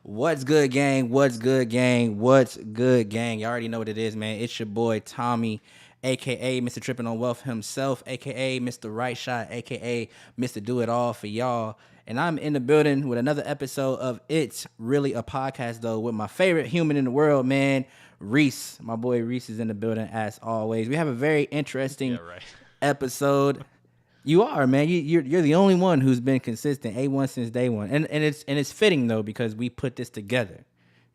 What's good, gang? What's good, gang? What's good, gang? You already know what it is, man. It's your boy Tommy, aka Mr. Trippin' on Wealth himself, aka Mr. Right Shot, aka Mr. Do It All for y'all. And I'm in the building with another episode of It's Really a Podcast, though, with my favorite human in the world, man, Reese. My boy Reese is in the building as always. We have a very interesting episode. You are, man. You're the only one who's been consistent, A1 since day one, and it's fitting though because we put this together,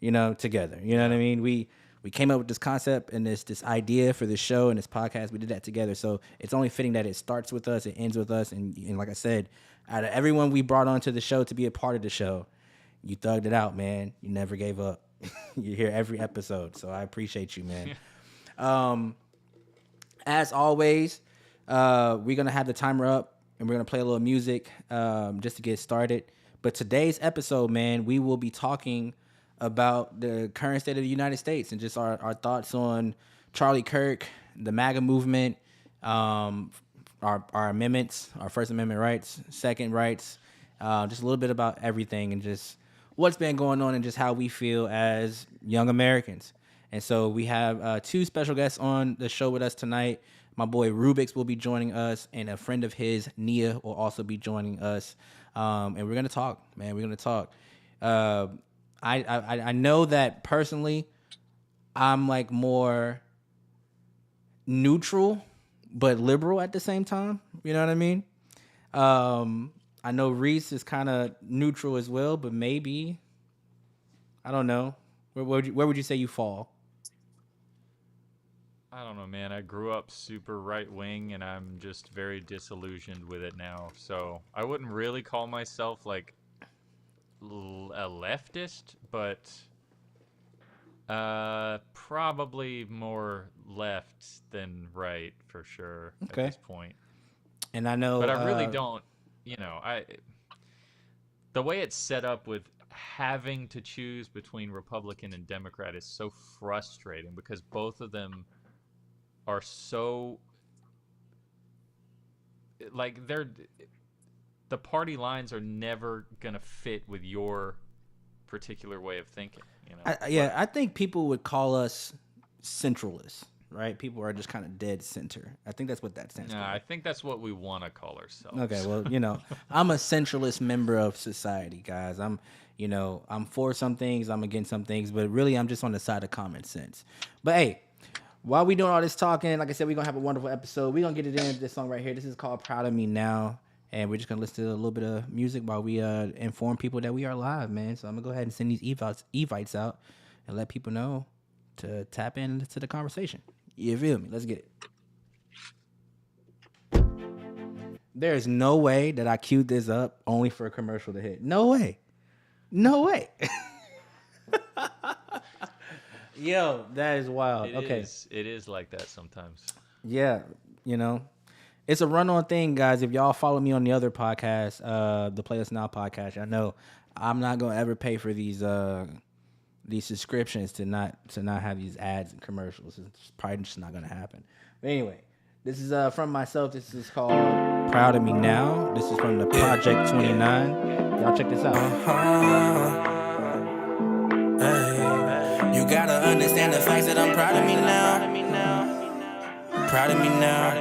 together. You know what I mean? We came up with this concept and this idea for this show and this podcast. We did that together, so it's only fitting that it starts with us, it ends with us, and like I said, out of everyone we brought onto the show to be a part of the show, you thugged it out, man. You never gave up. You're here every episode, so I appreciate you, man. As always. We're going to have the timer up and we're going to play a little music just to get started. But today's episode, man, we will be talking about the current state of the United States and just our thoughts on Charlie Kirk, the MAGA movement, our amendments, our First Amendment rights, Second rights, just a little bit about everything and just what's been going on and just how we feel as young Americans. And so we have two special guests on the show with us tonight. My boy Rubx will be joining us, and a friend of his, Nia, will also be joining us. And we're gonna talk, man. We're gonna talk. I know that personally, I'm like more neutral but liberal at the same time. You know what I mean? I know Reese is kind of neutral as well, but maybe I don't know. Where would you say you fall? I don't know, man. I grew up super right-wing, and I'm just very disillusioned with it now. So I wouldn't really call myself, like, a leftist, but probably more left than right, for sure, at this point. And I know... But I really don't, the way it's set up with having to choose between Republican and Democrat is so frustrating because both of them are so like the party lines are never gonna fit with your particular way of thinking. I think people would call us centralists, right? People are just kind of dead center. I think that's what that stands for. I think that's what we want to call ourselves. Okay, well, I'm a centralist member of society, guys. I'm for some things, I'm against some things, but really I'm just on the side of common sense. But hey, while we doing all this talking, like I said, we're going to have a wonderful episode. We're going to get it in this song right here. This is called Proud of Me Now. And we're just going to listen to a little bit of music while we inform people that we are live, man. So I'm going to go ahead and send these evites out and let people know to tap into the conversation. You feel me? Let's get it. There is no way that I queued this up only for a commercial to hit. No way. No way. Yo, that is wild. It is like that sometimes. Yeah, it's a run-on thing, guys. If y'all follow me on the other podcast, the Play Us Now podcast, I know I'm not gonna ever pay for these subscriptions to not have these ads and commercials. It's probably just not gonna happen. But anyway, this is from myself. This is called "Proud of Me Now." This is from the Project 29. Y'all check this out. You gotta understand the fact that I'm proud of me now. Proud of me now.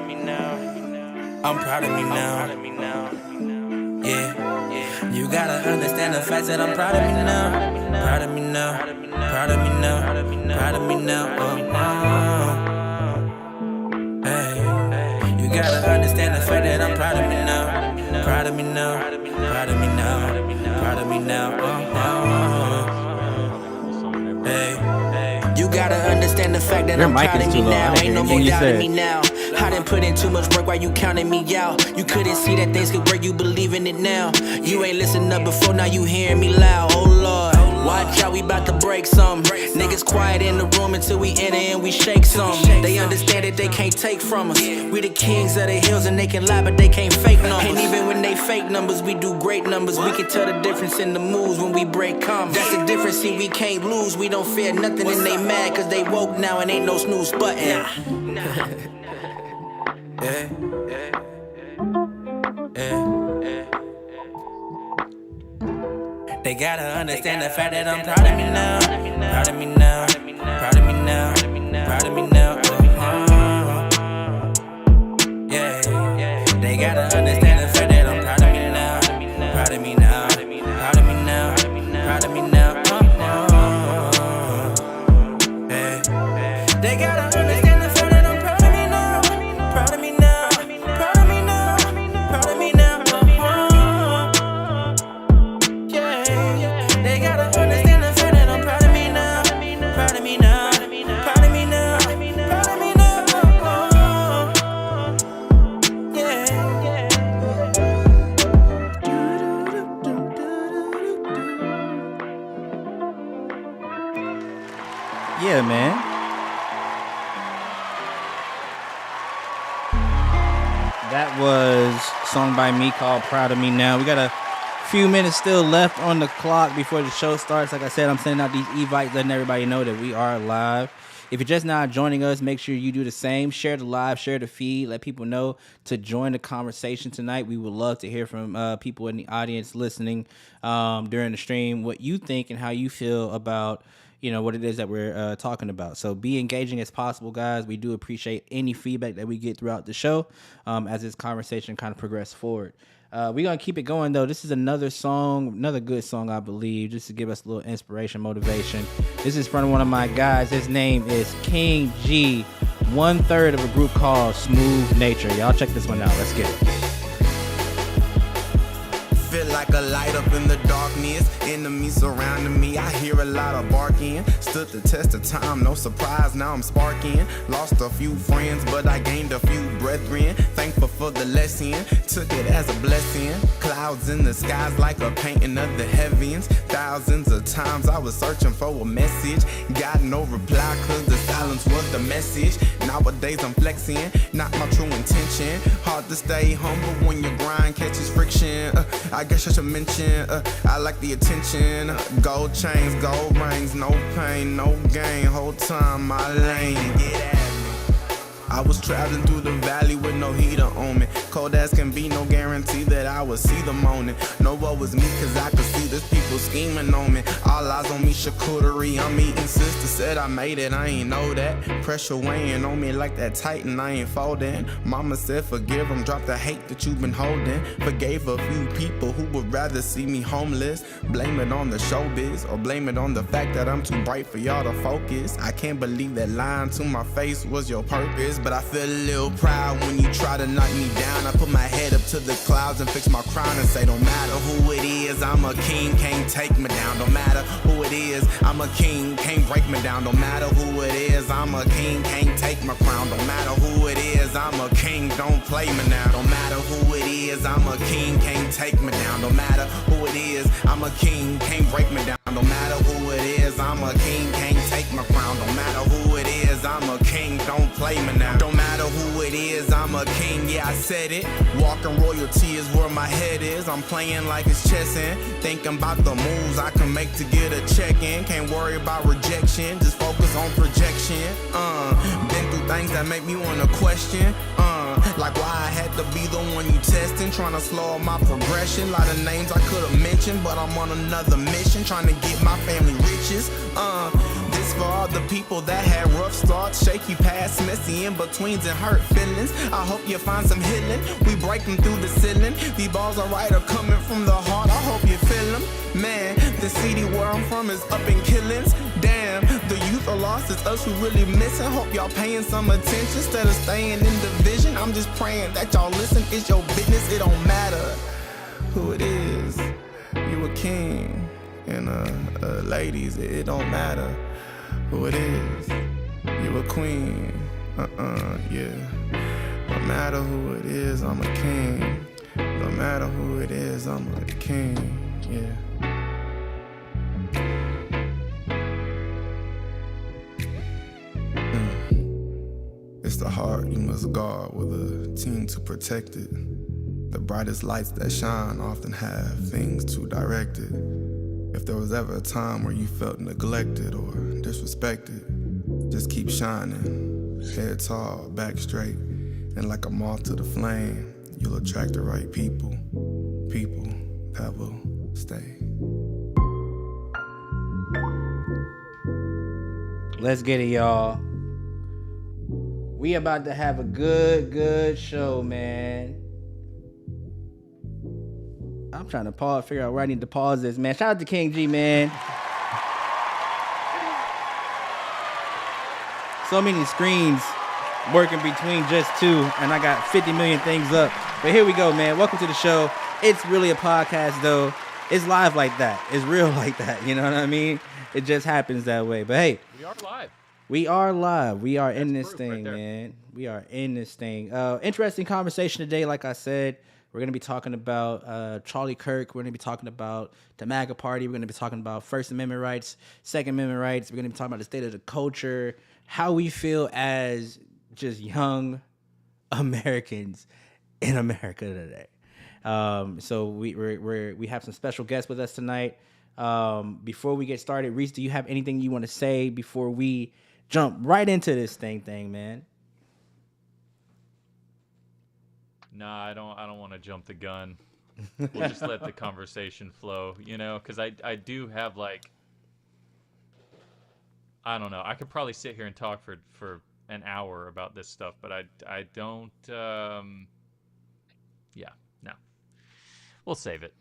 I'm proud of me now. Yeah. You gotta understand the fact that I'm proud of me now. Proud of me now. Proud of me now. Proud of me now. Hey. You gotta understand the fact that I'm proud of me now. Proud of me now. Proud of me now. Proud of me now. You gotta understand the fact that I'm proud of me now. Ain't no more doubting me now. I done put in too much work while you counting me out. You couldn't see that things could work, you believe in it now. You ain't listened up before, now you hearing me loud. Oh Lord, watch out, we about to break some. Niggas quiet in the room until we enter and we shake some. They understand that they can't take from us. We the kings of the hills and they can lie but they can't fake numbers. And even when they fake numbers, we do great numbers. We can tell the difference in the moves when we break commas. That's the difference, see we can't lose. We don't fear nothing and they mad cause they woke now and ain't no snooze button. They gotta understand the fact that I'm proud of me now. Proud of me now. Proud of me now. Proud of me now. Yeah. They gotta understand the fact that I'm proud of me now. Proud of me now. Proud of me now. Proud of me now. Yeah. They gotta understand the fact that I'm proud of me now. Proud of me now. Proud of me now. Proud of me now. Yeah. They gotta understand the fact that I'm proud of me now. Proud of me now. Proud of me now. Proud of me now. Yeah. Yeah, man. That was a song by me called Proud of Me Now. We got a few minutes still left on the clock before the show starts. Like I said, I'm sending out these evites, letting everybody know that we are live. If you're just now joining us, make sure you do the same. Share the live, share the feed, let people know to join the conversation tonight. We would love to hear from people in the audience listening during the stream, what you think and how you feel about what it is that we're talking about. So be engaging as possible, guys. We do appreciate any feedback that we get throughout the show as this conversation kind of progresses forward. We're going to keep it going, though. This is another song, another good song, I believe, just to give us a little inspiration, motivation. This is from one of my guys. His name is King G, 1/3 of a group called Smooth Nature. Y'all check this one out. Let's get it. Feel like a light up in the darkness. Enemies surrounding me, I hear a lot of barking. Stood the test of time, no surprise, now I'm sparking. Lost a few friends, but I gained a few brethren. Thankful for the lesson, took it as a blessing. Clouds in the skies like a painting of the heavens. Thousands of times I was searching for a message. Got no reply, cause the silence was the message. Nowadays I'm flexing, not my true intention. Hard to stay humble when your grind catches friction. I guess I should mention, I like the attention. Gold chains, gold rings, no pain, no gain. Whole time my lane. Get at me. I was traveling through the valley with no heater on me. Cold as can be, no guarantee that I would see the morning. No, what was me, cause I could see there's people scheming on me. All eyes on me, charcuterie, I'm eating. Sister said I made it, I ain't know that. Pressure weighing on me like that Titan, I ain't folding. Mama said forgive them, drop the hate that you've been holding. Forgave a few people who would rather see me homeless. Blame it on the showbiz, or blame it on the fact that I'm too bright for y'all to focus. I can't believe that lying to my face was your purpose. But I feel a little proud when you try to knock me down. I put my head up to the clouds and fix my crown and say, don't matter who it is, I'm a king, can't take me down. Don't matter who it is, I'm a king, can't break me down. Don't matter who it is, I'm a king, can't take my crown. Don't matter who it is, I'm a king, don't play me now. Don't matter who it is, I'm a king, can't take me down. Don't matter who it is, I'm a king, can't break me down. Don't matter who it is, I'm a king, can't take my crown. Don't matter who it is, I'm a king, don't play me now. Don't matter who it is, I'm a king, yeah I said it. Walking royalty is where my head is. I'm playing like it's chessing, thinking about the moves I can make to get a check in. Can't worry about rejection, just focus on projection. Been through things that make me wanna question. Like why I had to be the one you testing, trying to slow up my progression. Lot of names I could have mentioned, but I'm on another mission, trying to get my family riches. This for all the people that had rough starts, shaky past, messy in-betweens and hurt feelings. I hope you find some healing, we break them through the ceiling. These balls are right, are coming from the heart, I hope you feel them. Man, the city where I'm from is up in killings. Damn, the youth are lost, it's us who really missing. Hope y'all paying some attention instead of staying in division. I'm just praying that y'all listen, it's your business, it don't matter who it is. You a king, and ladies, it don't matter who it is. You a queen, yeah. No matter who it is, I'm a king. No matter who it is, I'm a king, yeah. It's the heart you must guard with a team to protect it. The brightest lights that shine often have things to direct it. If there was ever a time where you felt neglected or disrespected, just keep shining. Head tall, back straight, and like a moth to the flame, you'll attract the right people. People that will stay. Let's get it, y'all. We about to have a good show, man. I'm trying to figure out where I need to pause this, man. Shout out to King G, man. So many screens working between just two, and I got 50 million things up. But here we go, man. Welcome to the show. It's really a podcast, though. It's live like that. It's real like that. You know what I mean? It just happens that way. But hey, we are live. We are live. We are in this proof thing, right man. We are in this thing. Interesting conversation today. Like I said, we're going to be talking about Charlie Kirk. We're going to be talking about the MAGA party. We're going to be talking about First Amendment rights, Second Amendment rights. We're going to be talking about the state of the culture, how we feel as just young Americans in America today. So we have some special guests with us tonight. Before we get started, Reese, do you have anything you want to say before we jump right into this thing, man? Nah, I don't want to jump the gun. We'll just let the conversation flow, because I do have I don't know. I could probably sit here and talk for an hour about this stuff, but I don't. Yeah, no. We'll save it.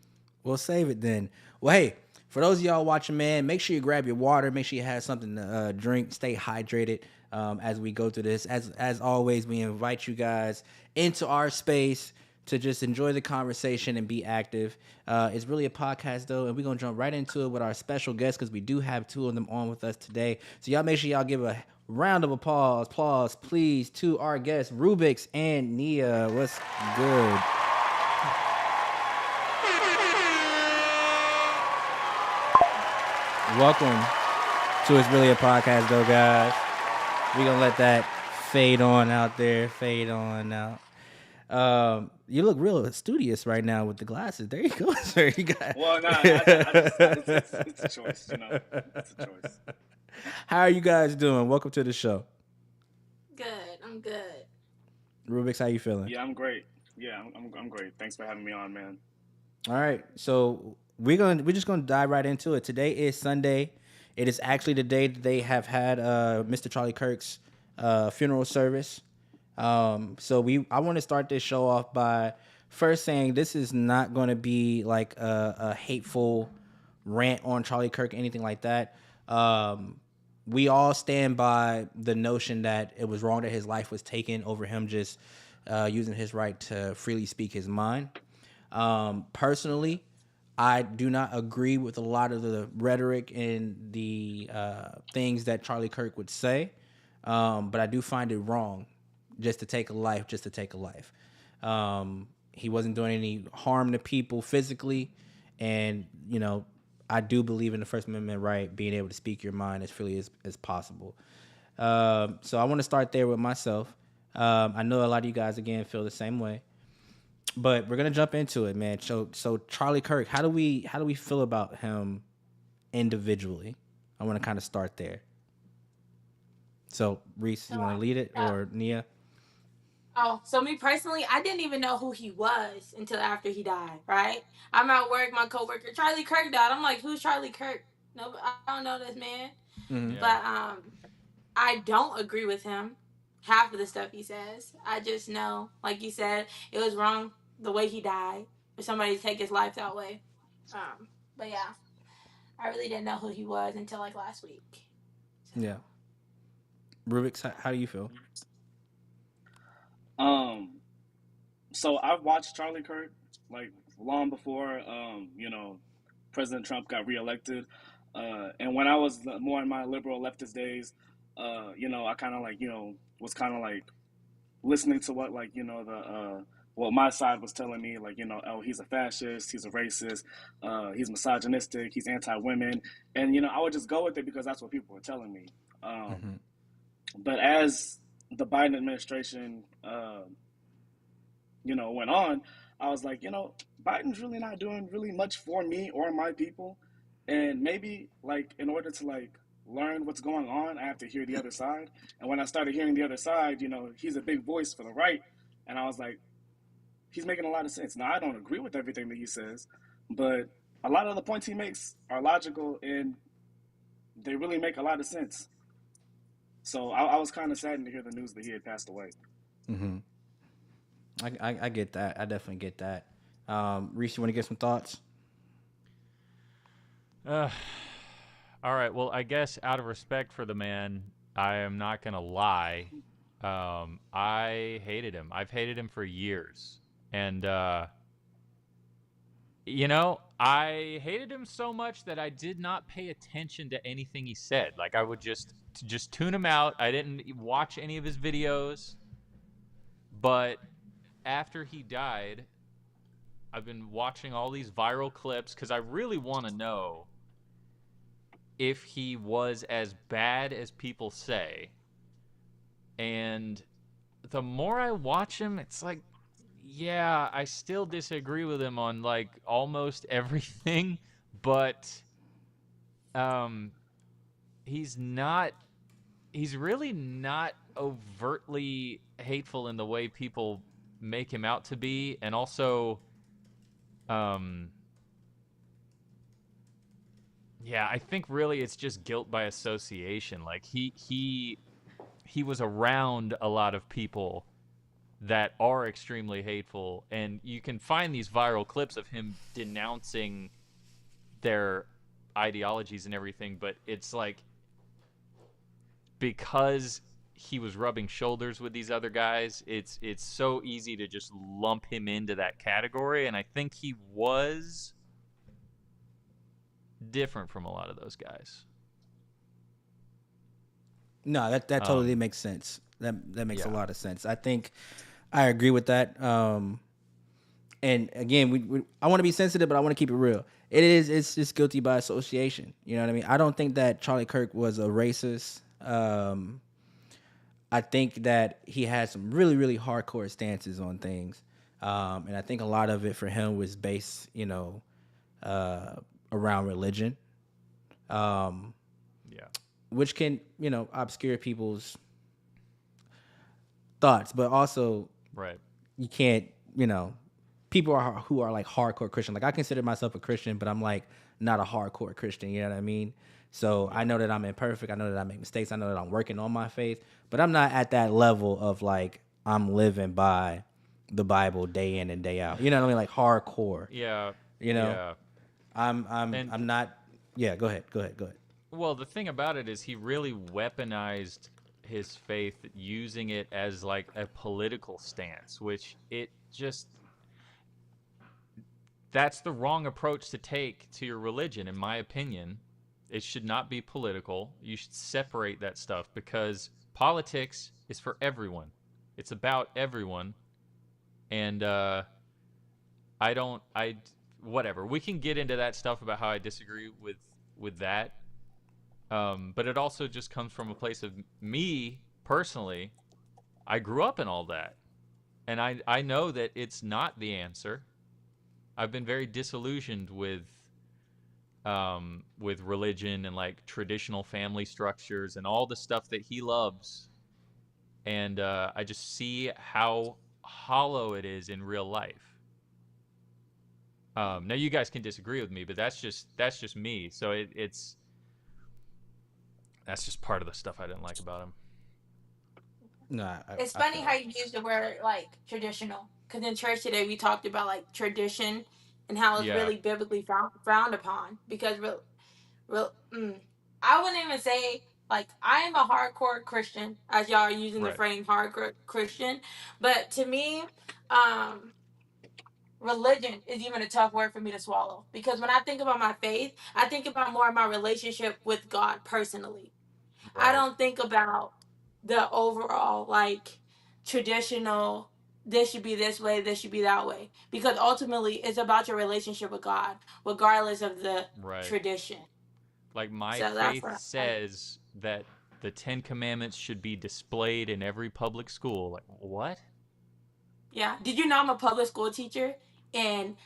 We'll save it then. Well, hey, for those of y'all watching, man, make sure you grab your water. Make sure you have something to drink. Stay hydrated as we go through this. As always, we invite you guys into our space to just enjoy the conversation and be active. It's really a podcast, though, and we're going to jump right into it with our special guests because we do have two of them on with us today. So y'all make sure y'all give a round of applause, please, to our guests, Rubx and Nia. What's good? Welcome to It's Really a Podcast, though, guys. We're going to let that fade on out. You look real studious right now with the glasses. There you go, sir. You got. Well, it's a choice, It's a choice. How are you guys doing? Welcome to the show. Good. I'm good. Rubx, how you feeling? Yeah, I'm great. Yeah, I'm great. Thanks for having me on, man. All right, so we're just gonna dive right into it. Today is Sunday. It is actually the day that they have had Mr. Charlie Kirk's funeral service. So I want to start this show off by first saying this is not going to be like a hateful rant on Charlie Kirk or anything like that. We all stand by the notion that it was wrong that his life was taken over him just using his right to freely speak his mind. Personally, I do not agree with a lot of the rhetoric and the things that Charlie Kirk would say, but I do find it wrong just to take a life. He wasn't doing any harm to people physically, and I do believe in the First Amendment right, being able to speak your mind as freely as possible. So I want to start there with myself. I know a lot of you guys again feel the same way. But we're gonna jump into it, man. So Charlie Kirk, how do we feel about him individually? I want to kind of start there. So Reese, you want to lead it, or Nia? Oh, so me personally, I didn't even know who he was until after he died. Right? I'm at work. My coworker Charlie Kirk died. I'm like, who's Charlie Kirk? No, I don't know this man. Mm-hmm. But I don't agree with him. Half of the stuff he says, I just know, like you said, it was wrong the way he died, for somebody to take his life that way. But yeah, I really didn't know who he was until like last week. So. Yeah. Rubx, how do you feel? So I've watched Charlie Kirk like long before President Trump got reelected, and when I was more in my liberal leftist days, I kind of was kind of like listening to what what my side was telling me, oh, he's a fascist, he's a racist, he's misogynistic, he's anti-women, and I would just go with it because that's what people were telling me. But as the Biden administration, went on, I was like, Biden's really not doing really much for me or my people, and maybe in order to learn what's going on, I have to hear the other side. And when I started hearing the other side, he's a big voice for the right, and I was like, he's making a lot of sense. Now, I don't agree with everything that he says, but a lot of the points he makes are logical, and they really make a lot of sense. So I was kind of saddened to hear the news that he had passed away. Mm-hmm. I get that. I definitely get that. Reese, you want to get some thoughts? Uh, all right. Well, I guess out of respect for the man, I am not gonna lie. I hated him. I've hated him for years, and I hated him so much that I did not pay attention to anything he said. Like I would just tune him out. I didn't watch any of his videos. But after he died, I've been watching all these viral clips because I really want to know if he was as bad as people say. And the more I watch him, it's like, yeah, I still disagree with him on like almost everything, but um he's not he's really not overtly hateful in the way people make him out to be, and also um yeah, I think really it's just guilt by association. Like he was around a lot of people that are extremely hateful, and you can find these viral clips of him denouncing their ideologies and everything, but it's like because he was rubbing shoulders with these other guys, it's so easy to just lump him into that category, and I think he was different from a lot of those guys. No, that totally makes sense. That makes a Yeah. lot of sense. I think I agree with that. And again, I want to be sensitive, but I want to keep it real. It's just guilty by association. You know what I mean? I don't think that Charlie Kirk was a racist. I think that he had some really, really hardcore stances on things. And I think a lot of it for him was based, around religion, Yeah. which can, obscure people's thoughts, but also Right. you can't, people who are like hardcore Christian. Like I consider myself a Christian, but I'm like not a hardcore Christian. You know what I mean? So I know that I'm imperfect. I know that I make mistakes. I know that I'm working on my faith, but I'm not at that level of like I'm living by the Bible day in and day out. You know what I mean? Like hardcore. Yeah. You know, Yeah. And I'm not. Yeah, go ahead. Go ahead. Go ahead. well, the thing about it is he really weaponized his faith using it as like a political stance, which it just that's the wrong approach to take to your religion, in my opinion. It should not be political. You should separate that stuff because politics is for everyone. It's about everyone. And I don't, I, whatever. We can get into that stuff about how I disagree with that. But it also just comes from a place of me personally. I grew up in all that. And I know that it's not the answer. I've been very disillusioned with religion and like traditional family structures and all the stuff that he loves, and I just see how hollow it is in real life. Now you guys can disagree with me, but that's just me. So it's that's just part of the stuff I didn't like about him. No, It's I funny feel how that. you use the word like traditional, because in church today we talked about like tradition and how it's Yeah, really biblically frowned upon. Because real, I wouldn't even say like I am a hardcore Christian, as y'all are using the right, phrase hardcore Christian, but to me, um, religion is even a tough word for me to swallow because when I think about my faith, I think about more of my relationship with God personally. I right, don't think about the overall like traditional this should be this way, this should be that way. Because ultimately it's about your relationship with God, regardless of the right. tradition. Like my So that's faith what I says that the Ten Commandments should be displayed in every public school. Like what? yeah. Did you know I'm a public school teacher? And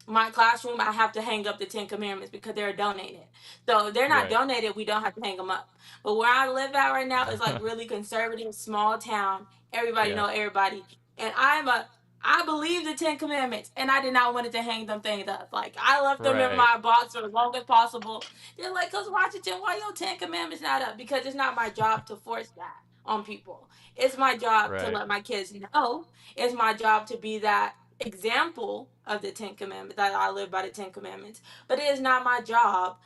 my classroom I have to hang up the 10 Commandments because they're donated. So if they're not Right. donated, we don't have to hang them up. But where I live at right now is like really conservative, small town. Everybody Yeah. know everybody. And I'm a I believe the 10 Commandments, and I did not want it to hang them things up. Like, I left them in Right. my box for as long as possible. They're like, "Cause Washington, why your 10 Commandments not up?" Because it's not my job to force that on people. It's my job to Right. let my kids know. It's my job to be that example of the 10 Commandments, that I live by the 10 Commandments. But it is not my job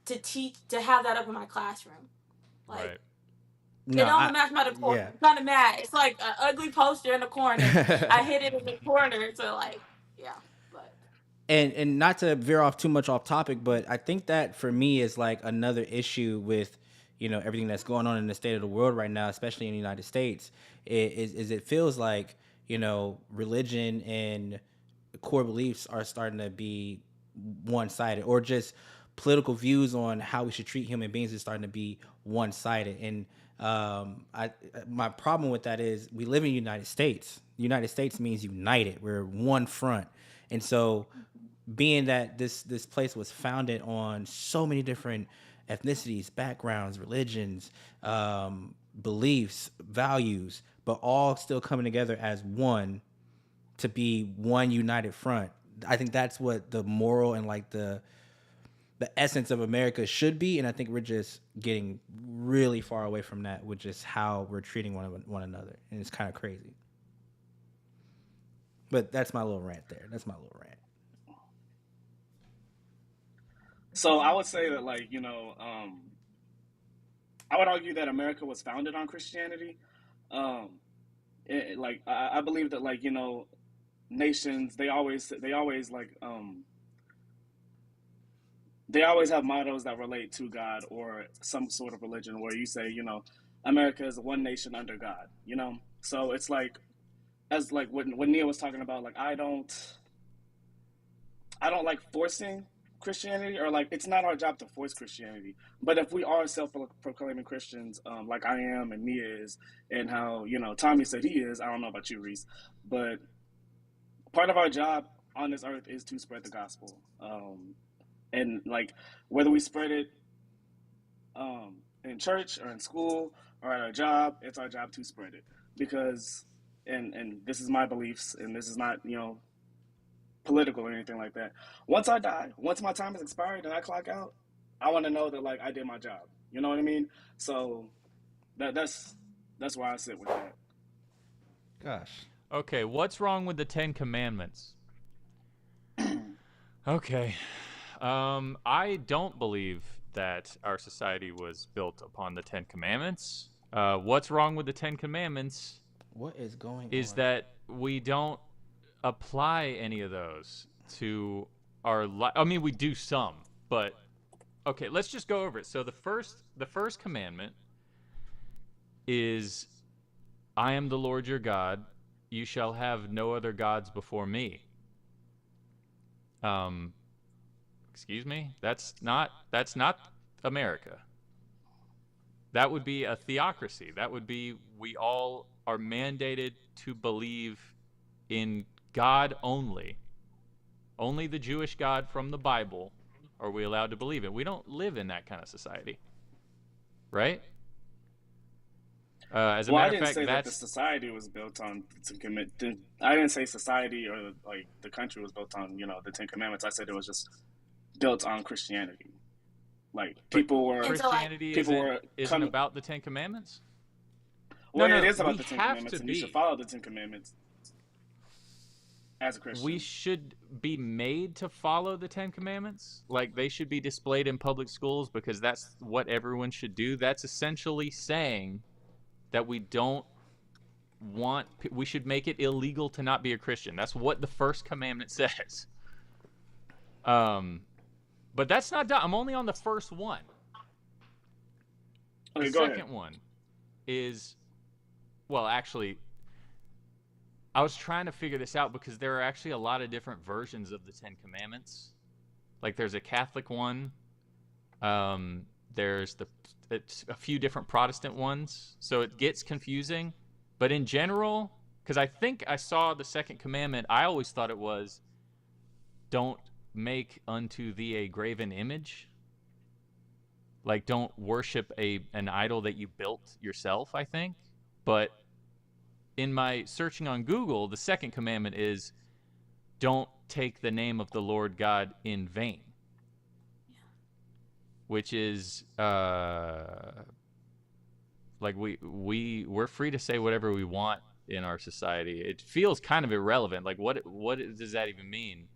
to teach, to have that up in my classroom. Like, Right. it No, don't match my decor. yeah. I'm kind of mad. It's like an ugly poster in the corner. I hid it in the corner, so like, yeah. But And not to veer off too much off topic, but I think that for me is like another issue with, you know, everything that's going on in the state of the world right now, especially in the United States, is it feels like, you know, religion and core beliefs are starting to be one-sided, or just political views on how we should treat human beings is starting to be one-sided. And I my problem with that is we live in the United States. The United States means united. We're one front. And so being that this place was founded on so many different ethnicities, backgrounds, religions, beliefs, values, but all still coming together as one to be one united front. I think that's what the moral and like the essence of America should be, and I think we're just getting really far away from that with just how we're treating one another, and it's kind of crazy. But that's my little rant there. That's my little rant. So I would say that, like, you know, I would argue that America was founded on Christianity. Um, like I believe that, like, you know, nations, they always like they always have mottos that relate to God or some sort of religion, where you say, you know, America is one nation under God, you know. So it's like, as like when Nia was talking about, like, I don't like forcing Christianity, or like, it's not our job to force Christianity. But if we are self-proclaiming Christians, like I am and Nia is, and how, you know, Tommy said he is, I don't know about you, Reese, but part of our job on this earth is to spread the gospel. And like, whether we spread it in church or in school or at our job, it's our job to spread it. Because, and this is my beliefs, and this is not, you know, political or anything like that. Once I die, once my time is expired and I clock out, I want to know that, like, I did my job. You know what I mean? So that's where I sit with that. Gosh. Okay, what's wrong with the 10 Commandments? Okay. I don't believe that our society was built upon the 10 Commandments. What's wrong with the 10 Commandments What is going is on? that we don't apply any of those to our life. I mean, we do some, but okay, let's just go over it. So the first commandment is, I am the Lord your God. You shall have no other gods before me. Excuse me? That's not America. That would be a theocracy. That would be, we all are mandated to believe in God only. Only the Jewish God from the Bible are we allowed to believe in. We don't live in that kind of society. Right? As a Well, I matter of didn't fact, say that the that's society was built on to commit. I didn't say society, or like the country was built on, you know, the Ten Commandments. I said it was just built on Christianity. Like, but people were and so like, Christianity people isn't were isn't coming. about the 10 Commandments? Well, No, it is we about the Ten have Commandments, to and you should be. follow the Ten Commandments as a We Christian. should be made to follow the 10 Commandments. Like, they should be displayed in public schools because that's what everyone should do. That's essentially saying that we should make it illegal to not be a Christian. That's what the first commandment says. But that's not done. I'm only on the first one. Okay, The go ahead. second one is, well, actually, I was trying to figure this out because there are actually a lot of different versions of the 10 Commandments. Like, there's a Catholic one. There's a few different Protestant ones. So it gets confusing. But in general, because I think I saw the second commandment, I always thought it was, don't make unto thee a graven image. Like, don't worship an idol that you built yourself, I think. But in my searching on Google, the second commandment is don't take the name of the Lord God in vain. Which is like we're free to say whatever we want in our society. It feels kind of irrelevant. Like what does that even mean?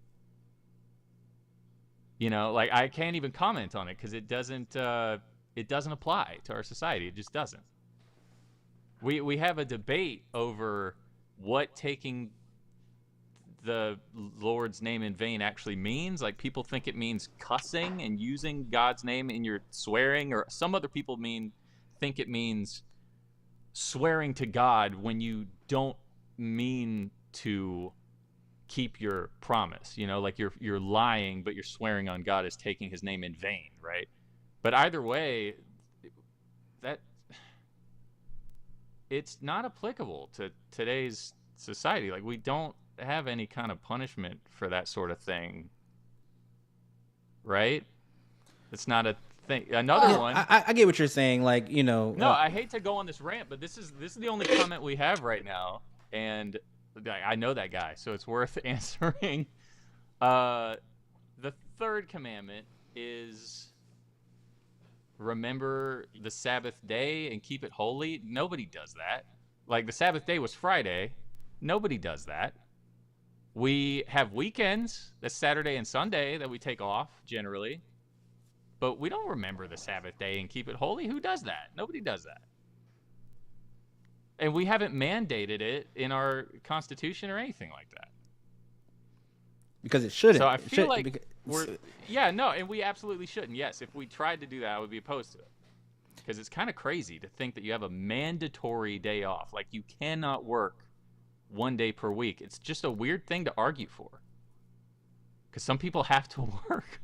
You know, like I can't even comment on it because it doesn't apply to our society. It just doesn't. We have a debate over what taking the Lord's name in vain actually means. Like people think it means cussing and using God's name in your swearing, or some other people think it means swearing to God when you don't mean to keep your promise. You know, like you're lying, but you're swearing on God as taking his name in vain, right? But either way, that it's not applicable to today's society. Like we don't have any kind of punishment for that sort of thing, right? It's not a thing. Another one. I get what you're saying. Like, you know. No, I hate to go on this rant, but this is the only comment we have right now, and I know that guy, so it's worth answering. The third commandment is remember the Sabbath day and keep it holy. Nobody does that. Like the Sabbath day was Friday. Nobody does that. We have weekends, that's Saturday and Sunday, that we take off generally. But we don't remember the Sabbath day and keep it holy. Who does that? Nobody does that. And we haven't mandated it in our Constitution or anything like that. Because it shouldn't. So I feel like and we absolutely shouldn't. Yes, if we tried to do that, I would be opposed to it. Because it's kind of crazy to think that you have a mandatory day off. Like you cannot work one day per week. It's just a weird thing to argue for. Because some people have to work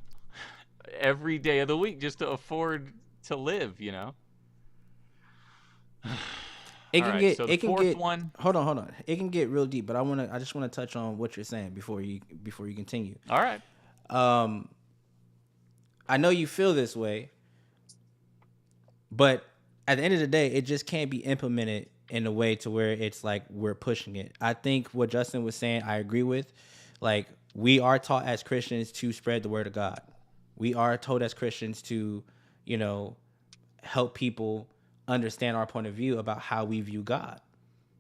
every day of the week just to afford to live, you know? It can get one. Hold on. It can get real deep, but I just want to touch on what you're saying before you continue. All right. I know you feel this way, but at the end of the day, it just can't be implemented in a way to where it's like we're pushing it. I think what Justin was saying, I agree with. Like we are taught as Christians to spread the word of God. We are told as Christians to, you know, help people understand our point of view about how we view God,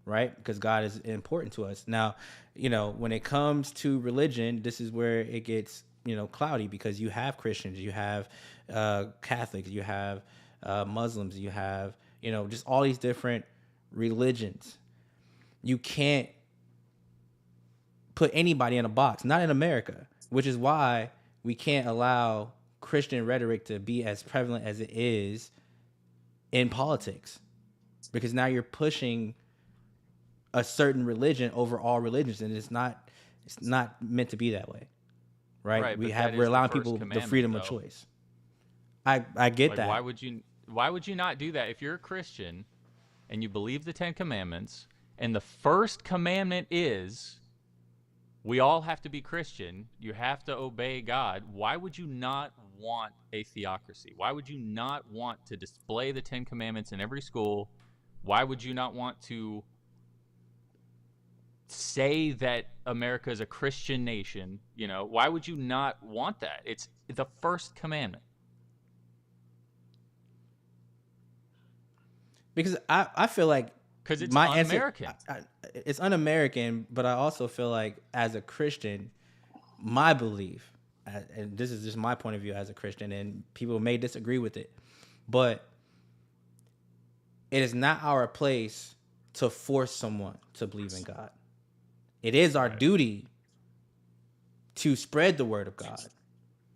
right? Because God is important to us. Now, you know, when it comes to religion, this is where it gets, you know, cloudy because you have Christians, you have Catholics, you have Muslims, you have, you know, just all these different religions. You can't put anybody in a box, not in America, which is why we can't allow Christian rhetoric to be as prevalent as it is in politics, because now you're pushing a certain religion over all religions, and it's not meant to be that way, right? We're allowing people the freedom of choice. I get that. Why would you not do that if you're a Christian and you believe the 10 Commandments, and the first commandment is we all have to be Christian, you have to obey God? Why would you not want a theocracy? Why would you not want to display the 10 Commandments in every school? Why would you not want to say that America is a Christian nation? You know, why would you not want that? It's the first commandment. Because I feel like because it's un-American. It's un-American, but I also feel like as a Christian, my belief, and this is just my point of view as a Christian, and people may disagree with it, but it is not our place to force someone to believe in God. It is our duty to spread the word of God,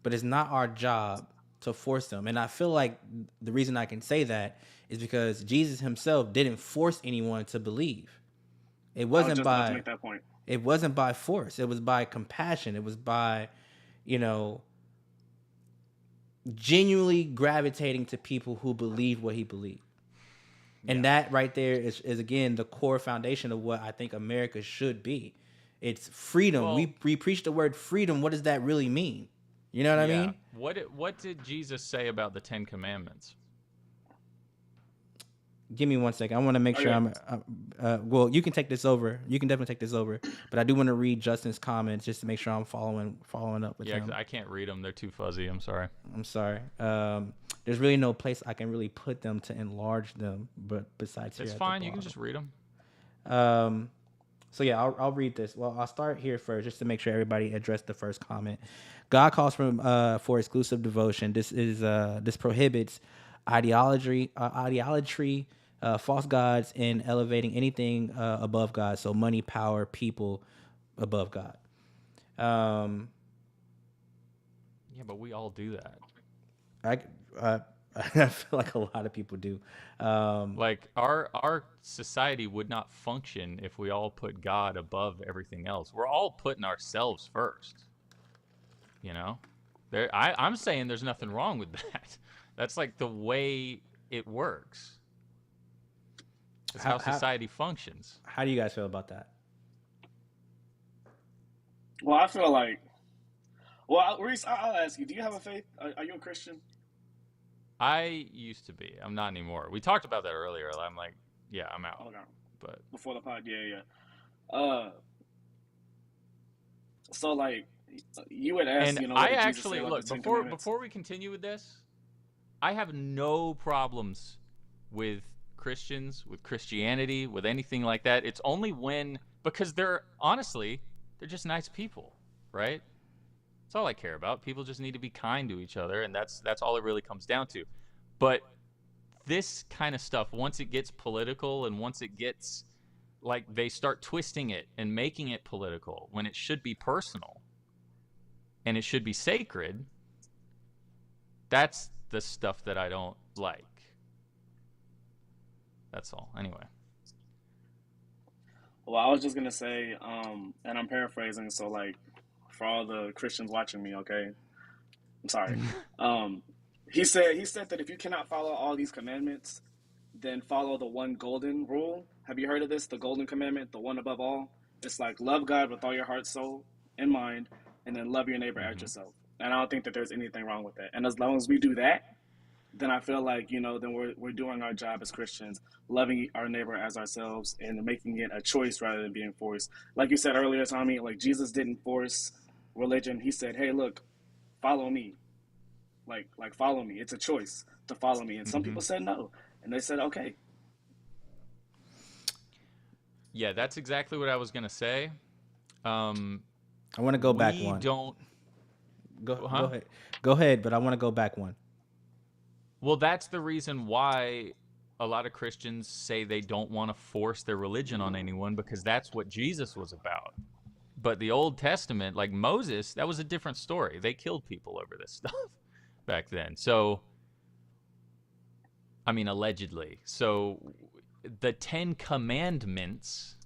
but it's not our job to force them. And I feel like the reason I can say that is because Jesus himself didn't force anyone to believe. It wasn't by make that point. It wasn't by force. It was by compassion. It was by, you know, genuinely gravitating to people who believed what he believed. And that right there is again the core foundation of what I think America should be. It's freedom. Well, we preach the word freedom. What does that really mean? You know what I mean? What did Jesus say about the 10 Commandments? Give me 1 second. I want to make sure I'm. Well, you can take this over. You can definitely take this over. But I do want to read Justin's comments just to make sure I'm following up with him. Yeah, 'cause I can't read them. They're too fuzzy. I'm sorry. I'm sorry. There's really no place I can really put them to enlarge them, but besides it's here. Fine. You can just read them. So yeah, I'll read this. Well, I'll start here first, just to make sure everybody addressed the first comment. God calls for exclusive devotion. This prohibits idolatry, false gods, and elevating anything above God. So money, power, people above God. Yeah, but we all do that. I feel like a lot of people do. Like our society would not function if we all put God above everything else. We're all putting ourselves first. You know, I'm saying there's nothing wrong with that. That's like the way it works. It's how society functions. How do you guys feel about that? Well, I feel like. Well, Reese, I'll ask you. Do you have a faith? Are you a Christian? I used to be. I'm not anymore. We talked about that earlier. I'm like, yeah, I'm out. Okay. But before the pod, yeah. So like, you would ask, and you know, I Jesus actually said, look before we continue with this. I have no problems with Christians, with Christianity, with anything like that. It's only because they're just nice people, right? That's all I care about. People just need to be kind to each other, and that's all it really comes down to. But this kind of stuff, once it gets political and once it gets like they start twisting it and making it political when it should be personal and it should be sacred, that's the stuff that I don't like. That's all. Anyway. Well, I was just gonna say, and I'm paraphrasing, so like, for all the Christians watching me, okay, I'm sorry. He said that if you cannot follow all these commandments, then follow the one golden rule. Have you heard of this? The golden commandment, the one above all. It's like love God with all your heart, soul, and mind, and then love your neighbor as yourself. And I don't think that there's anything wrong with that. And as long as we do that, then I feel like, you know, then we're doing our job as Christians, loving our neighbor as ourselves and making it a choice rather than being forced. Like you said earlier, Tommy, like Jesus didn't force religion. He said, hey, look, follow me. Like follow me. It's a choice to follow me. And some people said no. And they said, okay. Yeah, that's exactly what I was going to say. I want to go back one. Go ahead, but I want to go back one. Well, that's the reason why a lot of Christians say they don't want to force their religion on anyone, because that's what Jesus was about. But the Old Testament, like Moses, that was a different story. They killed people over this stuff back then. So, I mean, allegedly. So the 10 Commandments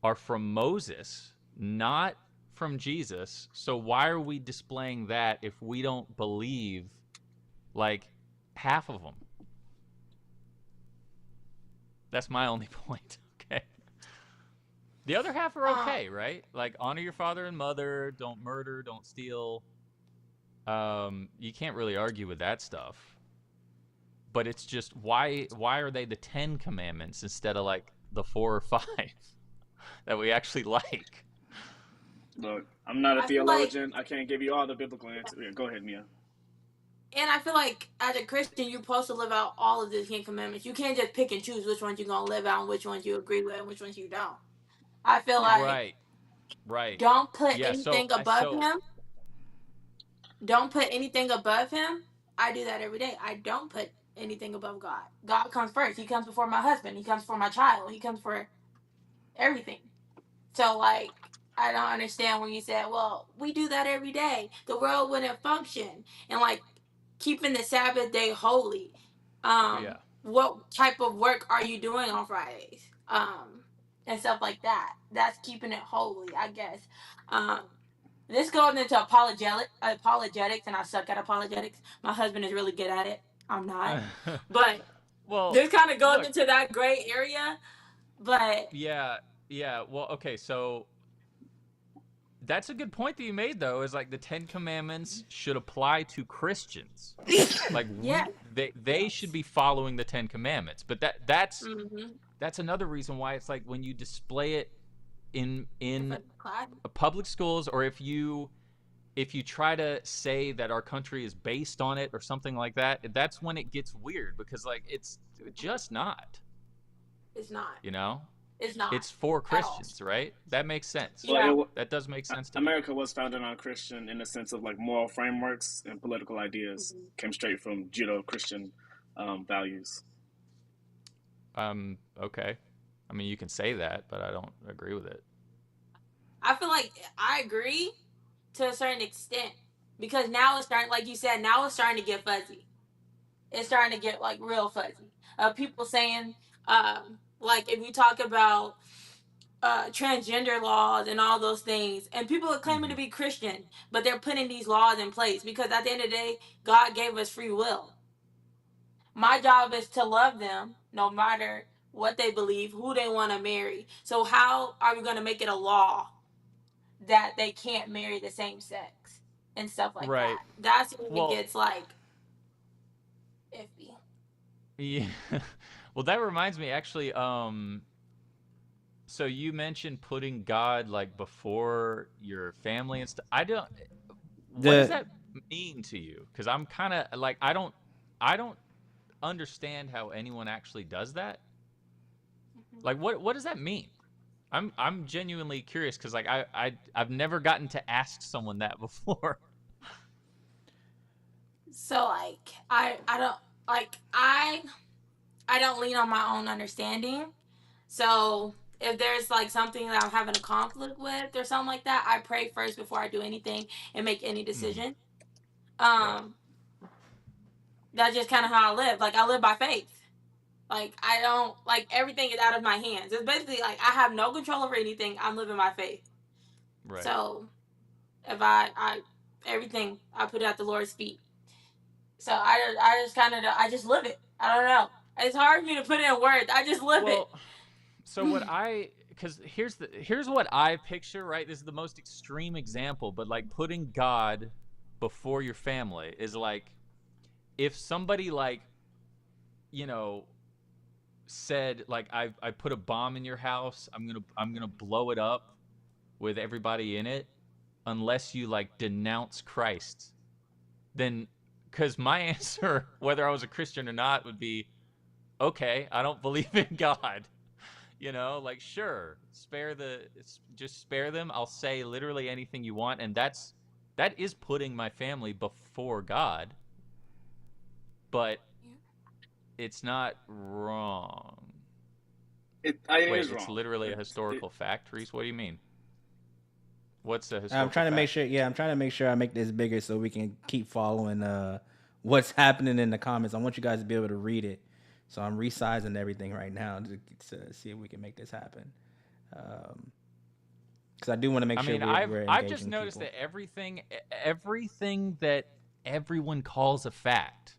are from Moses, not from Jesus. So why are we displaying that if we don't believe like half of them? That's my only point. Okay. The other half are okay, right? Like honor your father and mother, don't murder, don't steal. You can't really argue with that stuff. But it's just why are they the 10 commandments instead of like the 4 or 5 that we actually like? Look, I'm not a theologian. I can't give you all the biblical answers. Yeah, go ahead, Mia. And I feel like as a Christian, you're supposed to live out all of the 10 commandments. You can't just pick and choose which ones you're going to live out and which ones you agree with and which ones you don't. I feel like right. Don't put anything above him. Don't put anything above him. I do that every day. I don't put anything above God. God comes first. He comes before my husband. He comes before my child. He comes for everything. So, like, I don't understand when you said, well, we do that every day. The world wouldn't function. And, like, keeping the Sabbath day holy. What type of work are you doing on Fridays? And stuff like that. That's keeping it holy, I guess. This goes into apologetics, and I suck at apologetics. My husband is really good at it. I'm not. But this kind of goes into that gray area. But yeah. Well, okay, so that's a good point that you made, though, is like the 10 Commandments should apply to Christians. Like, they should be following the 10 Commandments. But that's Mm-hmm. another reason why it's like when you display it in Class. public schools, or if you try to say that our country is based on it or something like that, that's when it gets weird, because like it's just not. It's not. You know? It's not. It's for Christians, right? That makes sense. Yeah. That does make sense to me. America was founded on Christian in the sense of like moral frameworks and political ideas came straight from Judeo-Christian values. Okay. I mean, you can say that, but I don't agree with it. I feel like I agree to a certain extent, because now it's starting, like you said, now it's starting to get fuzzy. It's starting to get like real fuzzy. People saying, like if you talk about transgender laws and all those things, and people are claiming to be Christian, but they're putting these laws in place because at the end of the day, God gave us free will. My job is to love them no matter what they believe, who they want to marry. So how are we going to make it a law that they can't marry the same sex and stuff like that? That's when it gets like iffy. Yeah. Well, that reminds me, actually. So you mentioned putting God like before your family and stuff. What does that mean to you? Because I'm kind of like I don't understand how anyone actually does that. Like what does that mean? I'm genuinely curious, because like I've never gotten to ask someone that before. So like I don't lean on my own understanding. So if there's like something that I'm having a conflict with or something like that, I pray first before I do anything and make any decision. That's just kind of how I live. Like I live by faith. Like I don't, like everything is out of my hands. It's basically like I have no control over anything. I'm living by faith. Right. So if I everything I put it at the Lord's feet. So I just kind of I just live it. I don't know. It's hard for me to put it in words. I just live it. So because here's what I picture, right? This is the most extreme example, but like putting God before your family is like if somebody like, you know, said like I put a bomb in your house, I'm gonna blow it up with everybody in it, unless you like denounce Christ. Then, because my answer, whether I was a Christian or not, would be, okay, I don't believe in God. You know, like sure, just spare them. I'll say literally anything you want, and that is putting my family before God. But it's not wrong. It is wrong. It's literally a historical fact, Reese. What do you mean? What's the historical I'm trying to fact? make sure. Yeah, I'm trying to make sure I make this bigger so we can keep following what's happening in the comments. I want you guys to be able to read it. So I'm resizing everything right now to see if we can make this happen. Because I do want to make sure we're I've just noticed that everything that everyone calls a fact,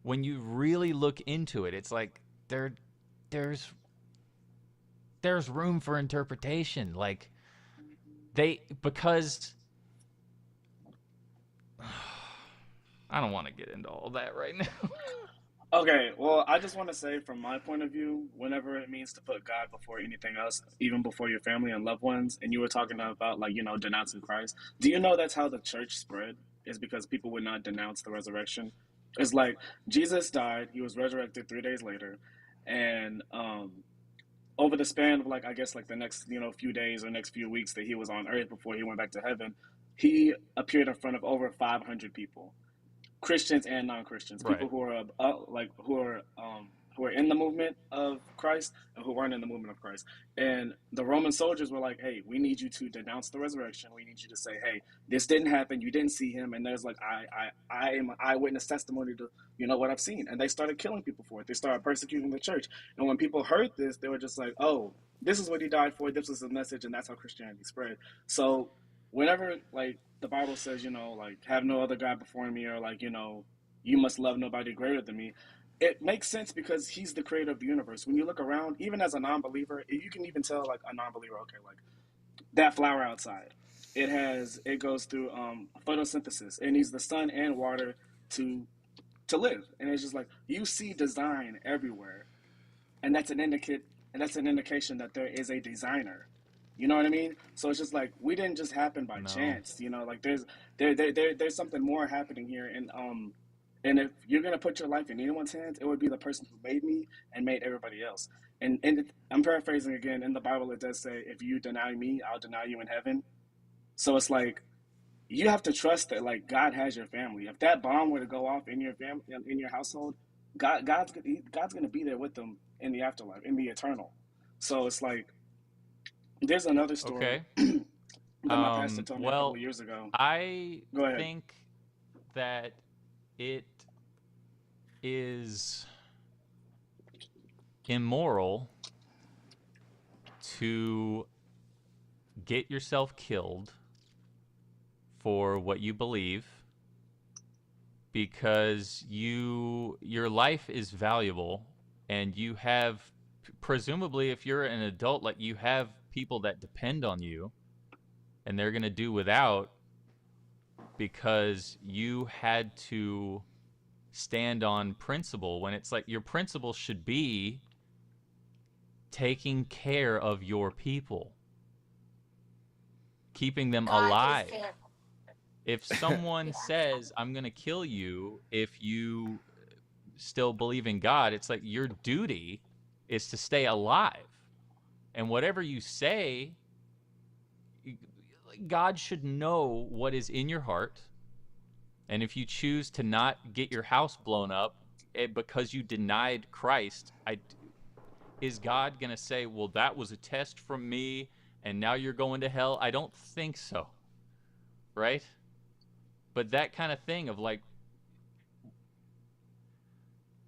when you really look into it, it's like there's room for interpretation. Like because I don't want to get into all that right now. Okay, well, I just want to say from my point of view, whenever it means to put God before anything else, even before your family and loved ones, and you were talking about like, you know, denouncing Christ, do you know that's how the church spread? Is because people would not denounce the resurrection. It's like Jesus died, he was resurrected 3 days later, and over the span of like, I guess like the next, you know, few days or next few weeks that he was on earth before he went back to heaven, he appeared in front of over 500 people. Christians and non-Christians, people who are who are in the movement of Christ and who weren't in the movement of Christ. And the Roman soldiers were like, "Hey, we need you to denounce the resurrection. We need you to say, hey, this didn't happen. You didn't see him." And there's like, I am an eyewitness testimony to, you know, what I've seen. And they started killing people for it. They started persecuting the church. And when people heard this, they were just like, "Oh, this is what he died for. This was the message," and that's how Christianity spread. So whenever like the Bible says, you know, like have no other God before me, or like, you know, you must love nobody greater than me, it makes sense because he's the creator of the universe. When you look around, even as a non-believer, you can even tell like a non-believer, okay, like that flower outside, it goes through photosynthesis. It needs the sun and water to to live. And it's just like you see design everywhere, and that's an indication that there is a designer. You know what I mean? So it's just like we didn't just happen by No. chance. You know, like there's something more happening here. And if you're gonna put your life in anyone's hands, it would be the person who made me and made everybody else. And I'm paraphrasing again. In the Bible, it does say, "If you deny me, I'll deny you in heaven." So it's like you have to trust that like God has your family. If that bomb were to go off in your family, in your household, God's gonna be there with them in the afterlife, in the eternal. So it's like there's another story Okay. that my pastor told me a couple Well, of years ago. I Go ahead. think that it is immoral to get yourself killed for what you believe, because your life is valuable, and you have, presumably, if you're an adult, like, you have people that depend on you, and they're going to do without because you had to stand on principle, when it's like your principle should be taking care of your people, keeping them God is alive. fair. If someone says, I'm going to kill you if you still believe in God, it's like your duty is to stay alive. And whatever you say, God should know what is in your heart. And if you choose to not get your house blown up because you denied Christ, is God going to say, well, that was a test from me and now you're going to hell? I don't think so. Right? But that kind of thing of like,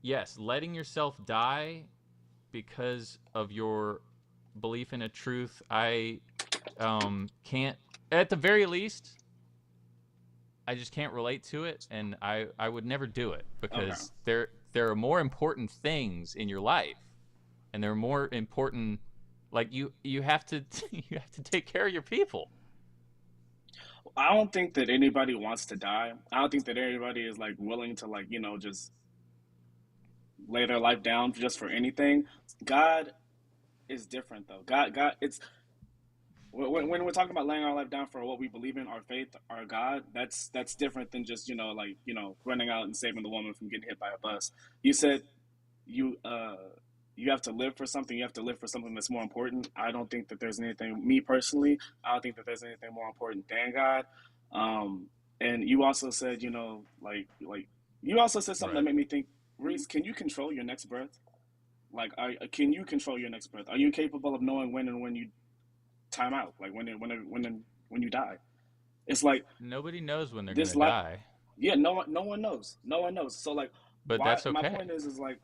yes, letting yourself die because of your belief in a truth, I can't, at the very least, I just can't relate to it, and I would never do it, because there are more important things in your life, and there are more important, like you have to you have to take care of your people. I don't think that anybody wants to die. I don't think that anybody is like willing to like just lay their life down just for anything. God is different though. God, it's when we're talking about laying our life down for what we believe in, our faith, our God. That's different than just running out and saving the woman from getting hit by a bus. You said you you have to live for something. You have to live for something that's more important. I don't think that there's anything. Me personally, I don't think that there's anything more important than God. Um, and you also said, you also said something that Right. made me think. Reese, can you control your next breath? Like, can you control your next breath? Are you capable of knowing when you time out? Like when you die? It's like Nobody knows when they're going this to life. die, Yeah, no one knows. No one knows. So like, but why? that's My okay. point is like,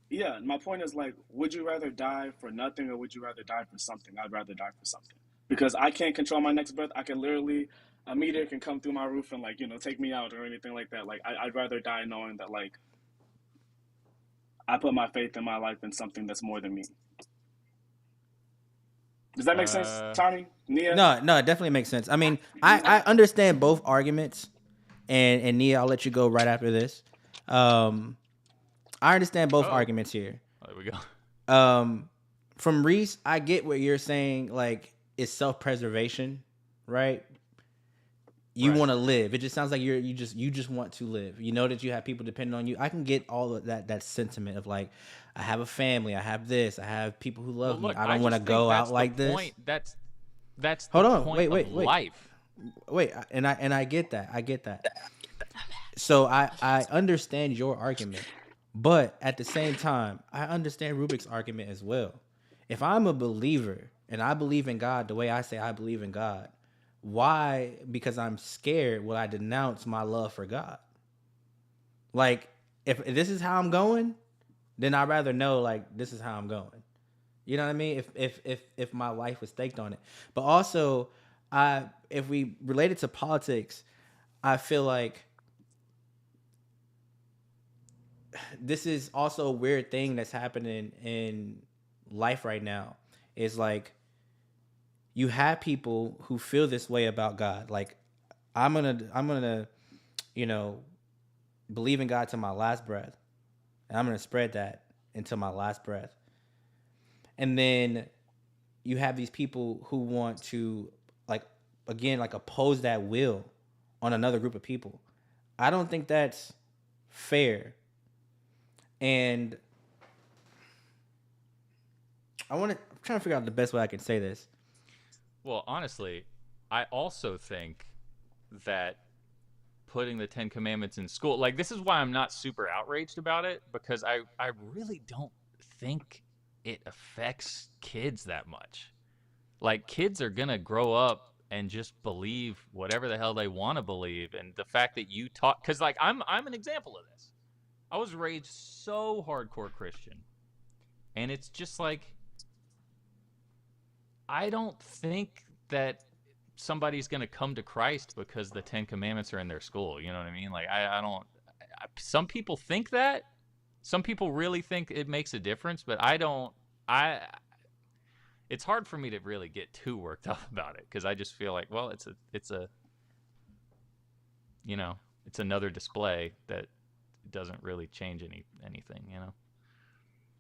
yeah, my point is like, would you rather die for nothing or would you rather die for something? I'd rather die for something because I can't control my next breath. I can literally, a meteor can come through my roof and like take me out or anything like that. Like I'd rather die knowing that like I put my faith in my life in something that's more than me. Does that make sense, Uh Tommy? Nia? No, no, it definitely makes sense. I mean, I understand both arguments, and Nia, I'll let you go right after this. I understand both oh, arguments here. there we go. From Reese, I get what you're saying. Like, it's self-preservation, right? You Right. want to live. It just sounds like you just want to live. You know that you have people depending on you. I can get all of that sentiment of like, I have a family, I have this, I have people who Well, love me. look, I I don't want to just think go out that's the like this. point. That's the Hold on, point of life. wait, and I get that. I get that. So I understand your argument, but at the same time, I understand Rubik's argument as well. If I'm a believer and I believe in God the way I say I believe in God, why? Because I'm scared will I denounce my love for God? Like, if this is how I'm going, then I'd rather know like this is how I'm going. You know what I mean? If my life was staked on it. But also, if we relate it to politics, I feel like this is also a weird thing that's happening in life right now. Is like you have people who feel this way about God. Like I'm gonna, you know, believe in God to my last breath. And I'm going to spread that until my last breath. And then you have these people who want to, like, again, like, oppose that will on another group of people. I don't think that's fair. And I'm trying to figure out the best way I can say this. Well, honestly, I also think that putting the 10 Commandments in school, like, this is why I'm not super outraged about it, because I really don't think it affects kids that much. Like, kids are gonna grow up and just believe whatever the hell they want to believe, and the fact that you taught, because, like, I'm an example of this. I was raised so hardcore Christian, and it's just like, I don't think that somebody's going to come to Christ because the 10 Commandments are in their school. You know what I mean? Like, I don't. Some people think that. Some people really think it makes a difference, but I don't. It's hard for me to really get too worked up about it, because I just feel like, well, it's a you know, it's another display that doesn't really change anything, you know.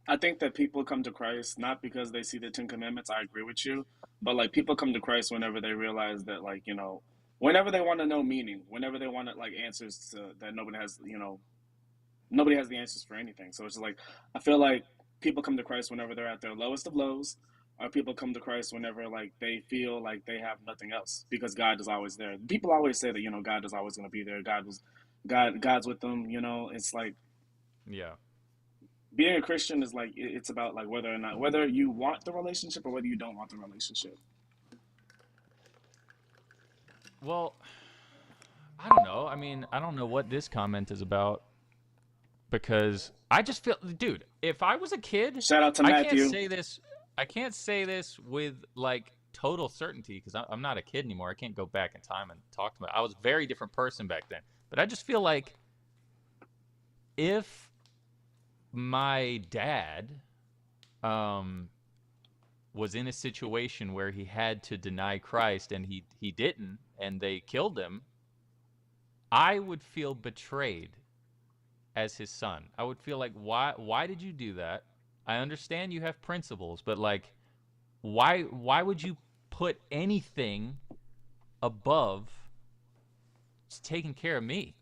I think that people come to Christ not because they see the Ten Commandments. I agree with you, but like people come to Christ whenever they realize that, like, you know, whenever they want to know meaning, whenever they want like answers to that nobody has, you know, nobody has the answers for anything. So it's just like, I feel like people come to Christ whenever they're at their lowest of lows, or people come to Christ whenever like they feel like they have nothing else, because God is always there. People always say that, you know, God is always going to be there. God's with them. You know, it's like Yeah. being a Christian is like, it's about like whether you want the relationship or whether you don't want the relationship. Well, I don't know. I mean, I don't know what this comment is about, because I just feel, dude, if I was a kid, Shout out to I Matthew. can't say this with like total certainty, because I'm not a kid anymore. I can't go back in time and talk to him. I was a very different person back then. But I just feel like if my dad was in a situation where he had to deny Christ, and he didn't, and they killed him, I would feel betrayed as his son. I would feel like, why did you do that? I understand you have principles, but like, why would you put anything above taking care of me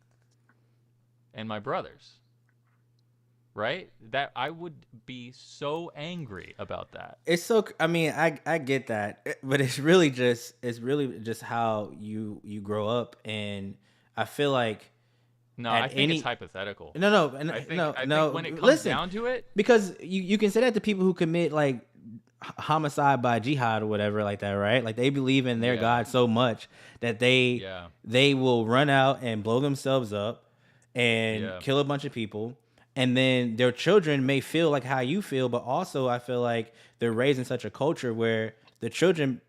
and my brothers? Right? That I would be so angry about that. It's so, I mean, I get that, but it's really just how you grow up. And I feel like, no, I think it's hypothetical. No, I think when it comes down to it, because you can say that to people who commit like homicide by jihad or whatever like that, right? Like, they believe in their God so much that they will run out and blow themselves up and kill a bunch of people. And then their children may feel like how you feel, but also I feel like they're raised in such a culture where the children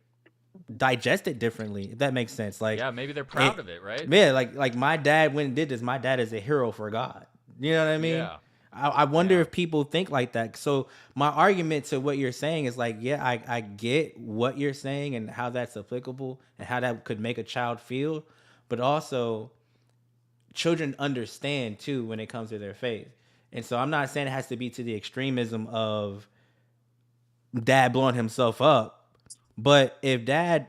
digest it differently, if that makes sense. Like, maybe they're proud of it, right? Yeah, like my dad went and did this. My dad is a hero for God. You know what I mean? Yeah. I wonder if people think like that. So my argument to what you're saying is like, yeah, I get what you're saying and how that's applicable and how that could make a child feel, but also children understand too when it comes to their faith. And so I'm not saying it has to be to the extremism of dad blowing himself up, but if I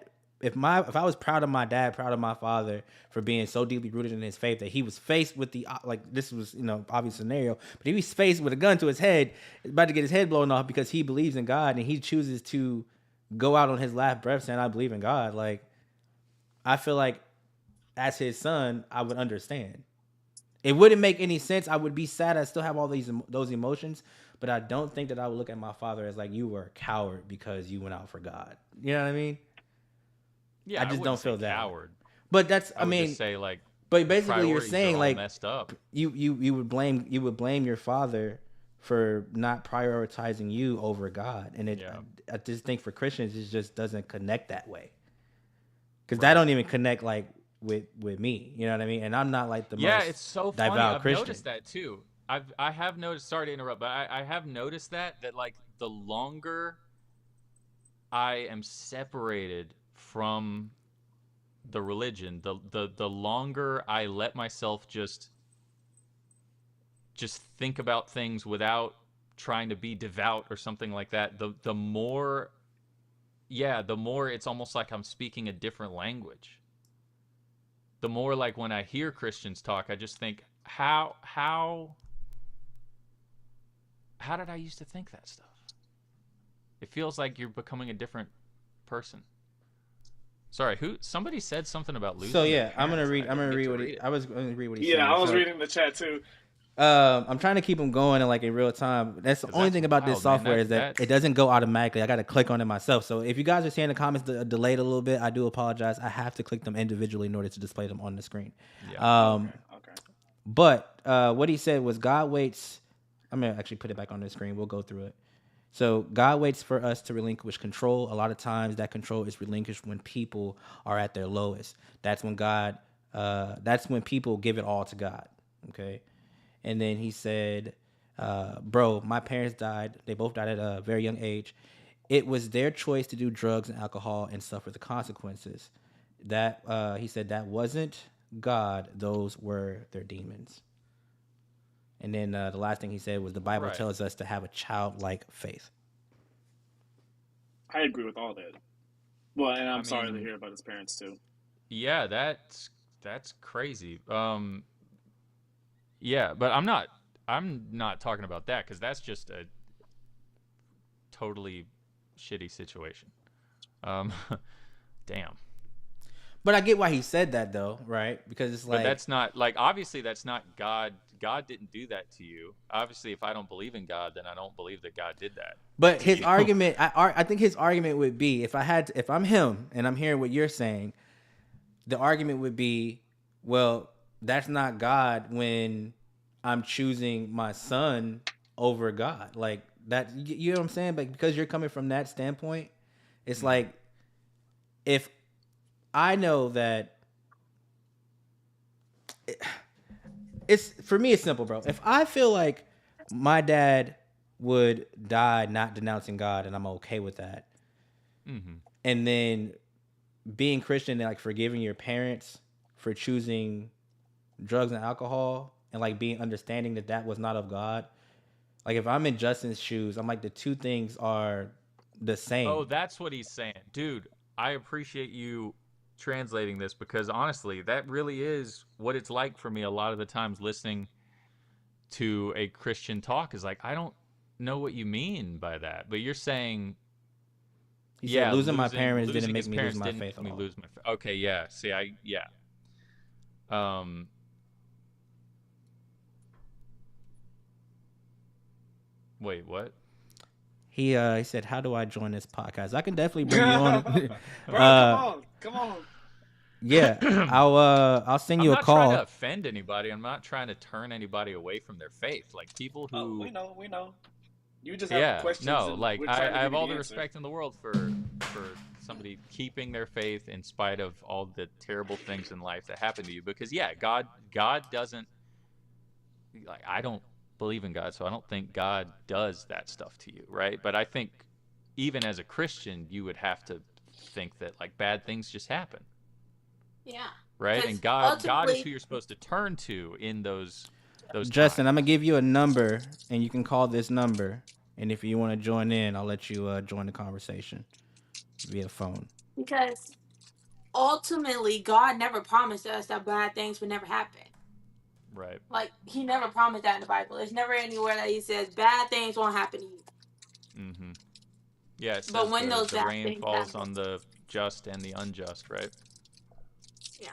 was proud of my dad, proud of my father for being so deeply rooted in his faith that he was faced with the, like, this was, you know, obvious scenario, but he was faced with a gun to his head, about to get his head blown off because he believes in God and he chooses to go out on his last breath saying, I believe in God. Like, I feel like as his son, I would understand. It wouldn't make any sense. I would be sad. I still have all those emotions, but I don't think that I would look at my father as like, you were a coward because you went out for God. You know what I mean? Yeah, I just don't feel that. Coward. But that's, I mean, just say like, but basically you're saying like messed up. You would blame your father for not prioritizing you over God, and I just think for Christians it just doesn't connect that way, because that don't even connect like with me. You know what I mean? And I'm not like the most it's so funny. devout I've Christian. noticed that too. I have noticed. Sorry to interrupt, but I have noticed that like the longer I am separated from the religion, the longer I let myself just just think about things without trying to be devout or something like that, the more it's almost like I'm speaking a different language. The more like when I hear Christians talk, I just think, how did I used to think that stuff? It feels like you're becoming a different person. Sorry, somebody said something about losing. So yeah, I'm gonna read what he. I was going to read what he said. Yeah, I was reading the chat too. I'm trying to keep them going in real time. That's the only thing about this software is that it doesn't go automatically. I got to click on it myself. So if you guys are seeing the comments delayed a little bit, I do apologize. I have to click them individually in order to display them on the screen. Yeah. Okay. But what he said was God waits. I'm gonna actually put it back on the screen. We'll go through it. So God waits for us to relinquish control. A lot of times that control is relinquished when people are at their lowest. That's when that's when people give it all to God. Okay. And then he said, bro, my parents died. They both died at a very young age. It was their choice to do drugs and alcohol and suffer the consequences. That he said that wasn't God. Those were their demons. And then the last thing he said was the Bible tells us to have a childlike faith. I agree with all that. Well, and I'm sorry to hear about his parents too. Yeah, that's crazy. Yeah, but I'm not talking about that because that's just a totally shitty situation. Damn. But I get why he said that though, right? Because it's like, but that's not like, obviously that's not God. God didn't do that to you. Obviously, if I don't believe in God, then I don't believe that God did that. But his argument, I think his argument would be, if I'm him and I'm hearing what you're saying, the argument would be, well, that's not God when I'm choosing my son over God. Like that, you know what I'm saying? Like, because you're coming from that standpoint, it's like, if I know that it's, for me, it's simple, bro. If I feel like my dad would die not denouncing God and I'm okay with that, and then being Christian and like forgiving your parents for choosing drugs and alcohol and like being understanding that that was not of God. Like if I'm in Justin's shoes, I'm like, the two things are the same. Oh, that's what he's saying. Dude, I appreciate you translating this because honestly, that really is what it's like for me a lot of the times listening to a Christian talk is like, I don't know what you mean by that, but you're saying, he said, losing my parents didn't make me lose my faith. Okay, yeah. See, wait, what? He said, how do I join this podcast? I can definitely bring you on. Bro, come on. Yeah, I'll send you a call. I'm not trying to offend anybody. I'm not trying to turn anybody away from their faith. Like people who we know. You just have questions. No, like I have all the respect in the world for somebody keeping their faith in spite of all the terrible things in life that happen to you. Because God doesn't, like, I don't believe in God, so I don't think God does that stuff to you, right? But I think even as a Christian, you would have to think that like bad things just happen. Yeah. Right? And God is who you're supposed to turn to in those Justin, times. I'm gonna give you a number and you can call this number, and if you want to join in, I'll let you join the conversation via phone. Because ultimately God never promised us that bad things would never happen. Right. Like he never promised that in the Bible. There's never anywhere that he says bad things won't happen to you. Mm-hmm. Yeah, it says but when the those rain falls on the just and the unjust, right? Yeah.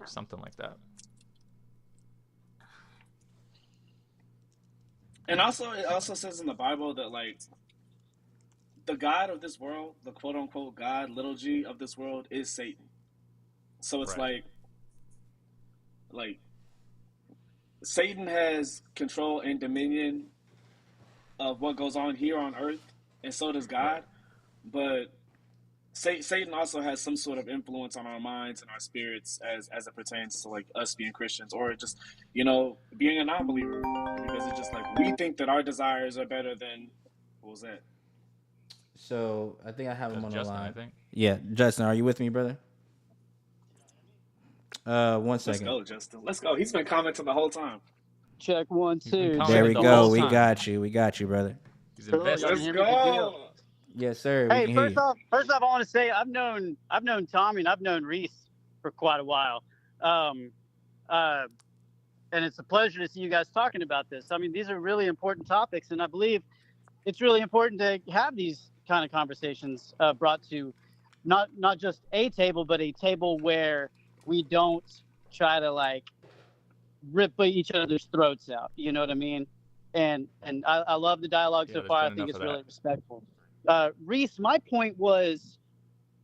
Something like that. And also, it also says in the Bible that like the God of this world, the quote unquote God, little g of this world, is Satan. So it's like Satan has control and dominion of what goes on here on earth, and so does God. Right. But Satan also has some sort of influence on our minds and our spirits as it pertains to like us being Christians or just, being a non-believer, because it's just like we think that our desires are better than, what was that? So I think I have him on Justin, the line. I think. Yeah, Justin, are you with me, brother? 1 second. Let's go, Justin. Let's go. He's been commenting the whole time. Check 1, He's been 2. calling There it we the go. whole We time. got you. We got you, brother. He's Cool, y'all invested. can Let's hear me? Good deal. go. Yes, sir. We Hey, can hear first you. off, I want to say I've known Tommy and I've known Reese for quite a while, um, uh, and it's a pleasure to see you guys talking about this. I mean, these are really important topics, and I believe it's really important to have these kind of conversations brought to not just a table, but a table where we don't try to like rip each other's throats out. You know what I mean? And I love the dialogue Yeah, so there's far. I been think enough it's of really that. respectful. Reese, my point was,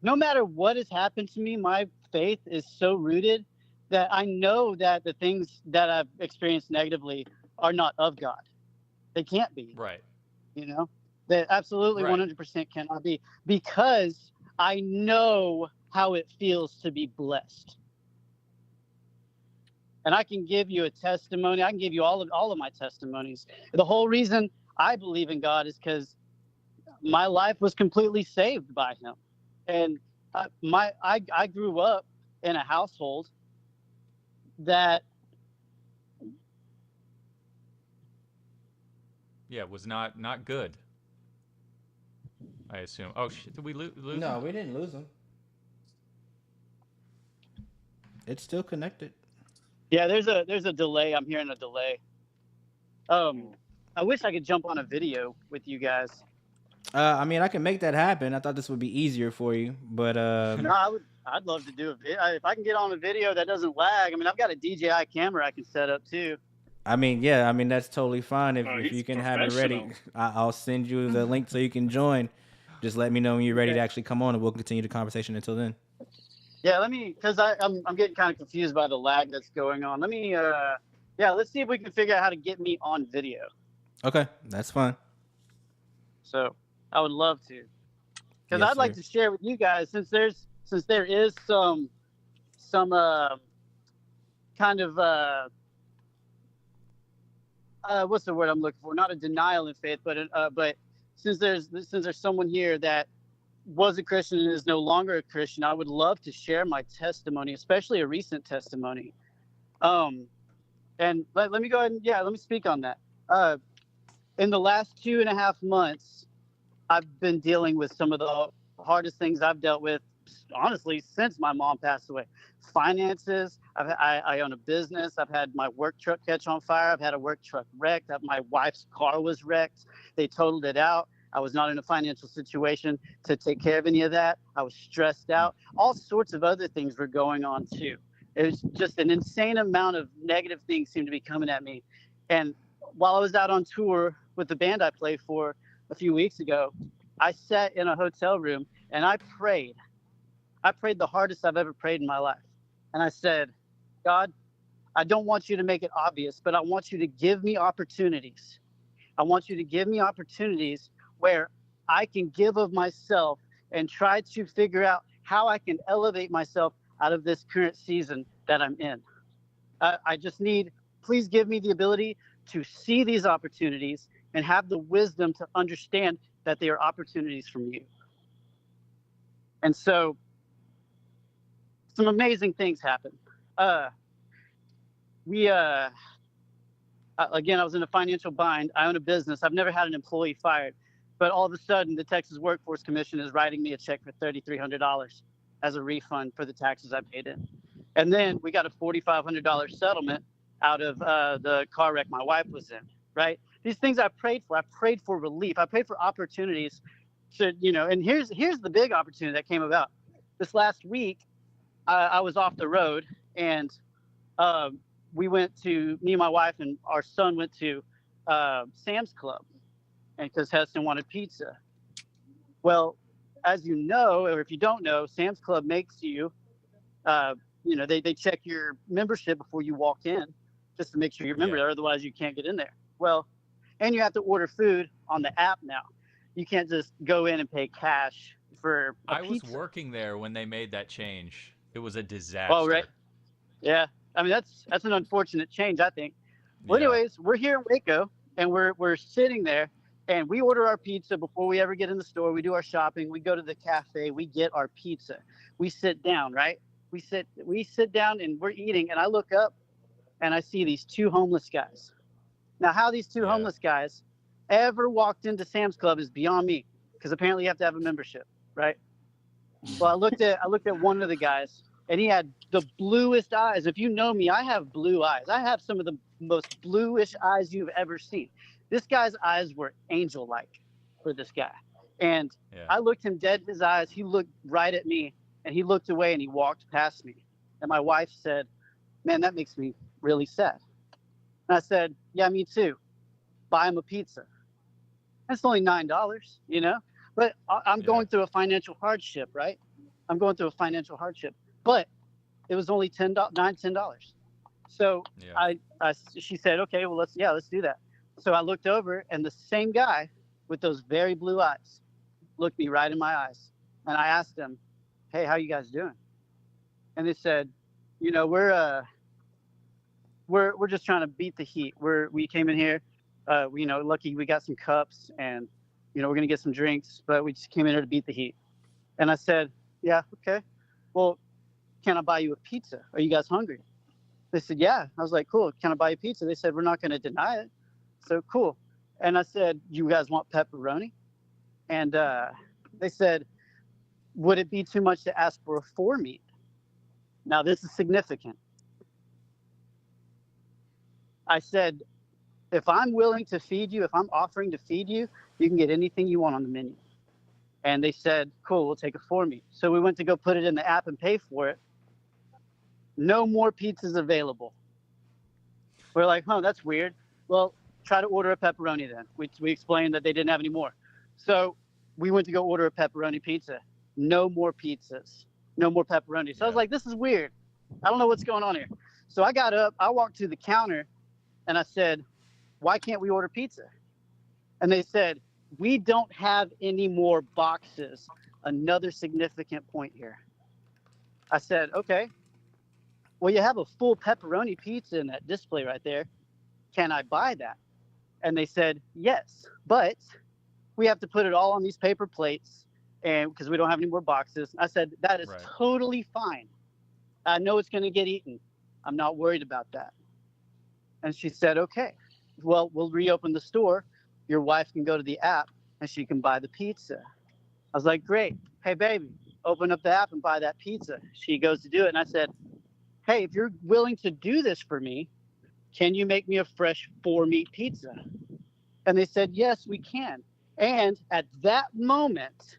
no matter what has happened to me, my faith is so rooted that I know that the things that I've experienced negatively are not of God. They can't be. Right. You know, they absolutely Right. 100% cannot be, because I know how it feels to be blessed. And I can give you a testimony. I can give you all of my testimonies. The whole reason I believe in God is because my life was completely saved by Him. And I grew up in a household that Yeah, was not good. I assume. Oh shit! Did we lose him? No, we didn't lose him. It's still connected. yeah, there's a delay. I'm hearing a delay. I wish I could jump on a video with you guys. I mean, I can make that happen. I thought this would be easier for you, but No, I'd love to do a video. If I can get on a video that doesn't lag. I mean, I've got a DJI camera I can set up too. I mean, yeah, I mean that's totally fine if Oh, if you he's can have it ready. professional. I'll send you the link so you can join. Just let me know when you're ready to Okay. actually come on, and we'll continue the conversation until then. Yeah, because I'm getting kind of confused by the lag that's going on. Let's see if we can figure out how to get me on video. Okay, that's fine. So I would love to, because Yes, I'd like sir. to share with you guys, since there is some kind of what's the word I'm looking for? Not a denial in faith, but since there's someone here that was a Christian and is no longer a Christian, I would love to share my testimony, especially a recent testimony. And let me go ahead and let me speak on that. In the last 2.5 months, I've been dealing with some of the hardest things I've dealt with, honestly, since my mom passed away. Finances. I own a business. I've had my work truck catch on fire. I've had a work truck wrecked. My wife's car was wrecked. They totaled it out. I was not in a financial situation to take care of any of that. I was stressed out. All sorts of other things were going on too. It was just an insane amount of negative things seemed to be coming at me. And while I was out on tour with the band I play for a few weeks ago, I sat in a hotel room and I prayed. I prayed the hardest I've ever prayed in my life. And I said, God, I don't want you to make it obvious, but I want you to give me opportunities. I want you to give me opportunities where I can give of myself and try to figure out how I can elevate myself out of this current season that I'm in. I just need, please give me the ability to see these opportunities and have the wisdom to understand that they are opportunities from you. And so some amazing things happen. Again, I was in a financial bind. I own a business. I've never had an employee fired, but all of a sudden the Texas Workforce Commission is writing me a check for $3,300 as a refund for the taxes I paid in. And then we got a $4,500 settlement out of the car wreck my wife was in, right? These things I prayed for. I prayed for relief. I prayed for opportunities to, and here's the big opportunity that came about. This last week, I was off the road, and me and my wife and our son went to Sam's Club, and because Heston wanted pizza. Well, as you know, or if you don't know, Sam's Club makes you, they check your membership before you walk in, just to make sure you're a member there. Otherwise, you can't get in there. Well, and you have to order food on the app now. You can't just go in and pay cash for a pizza. Was working there when they made that change. It was a disaster. Oh, right. Yeah. I mean, that's an unfortunate change, I think. Well, anyways, we're here in Waco, and we're sitting there, and we order our pizza before we ever get in the store. We do our shopping. We go to the cafe. We get our pizza. We sit down, right? We sit down, and we're eating, and I look up, and I see these two homeless guys. Now, how these two Yeah. homeless guys ever walked into Sam's Club is beyond me, because apparently you have to have a membership, right? Well, I looked at one of the guys, and he had the bluest eyes. If you know me, I have blue eyes. I have some of the most bluish eyes you've ever seen. This guy's eyes were angel-like for this guy. And Yeah. I looked him dead in his eyes. He looked right at me, and he looked away, and he walked past me. And my wife said, "Man, that makes me really sad." And I said, "Yeah, me too. Buy him a pizza." That's only $9, you know? But I'm going through a financial hardship, right? I'm going through a financial hardship. But it was only $10. So Yeah. she said, "Okay, well, let's do that." So I looked over, and the same guy with those very blue eyes looked me right in my eyes. And I asked him, "Hey, how you guys doing?" And they said, "You know, we're just trying to beat the heat. We came in here, lucky we got some cups, and we're gonna get some drinks, but we just came in here to beat the heat." And I said, "Yeah, okay. Well, can I buy you a pizza? Are you guys hungry?" They said, "Yeah." I was like, "Cool. Can I buy you pizza?" They said, "We're not going to deny it." So cool. And I said, "You guys want pepperoni?" And they said, "Would it be too much to ask for a 4-meat?" Now, this is significant. I said, "If I'm willing to feed you, if I'm offering to feed you, you can get anything you want on the menu." And they said, "Cool, we'll take a 4-meat." So we went to go put it in the app and pay for it. No more pizzas available. We're like, "Huh, that's weird." Well, try to order a pepperoni then. We explained that they didn't have any more. So we went to go order a pepperoni pizza. No more pizzas. No more pepperoni. So I was like, "This is weird. I don't know what's going on here." So I got up, I walked to the counter, and I said, "Why can't we order pizza?" And they said, "We don't have any more boxes." Another significant point here. I said, "Okay, well, you have a full pepperoni pizza in that display right there. Can I buy that?" And they said, "Yes, but we have to put it all on these paper plates, and because we don't have any more boxes." I said, "That is totally fine. I know it's going to get eaten. I'm not worried about that." And she said, "Okay, well, we'll reopen the store. Your wife can go to the app, and she can buy the pizza." I was like, "Great. Hey, baby, open up the app and buy that pizza." She goes to do it, and I said, "Hey, if you're willing to do this for me, can you make me a fresh 4-meat pizza?" And they said, "Yes, we can." And at that moment,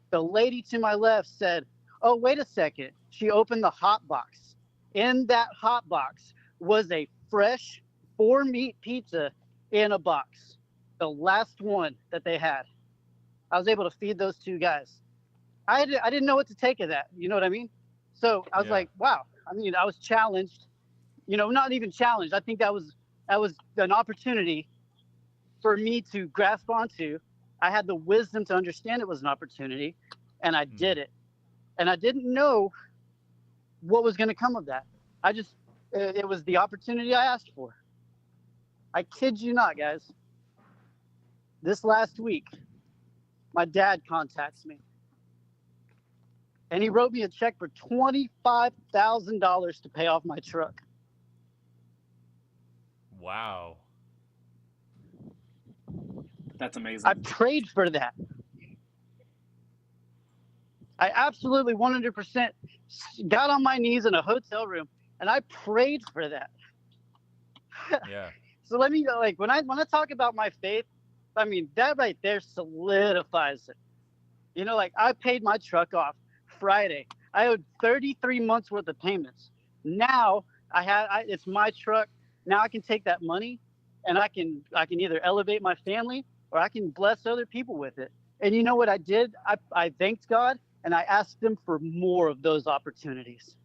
the lady to my left said, "Oh, wait a second." She opened the hot box. In that hot box was a fresh 4-meat pizza in a box, the last one that they had. I was able to feed those two guys. I didn't know what to take of that. You know what I mean? So I was like, wow. I mean, I was challenged. Not even challenged. I think that was an opportunity for me to grasp onto. I had the wisdom to understand it was an opportunity, and I did it. And I didn't know what was going to come of that. It was the opportunity I asked for. I kid you not, guys. This last week, my dad contacts me, and he wrote me a check for $25,000 to pay off my truck. Wow. That's amazing. I prayed for that. I absolutely 100% got on my knees in a hotel room, and I prayed for that. Yeah. So let me when I talk about my faith, I mean, that right there solidifies it. I paid my truck off Friday. I owed 33 months worth of payments. Now it's my truck. Now I can take that money, and I can either elevate my family, or I can bless other people with it. And you know what I did? I thanked God, and I asked him for more of those opportunities.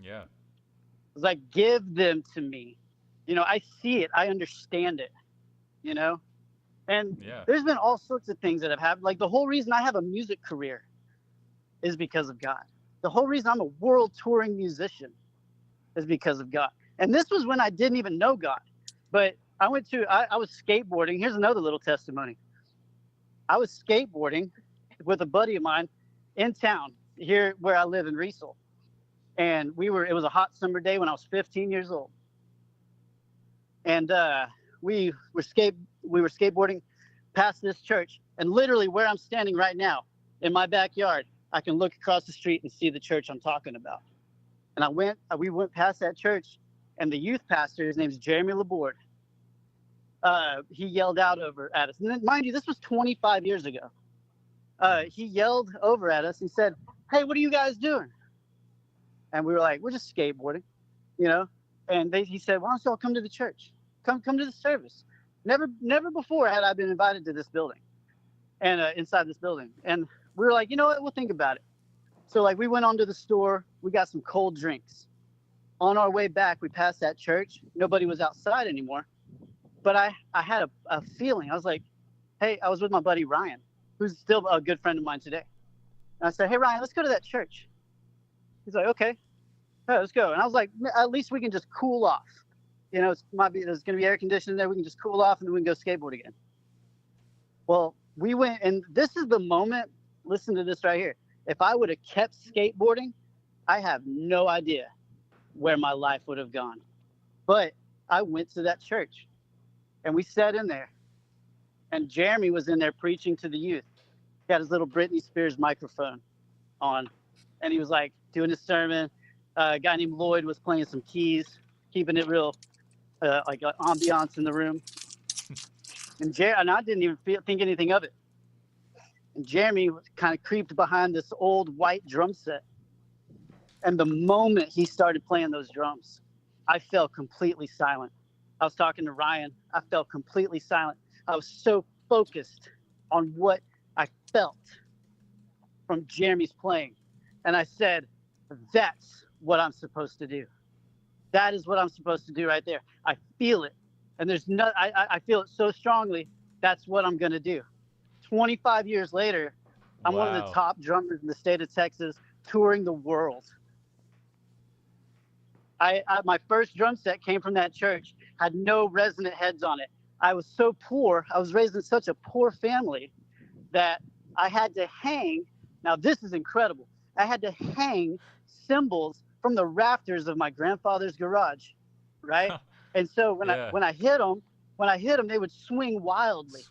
Yeah. It was like, give them to me. I see it. I understand it. And there's been all sorts of things that have happened. Like, the whole reason I have a music career is because of God. The whole reason I'm a world touring musician is because of God. And this was when I didn't even know God. But I was skateboarding. Here's another little testimony. I was skateboarding with a buddy of mine in town here where I live in Riesel. And it was a hot summer day when I was 15 years old. and we were skateboarding past this church, and literally where I'm standing right now in my backyard, I can look across the street and see the church I'm talking about. And we went past that church, and the youth pastor, his name's Jeremy Laborde, he yelled out over at us. And then, mind you, this was 25 years ago. He yelled over at us and said, "Hey, what are you guys doing?" And we were like, "We're just skateboarding, you know." And he said, "Why don't you all come to the church? Come to the service." Never before had I been invited to this building, and inside this building. And we were like, you know what? We'll think about it. So like we went onto the store. We got some cold drinks. On our way back, we passed that church. Nobody was outside anymore. But I had a feeling. I was like, hey, I was with my buddy Ryan, who's still a good friend of mine today. And I said, hey, Ryan, let's go to that church. He's like, okay, yeah, let's go. And I was like, at least we can just cool off. You know, there's going to be air conditioning there. We can just cool off and then we can go skateboard again. Well, we went, and this is the moment. Listen to this right here. If I would have kept skateboarding, I have no idea where my life would have gone. But I went to that church, and we sat in there, and Jeremy was in there preaching to the youth. He had his little Britney Spears microphone on, and he was like doing his sermon. A guy named Lloyd was playing some keys, keeping it real, like ambiance in the room. And I didn't even think anything of it. And Jeremy kind of creeped behind this old white drum set. And the moment he started playing those drums, I fell completely silent. I was talking to Ryan. I felt completely silent. I was so focused on what I felt from Jeremy's playing. And I said, that's what I'm supposed to do. That is what I'm supposed to do right there. I feel it. And I feel it so strongly. That's what I'm going to do. 25 years later, I'm one of the top drummers in the state of Texas, touring the world. My first drum set came from that church, had no resonant heads on it. I was so poor. I was raised in such a poor family that I had to hang. Now, this is incredible. I had to hang cymbals from the rafters of my grandfather's garage, right? And so when I hit them, they would swing wildly,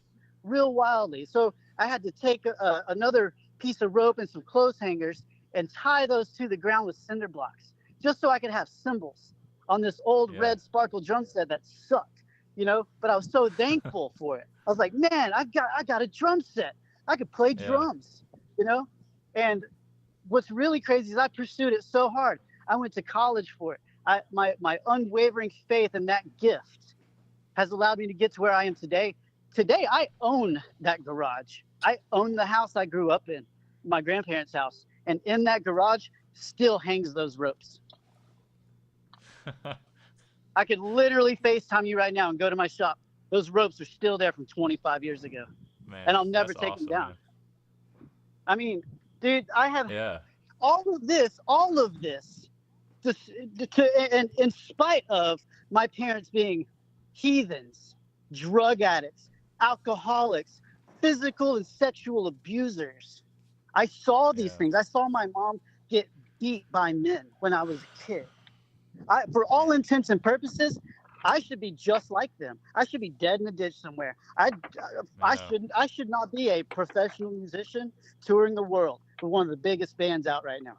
real wildly. So I had to take another piece of rope and some clothes hangers and tie those to the ground with cinder blocks, just so I could have cymbals on this old red sparkle drum set that sucked, you know. But I was so thankful for it. I was like, man, I got a drum set. I could play drums, you know. And what's really crazy is I pursued it so hard. I went to college for it. My unwavering faith in that gift has allowed me to get to where I am today. Today, I own that garage. I own the house I grew up in, my grandparents' house. And in that garage still hangs those ropes. I could literally FaceTime you right now and go to my shop. Those ropes are still there from 25 years ago. Man, and I'll never take them down. Man. I mean, dude, I have all of this, and in spite of my parents being heathens, drug addicts, alcoholics, physical and sexual abusers. I saw these things. I saw my mom get beat by men when I was a kid. For all intents and purposes, I should be just like them. I should be dead in a ditch somewhere. I should not be a professional musician touring the world with one of the biggest bands out right now.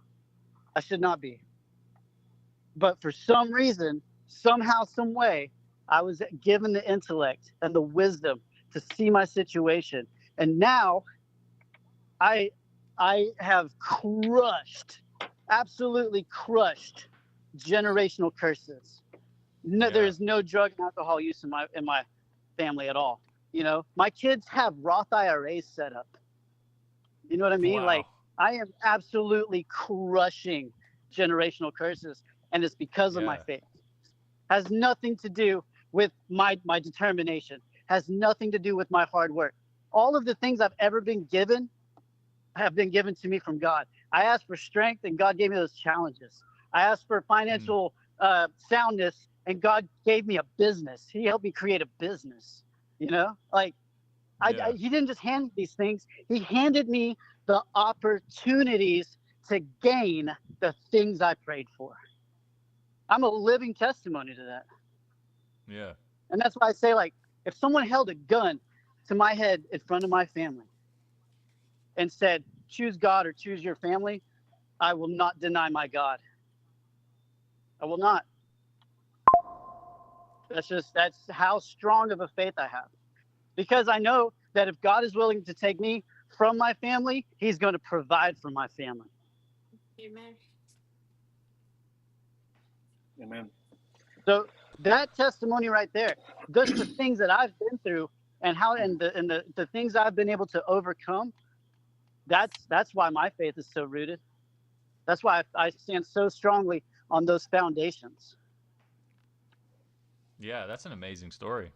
I should not be. But for some reason, somehow, some way, I was given the intellect and the wisdom to see my situation. And now I have absolutely crushed generational curses. No, there is no drug and alcohol use in my family at all. You know, my kids have Roth IRAs set up. You know what I mean? Wow. Like, I am absolutely crushing generational curses, and it's because of my faith. Has nothing to do with my determination. Has nothing to do with my hard work. All of the things I've ever been given have been given to me from God. I asked for strength, and God gave me those challenges. I asked for financial soundness, and God gave me a business. He helped me create a business. You know, like he didn't just hand me these things. He handed me the opportunities to gain the things I prayed for. I'm a living testimony to that. Yeah. And that's why I say, like, if someone held a gun to my head in front of my family and said, choose God or choose your family, I will not deny my God. I will not. That's how strong of a faith I have. Because I know that if God is willing to take me from my family, he's going to provide for my family. Amen. Amen. So that testimony right there, just the things that I've been through and how and the things I've been able to overcome, that's why my faith is so rooted. That's why I stand so strongly on those foundations. Yeah, that's an amazing story.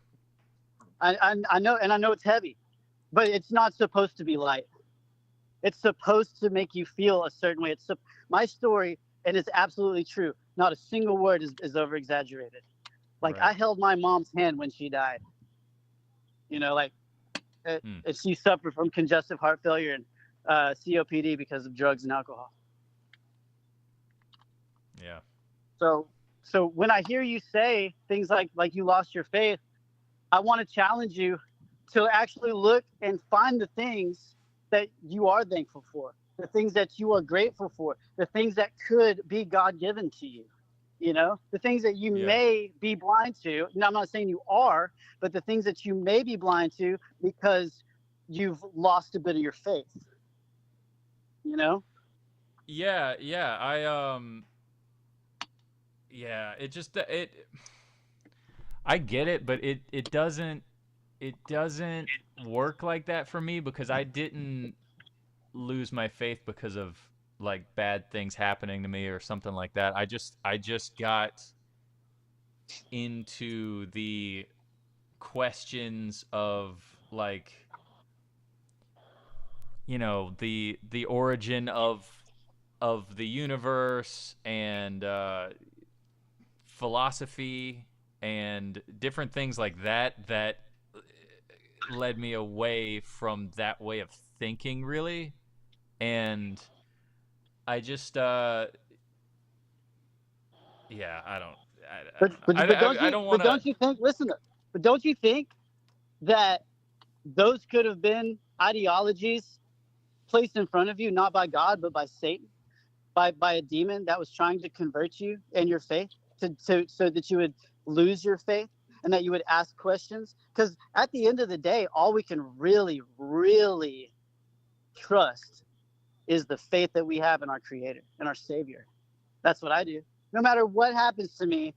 I know, and I know it's heavy, but it's not supposed to be light. It's supposed to make you feel a certain way. My story, and it's absolutely true. Not a single word is over exaggerated. Like Right. I held my mom's hand when she died. You know, like she suffered from congestive heart failure and COPD because of drugs and alcohol. Yeah. So when I hear you say things like you lost your faith, I want to challenge you to actually look and find the things that you are thankful for, the things that you are grateful for, the things that could be God given to you. You know, the things that you may be blind to. Now, I'm not saying you are, but the things that you may be blind to because you've lost a bit of your faith. You know? Yeah, it just I get it, but it doesn't work like that for me because I didn't lose my faith because of like bad things happening to me or something like that. I just got into the questions of like, you know, the origin of the universe and philosophy and different things like that led me away from that way of thinking, really. And I just I don't want to. Don't you think? Listen, but don't you think that those could have been ideologies placed in front of you, not by God, but by Satan, by a demon that was trying to convert you in your faith, so that you would lose your faith and that you would ask questions? Because at the end of the day, all we can really, really trust is the faith that we have in our Creator and our Savior. That's what I do. No matter what happens to me,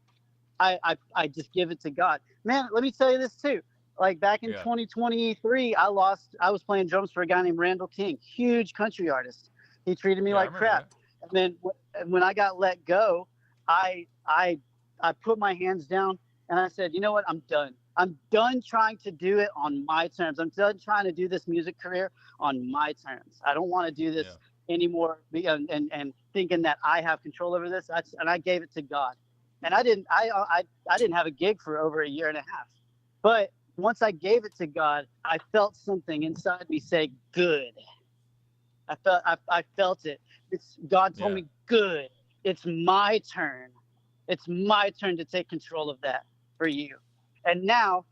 I just give it to God. Man, let me tell you this too. Like back in 2023, I was playing drums for a guy named Randall King, huge country artist. He treated me like crap. And then when I got let go, I put my hands down and I said, you know what? I'm done. I'm done trying to do it on my terms. I'm done trying to do this music career on my terms. I don't want to do this anymore and thinking that I have control over this. And I gave it to God. And I didn't have a gig for over a year and a half. But once I gave it to God, I felt something inside me say, good. I felt it. God told me, good. It's my turn. It's my turn to take control of that for you. And now,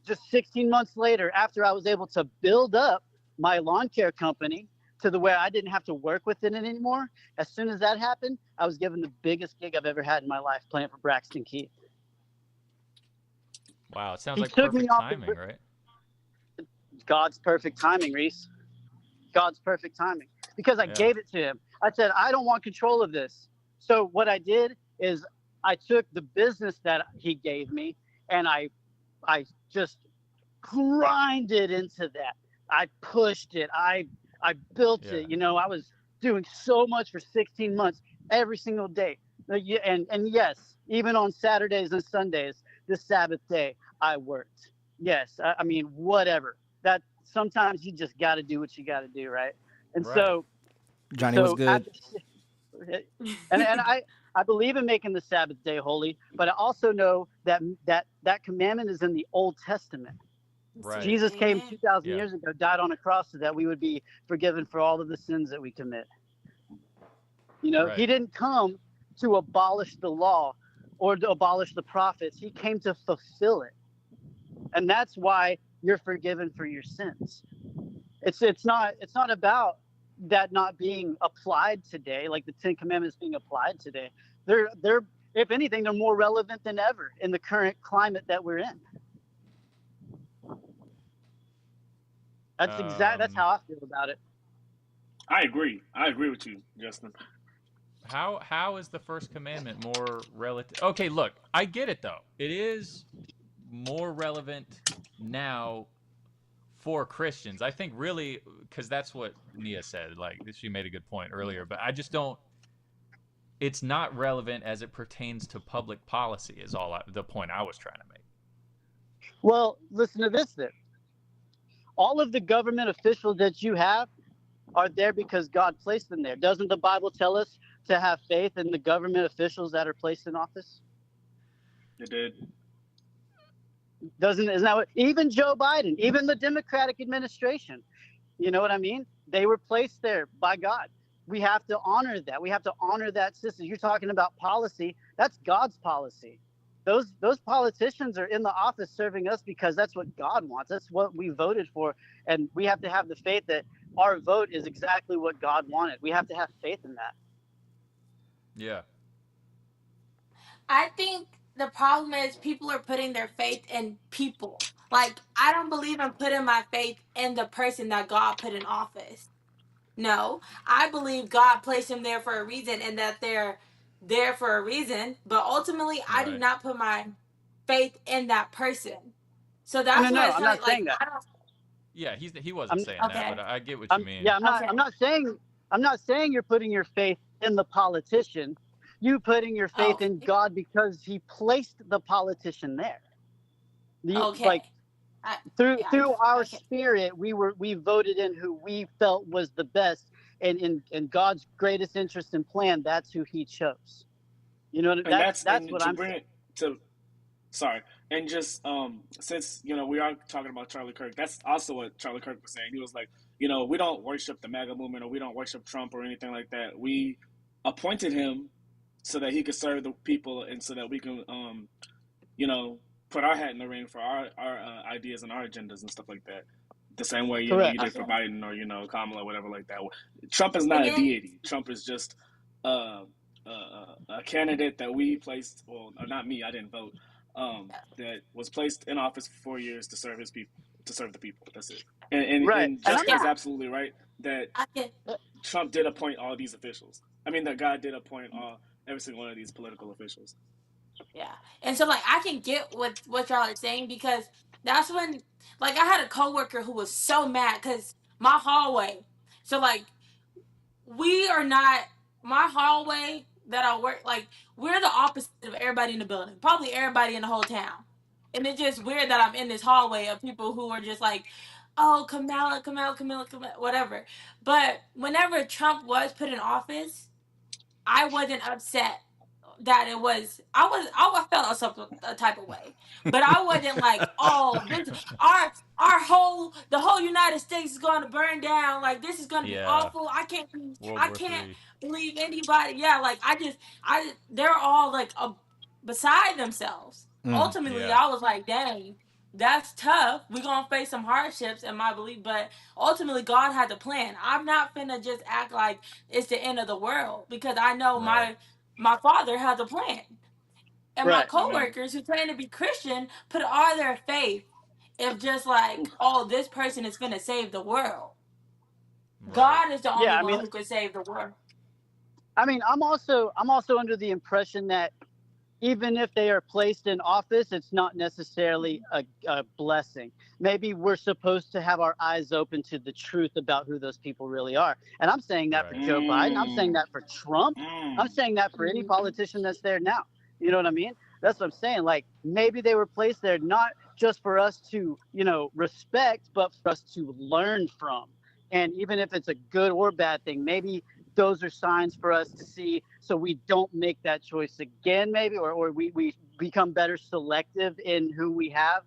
just 16 months later, after I was able to build up my lawn care company to the where I didn't have to work with it anymore, as soon as that happened, I was given the biggest gig I've ever had in my life, playing for Braxton Keith. Wow, it sounds like perfect timing, right? God's perfect timing, Reese. God's perfect timing. Because I gave it to him. I said, I don't want control of this. So what I did is I took the business that he gave me and I just grinded into that. I pushed it. I built it. You know, I was doing so much for 16 months every single day. And yes, even on Saturdays and Sundays, this Sabbath day, I worked. Yes, I mean, whatever. That sometimes you just got to do what you got to do, right? And so, Johnny was good. And I believe in making the Sabbath day holy, but I also know that commandment is in the Old Testament. Right. Jesus came 2,000 years ago, died on a cross so that we would be forgiven for all of the sins that we commit. You know, he didn't come to abolish the law or to abolish the prophets. He came to fulfill it. and that's why you're forgiven for your sins. It's not about that not being applied today, like the Ten Commandments being applied today. They're if anything, they're more relevant than ever in the current climate that we're in. That's how I feel about it. I agree with you, Justin. How is the first commandment more relative? Okay, look, I get it though. It is more relevant now for Christians. I think really because that's what Nia said. Like she made a good point earlier, but I just don't. It's not relevant as it pertains to public policy. Is the point I was trying to make. Well, listen to this then. All of the government officials that you have are there because God placed them there. Doesn't the Bible tell us to have faith in the government officials that are placed in office? It did. Isn't that what, even Joe Biden, even the Democratic administration, you know what I mean? They were placed there by God. We have to honor that. We have to honor that system. You're talking about policy. That's God's policy. Those politicians are in the office serving us because that's what God wants. That's what we voted for. And we have to have the faith that our vote is exactly what God wanted. We have to have faith in that. Yeah. I think the problem is people are putting their faith in people. Like, I don't believe in putting my faith in the person that God put in office. No, I believe God placed him there for a reason and that they're there for a reason. But ultimately, I do not put my faith in that person. So that's why it's I'm not like saying that. I don't. Yeah, he wasn't saying that, but I get what you mean. Yeah, I'm not. Okay. I'm not saying you're putting your faith in the politician. You putting your faith in God because He placed the politician there. Like through our spirit, we voted in who we felt was the best, and in God's greatest interest and plan, that's who He chose. You know, that's what I'm saying. Sorry, and just since we are talking about Charlie Kirk, that's also what Charlie Kirk was saying. He was like, we don't worship the MAGA movement or we don't worship Trump or anything like that. We appointed him so that he could serve the people and so that we can put our hat in the ring for our ideas and our agendas and stuff like that. The same way you did for Biden or Kamala, whatever like that. Trump is not a deity. Trump is just a candidate that we placed. Well, not me. I didn't vote. That was placed in office for 4 years to serve his people, to serve the people. That's it. And Justin is absolutely right that Trump did appoint all these officials. I mean, that God did appoint every single one of these political officials. Yeah, and so like I can get what y'all are saying because that's when like I had a coworker who was so mad because my hallway. So like we are not my hallway that I work like we're the opposite of everybody in the building, probably everybody in the whole town, and it's just weird that I'm in this hallway of people who are just like, oh Kamala, whatever. But whenever Trump was put in office, I wasn't upset that it was I felt a type of way, but I wasn't like, oh, this the whole United States is going to burn down, like this is going to be awful. I can't believe anybody. Yeah, like they're all like beside themselves. Ultimately, I was like, dang, that's tough. We're gonna face some hardships in my belief, but ultimately God had the plan. I'm not finna just act like it's the end of the world because I know my father has a plan. And my coworkers who claim to be Christian put all their faith if just like, oh, this person is finna save the world. God is the only one who could save the world. I mean, I'm also under the impression that even if they are placed in office, it's not necessarily a blessing. Maybe we're supposed to have our eyes open to the truth about who those people really are. And I'm saying that for Joe Biden. I'm saying that for Trump. I'm saying that for any politician that's there now. You know what I mean? That's what I'm saying. Like, maybe they were placed there not just for us to, respect, but for us to learn from. And even if it's a good or bad thing, maybe those are signs for us to see so we don't make that choice again, maybe, or we become better selective in who we have,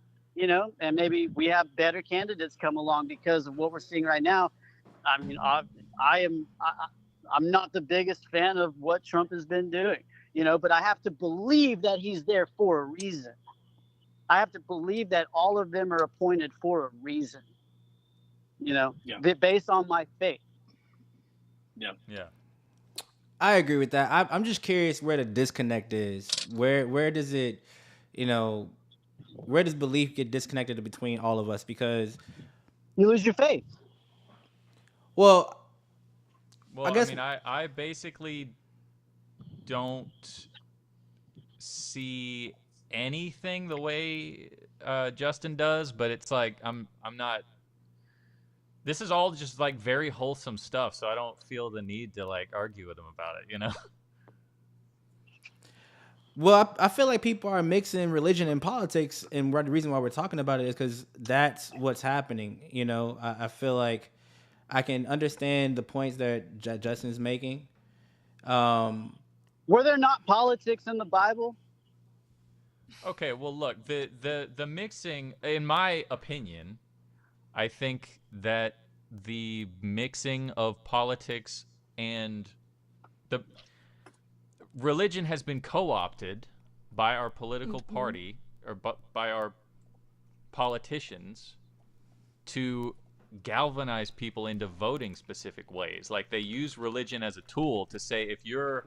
and maybe we have better candidates come along because of what we're seeing right now. I mean, I'm not the biggest fan of what Trump has been doing, but I have to believe that he's there for a reason. I have to believe that all of them are appointed for a reason. Yeah. Based on my faith. Yeah. Yeah. I agree with that. I'm just curious where the disconnect is. Where does it, you know, where does belief get disconnected between all of us? Because, You lose your faith. well, Well, I I guess mean, I basically don't see anything the way Justin does, but it's like I'm not. This is all just like very wholesome stuff, so I don't feel the need to like argue with him about it. You know? Well, I feel like people are mixing religion and politics, and the reason why we're talking about it is because that's what's happening. I feel like I can understand the points that Justin's making. Were there not politics in the Bible? Okay, well, look, the mixing, in my opinion, I think that the mixing of politics and the religion has been co-opted by our political party or by our politicians to galvanize people into voting specific ways. Like they use religion as a tool to say if you're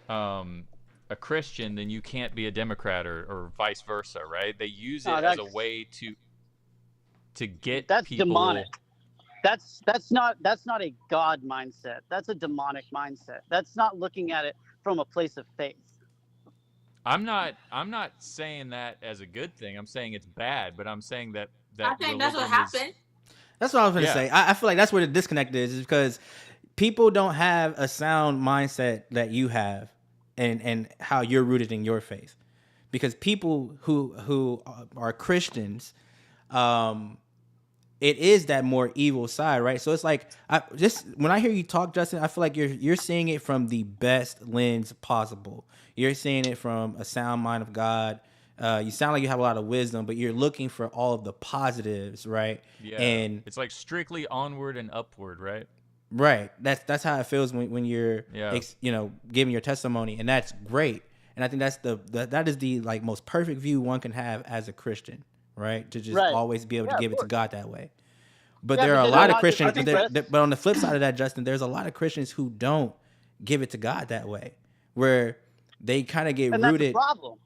a Christian, then you can't be a Democrat or vice versa, right? They use it as a way to get that's people. Demonic. That's not a God mindset. That's a demonic mindset. That's not looking at it from a place of faith. I'm not saying that as a good thing. I'm saying it's bad, but I'm saying that I think that's what happened. That's what I was going to say. I feel like that's where the disconnect is because people don't have a sound mindset that you have and how you're rooted in your faith. Because people who are Christians, it is that more evil side, right? So it's like when I hear you talk, Justin, I feel like you're seeing it from the best lens possible. You're seeing it from a sound mind of God. You sound like you have a lot of wisdom, but you're looking for all of the positives, right? Yeah, and it's like strictly onward and upward, right? Right. That's how it feels when you're giving your testimony, and that's great. And I think that is the like most perfect view one can have as a Christian, right? To just always be able to give it to God that way. But there are a lot of Christians, but on the flip side of that, Justin, there's a lot of Christians who don't give it to God that way, where they kind of get rooted. That's the problem.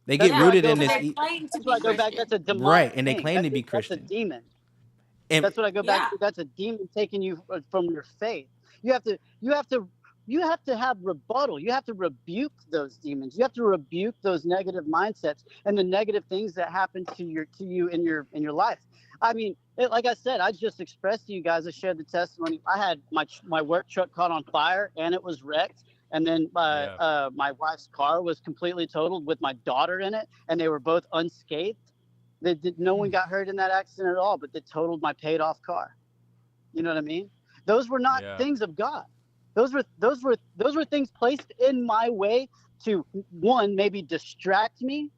They get rooted in this. That's why I go back. That's a demonic right, and they thing. claim to be Christian. That's a demon. And that's what I go back to. That's a demon taking you from your faith. You have to have rebuttal. You have to rebuke those demons. You have to rebuke those negative mindsets and the negative things that happen to you in your life. I mean, like I said, I just expressed to you guys. I shared the testimony. I had my work truck caught on fire and it was wrecked. And then my wife's car was completely totaled with my daughter in it, and they were both unscathed. No one got hurt in that accident at all, but they totaled my paid off car. You know what I mean? Those were not things of God. Those were things placed in my way to, one, maybe distract me,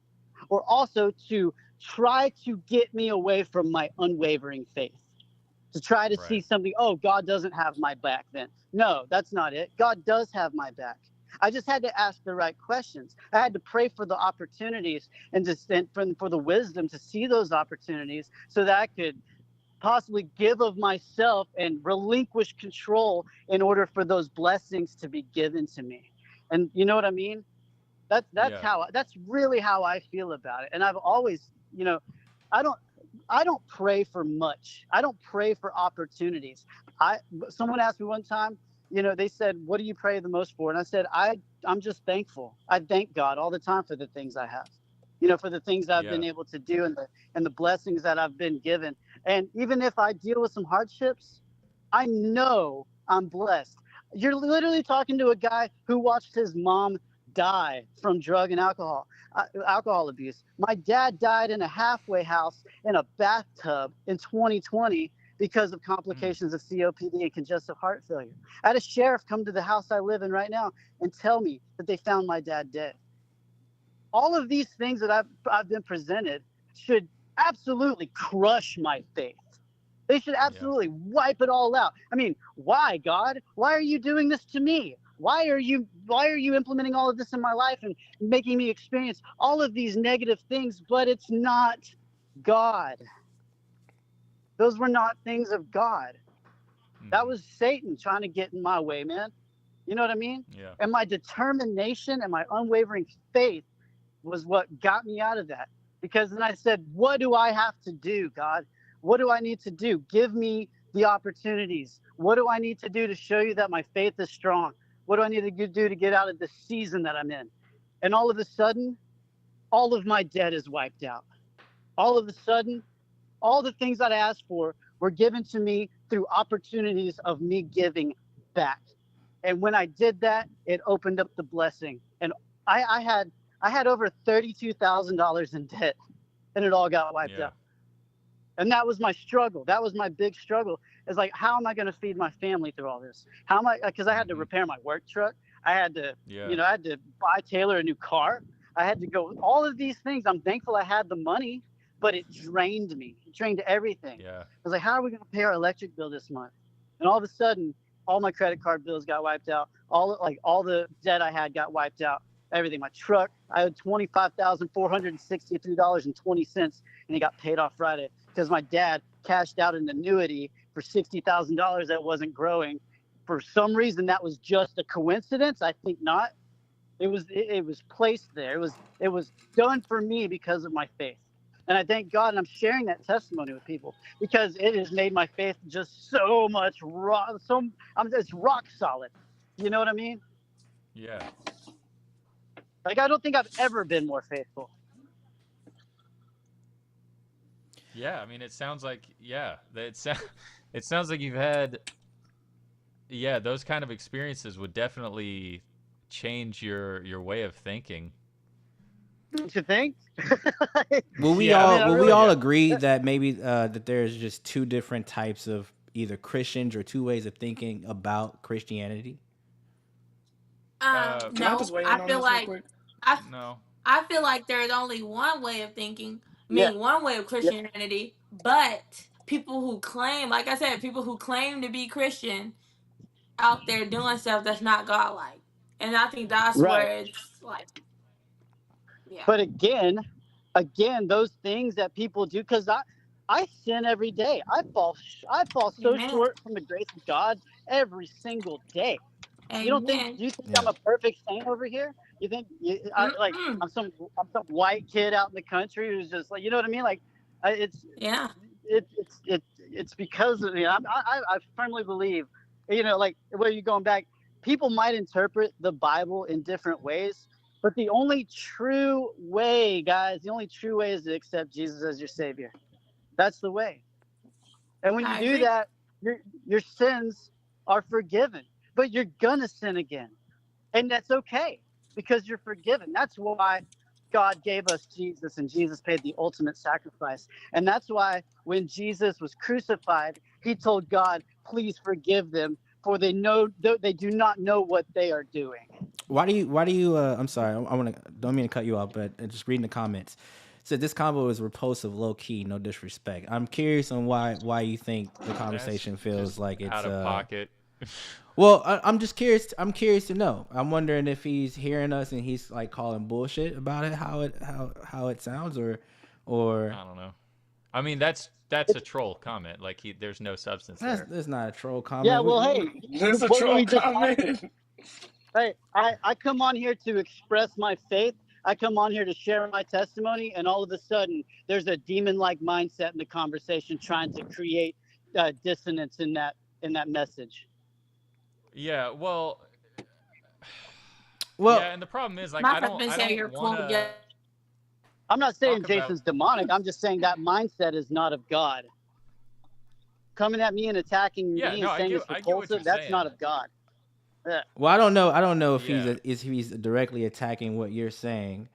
or also to try to get me away from my unwavering faith. To try to see something, God doesn't have my back then. No, that's not it. God does have my back. I just had to ask the right questions. I had to pray for the opportunities and for the wisdom to see those opportunities so that I could possibly give of myself and relinquish control in order for those blessings to be given to me. And you know what I mean? That's really how I feel about it. And I've always, I don't pray for much. I don't pray for opportunities. Someone asked me one time, they said, what do you pray the most for? And I said, I'm just thankful. I thank God all the time for the things I have, for the things I've been able to do and the blessings that I've been given. And even if I deal with some hardships, I know I'm blessed. You're literally talking to a guy who watched his mom die from drug and alcohol abuse. My dad died in a halfway house in a bathtub in 2020 because of complications of COPD and congestive heart failure. I had a sheriff come to the house I live in right now and tell me that they found my dad dead. All of these things that I've been presented should absolutely crush my faith. They should absolutely wipe it all out. I mean, why, God? Why are you doing this to me? why are you implementing all of this in my life and making me experience all of these negative things? But it's not God. Those were not things of God. That was Satan trying to get in my way, man. You know what I mean? Yeah. And my determination and my unwavering faith was what got me out of that. Because then I said, what do I have to do, God? What do I need to do? Give me the opportunities. What do I need to do to show you that my faith is strong? What do I need to do to get out of the season that I'm in? And all of a sudden, all of my debt is wiped out. All of a sudden, all the things that I asked for were given to me through opportunities of me giving back. And when I did that, it opened up the blessing. And I had over $32,000 in debt, and it all got wiped out. And that was my struggle. That was my big struggle. Is like, how am I going to feed my family through all this? How am I? Because I had to repair my work truck. I had to, I had to buy Taylor a new car. I had to go all of these things. I'm thankful I had the money, but it drained me. It drained everything. Yeah. I was like, how are we going to pay our electric bill this month? And all of a sudden, all my credit card bills got wiped out. All the debt I had got wiped out. Everything. My truck, I owed $25,463.20, and it got paid off Friday because my dad cashed out an annuity for $60,000 that wasn't growing. For some reason, that was just a coincidence. I think not. It was placed there. It was done for me because of my faith. And I thank God, and I'm sharing that testimony with people because it has made my faith just so much it's rock solid. You know what I mean? Yeah. Like, I don't think I've ever been more faithful. Yeah, I mean, it sounds like it sounds like you've had those kind of experiences would definitely change your way of thinking. Don't you think? Will we all agree that maybe that there's just two different types of either Christians or two ways of thinking about Christianity? Can I just weigh in on this real quick? I feel like there's only one way of thinking, one way of Christianity, but people who claim, like I said, people who claim to be Christian out there doing stuff that's not godlike. And I think that's where it's like, But again, those things that people do, because I sin every day. I fall so short from the grace of God every single day. Amen. You don't think? Do you think I'm a perfect saint over here? You think I'm some white kid out in the country who's just like, you know what I mean? Like, it's because of I firmly believe, like where you're going back. People might interpret the Bible in different ways, but the only true way, guys, is to accept Jesus as your Savior. That's the way. And when you do that, your sins are forgiven. But you're going to sin again. And that's okay because you're forgiven. That's why God gave us Jesus, and Jesus paid the ultimate sacrifice. And that's why when Jesus was crucified, he told God, please forgive them, for they do not know what they are doing. Why do you I'm sorry, don't mean to cut you off, but just reading the comments. Said this combo is repulsive, low key, no disrespect. I'm curious on why you think the conversation feels like it's out of pocket. Well, I'm just curious. I'm curious to know. I'm wondering if he's hearing us and he's like calling bullshit about it, how it sounds, or I don't know. I mean, that's a troll comment. Like there's no substance there. That's not a troll comment. Yeah, well, hey, there's a troll comment. Hey, I come on here to express my faith. I come on here to share my testimony, and all of a sudden, there's a demon-like mindset in the conversation trying to create dissonance in that Yeah, message. well, yeah, and the problem is, like, I don't want to. I'm not saying Jason's demonic. I'm just saying that mindset is not of God. Coming at me and attacking me and saying it's repulsive, that's not of God. Yeah. Well, I don't know if he's directly attacking what you're saying,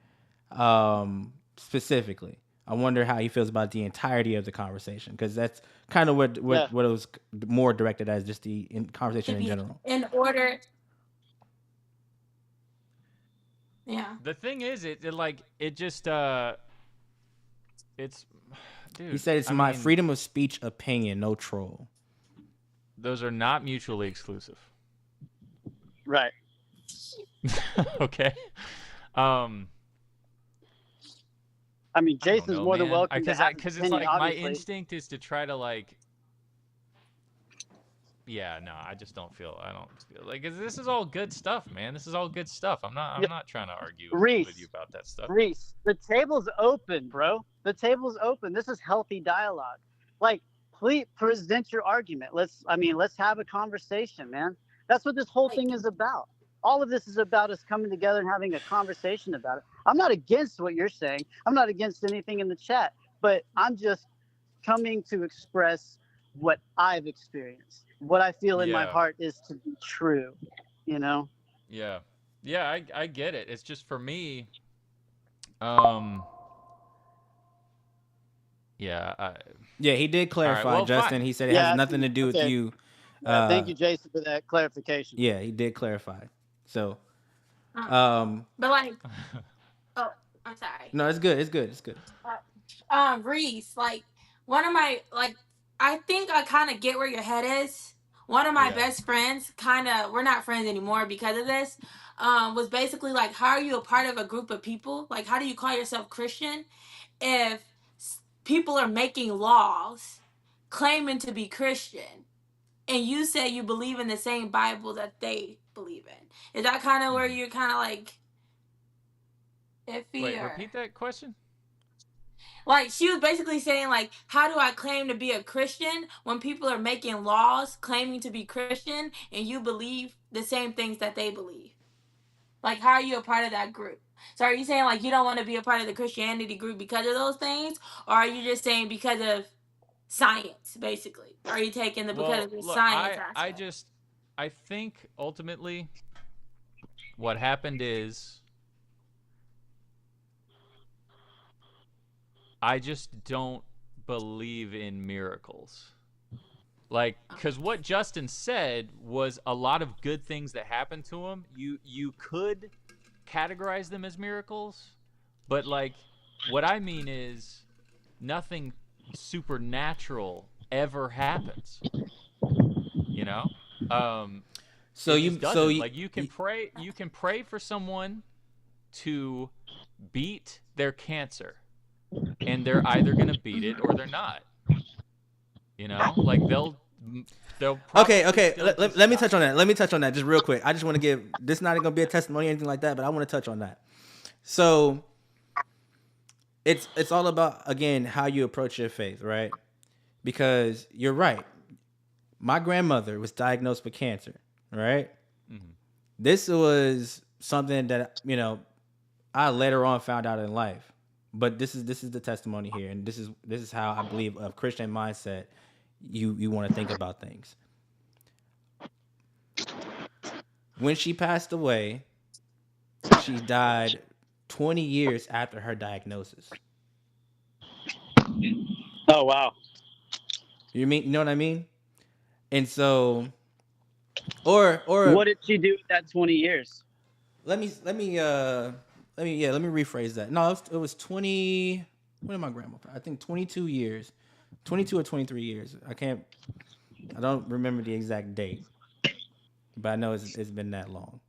specifically. I wonder how he feels about the entirety of the conversation, because that's kind of what it was more directed as, just the conversation in general. In order. Yeah. The thing is, it's dude. He said it's my freedom of speech opinion, no troll. Those are not mutually exclusive. Right. Okay. I mean, I don't Jason's know, more than man. welcome to have his Because it's opinion, like my obviously. instinct is to try to like. Yeah, no, I just don't feel. I don't feel like this is all good stuff, man. This is all good stuff. I'm not trying to argue with you Reese, about that stuff. Reese, the table's open, bro. The table's open. This is healthy dialogue. Like, please present your argument. Let's have a conversation, man. That's what this whole Like, thing is about. All of this is about us coming together and having a conversation about it. I'm not against what you're saying. I'm not against anything in the chat, but I'm just coming to express what I've experienced. What I feel in my Yeah, heart is to be true, you know? yeah, yeah. I get it. It's just for me. Um. Yeah. Yeah, he did All right. clarify, Well, Justin. fine. He said it has Yeah. nothing to do with Okay. you. Yeah. Thank you, Jason, for that clarification. Yeah, he did clarify. So, but like, oh, I'm sorry. no, it's good. It's good. It's good. Reese, like one of my like, I think I kind of get where your head is. One of my Yeah. best friends, kind of, we're not friends anymore because of this. Was basically like, how are you a part of a group of people? Like, how do you call yourself Christian if people are making laws claiming to be Christian, and you say you believe in the same Bible that they believe in? Is that kind of where you're kind of like iffy Wait, or? repeat that question. Like, she was basically saying, like, how do I claim to be a Christian when people are making laws claiming to be Christian and you believe the same things that they believe? Like, how are you a part of that group? So are you saying, like, you don't want to be a part of the Christianity group because of those things? Or are you just saying because of science, basically? Or are you taking the because Well, of the look, science aspect? I think ultimately what happened is I just don't believe in miracles. Like, because what Justin said was a lot of good things that happened to him. You could categorize them as miracles, but like, what I mean is nothing supernatural ever happens. You know, So it you, just so doesn't. you, Like, you can pray for someone to beat their cancer, and they're either gonna beat it or they're not. You know, like they'll okay, probably still let me touch on that. Let me touch on that just real quick. I just want to give this not going to be a testimony or anything like that, but I want to touch on that. So it's all about, again, how you approach your faith, right? Because you're right. My grandmother was diagnosed with cancer, right? Mm-hmm. This was something that, I later on found out in life. But this is the testimony here, and this is how I believe a Christian mindset you want to think about things. When she passed away, she died 20 years after her diagnosis. Oh, wow. Mm-hmm. You know what I mean? And so, or what did she do with that 20 years? Let me rephrase that. No, it was 20. When did my grandma pass? I think 22 years, 22 or 23 years. I don't remember the exact date, but I know it's been that long.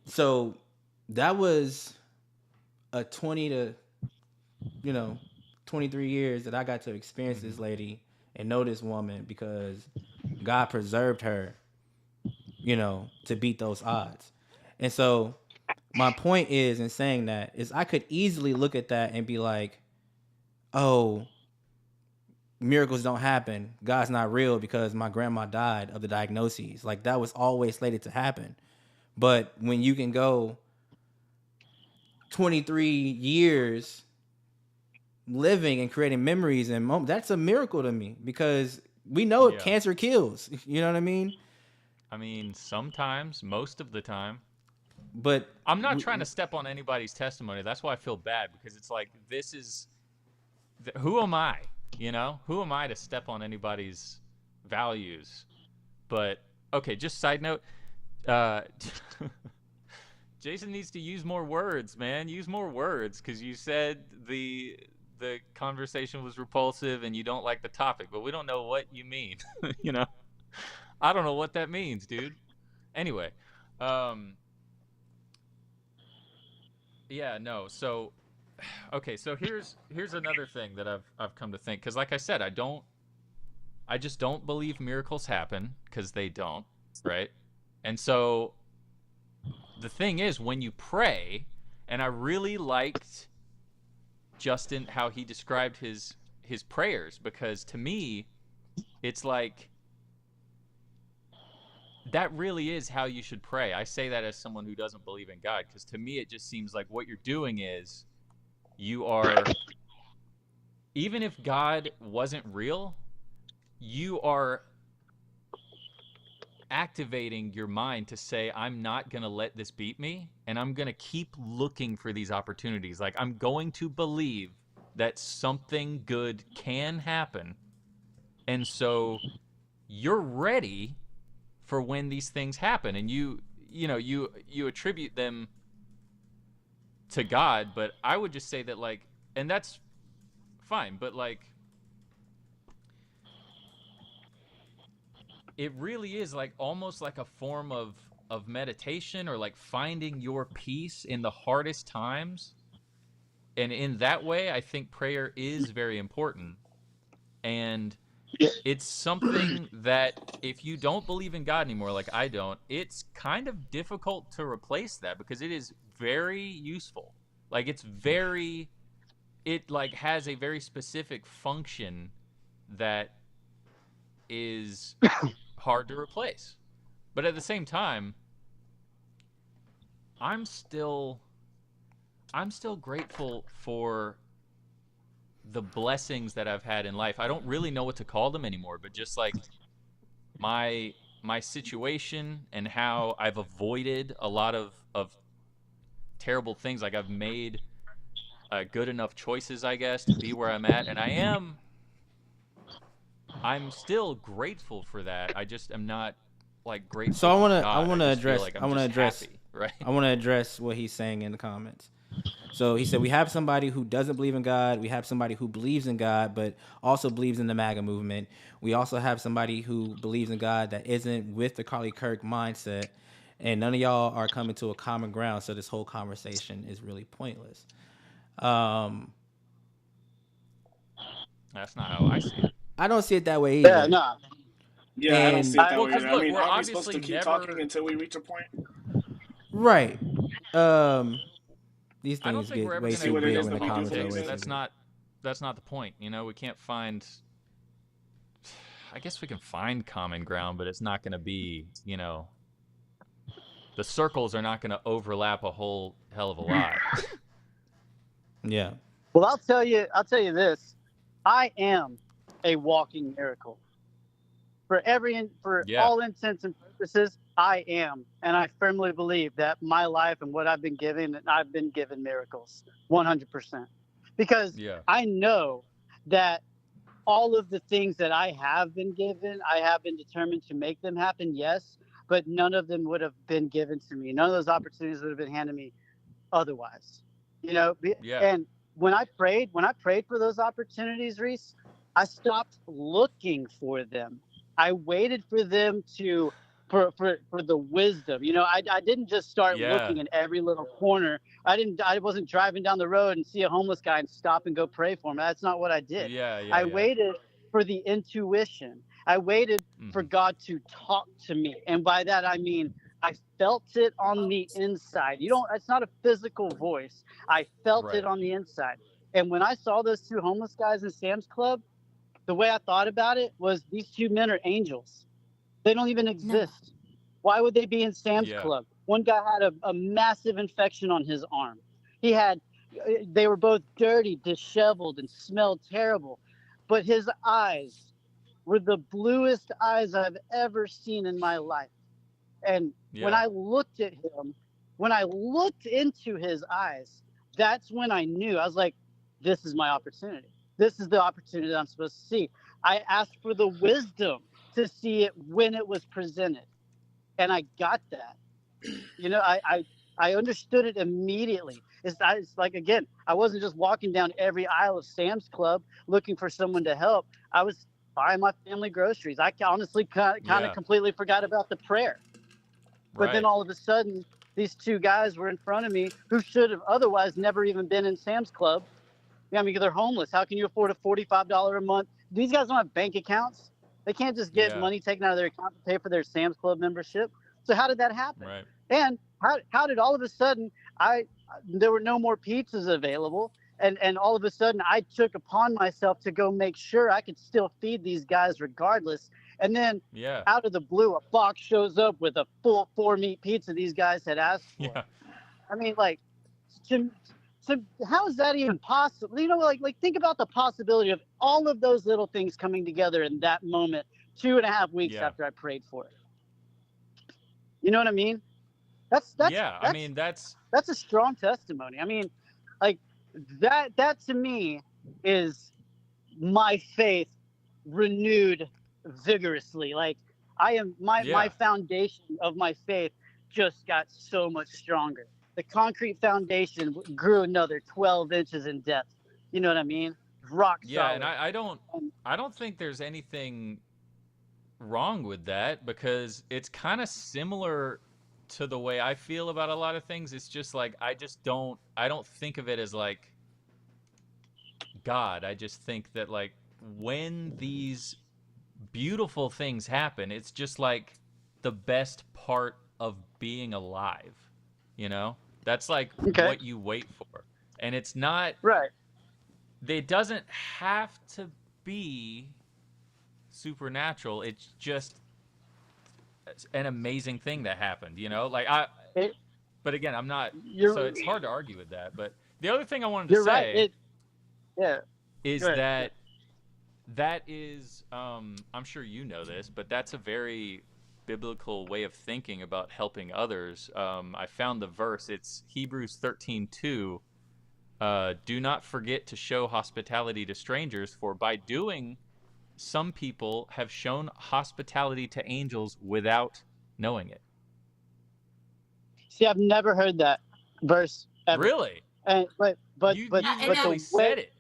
So that was a 20 to 23 years that I got to experience this lady and know this woman, because God preserved her, to beat those odds. And so my point is, in saying that, is I could easily look at that and be like, oh, miracles don't happen. God's not real because my grandma died of the diagnoses. Like, that was always slated to happen. But when you can go 23 years living and creating memories and moments, that's a miracle to me, because we know cancer kills. You know what I mean? I mean, sometimes, most of the time. But I'm not trying to step on anybody's testimony. That's why I feel bad, because it's like, this is, who am I? Who am I to step on anybody's values? But okay, just side note, Jason needs to use more words, man. Use more words, because you said the conversation was repulsive and you don't like the topic, but we don't know what you mean. I don't know what that means, dude. Anyway, yeah, no. So, okay. So here's another thing that I've come to think, because like I said, I just don't believe miracles happen, because they don't, right? And so the thing is, when you pray, and I really liked Justin how he described his prayers, because to me, it's like that really is how you should pray. I say that as someone who doesn't believe in God, because to me it just seems like what you're doing is you are, even if God wasn't real, you are activating your mind to say, I'm not going to let this beat me, and I'm going to keep looking for these opportunities. Like, I'm going to believe that something good can happen. And so you're ready for when these things happen, and you attribute them to God. But I would just say that, like, and that's fine, but like, it really is like almost like a form of meditation, or like finding your peace in the hardest times. And in that way, I think prayer is very important. And it's something that if you don't believe in God anymore, like I don't, it's kind of difficult to replace that, because it is very useful. Like it like has a very specific function that is hard to replace. But at the same time, I'm still grateful for the blessings that I've had in life. I don't really know what to call them anymore, but just like my situation and how I've avoided a lot of terrible things. Like, I've made good enough choices, I guess, to be where I'm at, and I'm still grateful for that. I just am not like grateful. So I want to address right? I want to address what he's saying in the comments. So he said, we have somebody who doesn't believe in God. We have somebody who believes in God, but also believes in the MAGA movement. We also have somebody who believes in God that isn't with the Charlie Kirk mindset. And none of y'all are coming to a common ground. So this whole conversation is really pointless. That's not how I see it. I don't see it that way either. Yeah, no. Yeah, I don't see it that way either. Look, I mean, we're aren't we supposed to keep talking until we reach a point? Right. These I don't things think get we're ever way going too to real get when the into comments are politics. way That's not the point. You know, we can't find. I guess we can find common ground, but it's not going to be. You know, the circles are not going to overlap a whole hell of a lot. Yeah. Well, I'll tell you this. I am a walking miracle. For all intents and purposes, I am. And I firmly believe that my life and what I've been given miracles 100%. Because I know that all of the things that I have been given, I have been determined to make them happen, yes, but none of them would have been given to me. None of those opportunities would have been handed me otherwise. You know, and when I prayed for those opportunities, Reese, I stopped looking for them. I waited for them for the wisdom. You know, I didn't just start looking in every little corner. I wasn't driving down the road and see a homeless guy and stop and go pray for him. That's not what I did. I waited for the intuition. I waited for God to talk to me. And by that I mean I felt it on the inside. It's not a physical voice. I felt it on the inside. And when I saw those two homeless guys in Sam's Club, the way I thought about it was, these two men are angels. They don't even exist. No. Why would they be in Sam's Club? One guy had a massive infection on his arm. They were both dirty, disheveled, and smelled terrible. But his eyes were the bluest eyes I've ever seen in my life. And when I looked at him, when I looked into his eyes, that's when I knew. I was like, this is my opportunity. This is the opportunity that I'm supposed to see. I asked for the wisdom to see it when it was presented. And I got that. You know, I understood it immediately. It's like, again, I wasn't just walking down every aisle of Sam's Club looking for someone to help. I was buying my family groceries. I honestly kind of completely forgot about the prayer. But then Right. all of a sudden, these two guys were in front of me who should have otherwise never even been in Sam's Club. Yeah, I mean, they're homeless. How can you afford a $45 a month? These guys don't have bank accounts. They can't just get Yeah. money taken out of their account to pay for their Sam's Club membership. So how did that happen? Right. And how did all of a sudden there were no more pizzas available, and all of a sudden I took upon myself to go make sure I could still feed these guys regardless. And then Yeah. out of the blue, a box shows up with a full 4-meat pizza these guys had asked for. Yeah. I mean, like, so how is that even possible? You know, like think about the possibility of all of those little things coming together in that moment 2.5 weeks Yeah. after I prayed for it. You know what I mean? I mean, that's a strong testimony. I mean, like that to me is my faith renewed vigorously. Like my foundation of my faith just got so much stronger. The concrete foundation grew another 12 inches in depth. You know what I mean? Rock solid. Yeah, and I don't think there's anything wrong with that, because it's kind of similar to the way I feel about a lot of things. It's just like I don't think of it as like God. I just think that like when these beautiful things happen, it's just like the best part of being alive, you know? That's like what you wait for. And it's not right. It doesn't have to be supernatural. It's just an amazing thing that happened, you know? Like but again, I'm not so it's hard to argue with that. But the other thing I wanted to say is that is I'm sure you know this, but that's a very biblical way of thinking about helping others. I found the verse. It's Hebrews 13:2. Do not forget to show hospitality to strangers, for by doing some people have shown hospitality to angels without knowing it. See, I've never heard that verse ever. Really? And but you the said it.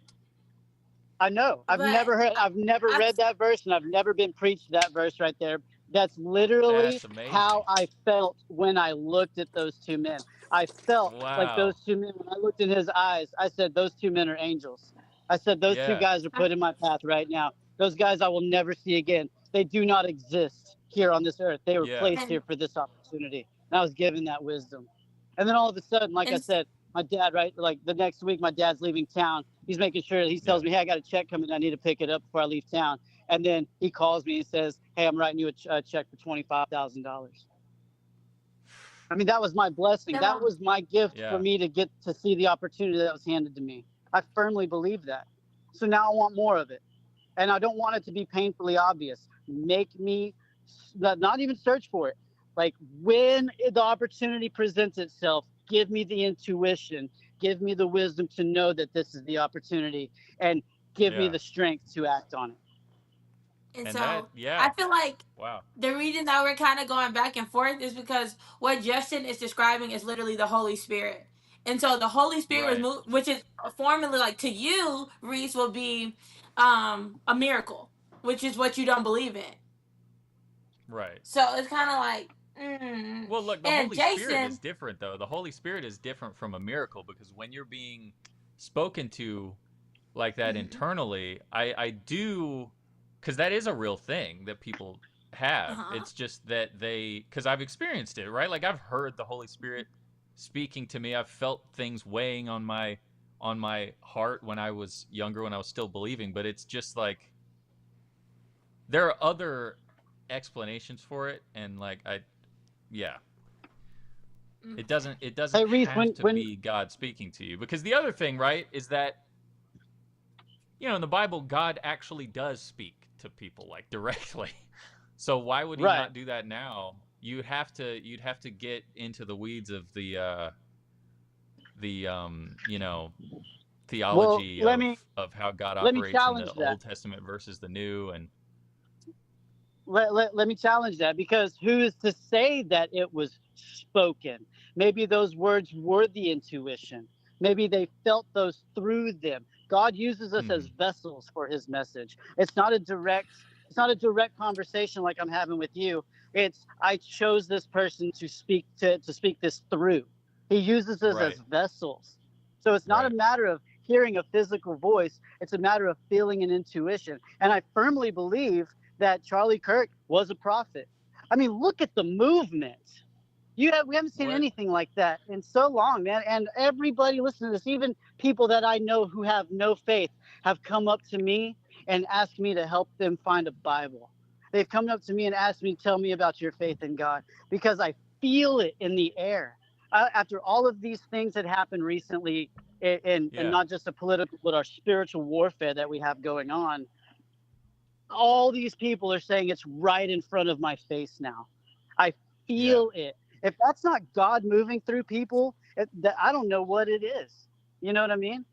I know. I've never read that verse, and I've never been preached that verse right there. That's literally how I felt when I looked at those two men. I felt like those two men, when I looked in his eyes, I said, those two men are angels. I said, those two guys are put in my path right now. Those guys I will never see again. They do not exist here on this earth. They were placed here for this opportunity. And I was given that wisdom. And then all of a sudden, like I said, my dad, right, like the next week, my dad's leaving town. He's making sure, he tells me, hey, I got a check coming. I need to pick it up before I leave town. And then he calls me and says, hey, I'm writing you a check for $25,000. I mean, that was my blessing. That was my gift for me to get to see the opportunity that was handed to me. I firmly believe that. So now I want more of it. And I don't want it to be painfully obvious. Make me not even search for it. Like when the opportunity presents itself, give me the intuition, give me the wisdom to know that this is the opportunity, and give me the strength to act on it. And so I feel like the reason that we're kind of going back and forth is because what Justin is describing is literally the Holy Spirit. And so the Holy Spirit was moved, which is formally like to you, Reese, will be a miracle, which is what you don't believe in. Right. So it's kind of like, well, look, the Holy Spirit is different, though. The Holy Spirit is different from a miracle, because when you're being spoken to like that internally, I do, because that is a real thing that people have. It's just that because I've experienced it, right? Like I've heard the Holy Spirit speaking to me. I've felt things weighing on my heart when I was younger, when I was still believing. But it's just like there are other explanations for it, and like it doesn't hey, Reese, have to be God speaking to you. Because the other thing, right, is that, you know, in the Bible, God actually does speak to people like directly. So why would he not do that now? You'd have to get into the weeds of the you know, theology of how God operates in the Old Testament versus the New. And let me challenge that, because who is to say that it was spoken? Maybe those words were the intuition. Maybe they felt those through them. God uses us as vessels for his message. It's not a direct conversation like I'm having with you. It's I chose this person to speak this through. He uses us Right. as vessels. So it's not a Right. matter of hearing a physical voice, it's a matter of feeling an intuition. And I firmly believe that Charlie Kirk was a prophet. I mean, look at the movement. We haven't seen What? anything like that in so long, man. And everybody listening to this, even people that I know who have no faith, have come up to me and asked me to help them find a Bible. They've come up to me and asked me, tell me about your faith in God, because I feel it in the air. After all of these things that happened recently, and Yeah. not just the political, but our spiritual warfare that we have going on, all these people are saying it's right in front of my face now. I Yeah. feel it. If that's not God moving through people, I don't know what it is. You know what I mean?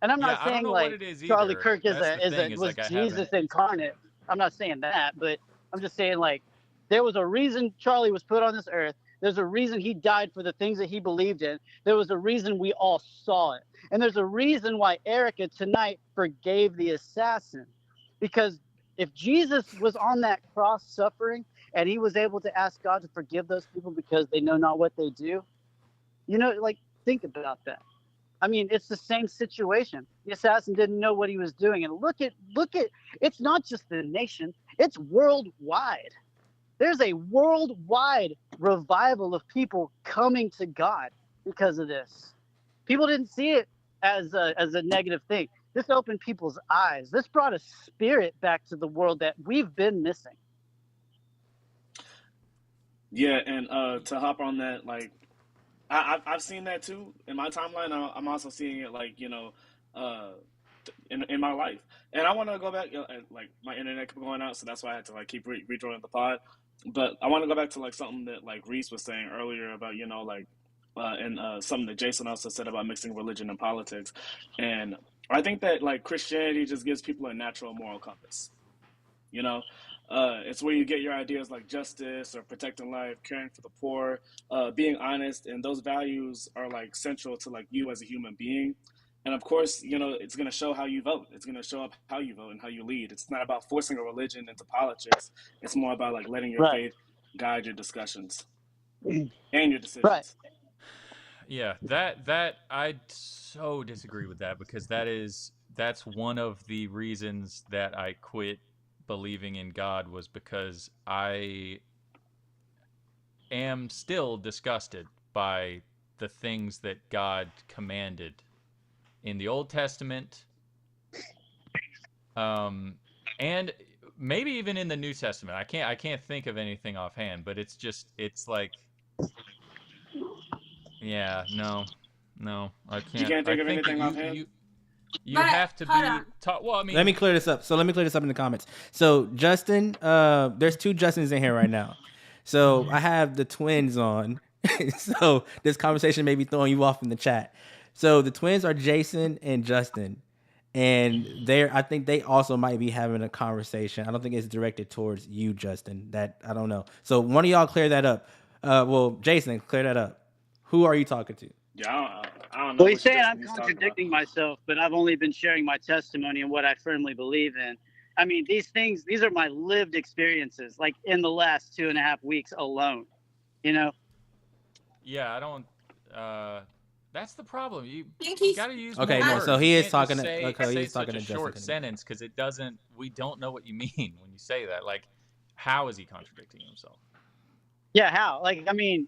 And I'm Yeah. not I don't saying know what like it is Charlie either. Kirk That's the thing. Is was like I haven't. Jesus incarnate. I'm not saying that, but I'm just saying like there was a reason Charlie was put on this earth. There's a reason he died for the things that he believed in. There was a reason we all saw it. And there's a reason why Erica tonight forgave the assassin. Because if Jesus was on that cross suffering and he was able to ask God to forgive those people because they know not what they do, like think about that. I mean, it's the same situation. The assassin didn't know what he was doing. And look at it's not just the nation, it's worldwide. There's a worldwide revival of people coming to God because of this. People didn't see it as a negative thing. This opened people's eyes. This brought a spirit back to the world that we've been missing. Yeah, and to hop on that, like I've seen that too in my timeline. I'm also seeing it like uh, in my life, and I want to go back. Like my internet kept going out, so that's why I had to like keep rejoining the pod. But I want to go back to like something that like Reese was saying earlier about like and something that Jason also said about mixing religion and politics, and I think that like Christianity just gives people a natural moral compass. You know, it's where you get your ideas like justice or protecting life, caring for the poor, being honest, and those values are like central to like you as a human being. And of course, it's going to show how you vote. It's going to show up how you vote and how you lead. It's not about forcing a religion into politics. It's more about like letting your Right. faith guide your discussions and your Right. decisions. Yeah. That I so disagree with that because that's one of the reasons that I quit believing in God was because I am still disgusted by the things that God commanded in the Old Testament, and maybe even in the New Testament. I can't think of anything offhand, but it's like, yeah, no, I You can't. can't I think of think anything offhand? you But have to hold be on. taught. Well, I Let me mean, clear this up. So let me clear this up in the comments. So Justin, there's two Justins in here right now. So I have the twins on. So this conversation may be throwing you off in the chat. So the twins are Jason and Justin. And I think they also might be having a conversation. I don't think it's directed towards you, Justin. That I don't know. So one of y'all clear that up. Well, Jason, clear that up. Who are you talking to? Yeah, I don't know Well, he's which saying Justin I'm he's talking about. contradicting myself, but I've only been sharing my testimony and what I firmly believe in. I mean, these are my lived experiences, like in the last 2.5 weeks alone. You know, yeah, I don't. That's the problem. You I think you he's. got to use Okay, more no. I, So words. You he is can't just talking. Okay, he say is talking such to a Justin. short sentence because it doesn't. We don't know what you mean when you say that. Like, how is he contradicting himself? yeah. How? Like, I mean,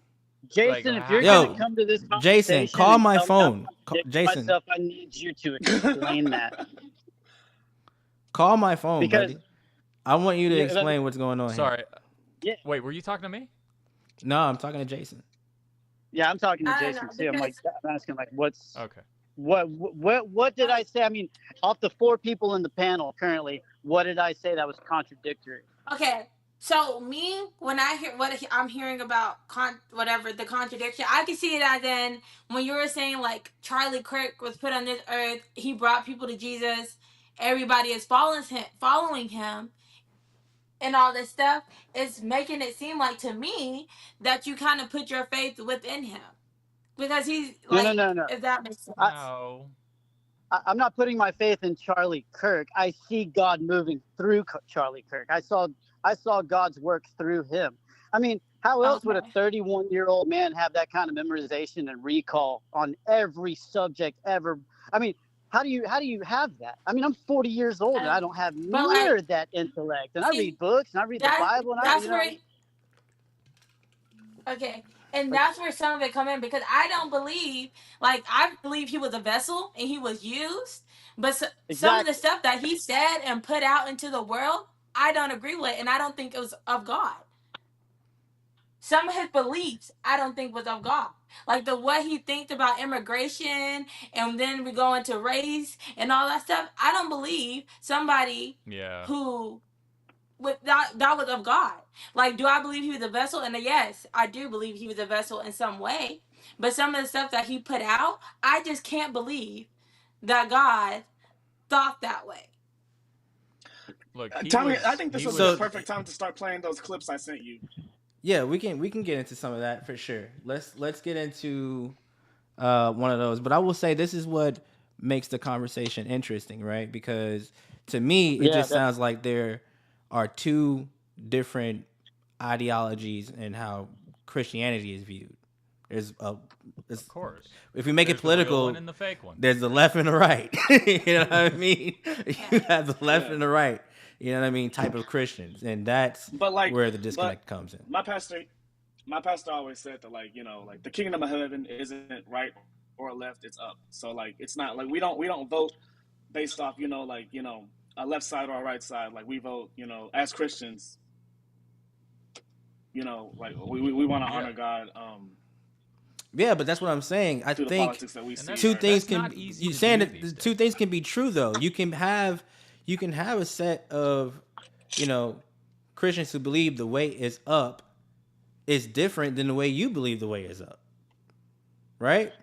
Like, Jason, if you're gonna Yo, come to this Jason, conversation call and my tell me I'm phone. contradicting Jason, myself, I need you to explain that call my phone, because buddy. I want you to yeah, explain what's going on here. sorry. yeah, Wait, were you talking to me? No, I'm talking to Jason. yeah. I'm talking to I don't know Jason too. because I'm asking like, what's Okay. what did I say? I mean, off the 4 people in the panel currently, what did I say that was contradictory? okay. So me, when I hear what I'm hearing about whatever the contradiction, I can see it as in when you were saying like Charlie Kirk was put on this earth, he brought people to Jesus, everybody is following him, and all this stuff. It's making it seem like to me that you kind of put your faith within him because he's No, no, like, no, no. if that makes I, sense. No. I'm not putting my faith in Charlie Kirk. I see God moving through Charlie Kirk. I saw God's work through him. I mean, how else would a Okay. 31-year-old man have that kind of memorization and recall on every subject ever? I mean, how do you have that? I mean, I'm 40 years old and I don't have But like, near that intellect. And I read see, books and I read the Bible and that's you know what where I mean? okay, and Like, that's where some of it come in because I don't believe, like, I believe he was a vessel and he was used, but some of the exactly. stuff that he said and put out into the world, I don't agree with, and I don't think it was of God. Some of his beliefs, I don't think was of God. Like the what he thinks about immigration, and then we go into race and all that stuff. I don't believe somebody Yeah. who with that was of God. Like, do I believe he was a vessel? And yes, I do believe he was a vessel in some way. But some of the stuff that he put out, I just can't believe that God thought that way. Look, Tommy, I think this would be the So perfect time to start playing those clips I sent you. yeah, we can get into some of that for sure. Let's get into one of those. But I will say this is what makes the conversation interesting, right? Because to me, it Yeah, just sounds definitely. like there are two different ideologies in how Christianity is viewed. There's a, of course. if we make There's it the real one political, and the fake one. there's the left and the right. You know what I mean? You have the left Yeah. and the right. You know what I mean? Type of Christians, and that's But like, where the but disconnect comes in. my pastor always said that, like, you know, like the kingdom of heaven isn't right or left, it's up. So like it's not like we don't vote based off, you know, like, you know, a left side or a right side. Like we vote, you know, as Christians, you know, like we want to honor God Yeah, but that's what I'm saying. I through the think politics that we And see. two Right? things that's can not easy you to saying do that these two days. things can be true though. You can have a set of, you know, Christians who believe the way is up is different than the way you believe the way is up. Right?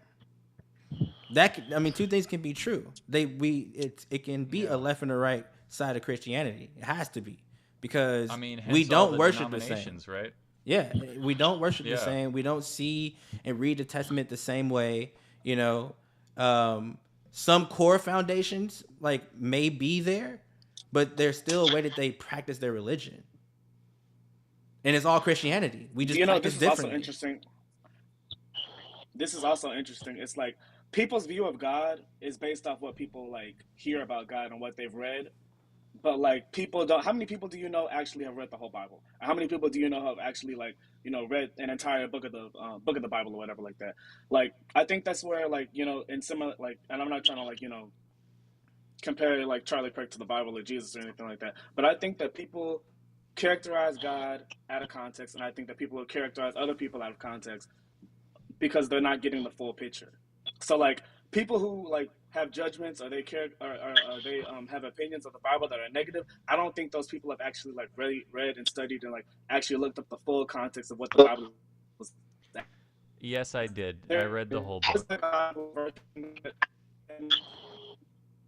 I mean, two things can be true. It can be a Yeah. left and a right side of Christianity. It has to be because I mean, we hence all don't the worship the same. denominations, right? Yeah, we don't worship the Yeah. same. We don't see and read the Testament the same way. You know, some core foundations like may be there, but there's still a way that they practice their religion, and it's all Christianity. We just You know, practice this is also differently. interesting. This is also interesting. It's like people's view of God is based off what people like hear about God and what they've read. But like people don't. How many people do you know actually have read the whole Bible? How many people do you know have actually, like, you know, read an entire book of the Bible or whatever like that? Like I think that's where, like, you know, in similar, like, and I'm not trying to, like, you know, compare like Charlie Kirk to the Bible or Jesus or anything like that. But I think that people characterize God out of context, and I think that people will characterize other people out of context because they're not getting the full picture. So like people who like have judgments or they care or they have opinions of the Bible that are negative, I don't think those people have actually like really read and studied and like actually looked up the full context of what the Bible was. Yes, I did. I There read the whole is book. a Bible version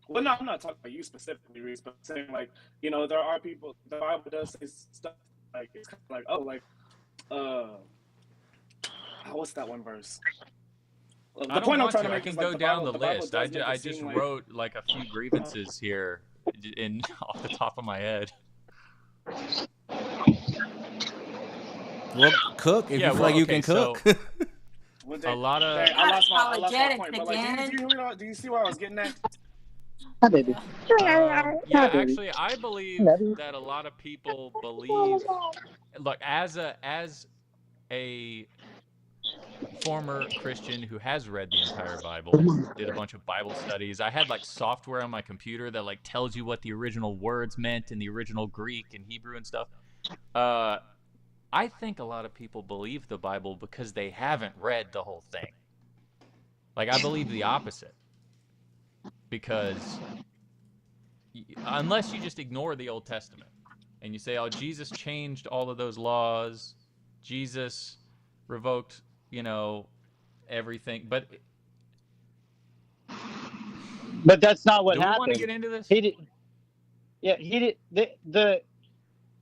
well, no, I'm not talking about you specifically, Reese, but saying, like, you know, there are people. The Bible does say stuff like it's kind of like, oh, like, what's that one verse? I The don't point I'm want trying to. to I make can is like go down the The Bible list. does make I it just seem like wrote like a few grievances here in off the top of my head. Well, cook if Yeah, you feel well, like you okay, can cook. so a lot of Dang, Not I lost my apologetics point. But like, again. do you see where I was getting at? Hi, baby. Yeah. yeah, Hi, baby. actually I believe Love you. that a lot of people believe, look, as a former Christian who has read the entire Bible, did a bunch of Bible studies. I had like software on my computer that like tells you what the original words meant in the original Greek and Hebrew and stuff. I think a lot of people believe the Bible because they haven't read the whole thing. Like, I believe the opposite. Because unless you just ignore the Old Testament and you say, oh, Jesus changed all of those laws, Jesus revoked, you know, everything. But that's not what do we happened. want to get into this? He did. Yeah, he did.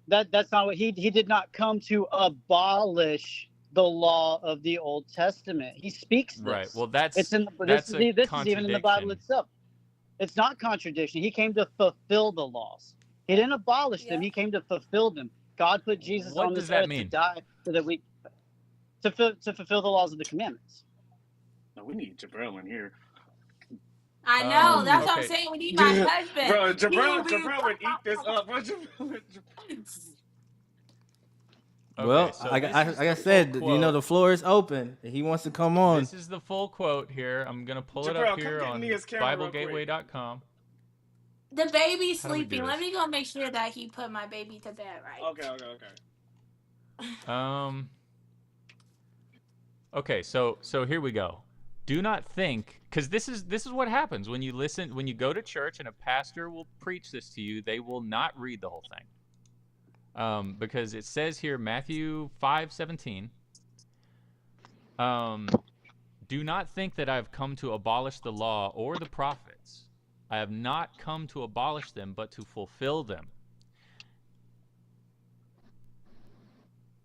That's not what he did not come to abolish the law of the Old Testament. He speaks this. Right. Well, that's it's in that's a this is even in the Bible itself. It's not contradiction. He came to fulfill the laws. He didn't abolish them. He came to fulfill them. God put Jesus What on does this that earth mean? to die. so that we to fulfill the laws of the commandments. No, we need Jabril in here. I know. That's okay. what I'm saying. We need my husband. Bro, He will Jabril would eat this up. Bro, Well, so like I said, quote. the floor is open. He wants to come on. This is the full quote here. I'm gonna pull Jabril, it up here come on get Nia's camera BibleGateway.com. The baby's How do we do sleeping. Let this? me go make sure that he put my baby to bed right. Okay. Okay, so here we go. Do not think, because this is what happens when you go to church and a pastor will preach this to you. They will not read the whole thing, because it says here, Matthew 5:17. Do not think that I have come to abolish the law or the prophets. I have not come to abolish them, but to fulfill them.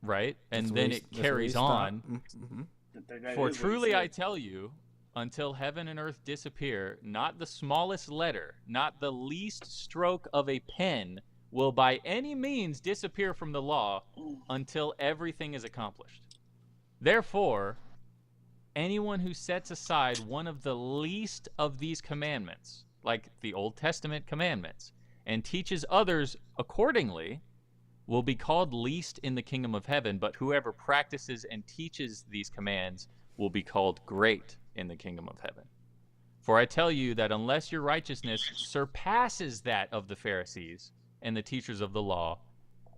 Right? And then it carries on. Mm-hmm. For truly I tell you, until heaven and earth disappear, not the smallest letter, not the least stroke of a pen will by any means disappear from the law until everything is accomplished. Therefore, anyone who sets aside one of the least of these commandments, like the Old Testament commandments, and teaches others accordingly, will be called least in the kingdom of heaven, but whoever practices and teaches these commands will be called great in the kingdom of heaven. For I tell you that unless your righteousness surpasses that of the Pharisees and the teachers of the law,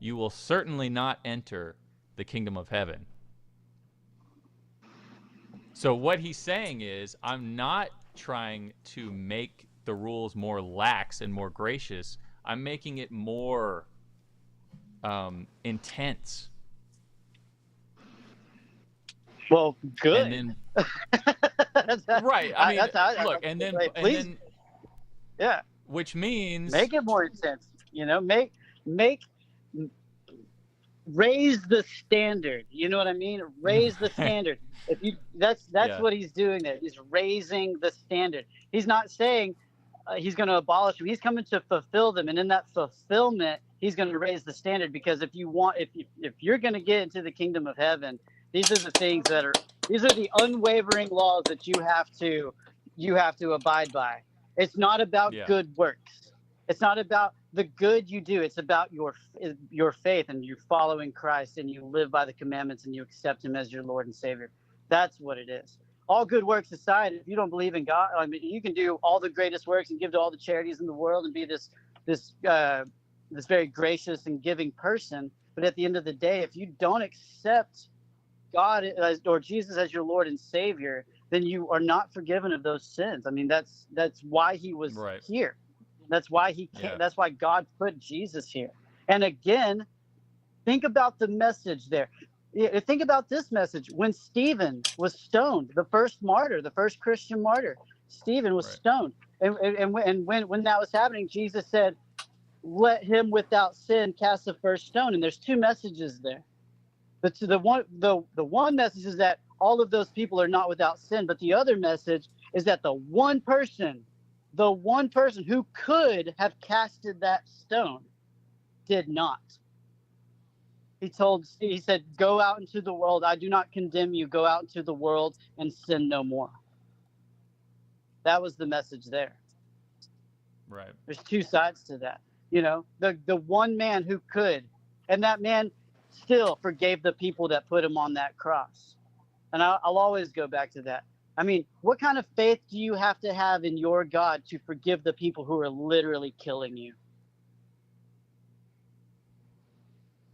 you will certainly not enter the kingdom of heaven. So what he's saying is, I'm not trying to make the rules more lax and more gracious. I'm making it more intense. Well, good. And then, right. I mean, look, and then, yeah. Which means make it more intense. Raise the standard. You know what I mean? Raise the standard. That's what he's doing there. He's raising the standard. He's not saying he's going to abolish them. He's coming to fulfill them, and in that fulfillment, he's going to raise the standard. Because if you're going to get into the kingdom of heaven, these are the unwavering laws that you have to abide by. It's not about good works. It's not about the good you do. It's about your faith, and you following Christ, and you live by the commandments, and you accept him as your Lord and Savior. That's what it is. All good works aside, if you don't believe in God, I mean, you can do all the greatest works and give to all the charities in the world and be this very gracious and giving person. But at the end of the day, if you don't accept God or Jesus as your Lord and Savior, then you are not forgiven of those sins. I mean, that's why he was here. That's why he came. Yeah. That's why God put Jesus here. And again, think about the message there. Think about this message. When Stephen was stoned, the first martyr, the first Christian martyr, Stephen was stoned. And when that was happening, Jesus said, "Let him without sin cast the first stone." And there's two messages there. But the one message is that all of those people are not without sin. But the other message is that the one person who could have casted that stone did not. He said, "Go out into the world. I do not condemn you. Go out into the world and sin no more." That was the message there. Right. There's two sides to that. The one man who could, and that man still forgave the people that put him on that cross. And I'll always go back to that. I mean, what kind of faith do you have to have in your God to forgive the people who are literally killing you?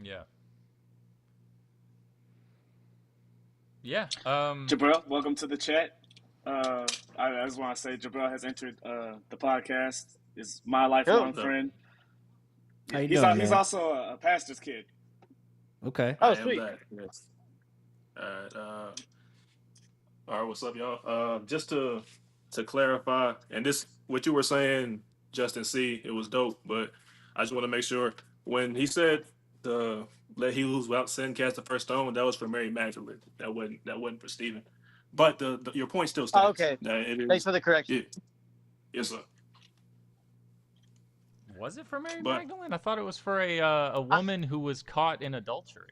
Yeah. Yeah. Jabril, welcome to the chat. I just want to say Jabril has entered the podcast. Is my lifelong friend. How you doing, he's also a pastor's kid. Okay. Oh, sweet. Yes. All right, what's up, y'all? Just to clarify, and this what you were saying, Justin C, it was dope, but I just want to make sure when he said the let he who's without sin cast the first stone, that was for Mary Magdalene. That wasn't for Stephen. But your point still stands. Oh, okay. Thanks for the correction. Yeah. Yes, sir. Was it for Mary Magdalene? I thought it was for a woman who was caught in adultery.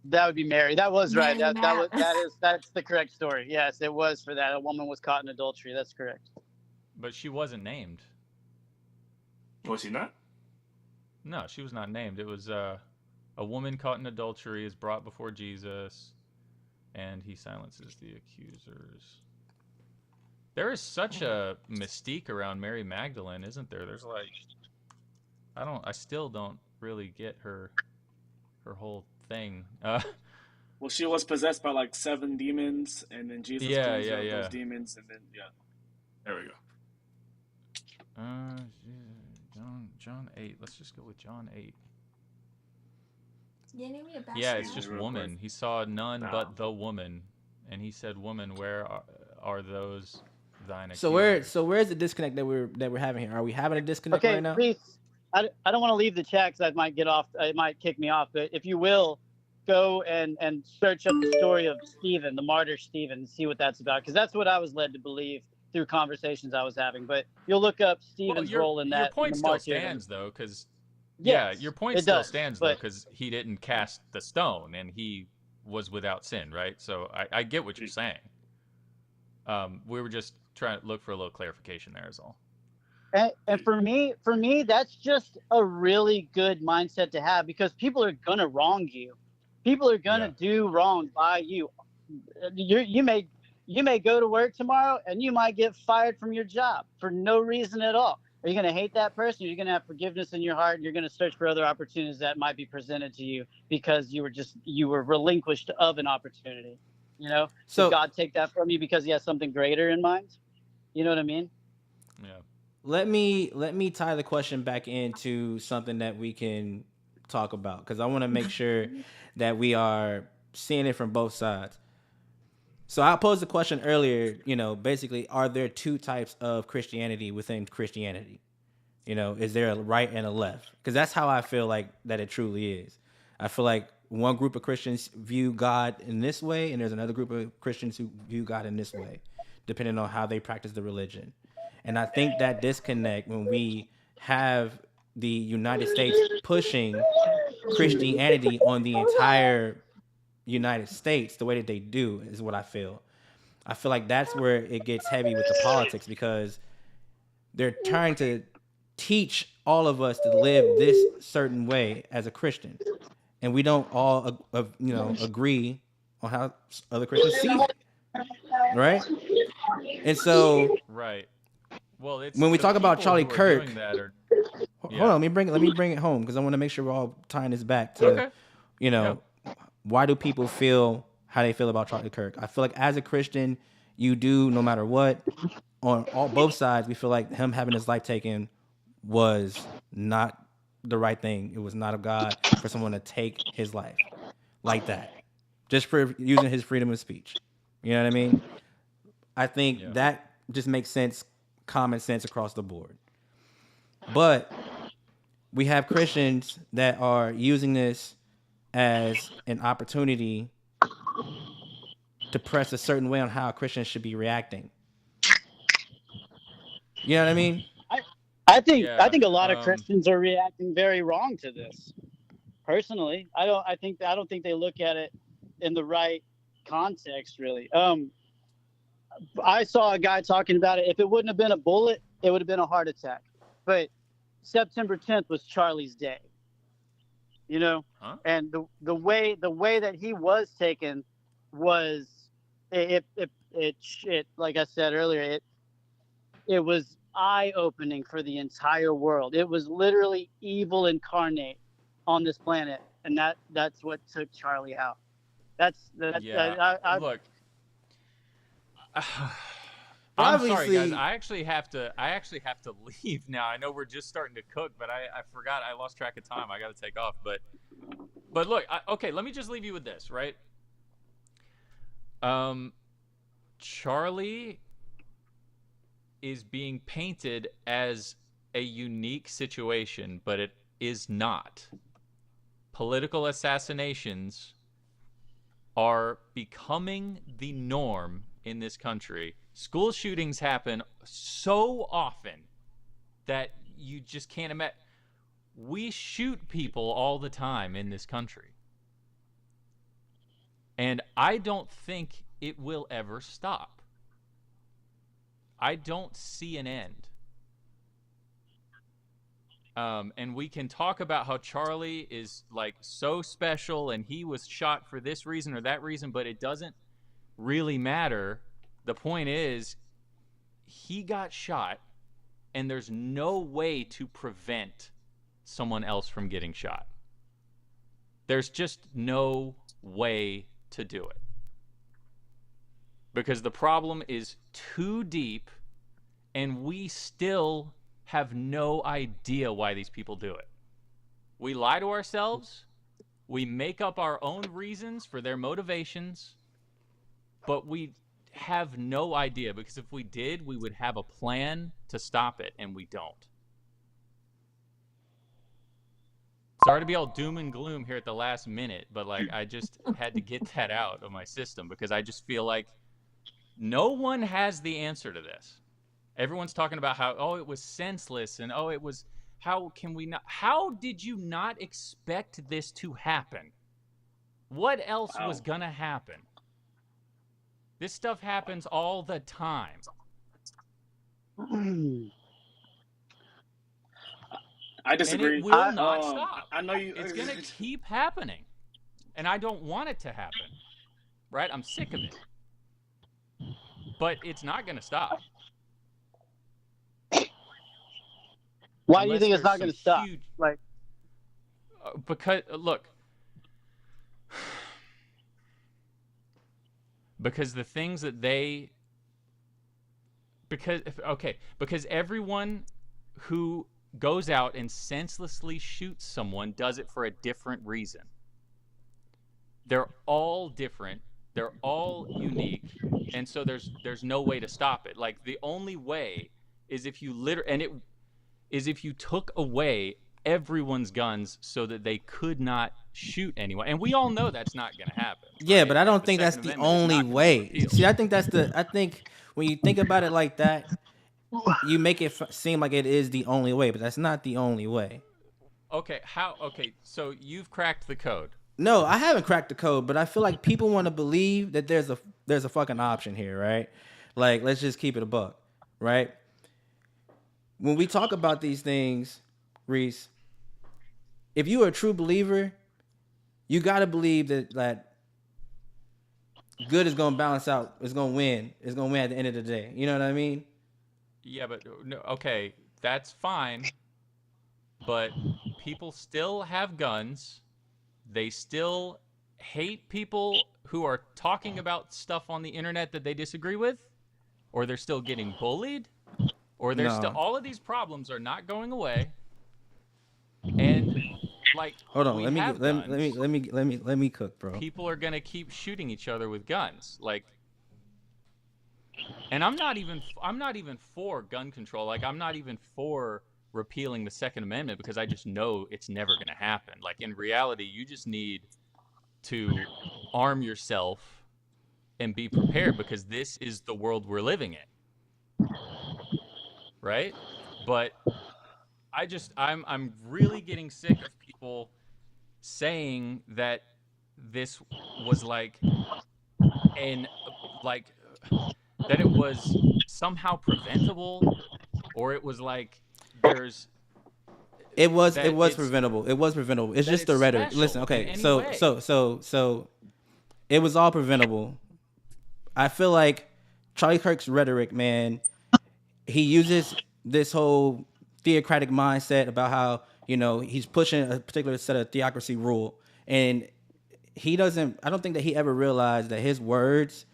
That would be Mary. That was right. Mary Matt. That's the correct story. Yes, it was for that. A woman was caught in adultery. That's correct. But she wasn't named. Was she not? No, she was not named. It was a woman caught in adultery is brought before Jesus, and he silences the accusers. There is such a mystique around Mary Magdalene, isn't there? There's like, I still don't really get her whole thing. Well, she was possessed by like 7 demons, and then Jesus cleansed out those demons, and then There we go. John 8. Let's just go with John 8. Yeah, it's just woman. Quick. He saw none but the woman, and he said, "Woman, where are those thine accusers?" So where's the disconnect that we're having here? Are we having a disconnect right now? Please, I don't want to leave the chat because I might get off. It might kick me off. But if you will, go and search up the story of Stephen, the martyr Stephen, and see what that's about, because that's what I was led to believe through conversations I was having. But you'll look up Stephen's role in that. Your point still stands, though, because your point still stands, though, because he didn't cast the stone and he was without sin, right? So I get what you're saying. We were just trying to look for a little clarification there, is all. And for me, that's just a really good mindset to have, because people are gonna wrong you. People are gonna do wrong by you. You may go to work tomorrow and you might get fired from your job for no reason at all. Are you going to hate that person? You're going to have forgiveness in your heart. You're going to search for other opportunities that might be presented to you because you were relinquished of an opportunity. You know, so did God take that from you because he has something greater in mind? You know what I mean? Yeah. Let me tie the question back into something that we can talk about, because I want to make sure that we are seeing it from both sides. So I posed the question earlier, basically, are there 2 types of Christianity within Christianity? Is there a right and a left? Because that's how I feel like that it truly is. I feel like one group of Christians view God in this way, and there's another group of Christians who view God in this way, depending on how they practice the religion. And I think that disconnect, when we have the United States pushing Christianity on the entire United States the way that they do, is what I feel. I feel like that's where it gets heavy with the politics, because they're trying to teach all of us to live this certain way as a Christian, and we don't all agree on how other Christians see it, right? And so right. Well, it's when we talk about Charlie Kirk, hold on, let me bring it home, because I want to make sure we're all tying this back to why do people feel how they feel about Charlie Kirk? I feel like as a Christian, you do, no matter what, on both sides, we feel like him having his life taken was not the right thing. It was not of God for someone to take his life like that, just for using his freedom of speech. You know what I mean? I think that just makes sense, common sense across the board. But we have Christians that are using this as an opportunity to press a certain way on how Christians should be reacting. You know what I mean? I think a lot of Christians are reacting very wrong to this. Personally, I don't think they look at it in the right context, really. I saw a guy talking about it. If it wouldn't have been a bullet, it would have been a heart attack. But September 10th was Charlie's day. And the way that he was taken was it like I said earlier, it was eye-opening for the entire world. It was literally evil incarnate on this planet, and that's what took Charlie out. Look, I'm sorry, guys. I actually have to leave now. I know we're just starting to cook, but I forgot. I lost track of time. I got to take off. But look, okay. Let me just leave you with this, right? Charlie is being painted as a unique situation, but it is not. Political assassinations are becoming the norm in this country. School shootings happen so often that you just can't imagine. We shoot people all the time in this country. And I don't think it will ever stop. I don't see an end. And we can talk about how Charlie is like so special and he was shot for this reason or that reason, but it doesn't really matter. The point is, he got shot, and there's no way to prevent someone else from getting shot. There's just no way to do it. Because the problem is too deep, and we still have no idea why these people do it. We lie to ourselves. We make up our own reasons for their motivations, but we have no idea, because if we did, we would have a plan to stop it, and we don't. Sorry to be all doom and gloom here at the last minute, but like I just had to get that out of my system, because I just feel like no one has the answer to this. Everyone's talking about how, oh, it was senseless, and oh, it was, how can we not, how did you not expect this to happen? What else was gonna happen? This stuff happens all the time. I disagree. And it will not stop. I know you. It's gonna keep happening, and I don't want it to happen. Right? I'm sick of it. But it's not gonna stop. Why do you think it's not going to stop? Like, because look, because the things that they, because everyone who goes out and senselessly shoots someone does it for a different reason. They're all different. They're all unique, and so there's no way to stop it. Like the only way is if you if you took away everyone's guns so that they could not shoot anyone. And we all know that's not going to happen. Yeah, right? but I don't think that's the only way. See, I think when you think about it like that, you make it seem like it is the only way, but that's not the only way. Okay, so you've cracked the code. No, I haven't cracked the code, but I feel like people want to believe that there's a fucking option here, right? Like, let's just keep it a buck, right? When we talk about these things, Reese, if you're a true believer, you got to believe that good is going to balance out. It's going to win. It's going to win at the end of the day. You know what I mean? Yeah, but no, okay, that's fine. But people still have guns. They still hate people who are talking about stuff on the internet that they disagree with, or they're still getting bullied. Or there's still, all of these problems are not going away, and like, hold on, let me cook, bro. People are gonna keep shooting each other with guns, like, and I'm not even for gun control. Like, I'm not even for repealing the Second Amendment, because I just know it's never gonna happen. Like, in reality, you just need to arm yourself and be prepared, because this is the world we're living in. Right? But I'm really getting sick of people saying that this was like that it was somehow preventable, or it was like it was preventable. It was preventable. It's just the rhetoric. Listen, okay, so it was all preventable. I feel like Charlie Kirk's rhetoric, man, he uses this whole theocratic mindset about how, he's pushing a particular set of theocracy rule. And I don't think that he ever realized that his words,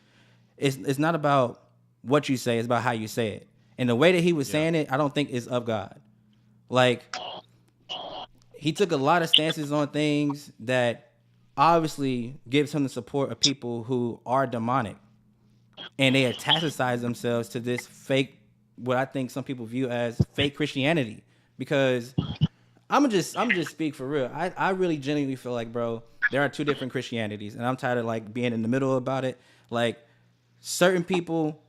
it's not about what you say, it's about how you say it. And the way that he was saying it, I don't think is of God. Like, he took a lot of stances on things that obviously gives him the support of people who are demonic. And they metastasize themselves to this fake, what I think some people view as fake Christianity. Because I'm just speak for real. I really genuinely feel like, bro, there are two different Christianities, and I'm tired of like being in the middle about it. Like, certain people,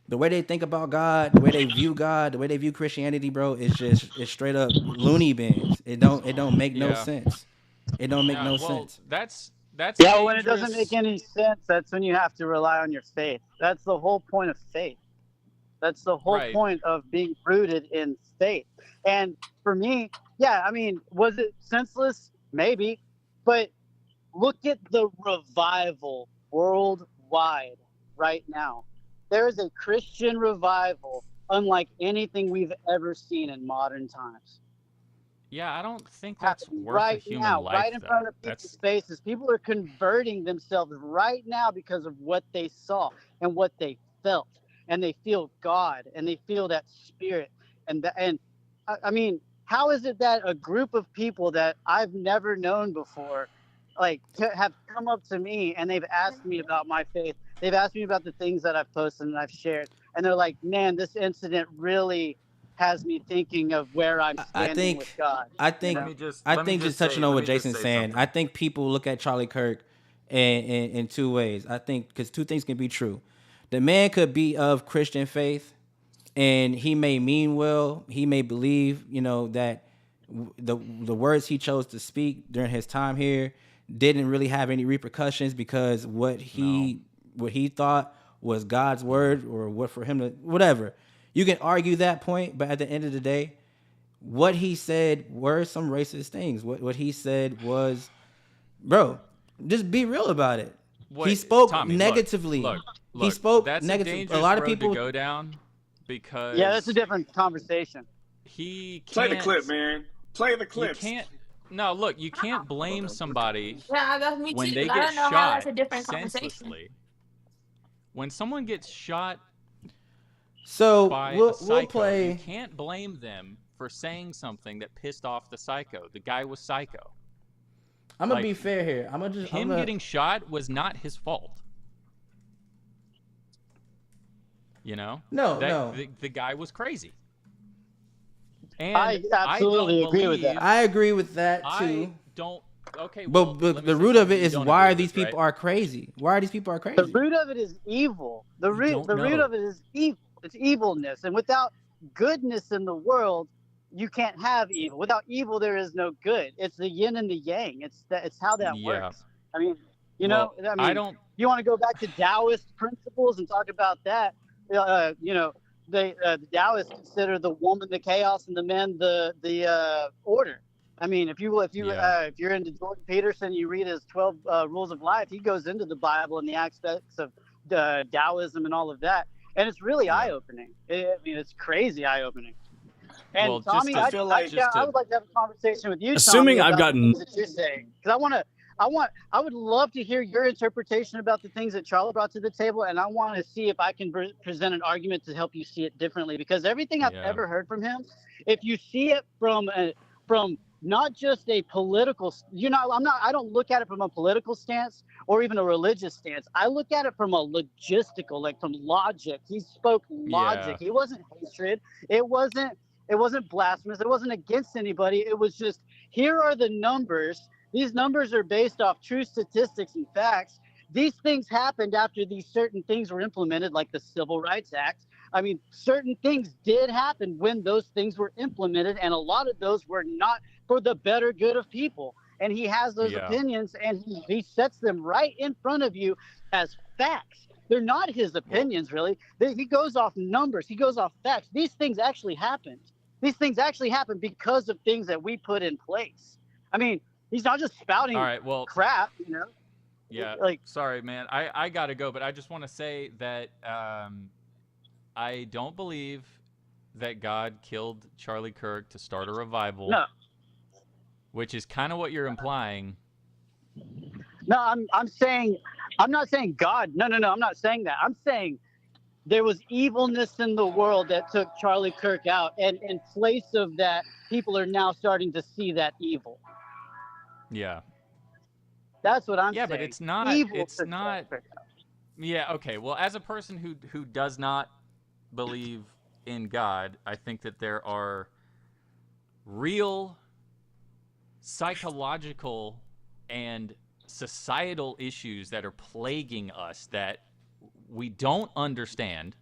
the way they think about God, the way they view God, the way they view Christianity, bro, it's straight up loony bins. It don't make no sense. It don't make no sense. That's That's Yeah, dangerous. when it doesn't make any sense, that's when you have to rely on your faith. That's the whole point of faith. That's the whole point of being rooted in faith. And for me, yeah, I mean, was it senseless? Maybe. But look at the revival worldwide right now. There is a Christian revival unlike anything we've ever seen in modern times. Yeah, I don't think that's worth right a human now, life, right in though. front of people's faces. People are converting themselves right now because of what they saw and what they felt, and they feel God and they feel that spirit. And I mean, how is it that a group of people that I've never known before, like, have come up to me and they've asked me about my faith? They've asked me about the things that I've posted and I've shared, and they're like, "Man, this incident really has me thinking of where I'm standing with God." I think just touching on what Jason's saying. I think people look at Charlie Kirk in two ways. I think because two things can be true. The man could be of Christian faith, and he may mean well. He may believe, that the words he chose to speak during his time here didn't really have any repercussions because what he thought was God's word, or what for him to whatever. You can argue that point, but at the end of the day, what he said were some racist things. What he said was, bro, just be real about it. He spoke Tommy, negatively. Look, he spoke that's negatively. A dangerous lot of road people to go down because that's a different conversation. He can't, play the clip, man. Play the clips. You can't. No, look, you can't blame somebody me when too. they I get don't know how shot that's a different conversation. senselessly. When someone gets shot by we'll a psycho, play. You can't blame them for saying something that pissed off the psycho. The guy was psycho. I'm gonna be fair here. Getting shot was not his fault. No. The guy was crazy. And I absolutely agree with that. I agree with that too. I don't. Okay, but the root of it is why are these people are crazy? Why are these people crazy? The root of it is evil. The root of it is evil. It's evilness, and without goodness in the world, you can't have evil. Without evil, there is no good. It's the yin and the yang. It's how that works. I mean, you want to go back to Taoist principles and talk about that. The Taoists consider the woman the chaos and the men the order. I mean, if you're into Jordan Peterson, you read his 12 Rules of Life. He goes into the Bible and the aspects of Taoism and all of that, and it's really eye-opening. It's crazy eye-opening. And Tommy, I would like to have a conversation with you. Assuming Tommy, I've gotten that you're saying, because I would love to hear your interpretation about the things that Charlie brought to the table, and I want to see if I can present an argument to help you see it differently. Because everything I've ever heard from him, if you see it from not just a political, I don't look at it from a political stance or even a religious stance. I look at it from a logistical, like from logic. He spoke logic. It wasn't hatred. It wasn't blasphemous. It wasn't against anybody. It was just, here are the numbers. These numbers are based off true statistics and facts. These things happened after these certain things were implemented, like the Civil Rights Act. I mean, certain things did happen when those things were implemented, and a lot of those were not for the better good of people. And he has those opinions, and he sets them right in front of you as facts. They're not his opinions, really. He goes off numbers. He goes off facts. These things actually happened. These things actually happened because of things that we put in place. I mean, he's not just spouting crap, Yeah, sorry, man. I got to go, but I just want to say that I don't believe that God killed Charlie Kirk to start a revival. No. Which is kind of what you're implying. No, I'm not saying God. No, I'm not saying that. I'm saying there was evilness in the world that took Charlie Kirk out, and in place of that, people are now starting to see that evil. Yeah. That's what I'm saying. Yeah, but it's not. It's not. Yeah. Okay. Well, as a person who does not believe in God, I think that there are real psychological and societal issues that are plaguing us that we don't understand,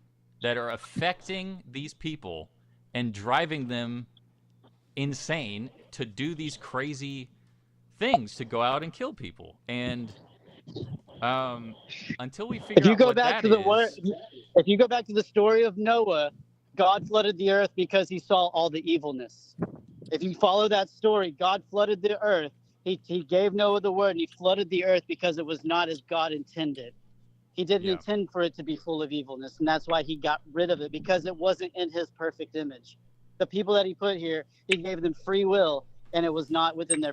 that are affecting these people and driving them insane to do these crazy things, to go out and kill people. And Until we If figure you out go what back that to the word, is. if you go back to the story of Noah, God flooded the earth because he saw all the evilness. If you follow that story, God flooded the earth. He gave Noah the word and he flooded the earth because it was not as God intended. He didn't Yeah. intend for it to be full of evilness, and that's why he got rid of it, because it wasn't in his perfect image. The people that he put here, he gave them free will, and it was not within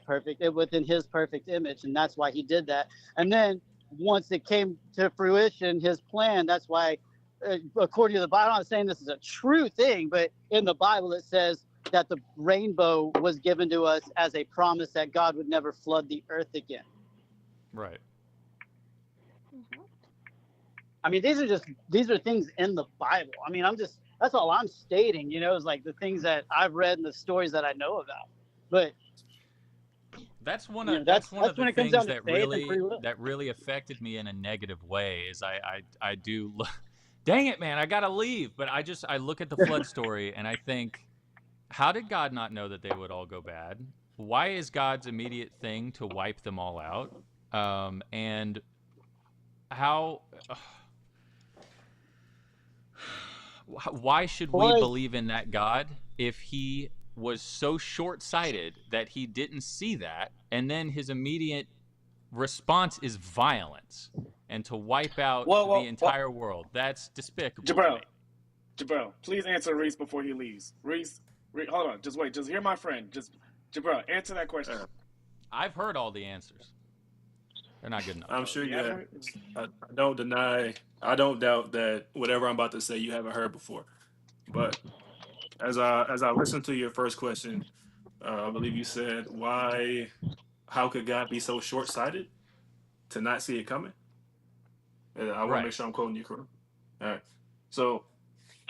within his perfect image, and that's why he did that. And then once it came to fruition, his plan, that's why, according to the Bible, I'm not saying this is a true thing, but in the Bible it says that the rainbow was given to us as a promise that God would never flood the earth again. Right. I mean, these are things in the Bible. I mean, that's all I'm stating, is like the things that I've read and the stories that I know about. But That's one you of know, that's that's one of that's the when it comes things down to faith and free will. that really affected me in a negative way. Is I do dang it, man, I gotta leave. But I look at the flood story and I think, how did God not know that they would all go bad? Why is God's immediate thing to wipe them all out? And how? Why should we believe in that God if he was so short-sighted that he didn't see that, and then his immediate response is violence and to wipe out the entire world? That's despicable to me. Jabril, please answer Reese before he leaves. Reese, hold on, just wait, just hear my friend. Jabril, answer that question. I've heard all the answers. They're not good enough. I'm sure you have. I don't doubt that whatever I'm about to say you haven't heard before. But as I listened to your first question, I believe you said, how could God be so short-sighted to not see it coming? And I want to make sure I'm quoting you correct. All right. So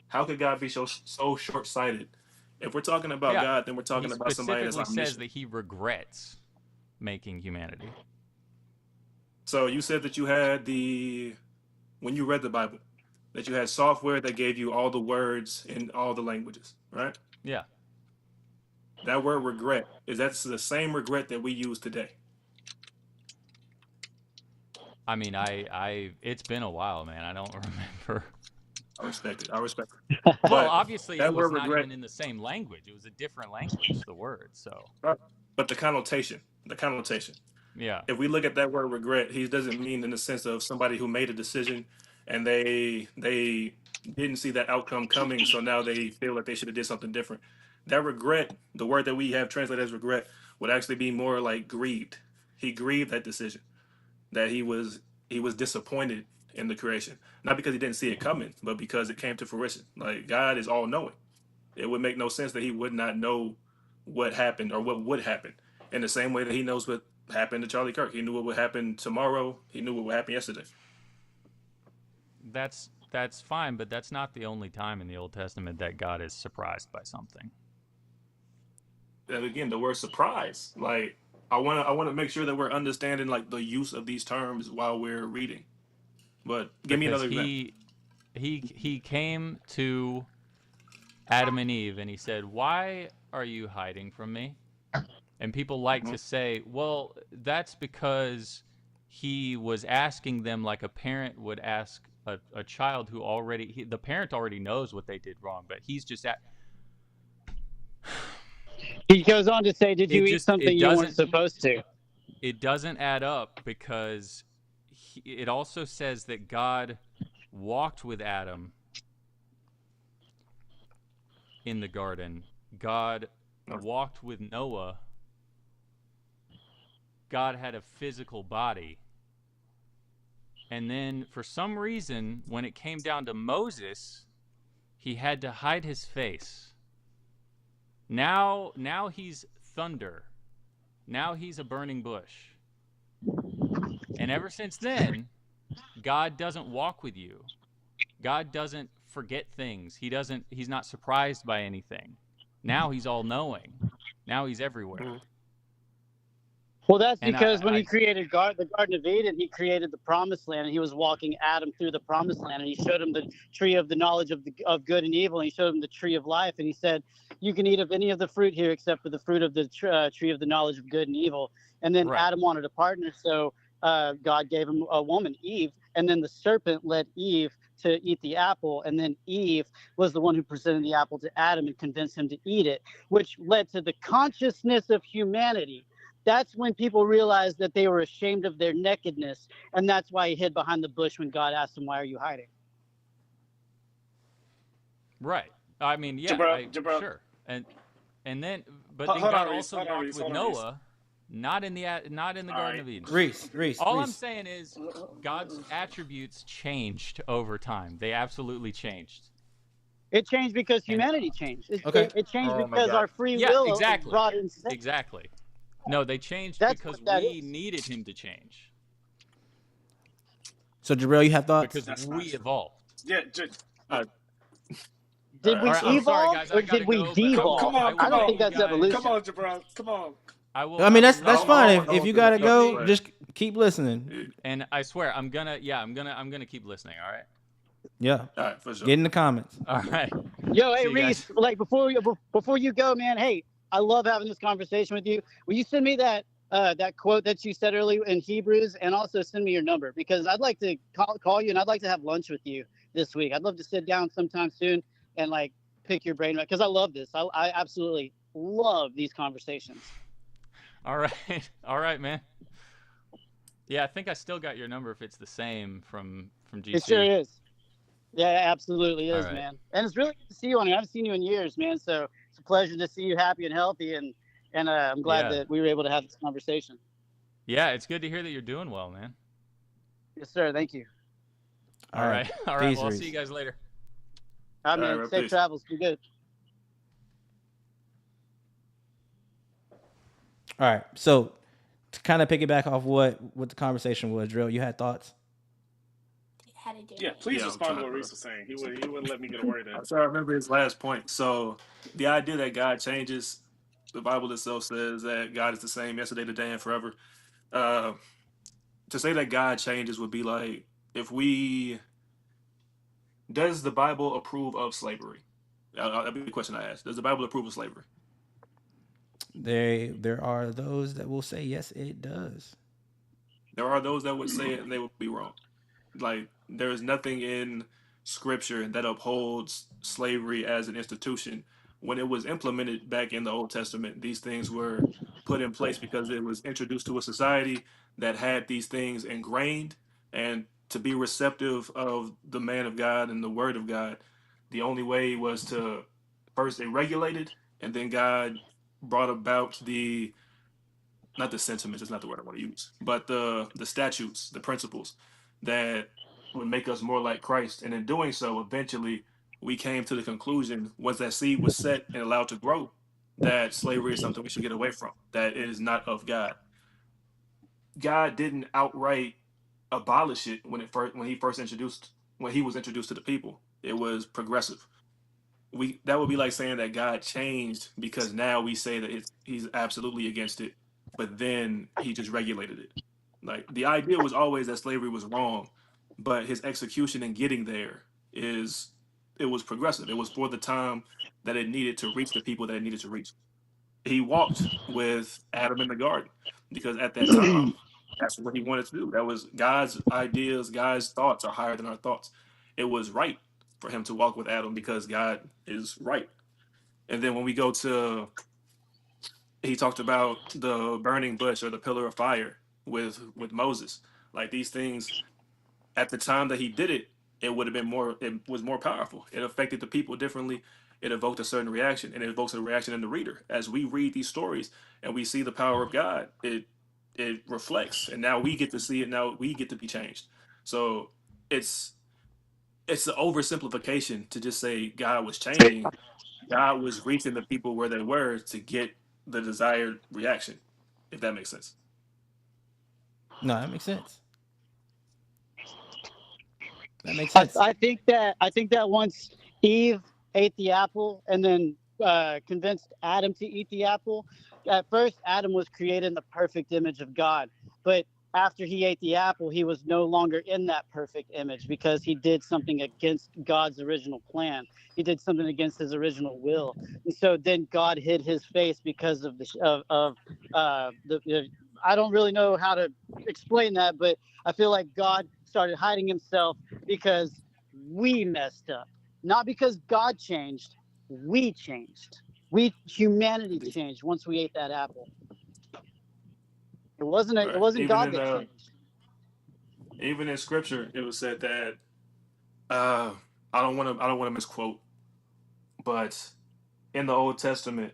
how could God be so short-sighted? If we're talking about God, then we're talking about somebody that's omniscient. He specifically says that he regrets making humanity. So you said that you had when you read the Bible, that you had software that gave you all the words in all the languages, right? Yeah. That word regret, that's the same regret that we use today? I mean, it's been a while, man. I don't remember. I respect it. Well, obviously it was not even in the same language. It was a different language, the word, so. But the connotation. Yeah. If we look at that word regret, he doesn't mean in the sense of somebody who made a decision and they didn't see that outcome coming, so now they feel like they should have did something different. That regret, the word that we have translated as regret, would actually be more like grieved. He grieved that decision, that he was disappointed in the creation, not because he didn't see it coming, but because it came to fruition. Like, God is all knowing. It would make no sense that he would not know what happened or what would happen, in the same way that he knows what happened to Charlie Kirk. He knew what would happen tomorrow. He knew what would happen yesterday. That's fine, but that's not the only time in the Old Testament that God is surprised by something. And again, the word surprise, like, I want to make sure that we're understanding like the use of these terms while we're reading. But give me another example. He came to Adam and Eve and he said, "Why are you hiding from me?" And people like to say, well, that's because he was asking them like a parent would ask a child who the parent already knows what they did wrong, but he's just He goes on to say, did you eat something you weren't supposed to? It doesn't add up, because it also says that God walked with Adam in the garden. God walked with Noah. God had a physical body. And then for some reason, when it came down to Moses, he had to hide his face. Now he's thunder. Now he's a burning bush. And ever since then, God doesn't walk with you. God doesn't forget things. He's not surprised by anything. Now he's all knowing. Now he's everywhere. Well, that's because when he created the Garden of Eden, he created the Promised Land, and he was walking Adam through the Promised Land, and he showed him the tree of the knowledge of good and evil, and he showed him the tree of life, and he said, you can eat of any of the fruit here except for the fruit of the tree of the knowledge of good and evil. And then Adam wanted a partner, so God gave him a woman, Eve, and then the serpent led Eve to eat the apple, and then Eve was the one who presented the apple to Adam and convinced him to eat it, which led to the consciousness of humanity. That's when people realized that they were ashamed of their nakedness, and that's why he hid behind the bush when God asked him, "Why are you hiding?" Right. I mean, yeah, Jabril. sure. And then, but then God also walked with Noah, not in the Garden of Eden. Reese. All I'm saying is God's attributes changed over time. They absolutely changed. It changed because humanity changed. Okay. It changed because our free will brought in sin. Exactly. No, they changed because we needed him to change. So, Jabril, you have thoughts? Because we evolved. Yeah. Did we evolve, sorry, guys, or did we devolve? Come on, I don't think that's evolution. Come on, Jabril. Come on. I mean, that's fine. If you gotta go, just keep listening. And I swear, I'm gonna keep listening. All right. Yeah. All right, for sure. Get in the comments. All right. Yo, hey Reese, like before you go, man. Hey, I love having this conversation with you. Will you send me that quote that you said earlier in Hebrews, and also send me your number, because I'd like to call you and I'd like to have lunch with you this week. I'd love to sit down sometime soon and like pick your brain, because I love this. I absolutely love these conversations. All right, man. Yeah, I think I still got your number if it's the same from GC. It sure is. Yeah, it absolutely is, right. man. And it's really good to see you on here. I haven't seen you in years, man. So it's a pleasure to see you happy and healthy, and I'm glad that we were able to have this conversation. Yeah, it's good to hear that you're doing well, man. Yes, sir. Thank you. All right. All right. Well, I'll see you guys later. All right, man. Safe travels. Be good. All right. So to kind of piggyback off what the conversation was, Drill, you had thoughts? Yeah, please respond to what Reese was saying. He wouldn't let me get a word in. So I remember his last point. So the idea that God changes, the Bible itself says that God is the same yesterday, today, and forever. To say that God changes would be like, does the Bible approve of slavery? That'd be the question I ask. Does the Bible approve of slavery? There are those that will say yes, it does. There are those that would say it and they would be wrong. Like, there is nothing in Scripture that upholds slavery as an institution. When it was implemented back in the Old Testament, these things were put in place because it was introduced to a society that had these things ingrained. And to be receptive of the man of God and the word of God, the only way was to first they regulated, and then God brought about not the sentiments, it's not the word I want to use, but the statutes, the principles that would make us more like Christ. And in doing so, eventually we came to the conclusion, once that seed was set and allowed to grow, that slavery is something we should get away from, that it is not of God. God didn't outright abolish it when he was introduced to the people. It was progressive. That would be like saying that God changed because now we say that he's absolutely against it, but then he just regulated it. Like, the idea was always that slavery was wrong, but his execution in getting there it was progressive. It was for the time that it needed to reach the people that it needed to reach. He walked with Adam in the garden because at that time, that's what he wanted to do. That was God's ideas, God's thoughts are higher than our thoughts. It was right for him to walk with Adam because God is right. And then when we go to, he talked about the burning bush or the pillar of fire with Moses. Like, these things, at the time that he did it, it was more powerful. It affected the people differently. It evoked a certain reaction, and it evokes a reaction in the reader. As we read these stories and we see the power of God, it reflects, and now we get to see it. Now we get to be changed. So it's an oversimplification to just say God was changing. God was reaching the people where they were to get the desired reaction, if that makes sense. No, that makes sense. That makes sense. I think that once Eve ate the apple and then convinced Adam to eat the apple, at first Adam was created in the perfect image of God, but after he ate the apple, he was no longer in that perfect image because he did something against God's original plan. He did something against his original will, and so then God hid his face because of I don't really know how to explain that, but I feel like God started hiding himself because we messed up. Not because God changed, we changed. Humanity changed once we ate that apple. It Right. wasn't God that changed. Even in scripture, it was said that uh, I don't want to misquote, but in the Old Testament,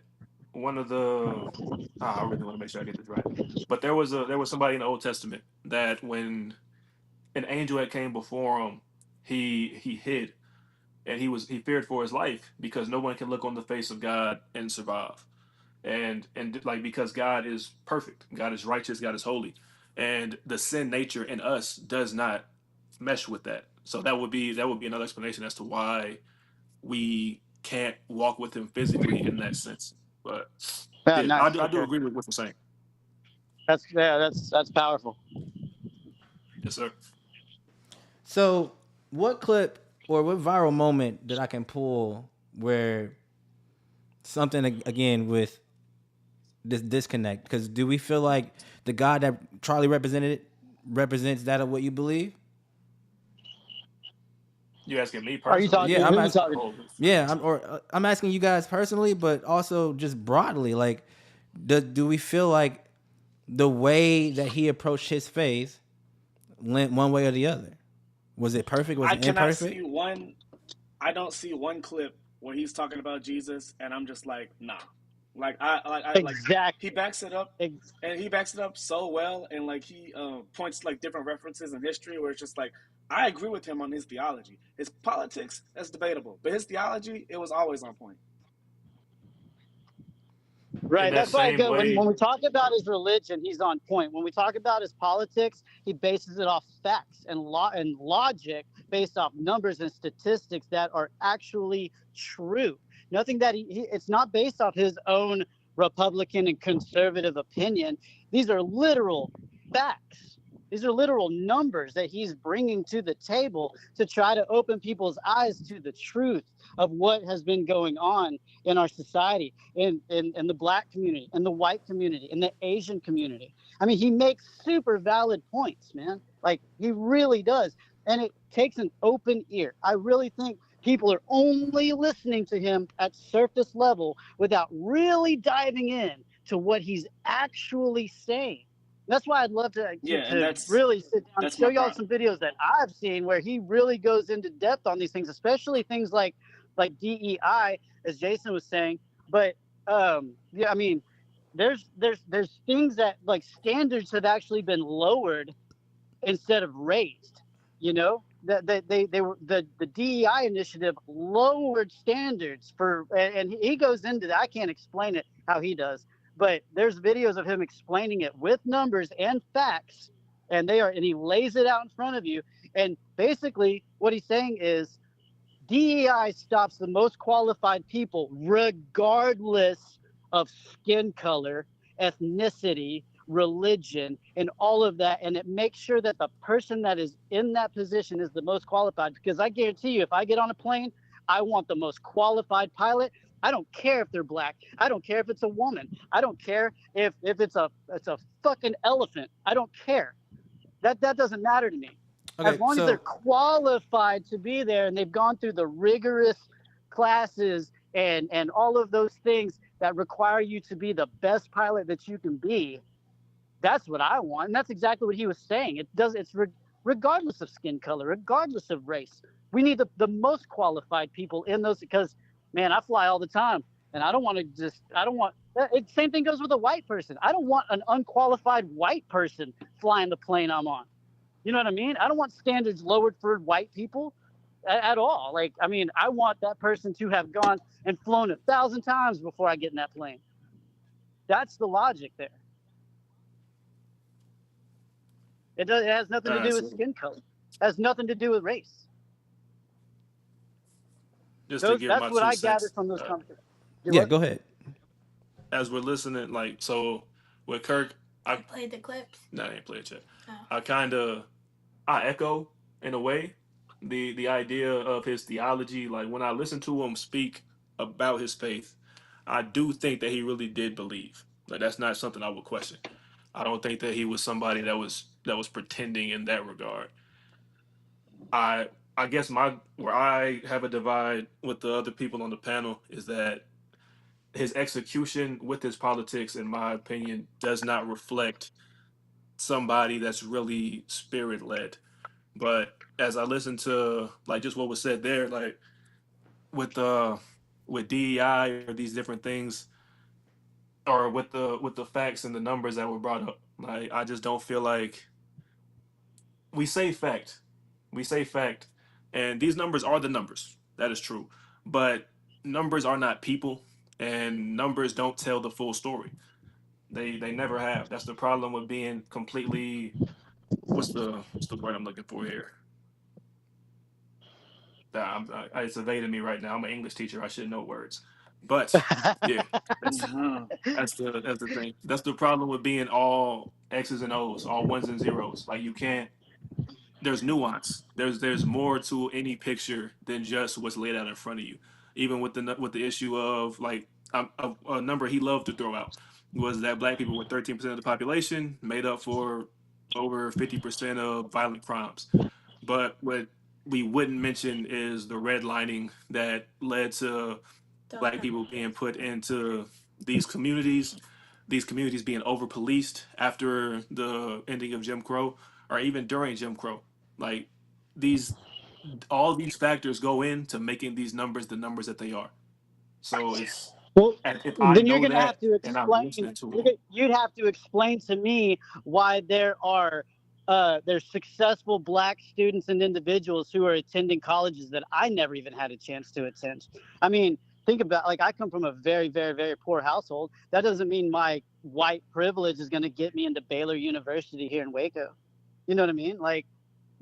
one of the I really want to make sure I get this right. But there was somebody in the Old Testament that when an angel had came before him, he hid, and he feared for his life because no one can look on the face of God and survive. And like, because God is perfect, God is righteous, God is holy, and the sin nature in us does not mesh with that. So that would be another explanation as to why we can't walk with him physically in that sense. But Yeah, yeah, I nice. do, I do Okay, agree with what you're saying. that's powerful. Yes, sir. So, what clip or what viral moment that I can pull where something again with this disconnect? Because do we feel like the God that Charlie represented represents that of what you believe? You asking me Are you personally talking? Yeah, Who I'm are you asking. talking? or Yeah, I'm asking you guys personally, but also just broadly. Like, do we feel like the way that he approached his faith went one way or the other? Was it perfect? Was I it cannot see imperfect? one. I don't see one clip where he's talking about Jesus, and I'm just like, nah. Like he Exactly. backs it up, and he backs it up so well, and like he points like different references in history where it's just like I agree with him on his theology. His politics, that's debatable, but his theology, it was always on point. in Right. that That's why I same go way. when we talk about his religion, he's on point. When we talk about his politics, he bases it off facts and law and logic based off numbers and statistics that are actually true. Nothing that it's not based off his own Republican and conservative opinion. These are literal facts. These are literal numbers that he's bringing to the table to try to open people's eyes to the truth of what has been going on in our society, in the black community, in the white community, in the Asian community. I mean, he makes super valid points, man. Like, he really does. And it takes an open ear. I really think people are only listening to him at surface level without really diving in to what he's actually saying. That's why I'd love Yeah, and to really sit down and that's show my y'all problem. some videos that I've seen where he really goes into depth on these things, especially things like DEI, as Jason was saying. But yeah, I mean, there's things that, like, standards have actually been lowered instead of raised. You know, that they were the DEI initiative lowered standards for, and he goes into that. I can't explain it how he does, but there's videos of him explaining it with numbers and facts, and he lays it out in front of you. And basically, what he's saying is DEI stops the most qualified people, regardless of skin color, ethnicity, religion, and all of that. And it makes sure that the person that is in that position is the most qualified. Because I guarantee you, if I get on a plane, I want the most qualified pilot. I don't care if they're black. I don't care if it's a woman. I don't care if it's a fucking elephant. I don't care. That doesn't matter to me. As Okay, long as they're so qualified to be there and they've gone through the rigorous classes and all of those things that require you to be the best pilot that you can be, that's what I want. And that's exactly what he was saying. It's regardless of skin color, regardless of race. We need the most qualified people in those, because, man, I fly all the time, and I don't want same thing goes with a white person. I don't want an unqualified white person flying the plane I'm on. You know what I mean? I don't want standards lowered for white people at all. Like, I mean, I want that person to have gone and flown 1,000 times before I get in that plane. That's the logic there. It has nothing to do with So skin color. It has nothing to do with race. just to give That's my what two I gathered cents, from those conversations. Do yeah, what? go ahead. as we're listening, like, so with Kirk, I I played the clips. no, I ain't played yet. Oh. I echo in a way the idea of his theology. Like, when I listen to him speak about his faith, I do think that he really did believe. Like, that's not something I would question. I don't think that he was somebody that was pretending in that regard. I I guess my where I have a divide with the other people on the panel is that his execution with his politics, in my opinion, does not reflect somebody that's really spirit led. But as I listen to like just what was said there, like with with DEI or these different things, or with the facts and the numbers that were brought up, like I just don't feel like we say fact, we say fact, and these numbers are the numbers. That is true, but numbers are not people, and numbers don't tell the full story. They never have. That's the problem with being completely. What's the word I'm looking for here? It's evading me right now. I'm an English teacher. I should know words, but yeah, that's Uh-huh. that's the thing. That's the problem with being all X's and O's, all ones and zeros. Like you can't. There's nuance. There's more to any picture than just what's laid out in front of you. Even with the issue of like a number he loved to throw out was that black people were 13% of the population, made up for over 50% of violent crimes. But what we wouldn't mention is the redlining that led to black Okay. people being put into these communities, these communities being over policed after the ending of Jim Crow or even during Jim Crow. Like these, all these factors go into making these numbers the numbers that they are. So it's, Well, and if I then you're know going to have that to and I'm explain. listening to them, You'd have to explain to me why there's successful black students and individuals who are attending colleges that I never even had a chance to attend. I mean, think about, like, I come from a very, very, very poor household. That doesn't mean my white privilege is going to get me into Baylor University here in Waco. You know what I mean? Like,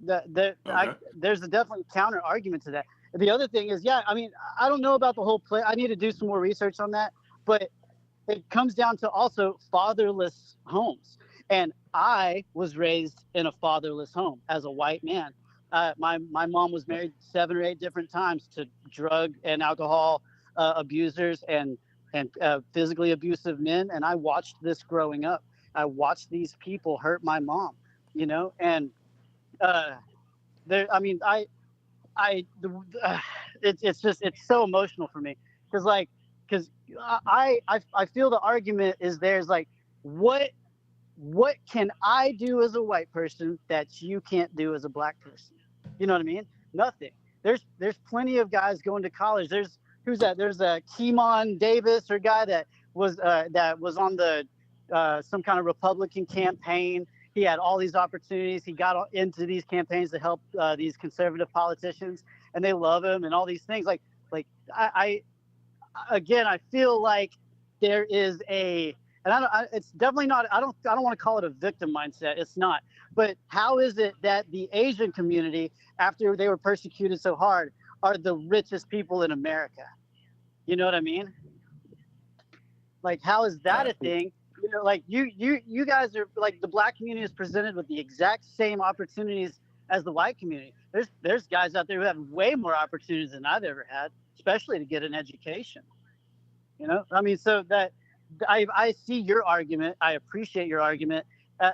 okay, there's a definitely counter argument to that. The other thing is, yeah, I mean, I don't know about the whole play. I need to do some more research on that, but it comes down to also fatherless homes. And I was raised in a fatherless home as a white man. My mom was married 7 or 8 different times to drug and alcohol abusers and physically abusive men, and I watched this growing up. I watched these people hurt my mom, and uh, there. I mean, I it's just it's so emotional for me because because I feel the argument is there's like what what can I do as a white person that you can't do as a black person? You know what I mean? Nothing. There's plenty of guys going to college. There's who's that? There's a Keemon Davis or guy that was on the some kind of Republican campaign. He had all these opportunities. He got into these campaigns to help these conservative politicians, and they love him and all these things. Like again, I feel like there is and it's definitely not. I don't want to call it a victim mindset. It's not. But how is it that the Asian community, after they were persecuted so hard, are the richest people in America? You know what I mean? Like, how is that a thing? Like you guys are like the black community is presented with the exact same opportunities as the white community. There's guys out there who have way more opportunities than I've ever had, especially to get an education. I mean, so that I see your argument. I appreciate your argument.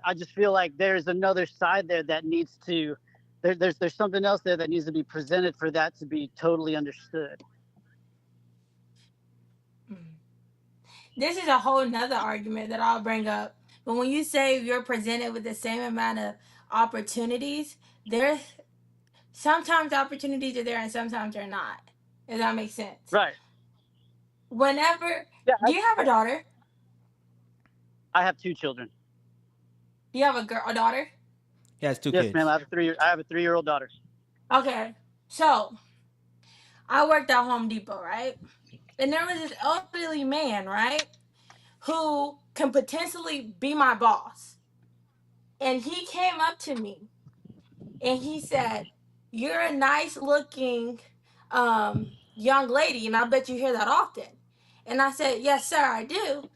I just feel like there's another side there that needs to. There's something else there that needs to be presented for that to be totally understood. This is a whole nother argument that I'll bring up. But when you say you're presented with the same amount of opportunities, there's sometimes opportunities are there and sometimes they're not. Does that make sense? Right. Whenever, Yeah. do you have a daughter? I have 2 children. Do you have a daughter? He has two Yes, ma'am. kids. I have a 3-year-old daughter. Okay. So I worked at Home Depot, right? And there was this elderly man, right, who can potentially be my boss. And he came up to me and he said, "You're a nice looking young lady, and I bet you hear that often." And I said, "Yes, sir, I do."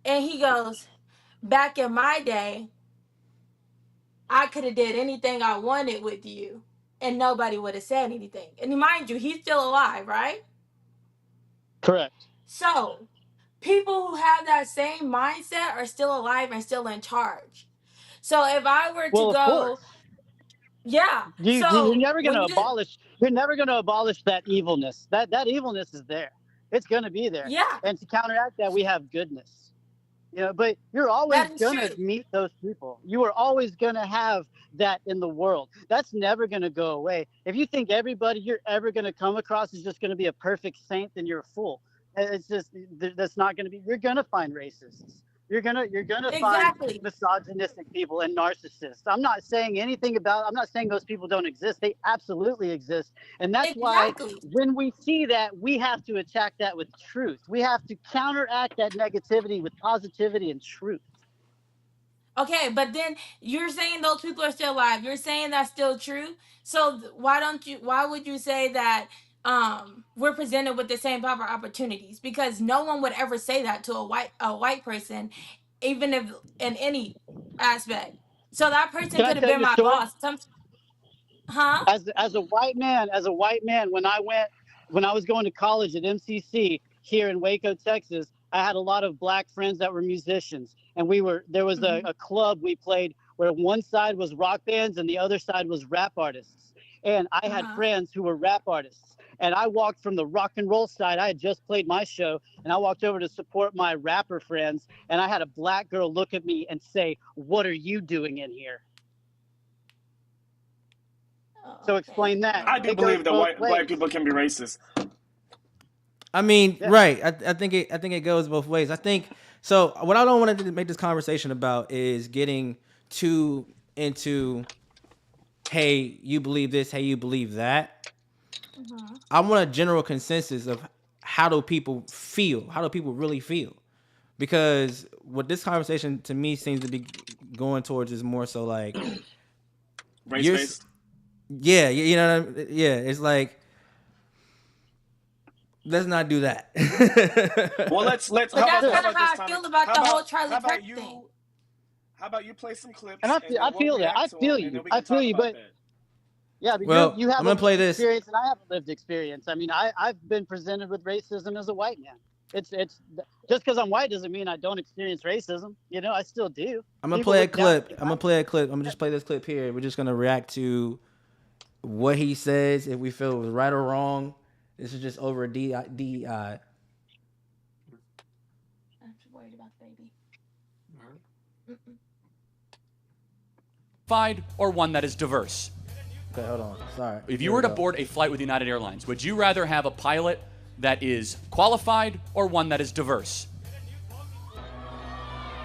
And he goes, "Back in my day, I could have did anything I wanted with you, and nobody would have said anything." And mind you, he's still alive, right? Correct. So people who have that same mindset are still alive and still in charge. So if I were to Well, of go, course. yeah. You're So never going when to you just, abolish. You're never going to abolish that evilness. That evilness is there. It's going to be there. yeah, And to counteract that, we have goodness. But you're always that is going to true. meet those people. You are always going to have that in the world. That's never going to go away. If you think everybody you're ever going to come across is just going to be a perfect saint, then you're a fool. It's just that's not going to be. You're going to find racists. You're gonna find Exactly. misogynistic people and narcissists. I'm not saying anything about. I'm not saying those people don't exist. They absolutely exist, and that's why Exactly. when we see that, we have to attack that with truth. We have to counteract that negativity with positivity and truth. Okay, but then you're saying those people are still alive. You're saying that's still true. So why would you say that we're presented with the same proper opportunities? Because no one would ever say that to a white person, even if in any aspect. So that person Can I could have tell been you a my story? boss. Huh? As a white man, when I was going to college at MCC here in Waco, Texas, I had a lot of black friends that were musicians, and there was Mm-hmm. a club we played where one side was rock bands and the other side was rap artists. And I had Uh-huh. friends who were rap artists. And I walked from the rock and roll side. I had just played my show, and I walked over to support my rapper friends. And I had a black girl look at me and say, "What are you doing in here?" Oh, So okay. explain that. I do It goes believe that both black ways. people can be racist. I mean, Yeah. right. I think it goes both ways. I think so. What I don't want to make this conversation about is getting too into, hey, you believe this, hey, you believe that. Mm-hmm. I want a general consensus of how do people feel? How do people really feel? Because what this conversation to me seems to be going towards is more so like Race you're, based. yeah, you know, what I mean? Yeah, it's like let's not do that. Well, let's. But that's How kind of about this, how I Tommy? feel about How the whole about Charlie how Kirk about thing. you? How about you play some And clips I and feel, then I we'll feel that. react I to feel them and you. then we I can feel talk you. about But that. yeah, but Well, you I'm have a gonna play lived this. experience, and I have a lived experience. I mean, I've been presented with racism as a white man. It's just because I'm white doesn't mean I don't experience racism. I still do. I'm gonna People play a look down on clip. me. I'm gonna play a clip. I'm gonna just play this clip here. We're just gonna react to what he says. If we feel it was right or wrong, this is just over a DEI. I'm just worried about the baby. Or one that is diverse. Okay, hold on. Sorry. If Here you we were to go. board a flight with United Airlines, would you rather have a pilot that is qualified or one that is diverse?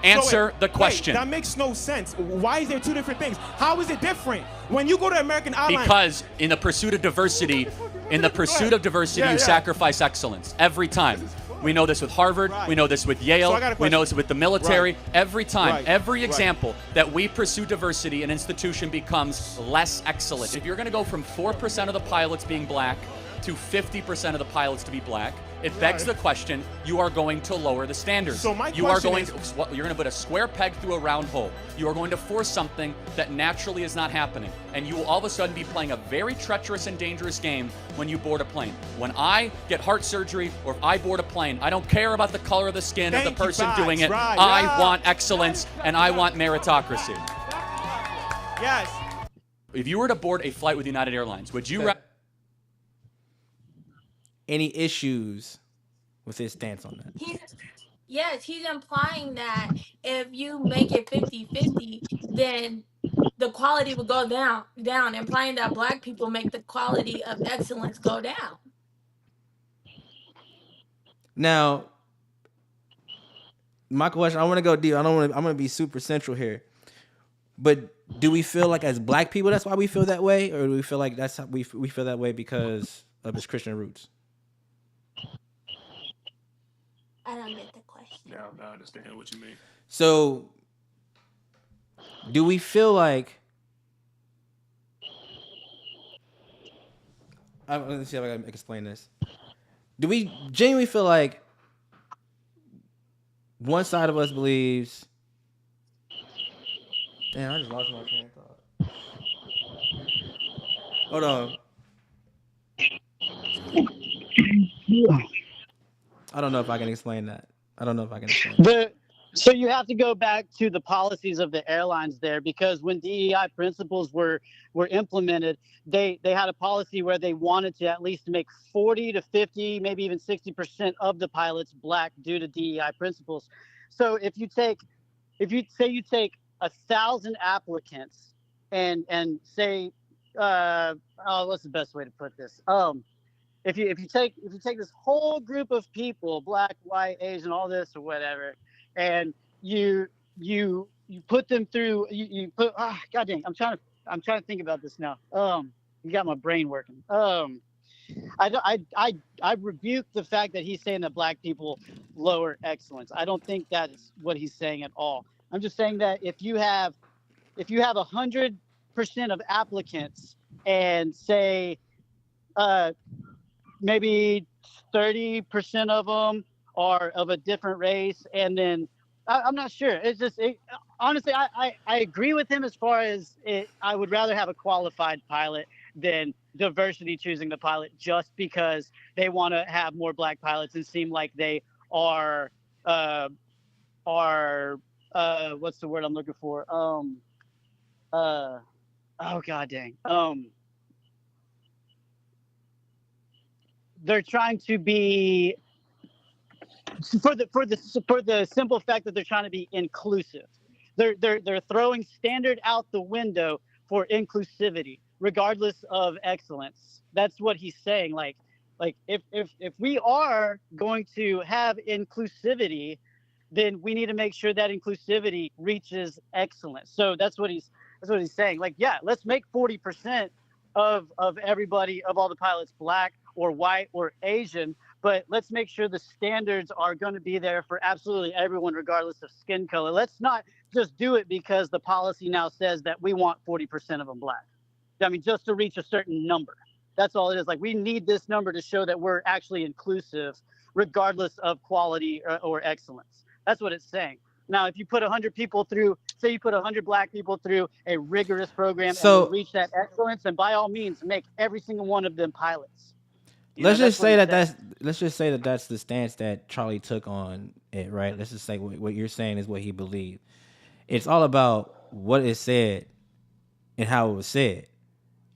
Answer the question. That makes no sense. Why is there two different things? How is it different? When you go to American Airlines, Because in the pursuit of diversity, Yeah, you sacrifice excellence every time. We know this with Harvard. Right. We know this with Yale. So I got a We know question. this with the military. Right. Every time, Right. every Right. example that we pursue diversity, an institution becomes less excellent. If you're going to go from 4% of the pilots being black to 50% of the pilots to be black, it begs the question, you are going to lower the standards. So my you are question going is- to, you're going to put a square peg through a round hole. You are going to force something that naturally is not happening. And you will all of a sudden be playing a very treacherous and dangerous game when you board a plane. When I get heart surgery or if I board a plane, I don't care about the color of the skin of Thank the you, person Vibes. doing it. Right, I yeah. want excellence and I want meritocracy. yes. If you were to board a flight with United Airlines, would you rather Any issues with his stance on that? He's implying that if you make it 50-50, then the quality would go down, implying that black people make the quality of excellence go down. Now, my question, I want to go deep. I'm going to be super central here. But do we feel like as black people that's why we feel that way, or do we feel like that's how we feel that way because of his Christian roots? I don't get the question. Now I understand what you mean. So, do we feel like let's see if I can explain this. Do we genuinely feel like one side of us believes? Damn, I just lost my train of thought. Hold on. I don't know if I can explain that. I don't know if I can explain it. So you have to go back to the policies of the airlines there, because when DEI principles were implemented, they had a policy where they wanted to at least make 40 to 50, maybe even 60% of the pilots black due to DEI principles. So if you say you take 1,000 applicants and say, what's the best way to put this? If you take this whole group of people, black, white, Asian, all this or whatever, and you put them through, you put, god dang, I'm trying to think about this now. You got my brain working. I rebuke the fact that he's saying that black people lower excellence. I don't think that is what he's saying at all. I'm just saying that if you have 100% of applicants and say maybe 30% of them are of a different race, and then I'm not sure. It's just honestly, I agree with him as far as I would rather have a qualified pilot than diversity choosing the pilot just because they want to have more black pilots and seem like they are what's the word I'm looking for? Oh god dang. They're trying to be for the simple fact that they're trying to be inclusive. They're throwing standard out the window for inclusivity, regardless of excellence. That's what he's saying. Like if we are going to have inclusivity, then we need to make sure that inclusivity reaches excellence. So that's what he's saying. Like, yeah, let's make 40% of everybody, of all the pilots, black or white or Asian, but let's make sure the standards are going to be there for absolutely everyone, regardless of skin color. Let's not just do it because the policy now says that we want 40% of them black. I mean, just to reach a certain number. That's all it is. Like, we need this number to show that we're actually inclusive, regardless of quality or excellence. That's what it's saying. Now, if you put 100 people through, say you put 100 black people through a rigorous program and they reach that excellence, then by all means, make every single one of them pilots. Let's just say that's the stance that Charlie took on it, right? Let's just say what you're saying is what he believed. It's all about what is said and how it was said,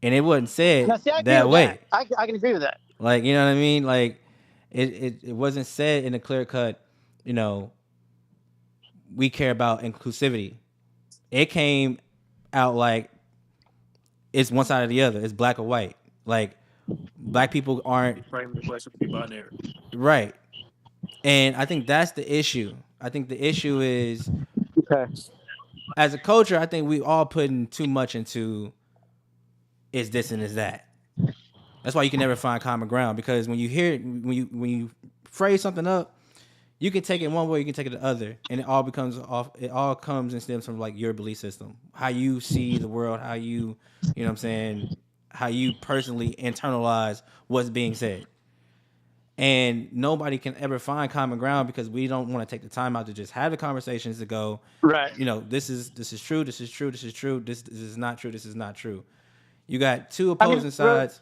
and it wasn't said that way. I can agree with that. Like, you know what I mean? Like, it wasn't said in a clear cut. You know, we care about inclusivity. It came out like it's one side or the other. It's black or white. Like, black people aren't right, and I think that's the issue. I think the issue is, as a culture, I think we all putting too much into is this and is that. That's why you can never find common ground, because when you phrase something up, you can take it one way, you can take it the other, and it all comes and stems from like your belief system, how you see the world, how you know what I'm saying, how you personally internalize what's being said. And nobody can ever find common ground because we don't want to take the time out to just have the conversations to go, right, you know, this is true, this is true, this is true, this is not true, this is not true. You got two opposing sides.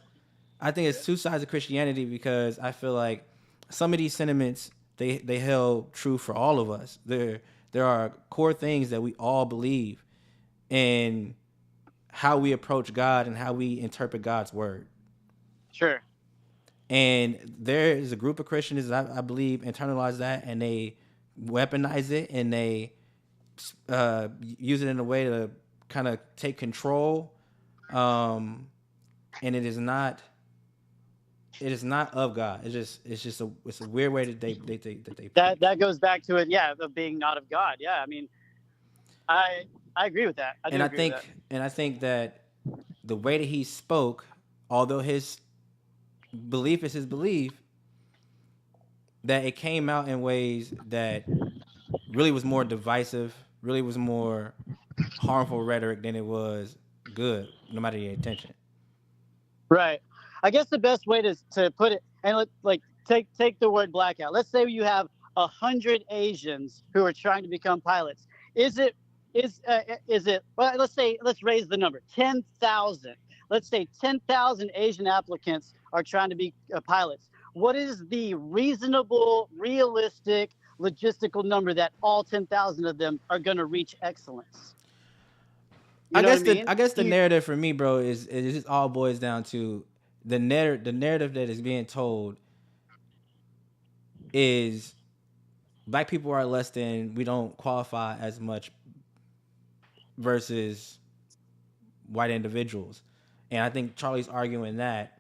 I think it's two sides of Christianity, because I feel like some of these sentiments, they held true for all of us. There are core things that we all believe in, how we approach God and how we interpret God's word. Sure. And there is a group of Christians that I believe internalize that, and they weaponize it, and they use it in a way to kind of take control. And it is not of God. It's just a weird way that they that goes back to it, of being not of God. Yeah, I mean, I agree with that. I think that the way that he spoke, although his belief is his belief, that it came out in ways that really was more divisive, really was more harmful rhetoric than it was good, no matter the intention. Right. I guess the best way to put it, and take the word blackout. Let's say you have 100 Asians who are trying to become pilots. Is it? Well, let's raise the number, 10,000. Let's say 10,000 Asian applicants are trying to be pilots. What is the reasonable, realistic, logistical number that all 10,000 of them are going to reach excellence. I guess the narrative for me, bro, is it just all boils down to the narrative that is being told is black people are less than, we don't qualify as much versus white individuals. And I think Charlie's arguing that,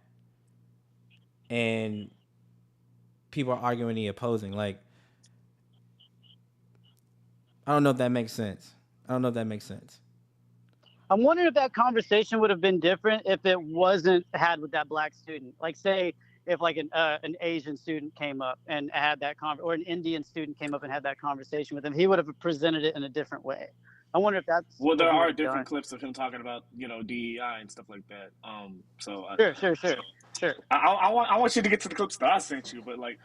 and people are arguing the opposing. Like, I don't know if that makes sense. I'm wondering if that conversation would have been different if it wasn't had with that black student. Like, say, if like an Asian student came up and had that or an Indian student came up and had that conversation with him, he would have presented it in a different way. I wonder if that's there are different clips of him talking about DEI and stuff like that. Sure. I want you to get to the clips that I sent you, but like,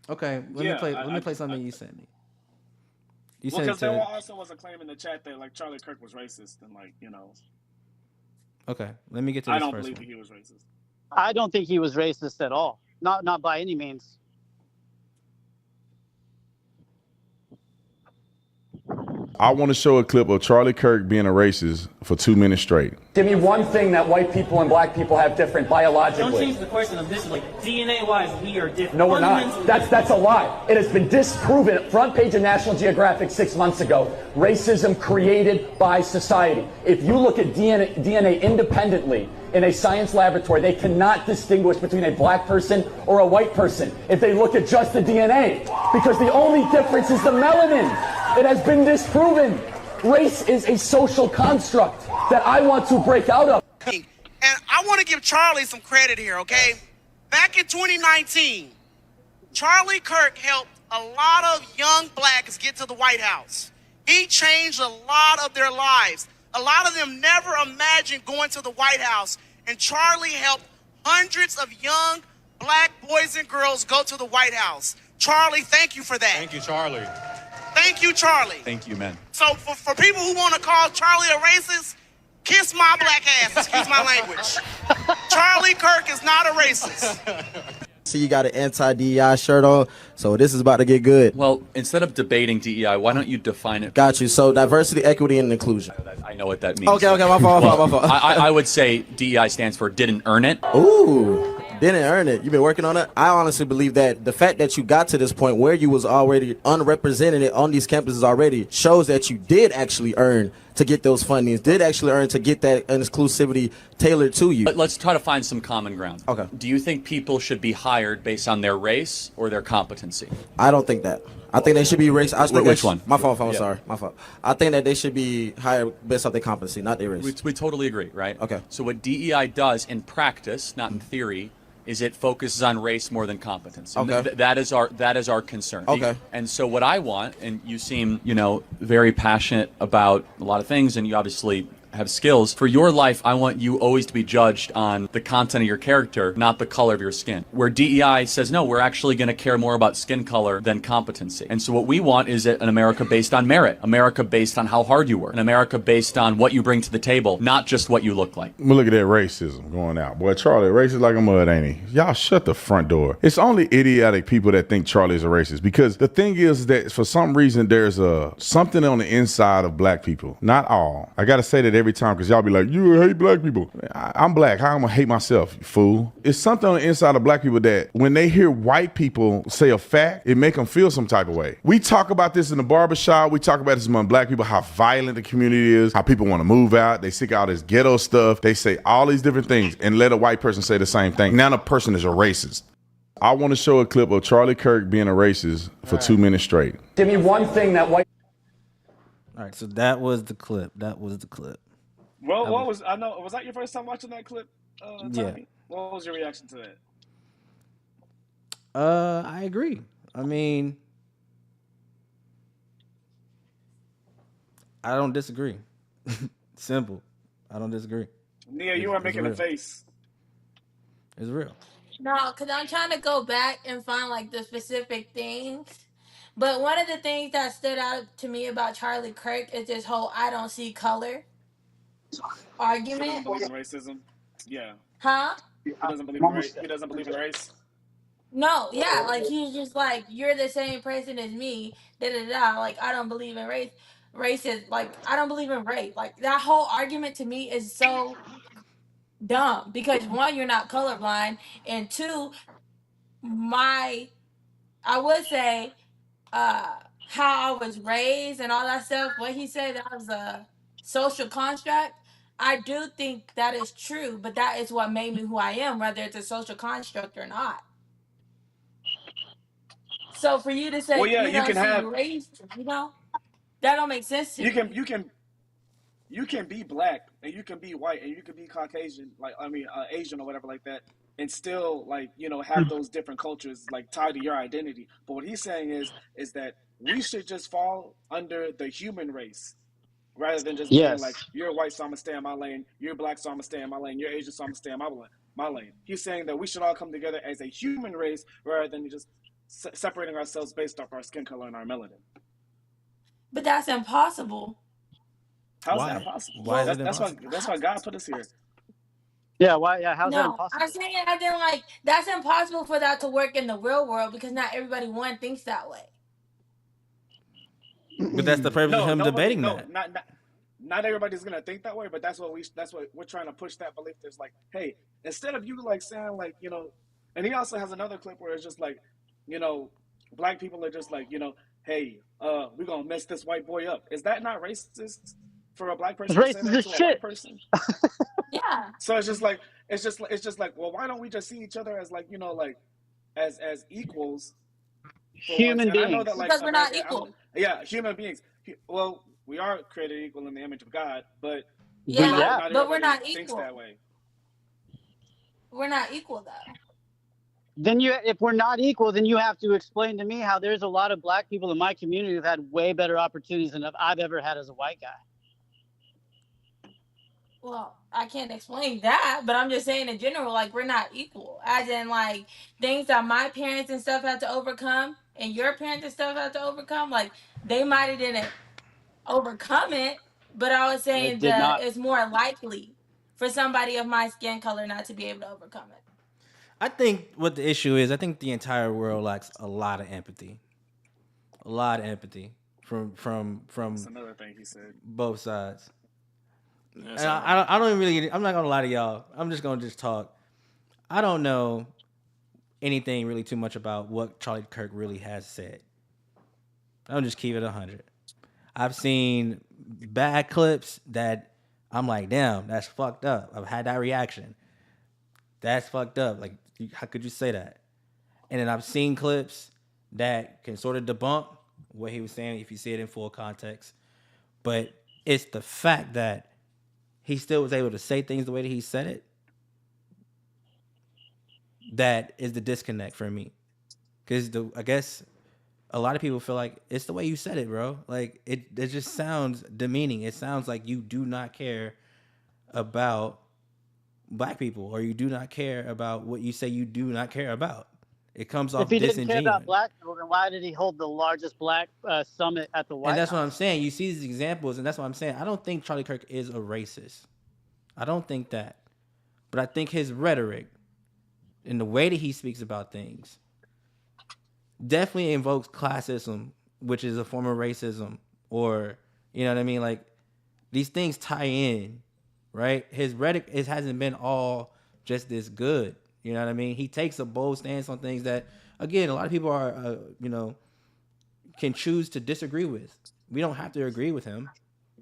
okay, let me play something you sent me. Because there also was a claim in the chat that like Charlie Kirk was racist, and like Okay, let me get to this. I don't believe that he was racist. I don't think he was racist at all. Not by any means. I want to show a clip of Charlie Kirk being a racist for 2 minutes straight. Give me one thing that white people and black people have different biologically. Don't change the question of this. Like DNA-wise, we are different. No, we're not. That's a lie. It has been disproven. Front page of National Geographic 6 months ago. Racism created by society. If you look at DNA independently in a science laboratory, they cannot distinguish between a black person or a white person if they look at just the DNA, because the only difference is the melanin. It has been disproven. Race is a social construct that I want to break out of. And I want to give Charlie some credit here, okay? Back in 2019, Charlie Kirk helped a lot of young blacks get to the White House. He changed a lot of their lives. A lot of them never imagined going to the White House, and Charlie helped hundreds of young black boys and girls go to the White House. Charlie, thank you for that. Thank you, Charlie. Thank you, Charlie. Thank you, man. So for people who want to call Charlie a racist, kiss my black ass, excuse my language. Charlie Kirk is not a racist. See, you got an anti-DEI shirt on, so this is about to get good. Well, instead of debating DEI, why don't you define it? Got you. So diversity, equity, and inclusion. I know what that means. Okay, my fault. I would say DEI stands for didn't earn it. Ooh. Didn't earn it. You've been working on it. I honestly believe that the fact that you got to this point where you was already unrepresented on these campuses already shows that you did actually earn to get those fundings, did actually earn to get that exclusivity tailored to you. But let's try to find some common ground. Okay. Do you think people should be hired based on their race or their competency? I don't think that. I think they should be race. Which one? My fault. Sorry. My fault. I think that they should be hired based off their competency, not their race. We totally agree, right? Okay. So what DEI does in practice, not in theory, is it focuses on race more than competence. And okay. That is our concern. Okay. And so what I want, and you seem, very passionate about a lot of things, and you obviously have skills. For your life, I want you always to be judged on the content of your character, not the color of your skin. Where DEI says, no, we're actually going to care more about skin color than competency. And so what we want is an America based on merit, America based on how hard you work, an America based on what you bring to the table, not just what you look like. Well, look at that racism going out. Boy, Charlie, racist like a mud, ain't he? Y'all shut the front door. It's only idiotic people that think Charlie's a racist, because the thing is that for some reason there's something on the inside of black people. Not all. I got to say that every time, because y'all be like, you hate black people. I'm black. How am I going to hate myself, you fool? It's something on the inside of black people that when they hear white people say a fact, it make them feel some type of way. We talk about this in the barbershop. We talk about this among black people, how violent the community is, how people want to move out. They seek out this ghetto stuff. They say all these different things, and let a white person say the same thing. Now the person is a racist. I want to show a clip of Charlie Kirk being a racist for 2 minutes straight. Give me one thing that white... All right, so that was the clip. Well, was that your first time watching that clip, Tommy? Yeah. What was your reaction to that? I agree. I mean, I don't disagree. Simple. I don't disagree. Nia, you are making a face. It's real. No, because I'm trying to go back and find like the specific things. But one of the things that stood out to me about Charlie Kirk is this whole "I don't see color" argument. Believe in racism. Yeah. Huh? He doesn't believe in race. He doesn't believe in race. No, yeah, like he's just like you're the same person as me. Da da da. Like I don't believe in racist. Like I don't believe in rape. Like that whole argument to me is so dumb because one, you're not colorblind, and two, my I would say how I was raised and all that stuff. What he said that was a social construct. I do think that is true, but that is what made me who I am, whether it's a social construct or not. So for you to Well, say yeah, you you don't can see have race, that don't make sense to you can me. you can be black and you can be white and you can be Caucasian, like Asian or whatever like that, and still like have those different cultures like tied to your identity. But what he's saying is that we should just fall under the human race rather than just being like Yes. you're white, so I'm gonna stay in my lane. You're black, so I'm gonna stay in my lane. You're Asian, so I'm gonna stay in my lane. He's saying that we should all come together as a human race rather than just separating ourselves based off our skin color and our melanin. But that's impossible. How is that Why? possible? Why is Well, it impossible? That's why God put us here. Yeah. Why? Yeah. How's that no, I'm impossible? saying I didn't like that's impossible for that to work in the real world because not everybody one thinks that way. But that's the purpose of No, him nobody. debating No, that. not everybody's gonna think that way. But that's what we're trying to push that belief. There's like, hey, instead of you like saying like and he also has another clip where it's just like, you know, black people are just like, hey, we're gonna mess this white boy up. Is that not racist for a black It's person to say racist that as to a white shit. person? Yeah. So it's just like, well, why don't we just see each other as like like as equals for once? Human And I know that beings. like Because we're not America, equal. yeah, human beings. Well, we are created equal in the image of God, but We Yeah, yeah. not but we're everybody not thinks that equal. way. We're not equal though. Then if we're not equal, then you have to explain to me how there's a lot of black people in my community who've had way better opportunities than I've ever had as a white guy. Well, I can't explain that, but I'm just saying in general, like we're not equal. As in like things that my parents and stuff had to overcome and your parents and stuff had to overcome, like they might have didn't overcome it, but I was It saying did that not. it's more likely for somebody of my skin color not to be able to overcome it. I think what the issue is, I think the entire world lacks a lot of empathy. A lot of empathy That's from another thing he said. both sides. That's And all right. I don't even really. I'm not gonna lie to y'all. I'm just gonna talk. I don't know anything really too much about what Charlie Kirk really has said. I'll just keep it 100. I've seen bad clips that I'm like, damn, that's fucked up. I've had that reaction. That's fucked up. Like, how could you say that? And then I've seen clips that can sort of debunk what he was saying if you see it in full context. But it's the fact that he still was able to say things the way that he said it that is the disconnect for me. Because I guess a lot of people feel like it's the way you said it, bro. Like it just sounds demeaning. It sounds like you do not care about black people or you do not care about what you say you do not care about. It comes If off he didn't care about disingenuous. black people, then why did he hold the largest black summit at the And White that's what I'm House? saying. You see these examples, and that's what I'm saying. I don't think Charlie Kirk is a racist. I don't think that. But I think his rhetoric and the way that he speaks about things definitely invokes classism, which is a form of racism, or you know what I mean. Like these things tie in, right? His rhetoric it hasn't been all just this good. You know what I mean? He takes a bold stance on things that, again, a lot of people are, can choose to disagree with. We don't have to agree with him.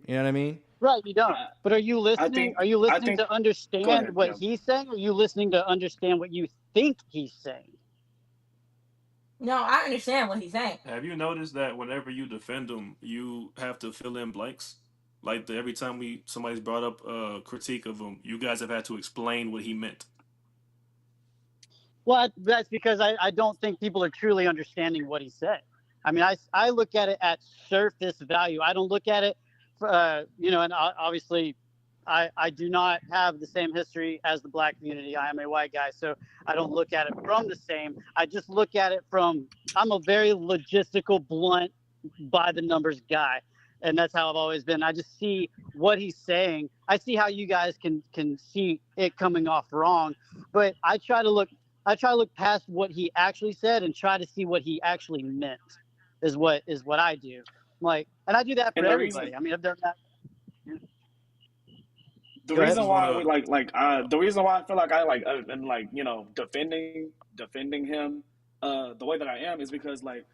You know what I mean? Right, you don't. I, But are you I listening? think Are you I listening think. to Go understand ahead. what Yeah. he's saying? Or are you listening to understand what you think he's saying? No, I understand what he's saying. Have you noticed that whenever you defend him, you have to fill in blanks? Like every time somebody's brought up a critique of him, you guys have had to explain what he meant. Well, that's because I don't think people are truly understanding what he said. I mean, I look at it at surface value. I don't look at it, and obviously I do not have the same history as the black community. I am a white guy, so I don't look at it from the same. I just look at it from, I'm a very logistical, blunt, by the numbers guy. And that's how I've always been. I just see what he's saying. I see how you guys can see it coming off wrong, but I try to look I try to look past what he actually said and try to see what he actually meant. Is what I do. Like, and I do that for And the reason everybody. I mean, I've done that. the Go ahead. reason why we the reason why I feel like I like and like defending him the way that I am is because like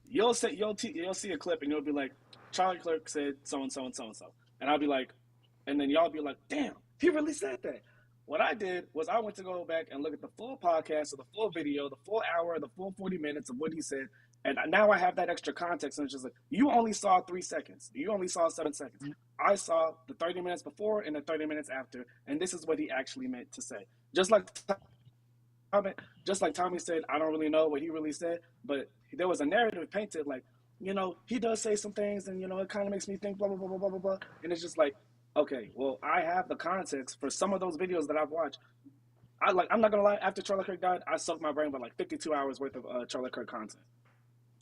you'll see a clip and you'll be like Charlie Clerk said so and so and so and so, and I'll be like, and then y'all be like, damn, he really said that. What I did was I went to go back and look at the full podcast or the full video, the full hour, the full 40 minutes of what he said. And now I have that extra context. And it's just like, you only saw 3 seconds. You only saw 7 seconds. I saw the 30 minutes before and the 30 minutes after. And this is what he actually meant to say. Just like Tommy said, I don't really know what he really said. But there was a narrative painted like, he does say some things and, it kind of makes me think blah, blah, blah, blah, blah, blah, blah. And it's just like, okay, well, I have the context for some of those videos that I've watched. I'm not gonna lie. After Charlie Kirk died, I soaked my brain with like 52 hours worth of Charlie Kirk content.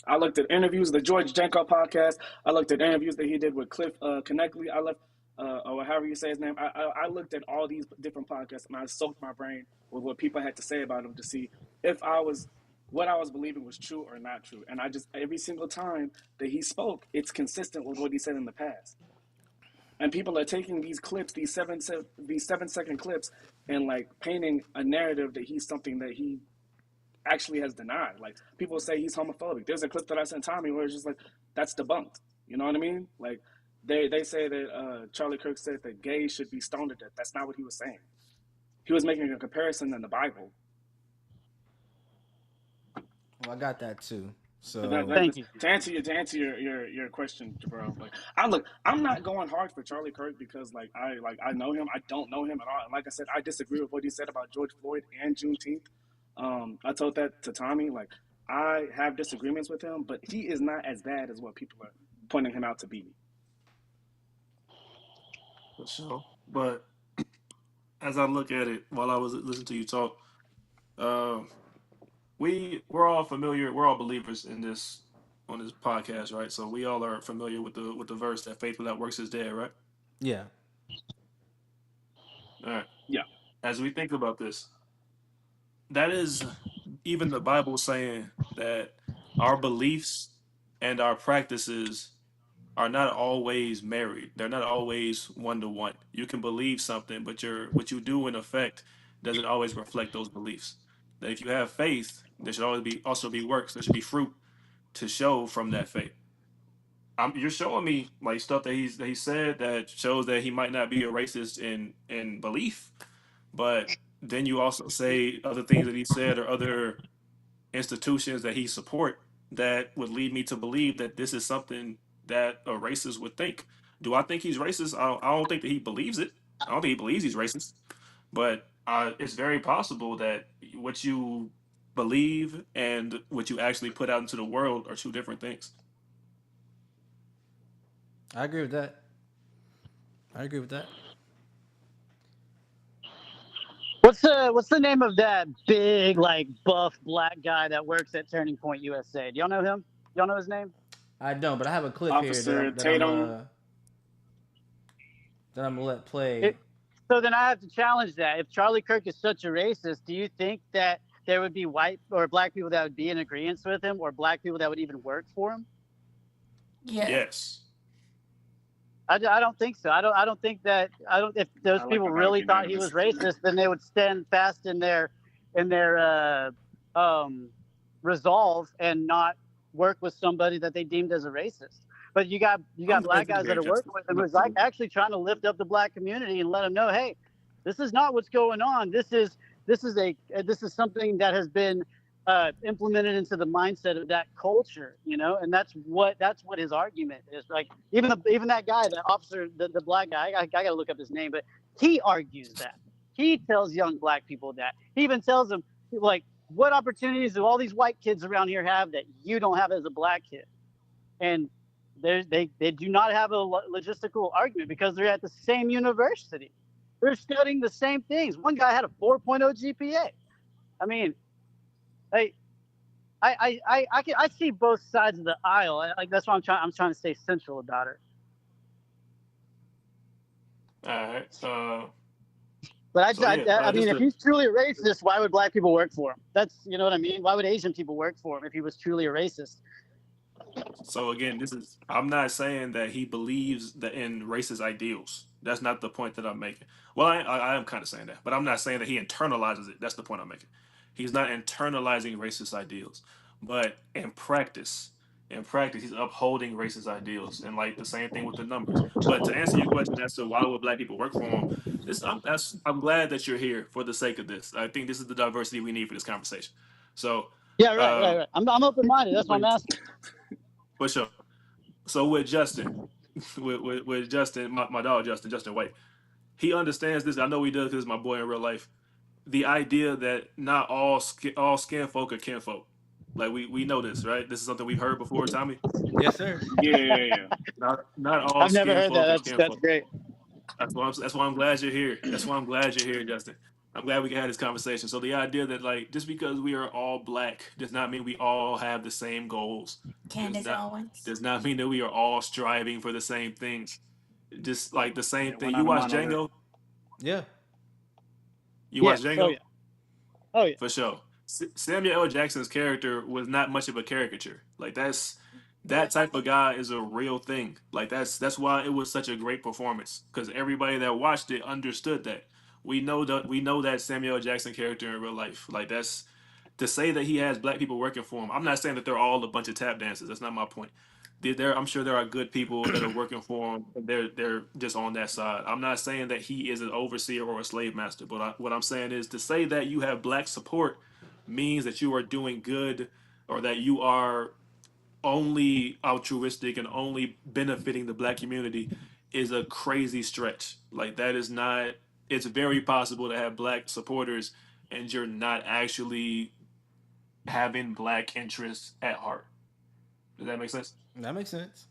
I looked at interviews, the George Janko podcast. I looked at interviews that he did with Cliff Connectley. Or however you say his name. I looked at all these different podcasts and I soaked my brain with what people had to say about him to see if what I was believing was true or not true. And I just every single time that he spoke, it's consistent with what he said in the past. And people are taking these clips, these 7-second clips, and like painting a narrative that he's something that he actually has denied. Like people say he's homophobic. There's a clip that I sent Tommy where it's just like that's debunked. You know what I mean? Like they say that Charlie Kirk said that gays should be stoned to death. That's not what he was saying. He was making a comparison in the Bible. Well, I got that too. So Thank you. To answer your question, bro. Like I'm not going hard for Charlie Kirk because I know him. I don't know him at all. And like I said, I disagree with what he said about George Floyd and Juneteenth. I told that to Tommy. Like I have disagreements with him, but he is not as bad as what people are pointing him out to be. For sure. But as I look at it while I was listening to you talk, we're all familiar. We're all believers in this on this podcast, right? So we all are familiar with the verse that faith without works is dead, right? yeah. All right. Yeah. As we think about this, that is even the Bible saying that our beliefs and our practices are not always married. They're not always one to one. You can believe something, but what you do in effect doesn't always reflect those beliefs. That if you have faith, there should always also be works. There should be fruit to show from that faith. You're showing me like stuff that he said that shows that he might not be a racist in belief, but then you also say other things that he said or other institutions that he support that would lead me to believe that this is something that a racist would think. Do I think he's racist? I don't think that he believes it. I don't think he believes he's racist. But it's very possible that what you believe and what you actually put out into the world are two different things. I agree with that. What's the name of that big like buff black guy that works at Turning Point USA? Do y'all know him? Y'all know his name? I don't, but I have a clip Officer here Tatum. that I'm gonna let play. So then I have to challenge that. If Charlie Kirk is such a racist, do you think that there would be white or black people that would be in agreement with him, or black people that would even work for him? Yeah. Yes. I don't think so. I don't think that. If those people really thought he was racist, then they would stand fast in their resolve and not work with somebody that they deemed as a racist. But you got black guys that are working with him who's like actually trying to lift up the black community and let them know, hey, this is not what's going on. This is something that has been implemented into the mindset of that culture, and that's what his argument is. Like even that guy, the officer, the black guy, I got to look up his name, but he argues that. He tells young black people that. He even tells them, like, what opportunities do all these white kids around here have that you don't have as a black kid? And they do not have a logistical argument because they're at the same university. They're studying the same things. One guy had a 4.0 GPA. I mean, I see both sides of the aisle. Like that's why I'm trying to stay central about it. All right. But So yeah, I mean, just if to he's truly a racist, why would black people work for him? That's, you know what I mean? Why would Asian people work for him if he was truly a racist? So again, this is I'm not saying that he believes that in racist ideals. That's not the point that I'm making. Well, I am kind of saying that, but I'm not saying that he internalizes it. That's the point I'm making. He's not internalizing racist ideals, but in practice, he's upholding racist ideals, and like the same thing with the numbers. But to answer your question as to why would black people work for him, I'm glad that you're here for the sake of this. I think this is the diversity we need for this conversation. So, Yeah, uh, right. I'm open minded. That's what I'm but asking. for sure. So with Justin, with Justin, my dog Justin White, he understands this. I know he does because it's my boy in real life. The idea that not all skin folk are kinfolk. Like we know this, right? This is something we've heard before, Tommy. Yes, sir. Yeah. Not all I've never skin heard that. folk are That's kinfolk. great. That's why I'm glad you're here. That's why I'm glad you're here, Justin. I'm glad we can have this conversation. So the idea that like just because we are all black does not mean we all have the same goals. Does Candace not Owens. does not mean that we are all striving for the same things. Just like the same Yeah, we're thing. not You a watch monolith. Django? Yeah. You watch Yes. Oh Django? yeah. Oh yeah. For sure. Samuel L. Jackson's character was not much of a caricature. Like that type of guy is a real thing. Like that's why it was such a great performance because everybody that watched it understood that. We know that Samuel L. Jackson character in real life. Like that's to say that he has black people working for him. I'm not saying that they're all a bunch of tap dancers. That's not my point. I'm sure there are good people that are working for him. They're just on that side. I'm not saying that he is an overseer or a slave master, but what I'm saying is to say that you have black support means that you are doing good or that you are only altruistic and only benefiting the black community is a crazy stretch. Like that is not. It's very possible to have black supporters and you're not actually having black interests at heart. Does that make sense? That makes sense.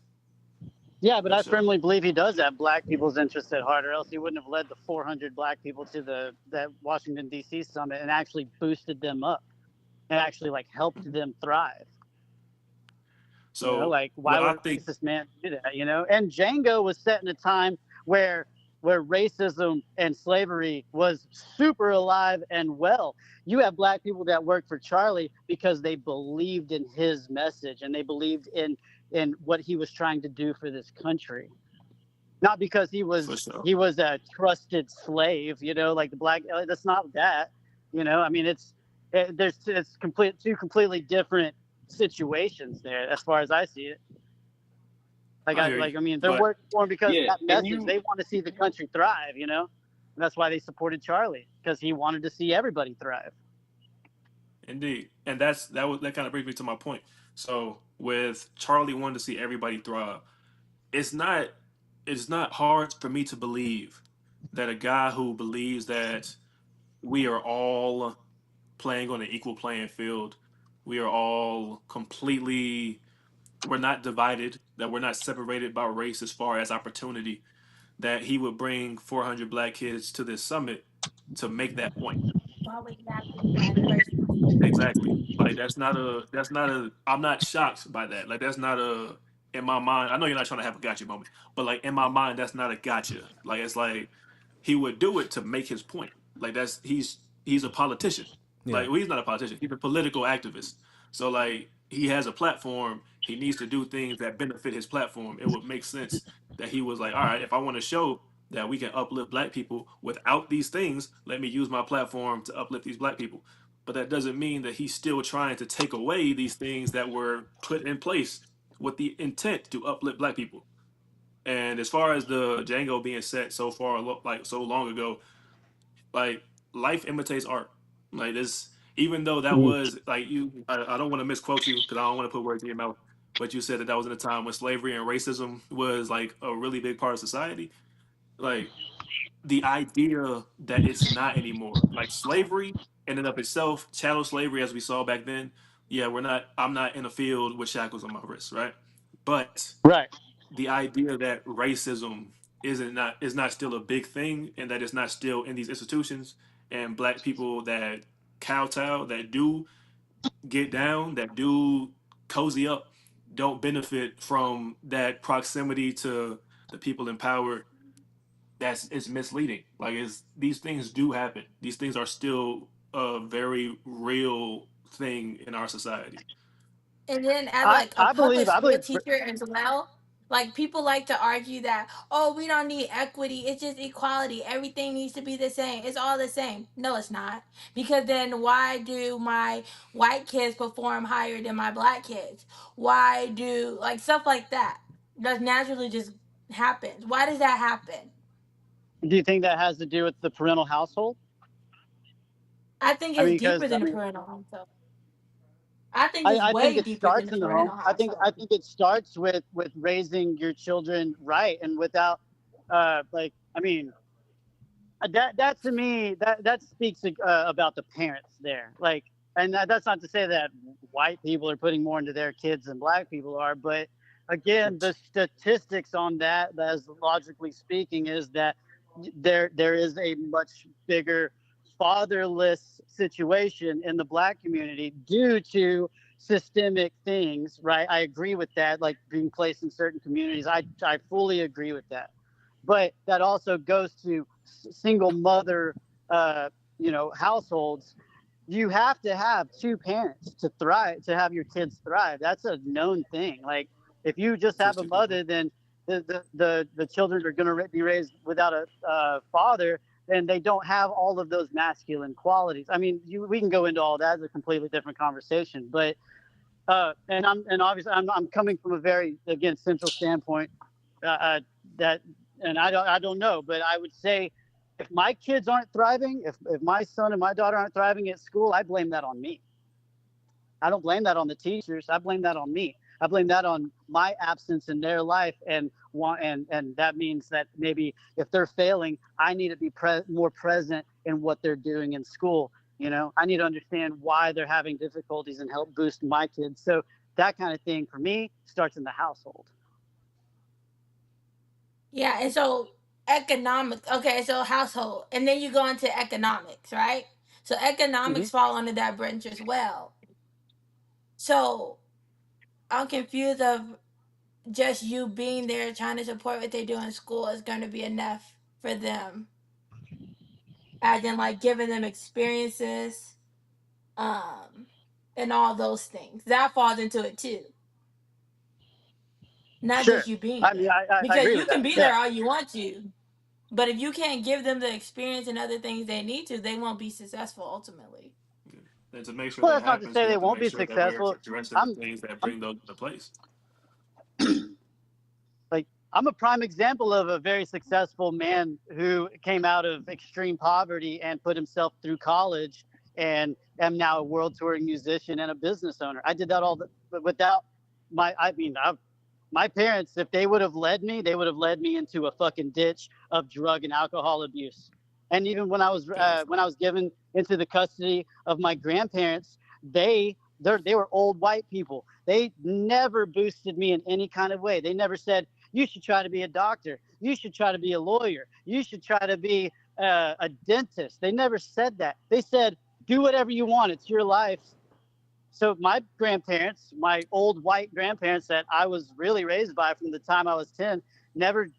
Yeah, but For I sure. firmly believe he does have black people's interests at heart, or else he wouldn't have led the 400 black people to that Washington D.C. summit and actually boosted them up and actually like helped them thrive. You know, So like why what I would a think racist man do that? You know, and Django was set in a time where racism and slavery was super alive and well. You have black people that work for Charlie because they believed in his message and they believed in what he was trying to do for this country. Not because for sure. he was a trusted slave, you know, like the black. That's not that, you know. I mean, it's two completely different situations there, as far as I see it. I hear you. I mean, they're But working for him because Yeah, that and message. you They want to see the country thrive, you know. And that's why they supported Charlie because he wanted to see everybody thrive. indeed. And that kind of brings me to my point. So with Charlie wanting to see everybody thrive, it's not it's not hard for me to believe that a guy who believes that we are all playing on an equal playing field, we are all completely we're not divided, that we're not separated by race as far as opportunity, that he would bring 400 black kids to this summit to make that point. Why would he have to do that in the first place? Exactly. Like that's not a I'm not shocked by that. Like that's not a in my mind. I know you're not trying to have a gotcha moment, but like in my mind, that's not a gotcha. Like it's like he would do it to make his point. Like that's he's a politician. Yeah. Like well, he's not a politician. He's a political activist. So like he has a platform. He needs to do things that benefit his platform. It would make sense that he was like, all right, if I want to show that we can uplift black people without these things, let me use my platform to uplift these black people. But that doesn't mean that he's still trying to take away these things that were put in place with the intent to uplift black people. And as far as the Django being set so far, like so long ago, like life imitates art. Like this, even though that was like I don't want to misquote you because I don't want to put words in your mouth. But you said that that was in a time when slavery and racism was like a really big part of society. Like the idea that it's not anymore. Like slavery in and of itself, chattel slavery as we saw back then. Yeah, I'm not in a field with shackles on my wrists, right? But Right. the idea that racism is not still a big thing and that it's not still in these institutions and black people that kowtow, that do get down, that do cozy up, don't benefit from that proximity to the people in power it's misleading. Like these things do happen. These things are still a very real thing in our society. And then as like a I public believe school teacher as well, like people like to argue that, oh, we don't need equity, it's just equality. Everything needs to be the same. It's all the same. No, it's not. Because then why do my white kids perform higher than my black kids? Why do like stuff like that? That naturally just happens. Why does that happen? Do you think that has to do with the parental household? I think I mean, it's because deeper than a parental household. I think it's I think way it deeper than starts a in the home. parental I household. think it starts with raising your children right and without, like, I mean, that to me that speaks about the parents there. Like, and that's not to say that white people are putting more into their kids than black people are, but again, the statistics on that, as logically speaking, is that there is a much bigger fatherless situation in the black community due to systemic things, right? I agree with that, like being placed in certain communities. I fully agree with that, but that also goes to single mother, households. You have to have two parents to thrive, to have your kids thrive. That's a known thing. Like, if you just have a mother, then the children are going to be raised without a father, and they don't have all of those masculine qualities. I mean, we can go into all that. It's a completely different conversation, but and obviously I'm coming from a very, again, central standpoint, that, and I don't know, but I would say if my kids aren't thriving, if my son and my daughter aren't thriving at school, I blame that on me. I don't blame that on the teachers. I blame that on me. I blame that on my absence in their life, and that means that maybe if they're failing, I need to be more present in what they're doing in school. I need to understand why they're having difficulties and help boost my kids. So that kind of thing for me starts in the household. Yeah, and so economics. Okay, so household, and then you go into economics, right? So Mm-hmm. economics fall under that branch as well. So I'm confused of just you being there trying to support what they do in school is going to be enough for them, as in like giving them experiences, um, and all those things. That falls into it too. Not Sure. just you being I mean, there, I because agree you with can that. be Yeah. there all you want to. But if you can't give them the experience and other things they need to, they won't be successful ultimately. And to make sure Well, that that's not to happens, say we they have to won't make be sure that we're successful. addressing the I'm, things that I'm bring those into place. like, I'm a prime example of a very successful man who came out of extreme poverty and put himself through college, and am now a world touring musician and a business owner. I did that without my parents, if they would have led me, they would have led me into a fucking ditch of drug and alcohol abuse. And even when I was given into the custody of my grandparents, they were old white people. They never boosted me in any kind of way. They never said, you should try to be a doctor, you should try to be a lawyer, you should try to be a dentist. They never said that. They said, do whatever you want, it's your life. So my grandparents, my old white grandparents that I was really raised by from the time I was 10, never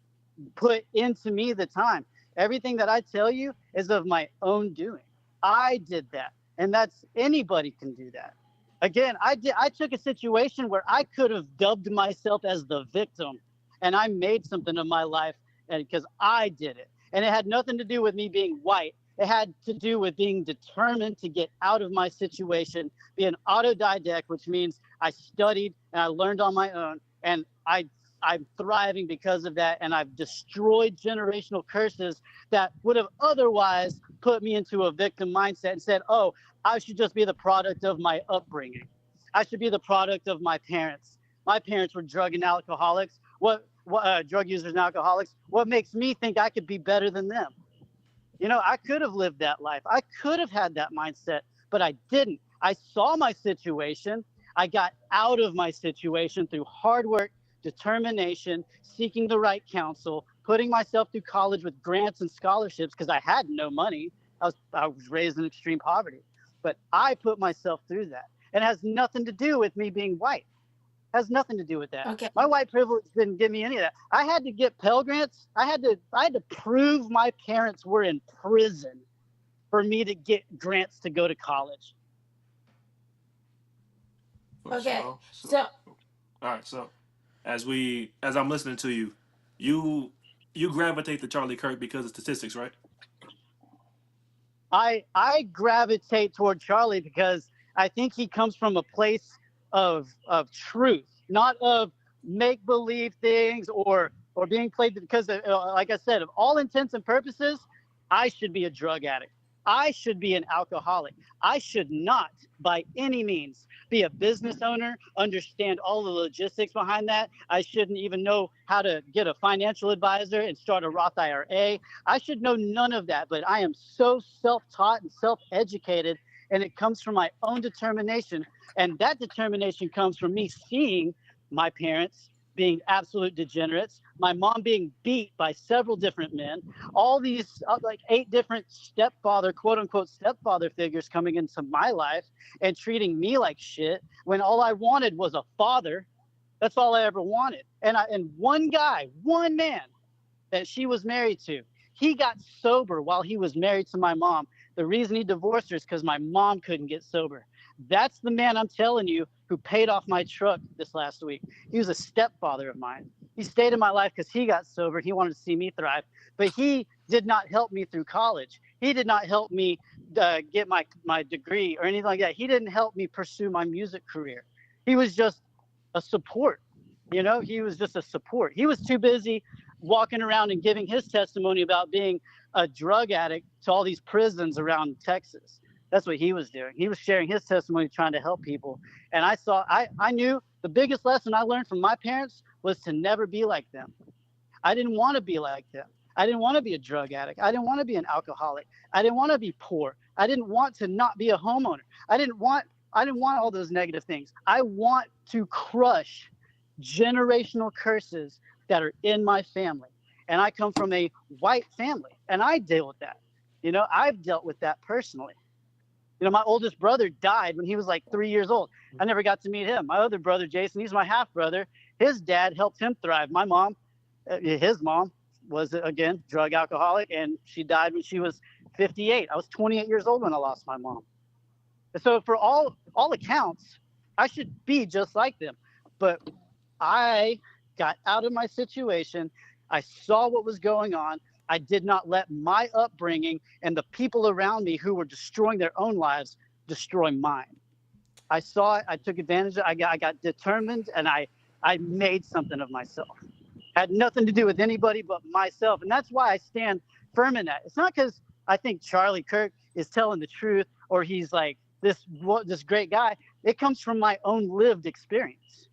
put into me the time. Everything that I tell you is of my own doing. I did that. And that's, anybody can do that. Again, I took a situation where I could have dubbed myself as the victim, and I made something of my life, and because I did it. And it had nothing to do with me being white. It had to do with being determined to get out of my situation, be an autodidact, which means I studied and I learned on my own, and I'm thriving because of that, and I've destroyed generational curses that would have otherwise put me into a victim mindset and said, oh, I should just be the product of my upbringing. I should be the product of my parents. My parents were drug and alcoholics. What drug users and alcoholics? What makes me think I could be better than them? I could have lived that life. I could have had that mindset, but I didn't. I saw my situation. I got out of my situation through hard work, determination, seeking the right counsel, putting myself through college with grants and scholarships because I had no money. I was raised in extreme poverty, but I put myself through that. And it has nothing to do with me being white. Has nothing to do with that. Okay. My white privilege didn't give me any of that. I had to get Pell Grants. I had to prove my parents were in prison for me to get grants to go to college. Okay. All So right. So as I'm listening to you, you gravitate to Charlie Kirk because of statistics, right? I gravitate toward Charlie because I think he comes from a place of truth, not of make believe things or being played. Because like I said, of all intents and purposes, I should be a drug addict. I should be an alcoholic. I should not, by any means, be a business owner, understand all the logistics behind that. I shouldn't even know how to get a financial advisor and start a Roth IRA. I should know none of that, but I am so self-taught and self-educated, and it comes from my own determination. And that determination comes from me seeing my parents being absolute degenerates, my mom being beat by several different men, all these like 8 different stepfather, quote unquote, stepfather figures coming into my life and treating me like shit when all I wanted was a father. That's all I ever wanted. And one guy, one man that she was married to, he got sober while he was married to my mom. The reason he divorced her is because my mom couldn't get sober. That's the man I'm telling you who paid off my truck this last week. He was a stepfather of mine. He stayed in my life because he got sober. He wanted to see me thrive, but he did not help me through college. He did not help me get my degree or anything like that. He didn't help me pursue my music career. He was just a support. He was just a support. He was too busy walking around and giving his testimony about being a drug addict to all these prisons around Texas. That's what he was doing. He was sharing his testimony, trying to help people. And I knew the biggest lesson I learned from my parents was to never be like them. I didn't want to be like them. I didn't want to be a drug addict. I didn't want to be an alcoholic. I didn't want to be poor. I didn't want to not be a homeowner. I didn't want all those negative things. I want to crush generational curses that are in my family. And I come from a white family, and I deal with that. I've dealt with that personally. My oldest brother died when he was like 3 years old. I never got to meet him. My other brother, Jason, he's my half brother. His dad helped him thrive. My mom, his mom was, again, drug alcoholic, and she died when she was 58. I was 28 years old when I lost my mom. So for all accounts, I should be just like them. But I got out of my situation. I saw what was going on. I did not let my upbringing and the people around me who were destroying their own lives destroy mine. I saw it. I took advantage of it. I got determined, and I made something of myself. Had nothing to do with anybody but myself. And that's why I stand firm in that. It's not because I think Charlie Kirk is telling the truth or he's like this great guy. It comes from my own lived experience.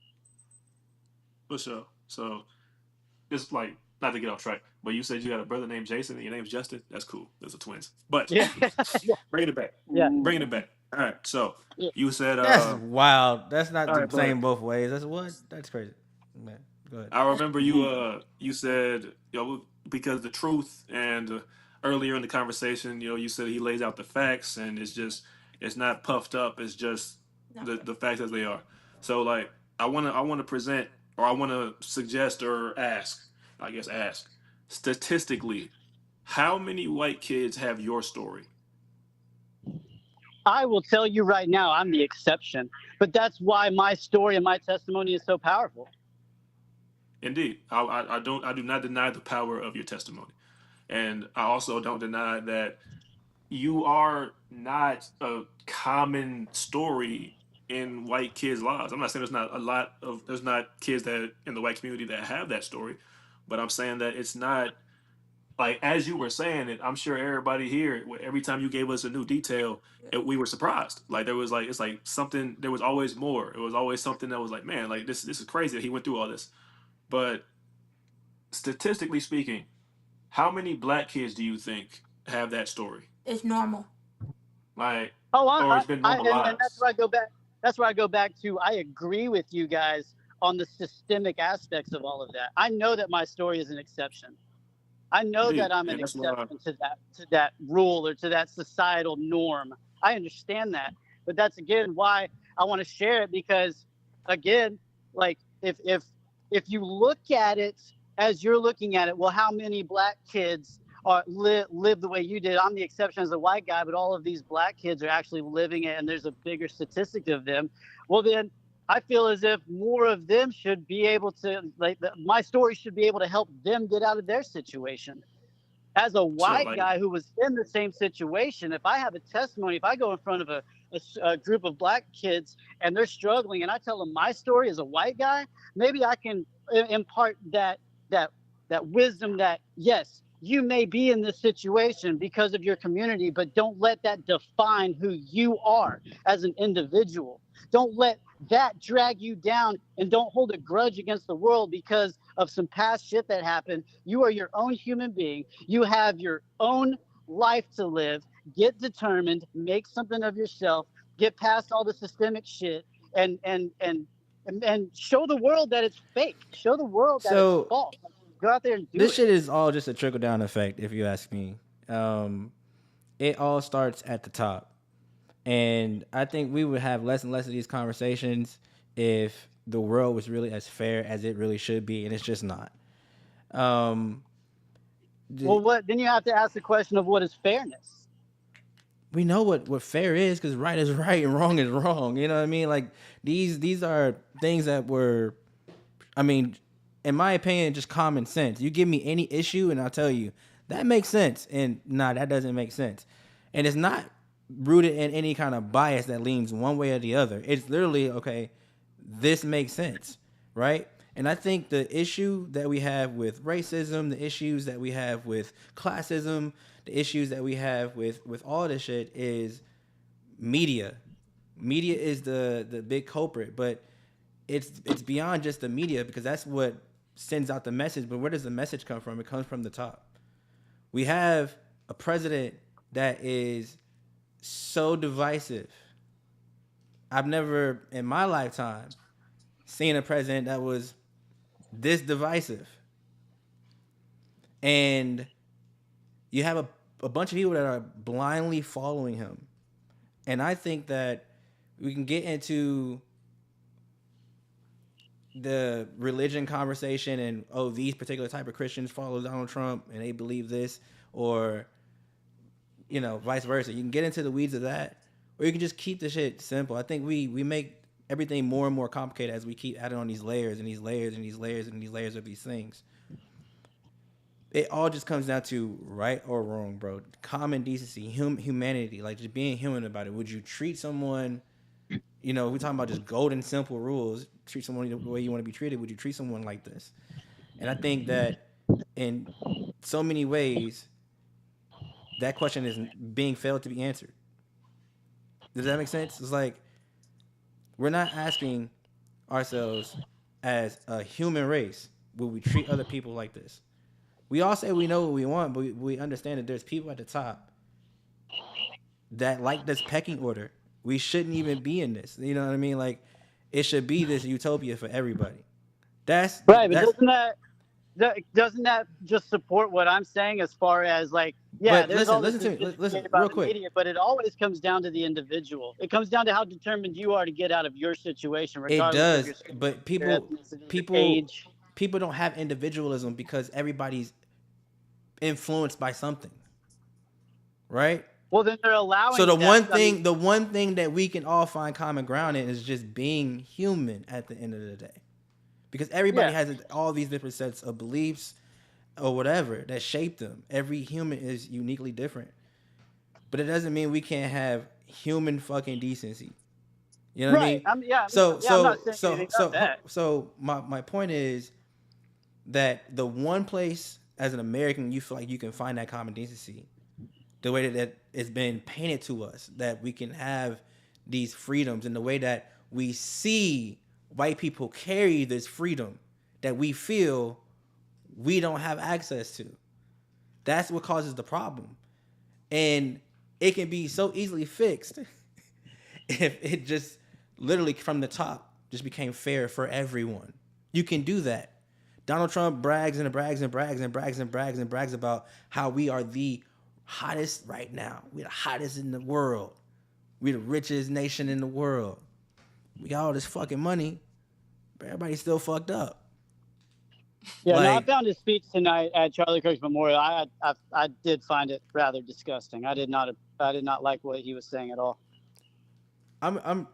For sure. So it's like, not to get off track, but you said you got a brother named Jason and your name's Justin. That's cool. Those are twins. But yeah. Bringing it back. Yeah. Bringing it back. All right. So you said that's wild. That's not the right, same both ways. That's crazy. Man, go ahead. I remember you said, because the truth, and earlier in the conversation, you said he lays out the facts, and it's not puffed up. It's just the facts as they are. So like I want to present, or I want to suggest, or ask statistically, how many white kids have your story? I will tell you right now, I'm the exception, but that's why my story and my testimony is so powerful. Indeed, I do not deny the power of your testimony, and I also don't deny that you are not a common story in white kids' lives. I'm not saying there's not kids that in the white community that have that story, but I'm saying that it's not like, as you were saying it, I'm sure everybody here, every time you gave us a new detail, we were surprised. Like there was like, it's like something, there was always more. It was always something that was like, man, like this is crazy that he went through all this. But statistically speaking, how many black kids do you think have that story? It's normal. Like, or it's been normalized. And that's where I go back. That's where I go back to. I agree with you guys on the systemic aspects of all of that. I know that my story is an exception. I know that I'm an exception to that rule or to that societal norm. I understand that, but that's again why I want to share it, because again, like if you look at it as you're looking at it, well, how many black kids live the way you did? I'm the exception as a white guy, but all of these black kids are actually living it, and there's a bigger statistic of them. Well, then I feel as if more of them should be able to, like, my story should be able to help them get out of their situation. As a So white like, guy who was in the same situation, if I have a testimony, if I go in front of a group of black kids and they're struggling, and I tell them my story as a white guy, maybe I can impart that wisdom that, yes, you may be in this situation because of your community, but don't let that define who you are as an individual. Don't let that drag you down, and don't hold a grudge against the world because of some past shit that happened. You are your own human being. You have your own life to live. Get determined, make something of yourself, get past all the systemic shit, and show the world that it's fake. Show the world that it's So false. Go out there and do this it. shit is all just a trickle down effect, if you ask me. It all starts at the top. And I think we would have less and less of these conversations if the world was really as fair as it really should be, and it's just not. Well, what then you have to ask the question of what is fairness. We know what fair is, because right is right and wrong is wrong. You know what I mean? Like these are things that were, I mean, in my opinion, just common sense. You give me any issue and I'll tell you that makes sense, and nah, that doesn't make sense. And it's not rooted in any kind of bias that leans one way or the other. It's literally, okay, this makes sense, right? And I think the issue that we have with racism, the issues that we have with classism, the issues that we have with all this shit is media. Media is the big culprit, but it's beyond just the media, because that's what sends out the message. But where does the message come from? It comes from the top. We have a president that is so divisive. I've never in my lifetime seen a president that was this divisive. And you have a bunch of people that are blindly following him. And I think that we can get into the religion conversation and, oh, these particular type of Christians follow Donald Trump and they believe this, or, you know, vice versa. You can get into the weeds of that, or you can just keep the shit simple. I think we make everything more and more complicated as we keep adding on these layers and these layers and these layers and these layers of these things. It all just comes down to right or wrong, bro. Common decency, humanity, like just being human about it. Would you treat someone, you know, we're talking about just golden, simple rules. Treat someone the way you want to be treated. Would you treat someone like this? And I think that in so many ways, that question is being failed to be answered. Does that make sense? It's like we're not asking ourselves as a human race, will we treat other people like this? We all say we know what we want, but we understand that there's people at the top that like this pecking order. We shouldn't even be in this. You know what I mean? Like, it should be this utopia for everybody. That's right, but doesn't that just support what I'm saying as far as, like, yeah, but there's listen to me. Listen about real the quick. media, but it always comes down to the individual. It comes down to how determined you are to get out of your situation, regardless It of your does, but your age. People don't have individualism because everybody's influenced by something, right? Well, then they're allowing. So the one thing that we can all find common ground in is just being human at the end of the day, because everybody has all these different sets of beliefs or whatever that shape them. Every human is uniquely different, but it doesn't mean we can't have human fucking decency. You know what I mean? So my point is that the one place as an American you feel like you can find that common decency, the way that it's been painted to us, that we can have these freedoms, and the way that we see white people carry this freedom that we feel we don't have access to. That's what causes the problem. And it can be so easily fixed if it just literally from the top just became fair for everyone. You can do that. Donald Trump brags and brags and brags and brags and brags and brags about how we are the hottest right now. We're the hottest in the world. We're the richest nation in the world. We got all this fucking money. everybody's still fucked up. Yeah, no, I found his speech tonight at Charlie Kirk's memorial. I did find it rather disgusting. I did not like what he was saying at all. I'm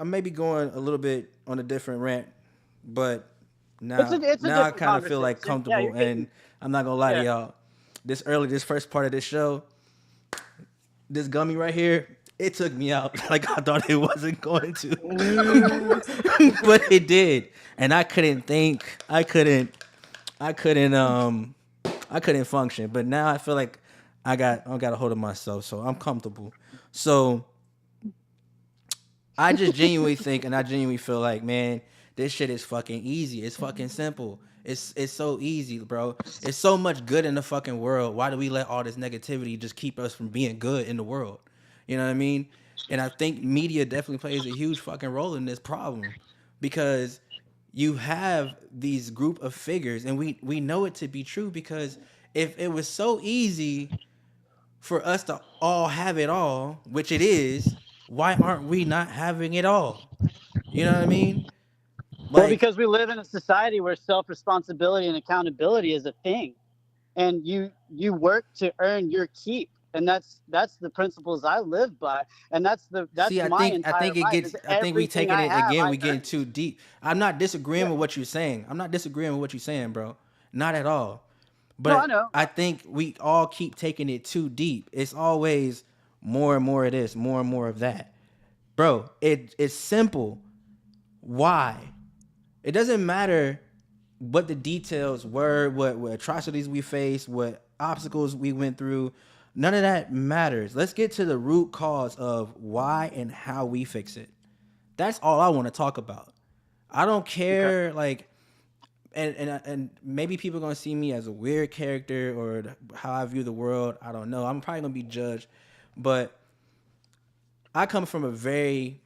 maybe going a little bit on a different rant, but now I kind of feel like comfortable, and I'm not gonna lie to y'all. This first part of this show, this gummy right here, it took me out like I thought it wasn't going to, but it did, and I couldn't think. I couldn't function. But now I feel like I got a hold of myself, so I'm comfortable. So I just genuinely think, and I genuinely feel like, man, this shit is fucking easy. It's fucking simple. It's so easy, bro. It's so much good in the fucking world. Why do we let all this negativity just keep us from being good in the world? You know what I mean? And I think media definitely plays a huge fucking role in this problem, because you have these group of figures, and we know it to be true, because if it was so easy for us to all have it all, which it is, why aren't we not having it all? You know what I mean? Well, because we live in a society where self-responsibility and accountability is a thing, and you work to earn your keep, and that's the principles I live by, and that's See, I think we taking it again. We getting too deep. I'm not disagreeing with what you're saying. Bro. Not at all. But no, I know. I think we all keep taking it too deep. It's always more and more of this, more and more of that. Bro, it's simple. Why? It doesn't matter what the details were, what atrocities we faced, what obstacles we went through. None of that matters. Let's get to the root cause of why and how we fix it. That's all I want to talk about. I don't care, like, and maybe people are gonna see me as a weird character or how I view the world. I don't know. I'm probably gonna be judged, but I come from a very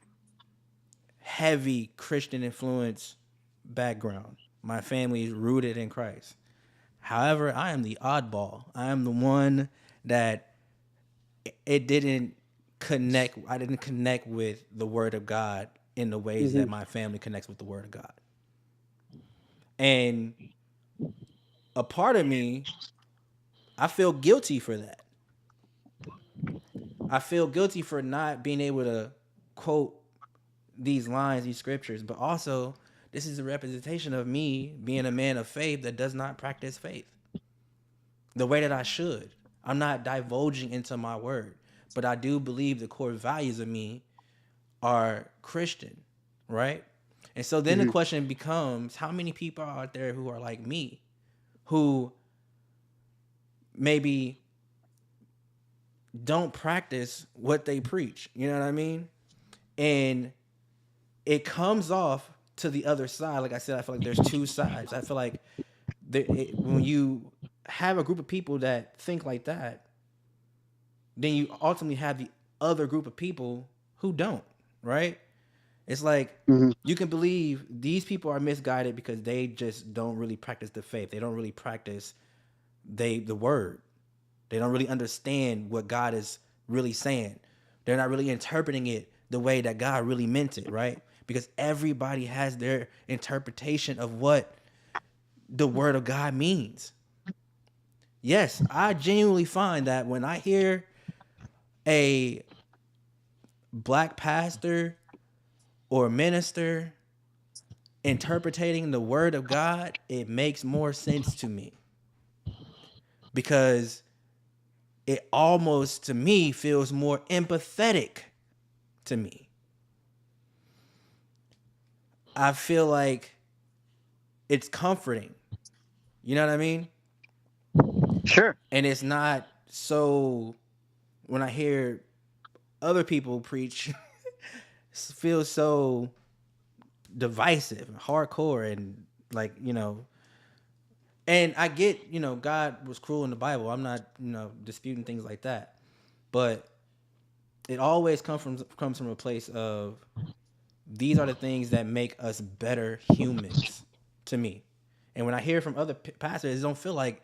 heavy Christian influence background. My family is rooted in Christ. However, I am the oddball. I am the one that it didn't connect. I didn't connect with the Word of God in the ways that my family connects with the Word of God. And a part of me, I feel guilty for that. I feel guilty for not being able to quote these lines, these scriptures, but also this is a representation of me being a man of faith that does not practice faith the way that I should. I'm not divulging into my word, but I do believe the core values of me are Christian, right? And so then the question becomes, how many people are out there who are like me, who maybe don't practice what they preach? You know what I mean? And it comes off to the other side. Like I said, I feel like there's two sides. I feel like when you have a group of people that think like that, then you ultimately have the other group of people who don't, right? It's like you can believe these people are misguided because they just don't really practice the faith. They don't really practice the word. They don't really understand what God is really saying. They're not really interpreting it the way that God really meant it, right? Because everybody has their interpretation of what the word of God means. Yes, I genuinely find that when I hear a black pastor or minister interpreting the word of God, it makes more sense to me. Because it almost, to me, feels more empathetic to me. I feel like it's comforting. You know what I mean? Sure. And it's not so, when I hear other people preach, feels so divisive and hardcore and like, you know, and I get, you know, God was cruel in the Bible. I'm not, you know, disputing things like that. But it always comes from a place of these are the things that make us better humans to me. And when I hear from other pastors, it doesn't feel like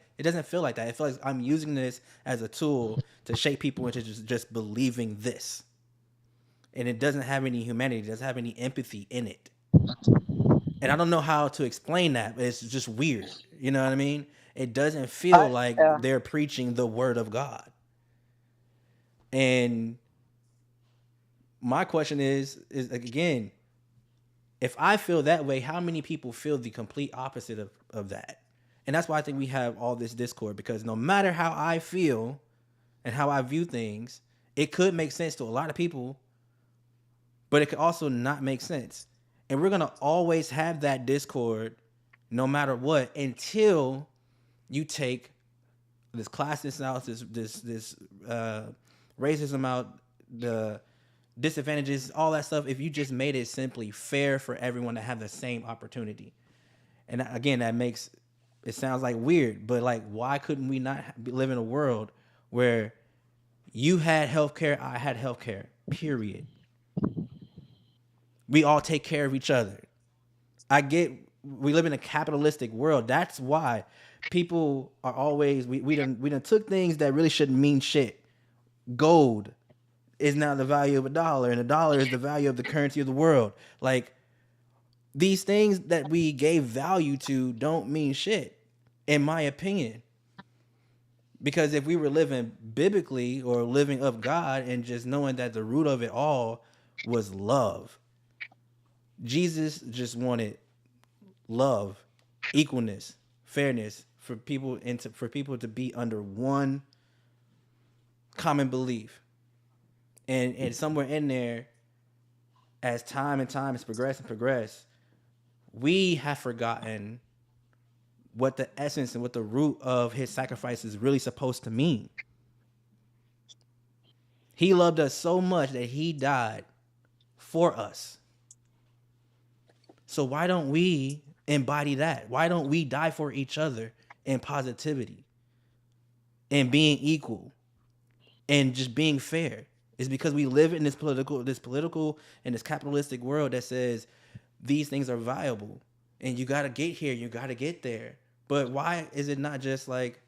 that. It feels like I'm using this as a tool to shape people into just believing this. And it doesn't have any humanity. It doesn't have any empathy in it. And I don't know how to explain that, but it's just weird. You know what I mean? It doesn't feel like they're preaching the word of God. And my question is again, if I feel that way, how many people feel the complete opposite of that? And that's why I think we have all this discord, because no matter how I feel and how I view things, it could make sense to a lot of people, but it could also not make sense. And we're going to always have that discord no matter what, until you take this classism out, this racism out, the disadvantages, all that stuff. If you just made it simply fair for everyone to have the same opportunity. And again, that makes it sounds like weird, but like, why couldn't we not live in a world where you had healthcare, I had healthcare, period. We all take care of each other. I get we live in a capitalistic world. That's why people are always we done took things that really shouldn't mean shit. Gold is now the value of $1, and $1 is the value of the currency of the world. Like, these things that we gave value to don't mean shit, in my opinion. Because if we were living biblically or living of God and just knowing that the root of it all was love, Jesus just wanted love, equalness, fairness for people, and for people to be under one common belief. And somewhere in there, as time has progressed, we have forgotten what the essence and what the root of his sacrifice is really supposed to mean. He loved us so much that he died for us. So why don't we embody that? Why don't we die for each other in positivity and being equal and just being fair? It's because we live in this political and this capitalistic world that says these things are viable and you got to get here, you got to get there. But why is it not just like,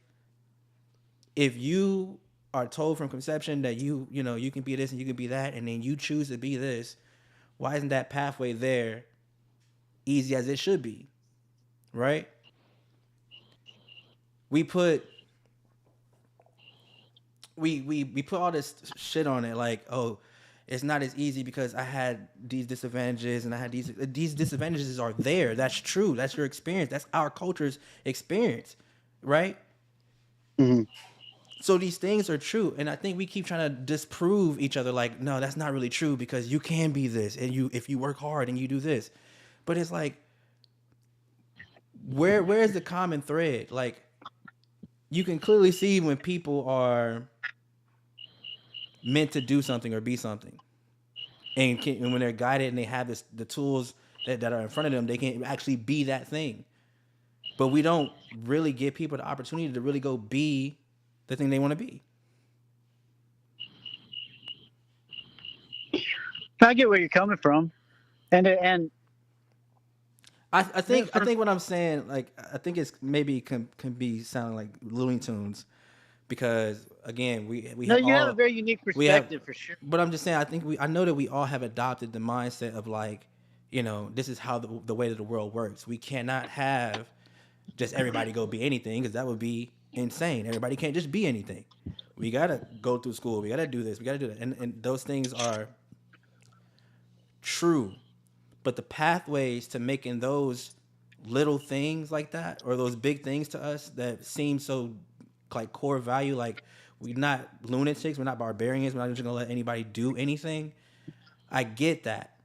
if you are told from conception that you can be this and you can be that, and then you choose to be this, why isn't that pathway there easy as it should be? Right? We put all this shit on it, like, oh, it's not as easy because I had these disadvantages and I had these disadvantages are there. That's true. That's your experience. That's our culture's experience, right? Mm-hmm. So these things are true, and I think we keep trying to disprove each other. Like, no, that's not really true because you can be this, and if you work hard and you do this, but it's like, where is the common thread? Like, you can clearly see when people are meant to do something or be something, and when they're guided and they have the tools that are in front of them, they can actually be that thing. But we don't really give people the opportunity to really go be the thing they want to be. I get where you're coming from, and I think what I'm saying, like, I think it's maybe can be sounding like Looney Tunes, because again, we you have a very unique perspective for sure. But I'm just saying, I know that we all have adopted the mindset of, like, this is how the way that the world works. We cannot have just everybody go be anything, because that would be insane. Everybody can't just be anything. We gotta go through school. We gotta do this. We gotta do that. And those things are true. But the pathways to making those little things like that, or those big things to us that seem so like core value, like, we're not lunatics, we're not barbarians, we're not just gonna let anybody do anything. I get that.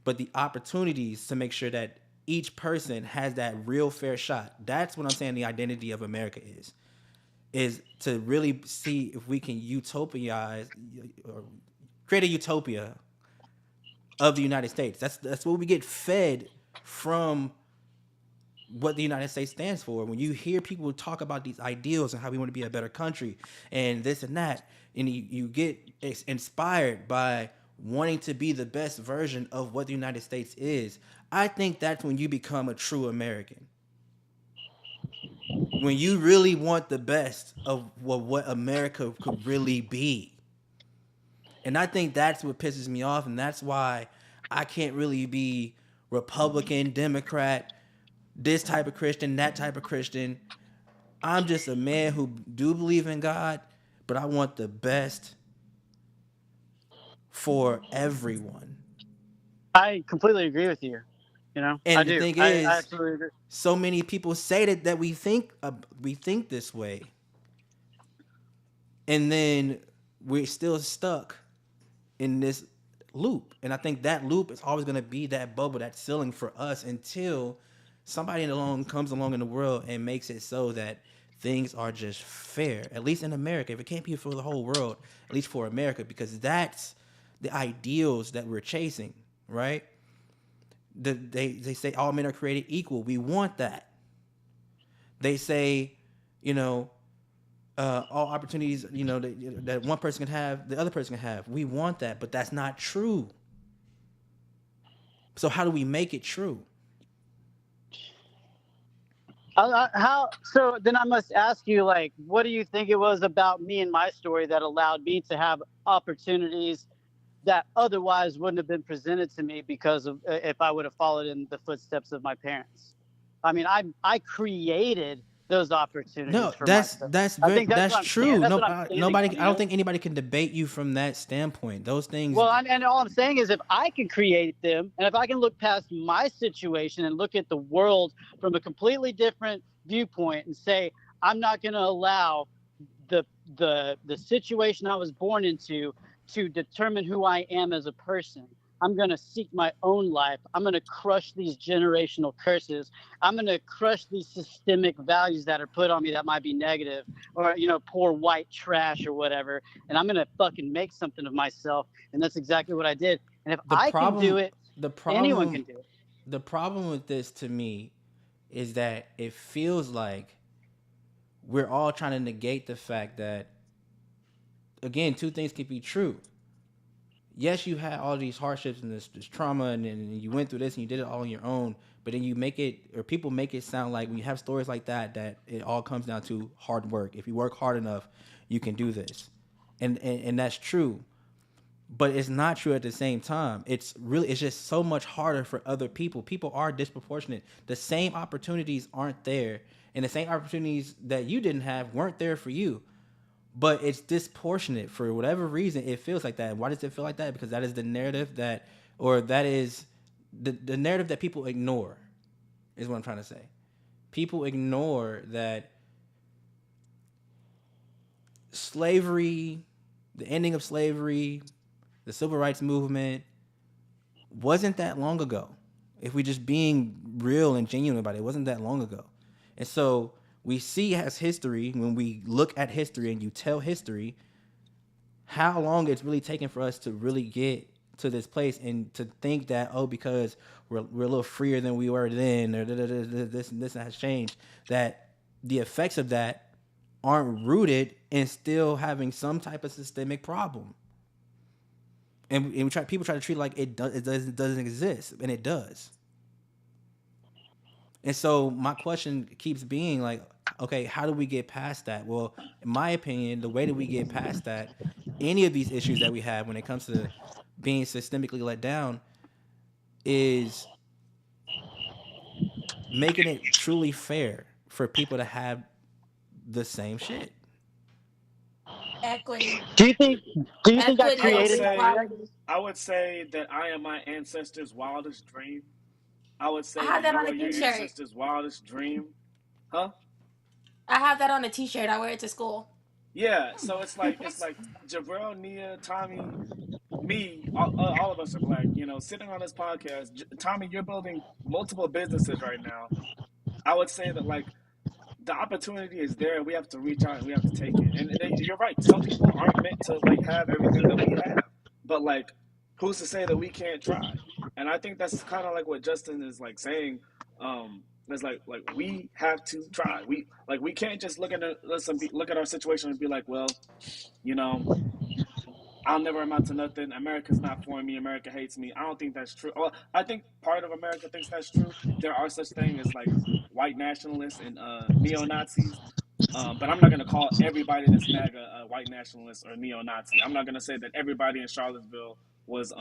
But the opportunities to make sure that each person has that real fair shot, that's what I'm saying the identity of America is to really see if we can utopiaize or create a utopia of the United States. That's what we get fed from, what the United States stands for. When you hear people talk about these ideals and how we want to be a better country and this and that, and you get inspired by wanting to be the best version of what the United States is, I think that's when you become a true American. When you really want the best of what America could really be. And I think that's what pisses me off, and that's why I can't really be Republican, Democrat, this type of Christian, that type of Christian. I'm just a man who do believe in God, but I want the best for everyone. I completely agree with you. You know, And I the do. thing I is, absolutely agree. so many people say that we think this way, and then we're still stuck in this loop. And I think that loop is always going to be that bubble, that ceiling for us until somebody comes along in the world and makes it so that things are just fair. At least in America. If it can't be for the whole world, at least for America, because that's the ideals that we're chasing, right? They say all men are created equal. We want that. They say, all opportunities, that one person can have, the other person can have. We want that, but that's not true. So how do we make it true? How? So then I must ask you, like, what do you think it was about me and my story that allowed me to have opportunities that otherwise wouldn't have been presented to me because of if I would have followed in the footsteps of my parents? I mean, I created those opportunities No, for myself. that's true. That's No, what I'm nobody. on, I don't think anybody can debate you from that standpoint. Those things. Well, and all I'm saying is if I can create them, and if I can look past my situation and look at the world from a completely different viewpoint and say, I'm not going to allow the situation I was born into to determine who I am as a person. I'm going to seek my own life. I'm going to crush these generational curses. I'm going to crush these systemic values that are put on me that might be negative, or, poor white trash or whatever. And I'm going to fucking make something of myself. And that's exactly what I did. And if can do it, anyone can do it. The problem with this to me is that it feels like we're all trying to negate the fact that, again, two things can be true. Yes, you had all these hardships and this trauma, and you went through this and you did it all on your own. But then you make it, or people make it sound like when you have stories like that it all comes down to hard work. If you work hard enough, you can do this, and that's true. But it's not true at the same time. It's just so much harder for other people. People are disproportionate. The same opportunities aren't there, and the same opportunities that you didn't have weren't there for you. But it's disproportionate for whatever reason. It feels like that. Why does it feel like that? Because that is the narrative that is the narrative that people ignore, is what I'm trying to say. People ignore that slavery, the ending of slavery, the civil rights movement wasn't that long ago. If we just being real and genuine about it, it wasn't that long ago. And so we see as history, when we look at history and you tell history, how long it's really taken for us to really get to this place, and to think that, because we're a little freer than we were then, or this has changed, that the effects of that aren't rooted in still having some type of systemic problem. And people try to treat it like it doesn't exist, and it does. And so my question keeps being like, okay, how do we get past that? Well, in my opinion, the way that we get past that, any of these issues that we have when it comes to being systemically let down, is making it truly fair for people to have the same shit. Equity. Do you think I created I would say that I am my ancestors' wildest dream. I would say I have that on a your t-shirt. ancestors' wildest dream. Huh? I have that on a t-shirt. I wear it to school. Yeah, so it's like Jabril, Nia, Tommy, me, all of us are black. Sitting on this podcast, Tommy, you're building multiple businesses right now. I would say that the opportunity is there. We have to reach out and we have to take it. And you're right. Some people aren't meant to have everything that we have. But who's to say that we can't try? And I think that's kind of like what Justin is saying. It's like we have to try. We can't just look at our situation and be like, well, I'll never amount to nothing. America's not for me. America hates me. I don't think that's true. Well, I think part of America thinks that's true. There are such things as white nationalists and neo-Nazis. But I'm not going to call everybody that's MAGA a white nationalist or neo-Nazi. I'm not going to say that everybody in Charlottesville was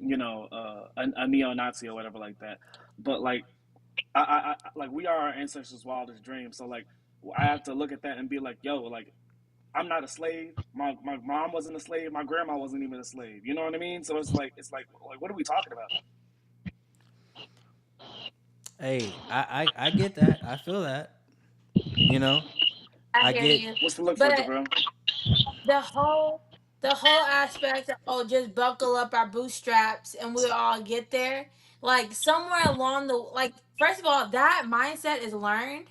a neo-Nazi or whatever like that. But like like we are our ancestors' wildest dreams. So like I have to look at that and be like, yo, like I'm not a slave. My mom wasn't a slave. My grandma wasn't even a slave. You know what I mean? So it's like what are we talking about? Hey, I get that. I feel that. You know, I I hear get. you. What's the look for, But Jabril? the whole the whole aspect of, oh, just buckle up our bootstraps and we'll all get there, like somewhere along the, like, first of all, that mindset is learned,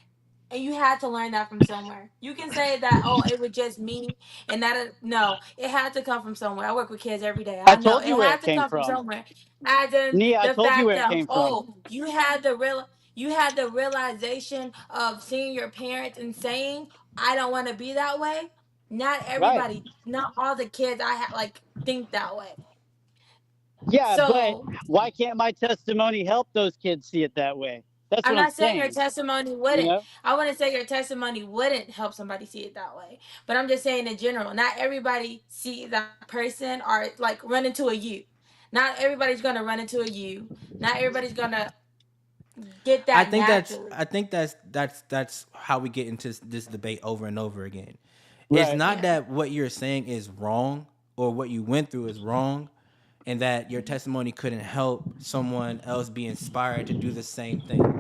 and you had to learn that from somewhere. You can say that, oh, it was just me, and that, no, it had to come from somewhere. I work with kids every day. I I know told it you where had it to came come from from. somewhere. As in Nee, I the told you fact where it that, came from. oh, you had the realization of seeing your parents and saying, I don't want to be that way. Not Right. everybody, not all the kids I have like think that way. Yeah, but So why can't my testimony help those kids see it that way? That's I'm what I'm not saying your saying. testimony You wouldn't. know? I wouldn't say your testimony wouldn't help somebody see it that way. But I'm just saying in general, not everybody see that person or like run into a you. Not everybody's gonna run into a you. Not everybody's gonna get I that think that's. naturally. I think that's how we get into this debate over and over again. It's Right. not Yeah. that what you're saying is wrong or what you went through is wrong, and that your testimony couldn't help someone else be inspired to do the same thing.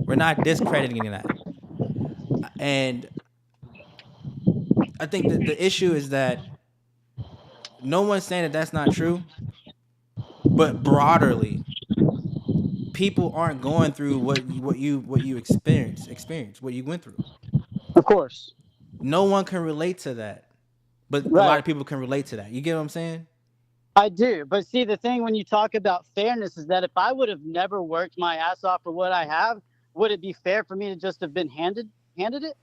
We're not discrediting that. And I think that the issue is that no one's saying that that's not true, but broaderly, people aren't going through what you experience what you went through. Of course. No one can relate to that, but a lot Right. of people can relate to that. You get what I'm saying? I do. But see, the thing when you talk about fairness is that if I would have never worked my ass off for what I have, would it be fair for me to just have been handed it?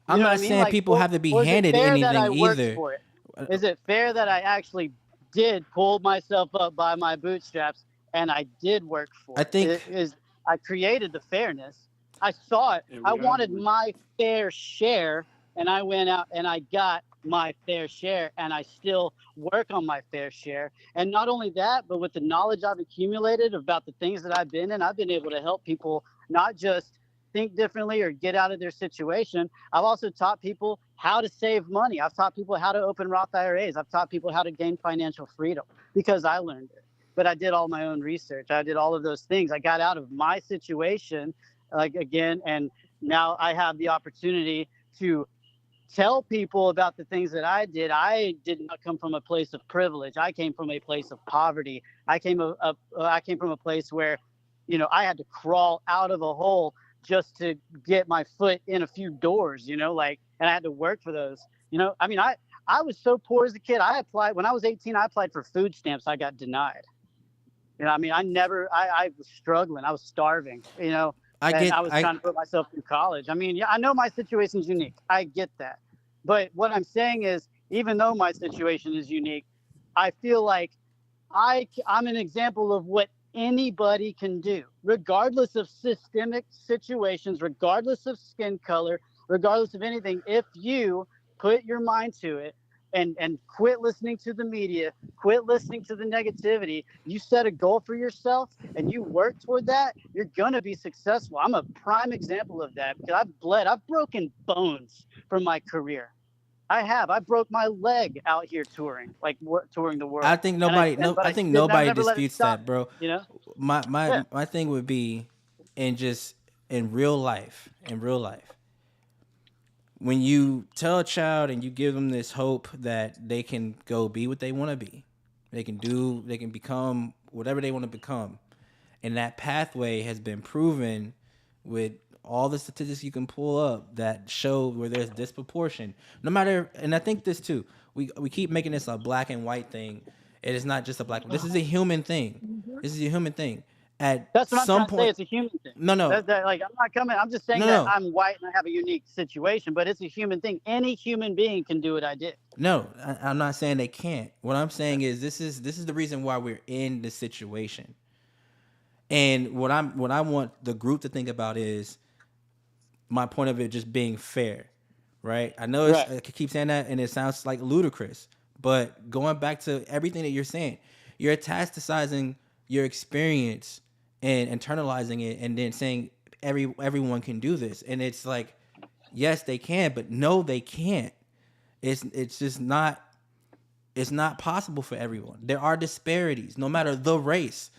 You I'm know what I not mean? saying Like, people have to be or is it handed fair that anything I worked either. for it? Is it fair that I actually did pull myself up by my bootstraps and I did work I for it? think It is I created the fairness. I saw it. In I wanted reality, my fair share, and I went out and I got my fair share, and I still work on my fair share. And not only that, but with the knowledge I've accumulated about the things that I've been in, I've been able to help people not just think differently or get out of their situation. I've also taught people how to save money. I've taught people how to open Roth IRAs. I've taught people how to gain financial freedom because I learned it. But I did all my own research. I did all of those things. I got out of my situation, like, again, and now I have the opportunity to tell people about the things that I did. I did not come from a place of privilege. I came from a place of poverty. I came from a place where, I had to crawl out of a hole just to get my foot in a few doors, like, and I had to work for those. I was so poor as a kid. I applied when I was 18. I applied for food stamps. I got denied. I was struggling. I was starving. I And I get was I trying to put myself through college. Yeah, I know my situation's unique. I get that. But what I'm saying is, even though my situation is unique, I feel like I'm an example of what anybody can do, regardless of systemic situations, regardless of skin color, regardless of anything. If you put your mind to it and quit listening to the media, quit listening to the negativity, you set a goal for yourself and you work toward that, you're going to be successful. I'm a prime example of that because I've broken bones from my career. I broke my leg out here touring, like touring the I world. think And I nobody and no but I I think didn't I nobody never let it disputes stop that, me, bro. you know? My Yeah. my my thing would be in real life, when you tell a child and you give them this hope that they can go be what they want to be, they can become whatever they want to become, and that pathway has been proven with all the statistics you can pull up that show where there's disproportion. No matter, and I think this too. We keep making this a black and white thing. It is not just a black. This is a human thing. This is a human thing. At That's what I'm some trying to say. point, It's a human thing. no, Like, I'm not coming. I'm just saying no, that no. I'm white and I have a unique situation, but it's a human thing. Any human being can do what I did. No, I'm not saying they can't. What I'm saying is this is the reason why we're in this situation. And what I want the group to think about is my point of it just being fair, right? I know Right. I keep saying that and it sounds like ludicrous, but going back to everything that you're saying, you're metastasizing your experience and internalizing it, and then saying everyone can do this. And it's like, yes, they can, but no, they can't. It's just not. It's not possible for everyone. There are disparities, no matter the race.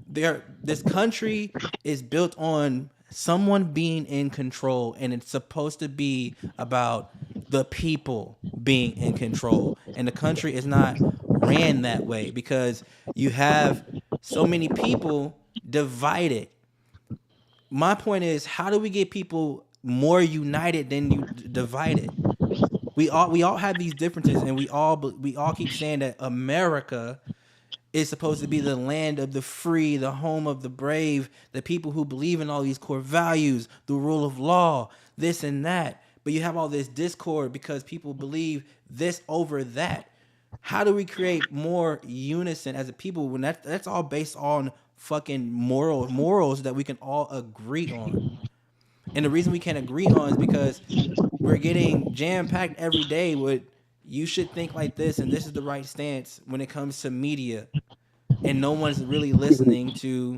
This country is built on someone being in control, and it's supposed to be about the people being in control. And the country is not ran that way because you have so many people divided. My point is, how do we get people more united than you divided? We all have these differences, and we all keep saying that America is supposed to be the land of the free, the home of the brave, the people who believe in all these core values, the rule of law, this and that. But you have all this discord because people believe this over that. How do we create more unison as a people when that's all based on fucking morals that we can all agree on? And the reason we can't agree on is because we're getting jam-packed every day with, you should think like this and this is the right stance when it comes to media. And no one's really listening to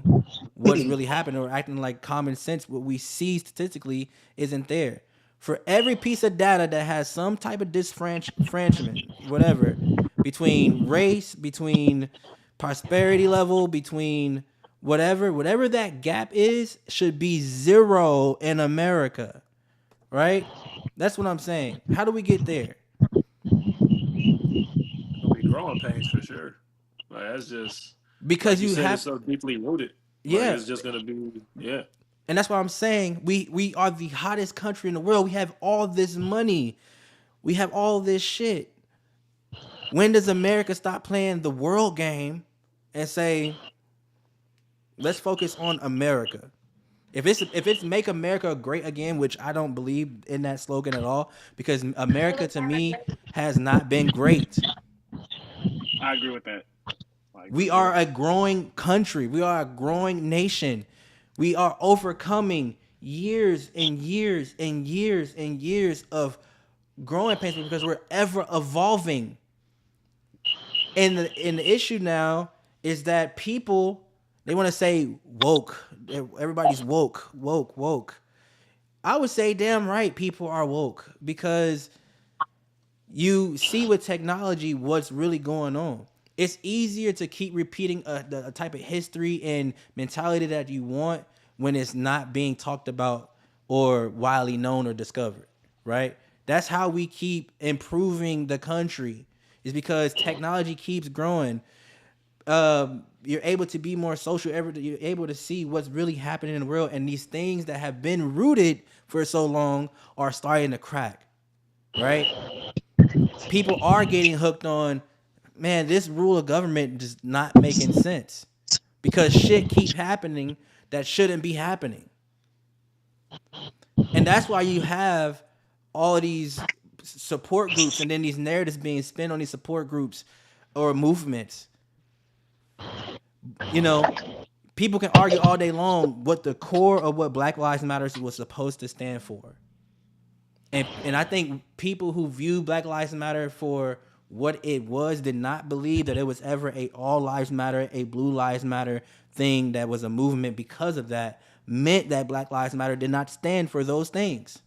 what's really happening or acting like common sense. What we see statistically isn't there. For every piece of data that has some type of disfranchisement, whatever, between race, between prosperity level, between whatever that gap is, should be 0 in America, right? That's what I'm saying. How do we get there? It'll be growing pains for sure. Like that's just Because like you you said, have, it's so deeply rooted. Like yeah. it's just gonna be, yeah. And that's why I'm saying we are the hottest country in the world. We have all this money. We have all this shit. When does America stop playing the world game and say, let's focus on America? If it's make America great again, which I don't believe in that slogan at all, because America to me has not been great. I agree with that. We are a growing country. We are a growing nation. We are overcoming years and years and years and years of growing pains because we're ever evolving. And the issue now is that people, they want to say woke. Everybody's woke. I would say damn right people are woke because you see with technology what's really going on. It's easier to keep repeating a type of history and mentality that you want when it's not being talked about or widely known or discovered, right? That's how we keep improving the country, is because technology keeps growing. You're able to be more social. You're able to see what's really happening in the world, and these things that have been rooted for so long are starting to crack, right? People are getting hooked on, man, this rule of government is not making sense because shit keeps happening that shouldn't be happening. And that's why you have all of these support groups and then these narratives being spun on these support groups or movements. You know, people can argue all day long what the core of what Black Lives Matter was supposed to stand for. And I think people who view Black Lives Matter for what it was did not believe that it was ever a all lives matter, a blue lives matter thing that was a movement because of that, meant that Black Lives Matter did not stand for those things.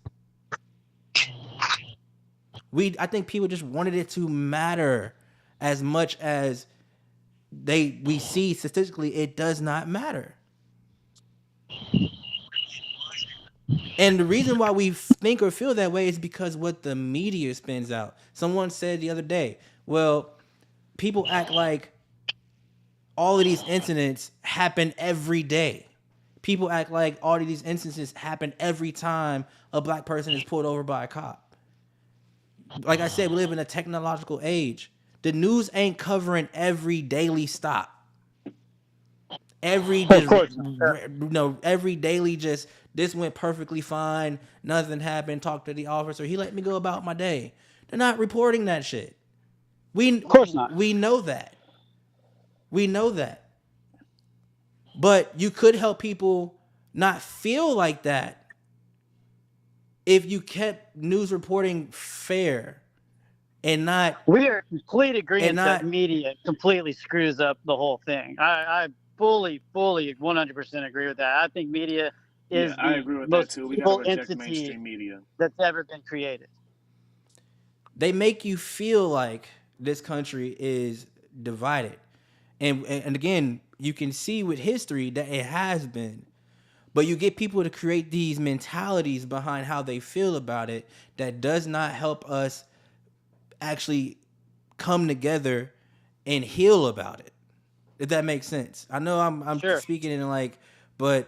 I think people just wanted it to matter as much as we see statistically it does not matter. And the reason why we think or feel that way is because what the media spins out. Someone said the other day, well, people act like all of these incidents happen every day. People act like all of these instances happen every time a black person is pulled over by a cop. Like I said, we live in a technological age. The news ain't covering every daily stop. Every daily just, this went perfectly fine, nothing happened, talk to the officer, he let me go about my day. They're not reporting that shit. Of course not. We know that. But you could help people not feel like that if you kept news reporting fair and not. We are in complete agreement that media completely screws up the whole thing. I fully 100% agree with that. I think media is I the agree with that most too. We gotta evil reject entity mainstream media that's ever been created. They make you feel like this country is divided. And again, you can see with history that it has been. But you get people to create these mentalities behind how they feel about it that does not help us actually come together and heal about it. If that makes sense. I know I'm Sure. speaking in like, but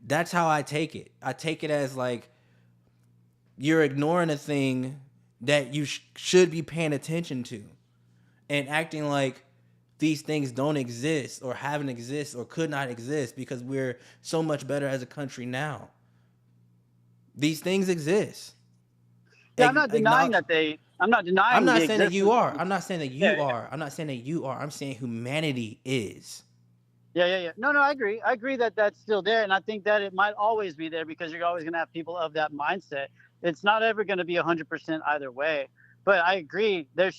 that's how I take it. I take it as like you're ignoring a thing that you should be paying attention to and acting like these things don't exist or haven't exist or could not exist because we're so much better as a country now. These things exist. Yeah, I'm not denying that I'm not denying. I'm not saying that existence. you are. I'm not saying that you are. I'm not saying that you are. I'm saying humanity is. Yeah. No, I agree. I agree that that's still there, and I think that it might always be there because you're always going to have people of that mindset. It's not ever going to be 100% either way. But I agree. There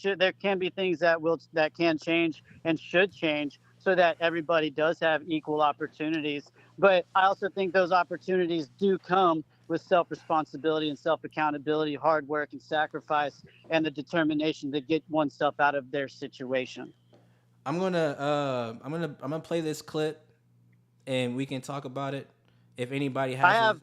can be things that can change and should change so that everybody does have equal opportunities. But I also think those opportunities do come with self-responsibility and self-accountability, hard work and sacrifice, and the determination to get oneself out of their situation. I'm gonna play this clip, and we can talk about it. If anybody has,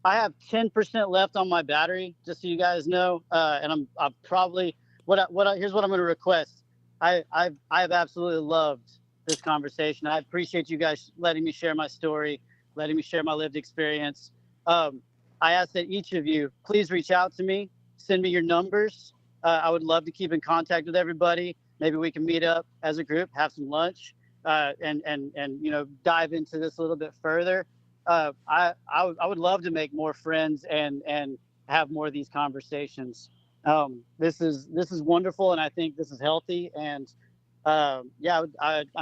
I have 10% left on my battery, just so you guys know. And I'm probably here's what I'm going to request. I've absolutely loved this conversation. I appreciate you guys letting me share my story, letting me share my lived experience. I ask that each of you please reach out to me, send me your numbers. I would love to keep in contact with everybody. Maybe we can meet up as a group, have some lunch, and dive into this a little bit further. I would love to make more friends and have more of these conversations. This is wonderful, and I think this is healthy. And I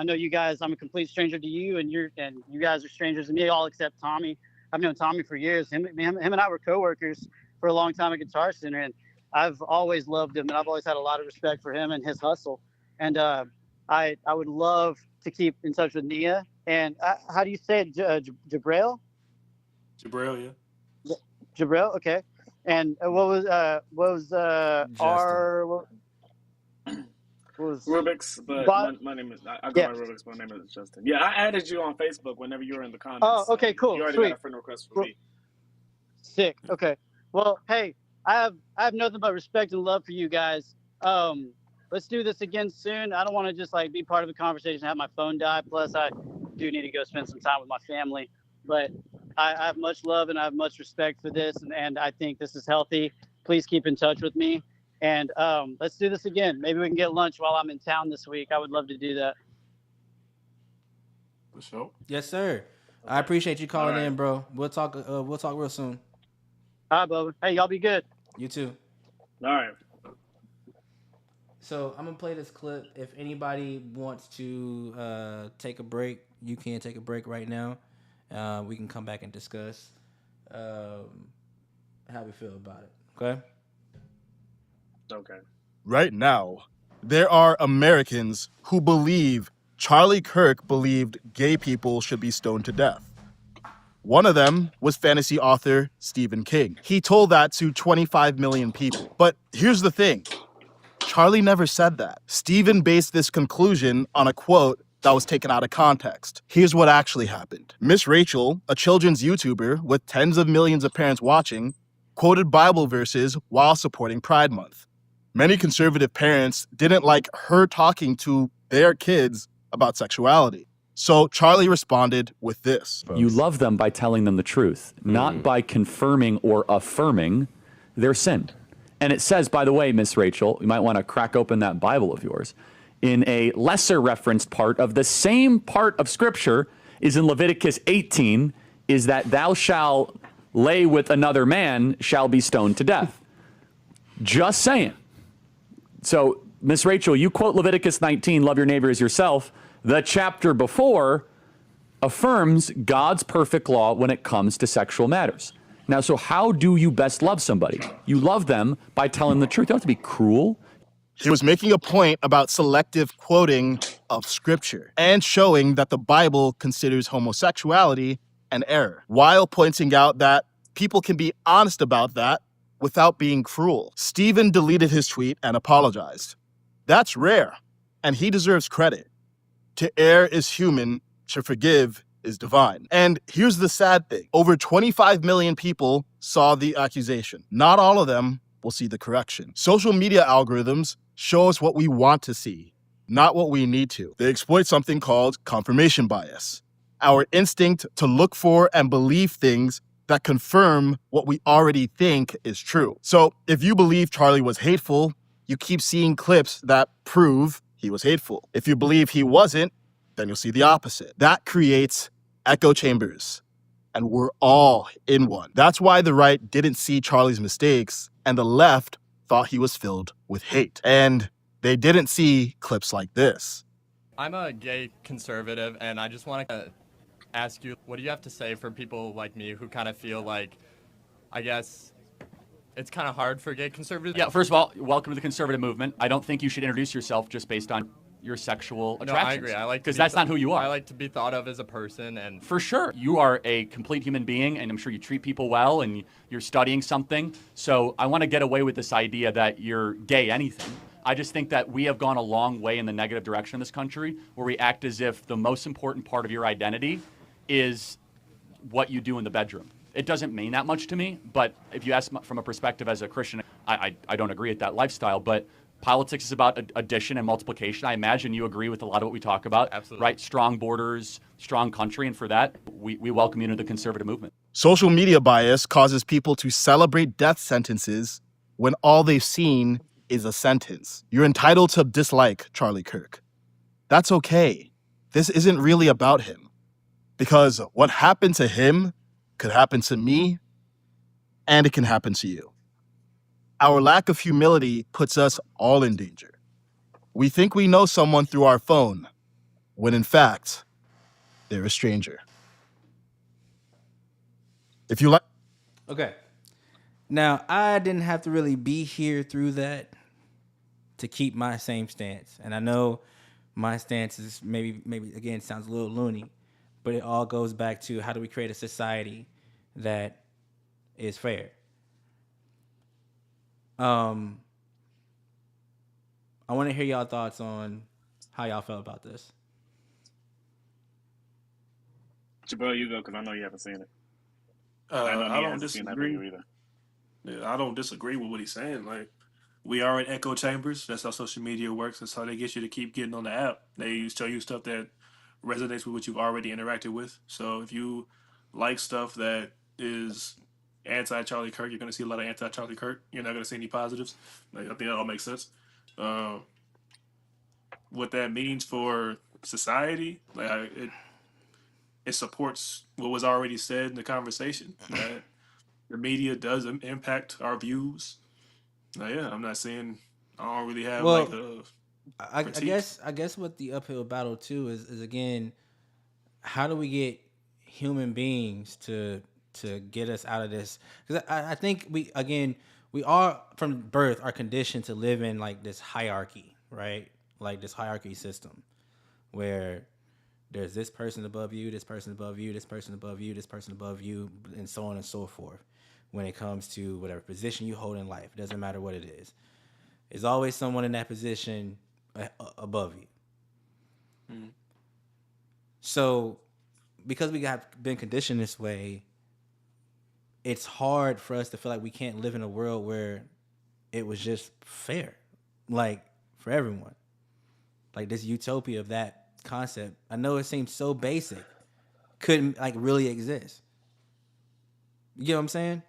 know you guys. I'm a complete stranger to you, and you guys are strangers to me, all except Tommy. I've known Tommy for years. Him and I were coworkers for a long time at Guitar Center, and I've always loved him, and I've always had a lot of respect for him and his hustle. And I would love to keep in touch with Nia. And how do you say it? Jabril? Jabril, yeah. Jabril, okay. And what was Rubx, but my name is I go by Rubx. My name is Justin. Yeah, I added you on Facebook whenever you were in the comments. Oh, okay, cool. You already Sweet. got a friend request for me. Sick. Okay. Well, hey, I have nothing but respect and love for you guys. Let's do this again soon. I don't want to just like be part of the conversation and have my phone die. Plus, I do need to go spend some time with my family. But I have much love and I have much respect for this, and I think this is healthy. Please keep in touch with me, and let's do this again. Maybe we can get lunch while I'm in town this week. I would love to do that. For sure. Yes, sir. I appreciate you calling in, bro. We'll talk real soon. All right, Bubba. Hey, y'all be good. You too. All right. So I'm gonna play this clip. If anybody wants to take a break, you can take a break right now. We can come back and discuss how we feel about it. Okay? Okay. Right now, there are Americans who believe Charlie Kirk believed gay people should be stoned to death. One of them was fantasy author Stephen King. He told that to 25 million people. But here's the thing. Charlie never said that. Stephen based this conclusion on a quote that was taken out of context. Here's what actually happened. Miss Rachel, a children's YouTuber with tens of millions of parents watching, quoted Bible verses while supporting Pride Month. Many conservative parents didn't like her talking to their kids about sexuality. So Charlie responded with this. You love them by telling them the truth, not by confirming or affirming their sin. And it says, by the way, Miss Rachel, you might want to crack open that Bible of yours. In a lesser referenced part of the same part of Scripture is in Leviticus 18, is that thou shalt lay with another man shall be stoned to death. Just saying. So, Miss Rachel, you quote Leviticus 19, love your neighbor as yourself. The chapter before affirms God's perfect law when it comes to sexual matters. Now, so how do you best love somebody? You love them by telling the truth. You don't have to be cruel. He was making a point about selective quoting of scripture and showing that the Bible considers homosexuality an error, while pointing out that people can be honest about that without being cruel. Stephen deleted his tweet and apologized. That's rare, and he deserves credit. To err is human, to forgive is divine. And here's the sad thing. Over 25 million people saw the accusation. Not all of them will see the correction. Social media algorithms show us what we want to see, not what we need to. They exploit something called confirmation bias, our instinct to look for and believe things that confirm what we already think is true. So if you believe Charlie was hateful, you keep seeing clips that prove he was hateful. If you believe he wasn't, then you'll see the opposite. That creates echo chambers, and we're all in one. That's why the right didn't see Charlie's mistakes, and the left thought he was filled with hate. And they didn't see clips like this. I'm a gay conservative, and I just want to ask you, what do you have to say for people like me who kind of feel like, I guess, it's kind of hard for gay conservatives? Yeah, first of all, welcome to the conservative movement. I don't think you should introduce yourself just based on your sexual attractions. No, I agree. I like because that's not who you are. I like to be thought of as a person, and for sure, you are a complete human being, and I'm sure you treat people well, and you're studying something. So I want to get away with this idea that you're gay anything. I just think that we have gone a long way in the negative direction in this country, where we act as if the most important part of your identity is what you do in the bedroom. It doesn't mean that much to me, but if you ask from a perspective as a Christian, I don't agree with that lifestyle, but politics is about addition and multiplication. I imagine you agree with a lot of what we talk about. Absolutely. Right? Strong borders, strong country, and for that, we welcome you into the conservative movement. Social media bias causes people to celebrate death sentences when all they've seen is a sentence. You're entitled to dislike Charlie Kirk. That's okay. This isn't really about him. Because what happened to him could happen to me, and it can happen to you. Our lack of humility puts us all in danger. We think we know someone through our phone, when in fact, they're a stranger. If you like... Okay. Now, I didn't have to really be here through that to keep my same stance. And I know my stance is maybe again, sounds a little loony, but it all goes back to how do we create a society that is fair? I want to hear y'all thoughts on how y'all felt about this. Jabel, you go, because I know you haven't seen it. I don't disagree. Yeah, I don't disagree with what he's saying. Like, we are in echo chambers. That's how social media works. That's how they get you to keep getting on the app. They show you stuff that resonates with what you've already interacted with. So if you like stuff that is anti-Charlie Kirk, you're going to see a lot of anti-Charlie Kirk. You're not going to see any positives. Like, I think that all makes sense. What that means for society, like it supports what was already said in the conversation. That the media does impact our views. Yeah, I'm not saying I don't really have I guess what the uphill battle too is again, how do we get human beings to get us out of this? Because I think we are from birth are conditioned to live in like this hierarchy, right? Like this hierarchy system where there's this person above you, this person above you, this person above you, this person above you, and so on and so forth. When it comes to whatever position you hold in life, it doesn't matter what it is. There's always someone in that position above you. Mm-hmm. So, because we have been conditioned this way, it's hard for us to feel like we can't live in a world where it was just fair, like for everyone. Like this utopia of that concept. I know it seems so basic, couldn't like really exist. You know what I'm saying?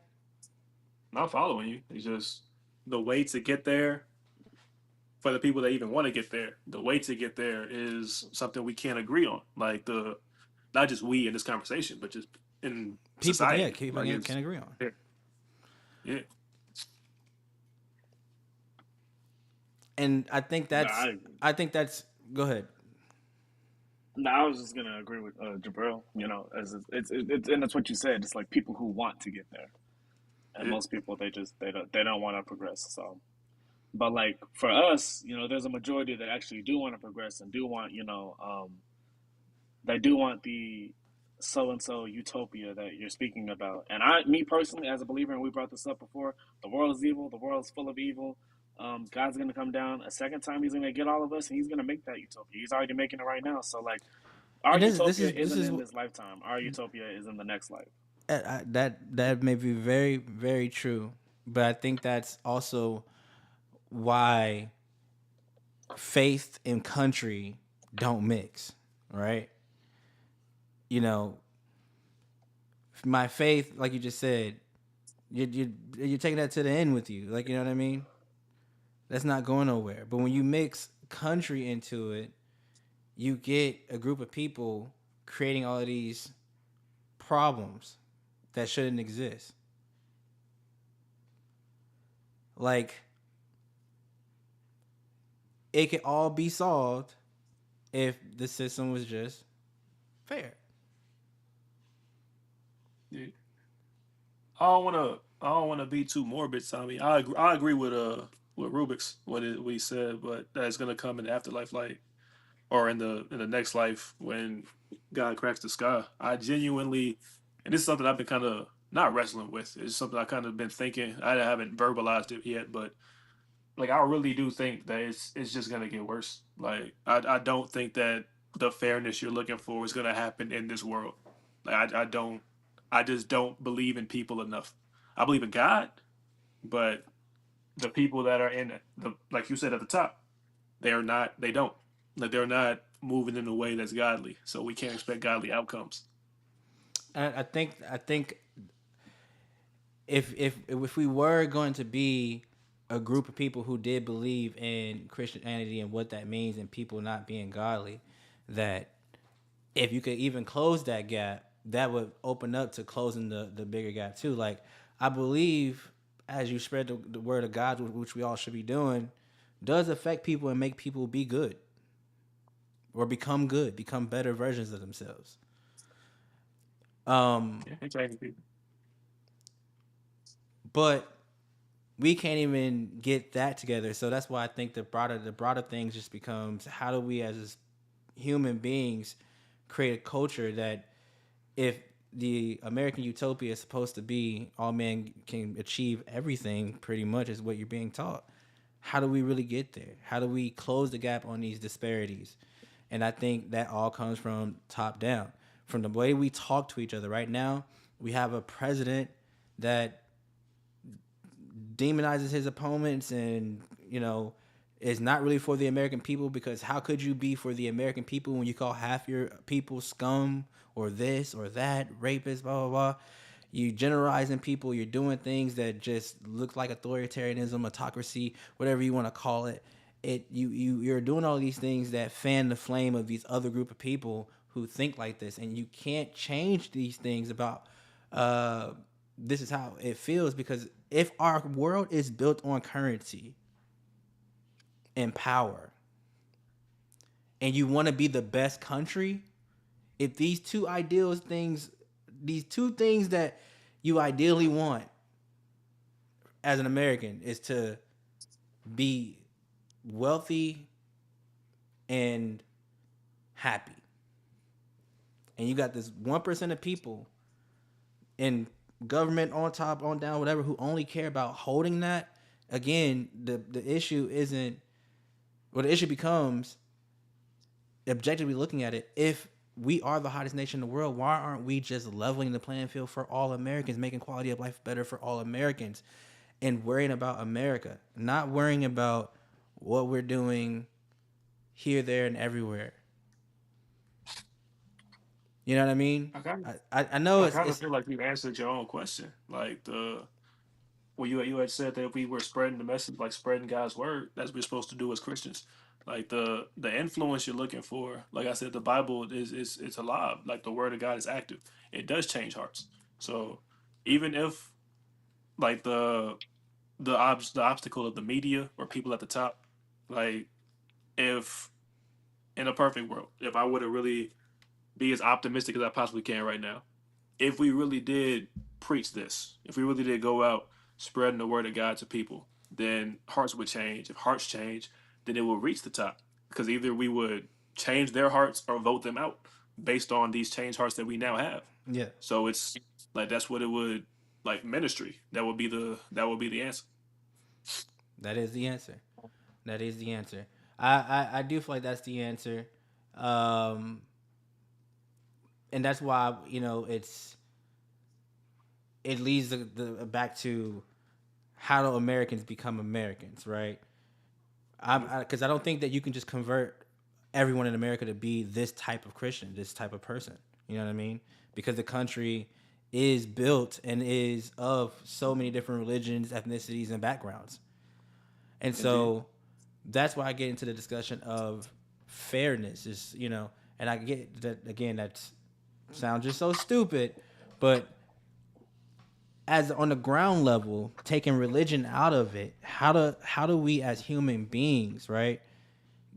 Not following you. It's just the way to get there for the people that even want to get there. The way to get there is something we can't agree on. Like not just we in this conversation, but just in people, society. Yeah, people can't agree on. Yeah. And I think that's. Go ahead. No, I was just gonna agree with Jabril. You know, as it's and that's what you said. It's like people who want to get there. And most people, they don't want to progress. So But like for us, there's a majority that actually do want to progress and do want, they do want the so and so utopia that you're speaking about. And me personally, as a believer, and we brought this up before, the world is evil. The world is full of evil. God's gonna come down a second time. He's gonna get all of us, and he's gonna make that utopia. He's already making it right now. So like, our And utopia isn't in this lifetime. Our utopia is in the next life. That may be very, very true, but I think that's also why faith and country don't mix, right? My faith, like you just said, you're taking that to the end with you, like, you know what I mean? That's not going nowhere. But when you mix country into it, you get a group of people creating all of these problems that shouldn't exist. Like, it could all be solved if the system was just fair. Yeah. I don't wanna be too morbid, Tommy. I agree with Rubix what he said, but that's gonna come in the afterlife, like, or in the next life when God cracks the sky. I genuinely, and this is something I've been kind of not wrestling with. It's something I kind of been thinking. I haven't verbalized it yet, but like I really do think that it's just gonna get worse. Like I don't think that the fairness you're looking for is gonna happen in this world. Like I just don't believe in people enough. I believe in God, but the people that are in the, like you said at the top, they don't. Like they're not moving in a way that's godly. So we can't expect godly outcomes. I think if we were going to be a group of people who did believe in Christianity and what that means and people not being godly, that if you could even close that gap, that would open up to closing the bigger gap too. Like, I believe as you spread the word of God, which we all should be doing, does affect people and make people be good or become good, become better versions of themselves. Exactly. But we can't even get that together. So that's why I think the broader things just becomes, how do we as human beings create a culture that, if the American utopia is supposed to be all men can achieve everything, pretty much is what you're being taught. How do we really get there? How do we close the gap on these disparities? And I think that all comes from top down, from the way we talk to each other. Right now, we have a president that demonizes his opponents and, is not really for the American people, because how could you be for the American people when you call half your people scum or this or that, rapists, blah, blah, blah. You generalizing people, you're doing things that just look like authoritarianism, autocracy, whatever you want to call it. You're doing all these things that fan the flame of these other group of people who think like this, and you can't change these things about this is how it feels, because if our world is built on currency and power, and you want to be the best country, if these two things that you ideally want as an American is to be wealthy and happy, and you got this 1% of people in government, on top, on down, whatever, who only care about holding that, again, the issue isn't, well, the issue becomes, objectively looking at it, if we are the hottest nation in the world, why aren't we just leveling the playing field for all Americans, making quality of life better for all Americans, and worrying about America, not worrying about what we're doing here, there, and everywhere? You know what I mean? I know I it's, kind of it's feel like you answered your own question. Like you had said that we were spreading the message, like spreading God's word. That's what we're supposed to do as Christians. Like the influence you're looking for. Like I said, the Bible is it's alive. Like the word of God is active. It does change hearts. So even if like the obstacle of the media or people at the top, like if in a perfect world, if I were to really be as optimistic as I possibly can right now, if we really did preach this, if we really did go out spreading the word of God to people, then hearts would change. If hearts change, then it will reach the top. Because either we would change their hearts or vote them out based on these changed hearts that we now have. Yeah. So it's like that's what it would like ministry. That would be the answer. That is the answer. That is the answer. I do feel like that's the answer. And that's why, it leads back to how do Americans become Americans, right? Because I don't think that you can just convert everyone in America to be this type of Christian, this type of person. You know what I mean? Because the country is built and is of so many different religions, ethnicities, and backgrounds. And so that's why I get into the discussion of fairness is, and I get that, again, that sounds just so stupid, but as on the ground level, taking religion out of it, how do we as human beings, right,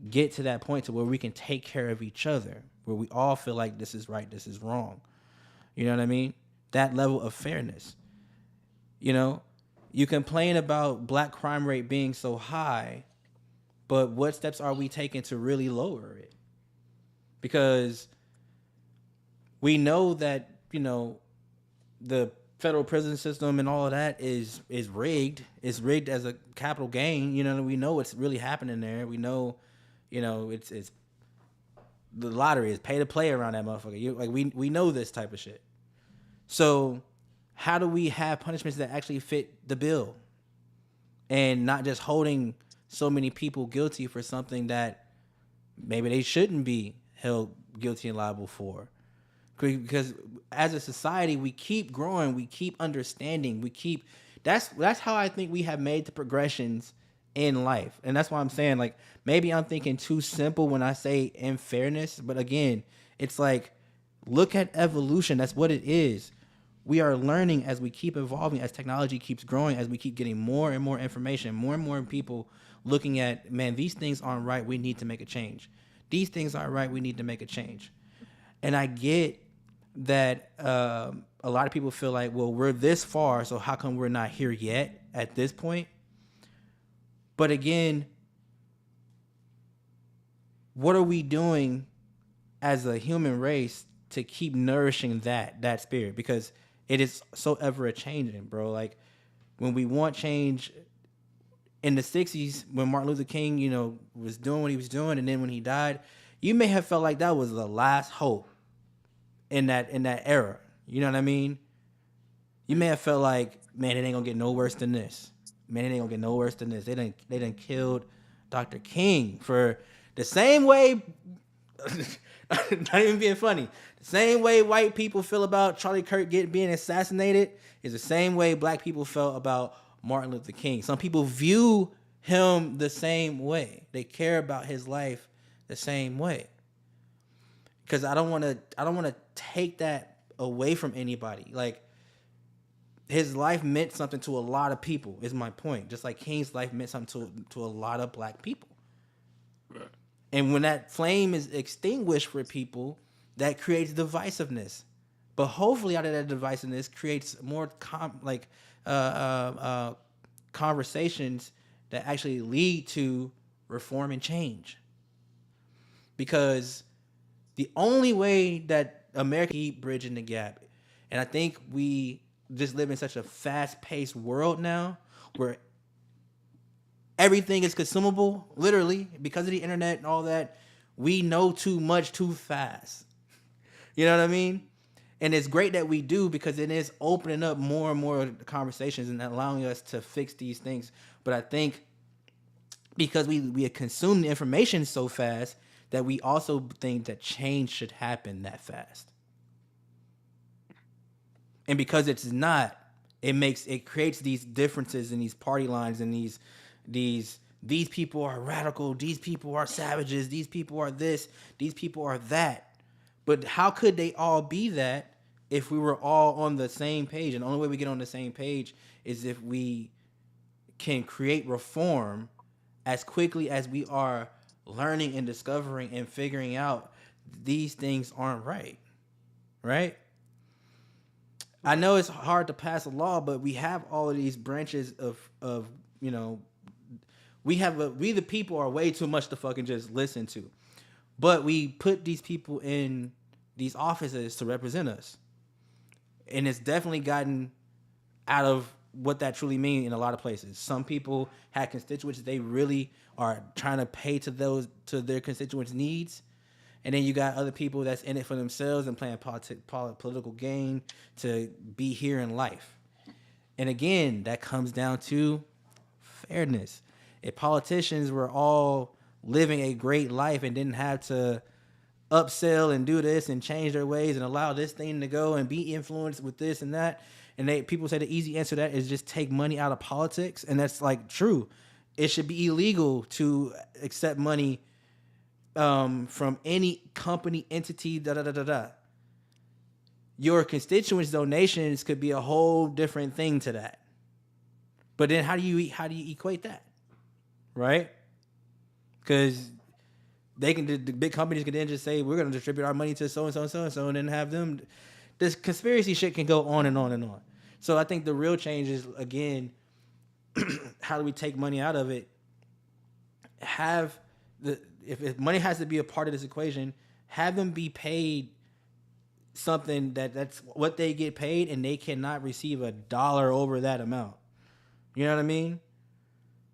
get to that point to where we can take care of each other, where we all feel like this is right, this is wrong. You know what I mean? That level of fairness. You complain about black crime rate being so high, but what steps are we taking to really lower it? Because we know that, the federal prison system and all of that is rigged. It's rigged as a capital gain. We know what's really happening there. We know, it's the lottery is pay to play around that motherfucker. We know this type of shit. So how do we have punishments that actually fit the bill and not just holding so many people guilty for something that maybe they shouldn't be held guilty and liable for? Because as a society, we keep growing, we keep understanding, that's how I think we have made the progressions in life. And that's why I'm saying, like, maybe I'm thinking too simple when I say in fairness, but again, it's like, look at evolution. That's what it is. We are learning as we keep evolving, as technology keeps growing, as we keep getting more and more information, more and more people looking at, man, these things aren't right, we need to make a change. These things aren't right, we need to make a change. And I get that a lot of people feel like, well, we're this far, so how come we're not here yet at this point? But again, what are we doing as a human race to keep nourishing that spirit? Because it is so ever changing, bro. Like, when we want change in the 60s, when Martin Luther King, was doing what he was doing, and then when he died, you may have felt like that was the last hope in that era. You know what I mean? You may have felt like, man, it ain't gonna get no worse than this. Man, it ain't gonna get no worse than this. They done killed Dr. King for the same way. Not even being funny. The same way white people feel about Charlie Kirk being assassinated is the same way black people felt about Martin Luther King. Some people view him the same way. They care about his life the same way. Because I don't want to take that away from anybody. Like, his life meant something to a lot of people, is my point. Just like King's life meant something to a lot of black people. Right. And when that flame is extinguished for people, that creates divisiveness. But hopefully out of that divisiveness creates more conversations that actually lead to reform and change. Because the only way that America can keep bridging the gap, and I think we just live in such a fast-paced world now where everything is consumable, literally, because of the internet and all that. We know too much too fast. You know what I mean? And it's great that we do, because it is opening up more and more conversations and allowing us to fix these things. But I think because we consume the information so fast that we also think that change should happen that fast. And because it's not, it creates these differences in these party lines and these people are radical, these people are savages, these people are this, these people are that. But how could they all be that if we were all on the same page? And the only way we get on the same page is if we can create reform as quickly as we are learning and discovering and figuring out these things aren't right. Right? I know it's hard to pass a law, but we have all of these branches of We the people are way too much to fucking just listen to. But we put these people in these offices to represent us. And it's definitely gotten out of what that truly means in a lot of places. Some people had constituents they really are trying to pay to their constituents' needs. And then you got other people that's in it for themselves and playing political game to be here in life. And again, that comes down to fairness. If politicians were all living a great life and didn't have to upsell and do this and change their ways and allow this thing to go and be influenced with this and that, and people say the easy answer to that is just take money out of politics, and that's like true. It should be illegal to accept money from any company, entity, Your constituents' donations could be a whole different thing to that. But then how do you equate that, right? Because the big companies can then just say we're going to distribute our money to so and so and so and so, and then have them. This conspiracy shit can go on and on and on. So I think the real change is, again, how do we take money out of it? If money has to be a part of this equation, have them be paid something that's what they get paid, and they cannot receive $1 over that amount. You know what I mean?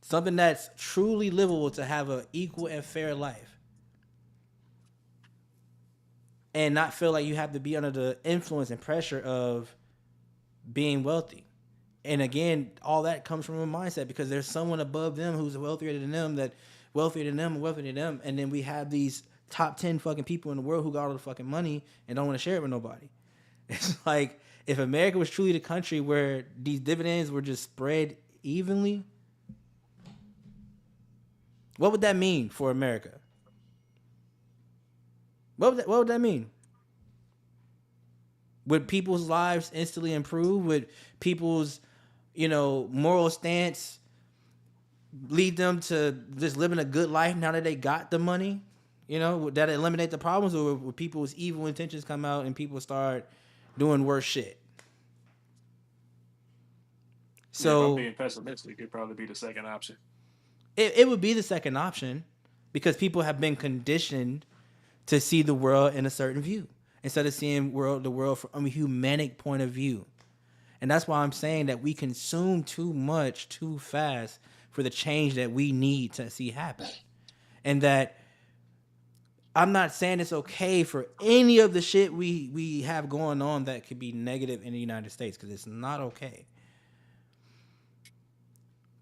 Something that's truly livable to have an equal and fair life. And not feel like you have to be under the influence and pressure of being wealthy. And again, all that comes from a mindset because there's someone above them who's wealthier than them, and then we have these top 10 fucking people in the world who got all the fucking money and don't want to share it with nobody. It's like if America was truly the country where these dividends were just spread evenly, what would that mean for America? What would that mean? Would people's lives instantly improve? Would people's, moral stance lead them to just living a good life now that they got the money? Would that eliminate the problems, or would people's evil intentions come out and people start doing worse shit? So, if I'm being pessimistic, it'd probably be the second option. It would be the second option because people have been conditioned to see the world in a certain view instead of seeing the world from a humanic point of view. And that's why I'm saying that we consume too much too fast for the change that we need to see happen. And that I'm not saying it's okay for any of the shit we have going on that could be negative in the United States, because it's not okay.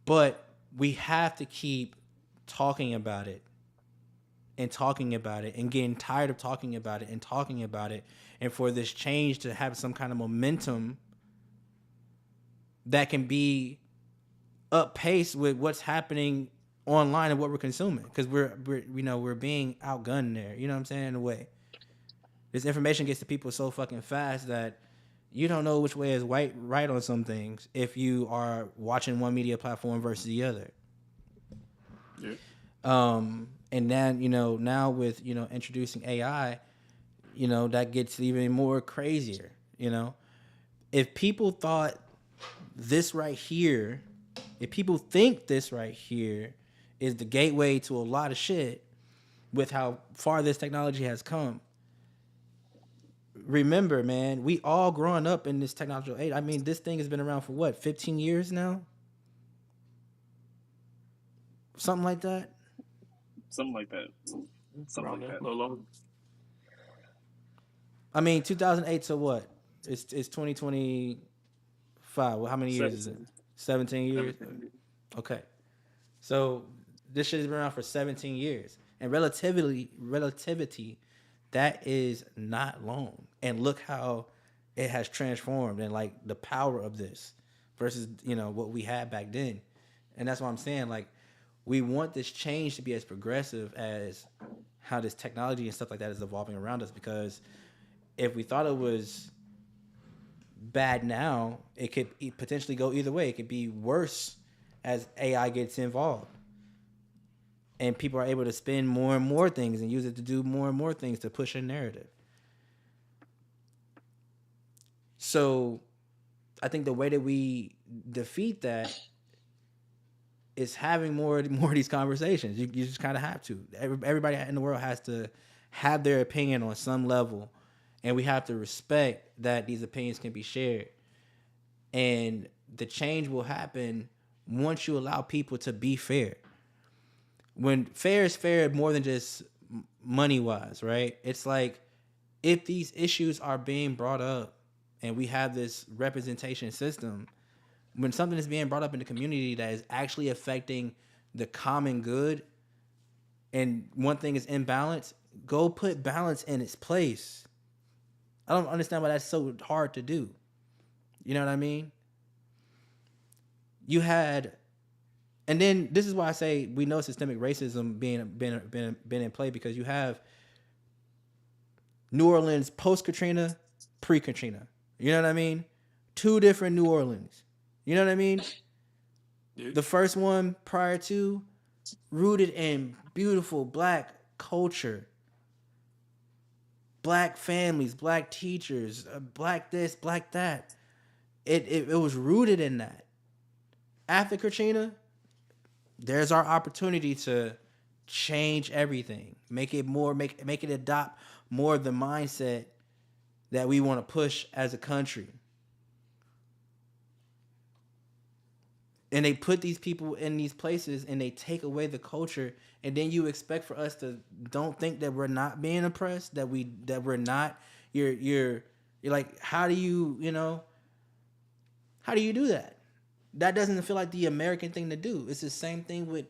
But we have to keep talking about it and talking about it and getting tired of talking about it and talking about it, and for this change to have some kind of momentum that can be up pace with what's happening online and what we're consuming, because we're being outgunned there. You know what I'm saying? In a way, this information gets to people so fucking fast that you don't know which way is right on some things if you are watching one media platform versus the other. Yeah. And then now with introducing AI, that gets even more crazier. If people thought this right here, if people think this right here is the gateway to a lot of shit with how far this technology has come, remember, man, we all growing up in this technological age. I mean, this thing has been around for what, 15 years now? Something like that? Something like that. A little longer. I mean, 2008 to what? It's 2025. Well, how many years is it? 17 years? Okay. So this shit has been around for 17 years. And relativity, that is not long. And look how it has transformed and like the power of this versus, what we had back then. And that's why I'm saying, like, we want this change to be as progressive as how this technology and stuff like that is evolving around us, because if we thought it was bad now, it could potentially go either way. It could be worse as AI gets involved and people are able to spin more and more things and use it to do more and more things to push a narrative. So I think the way that we defeat that is having more of these conversations. You just kind of have to. Everybody in the world has to have their opinion on some level, and we have to respect that these opinions can be shared. And the change will happen once you allow people to be fair. When fair is fair more than just money wise, right? It's like if these issues are being brought up and we have this representation system, when something is being brought up in the community that is actually affecting the common good and one thing is imbalance, go put balance in its place. I don't understand why that's so hard to do. You know what I mean? You had, and then this is why I say we know systemic racism been in play, because you have New Orleans post Katrina, pre Katrina. You know what I mean? Two different New Orleans. You know what I mean? The first one prior to, rooted in beautiful black culture, black families, black teachers, black this, black that. It was rooted in that. After Katrina, there's our opportunity to change everything, make it adopt more of the mindset that we want to push as a country. And they put these people in these places and they take away the culture, and then you expect for us to don't think that we're not being oppressed, that we're not. You're like, how do you do that? That doesn't feel like the American thing to do. It's the same thing with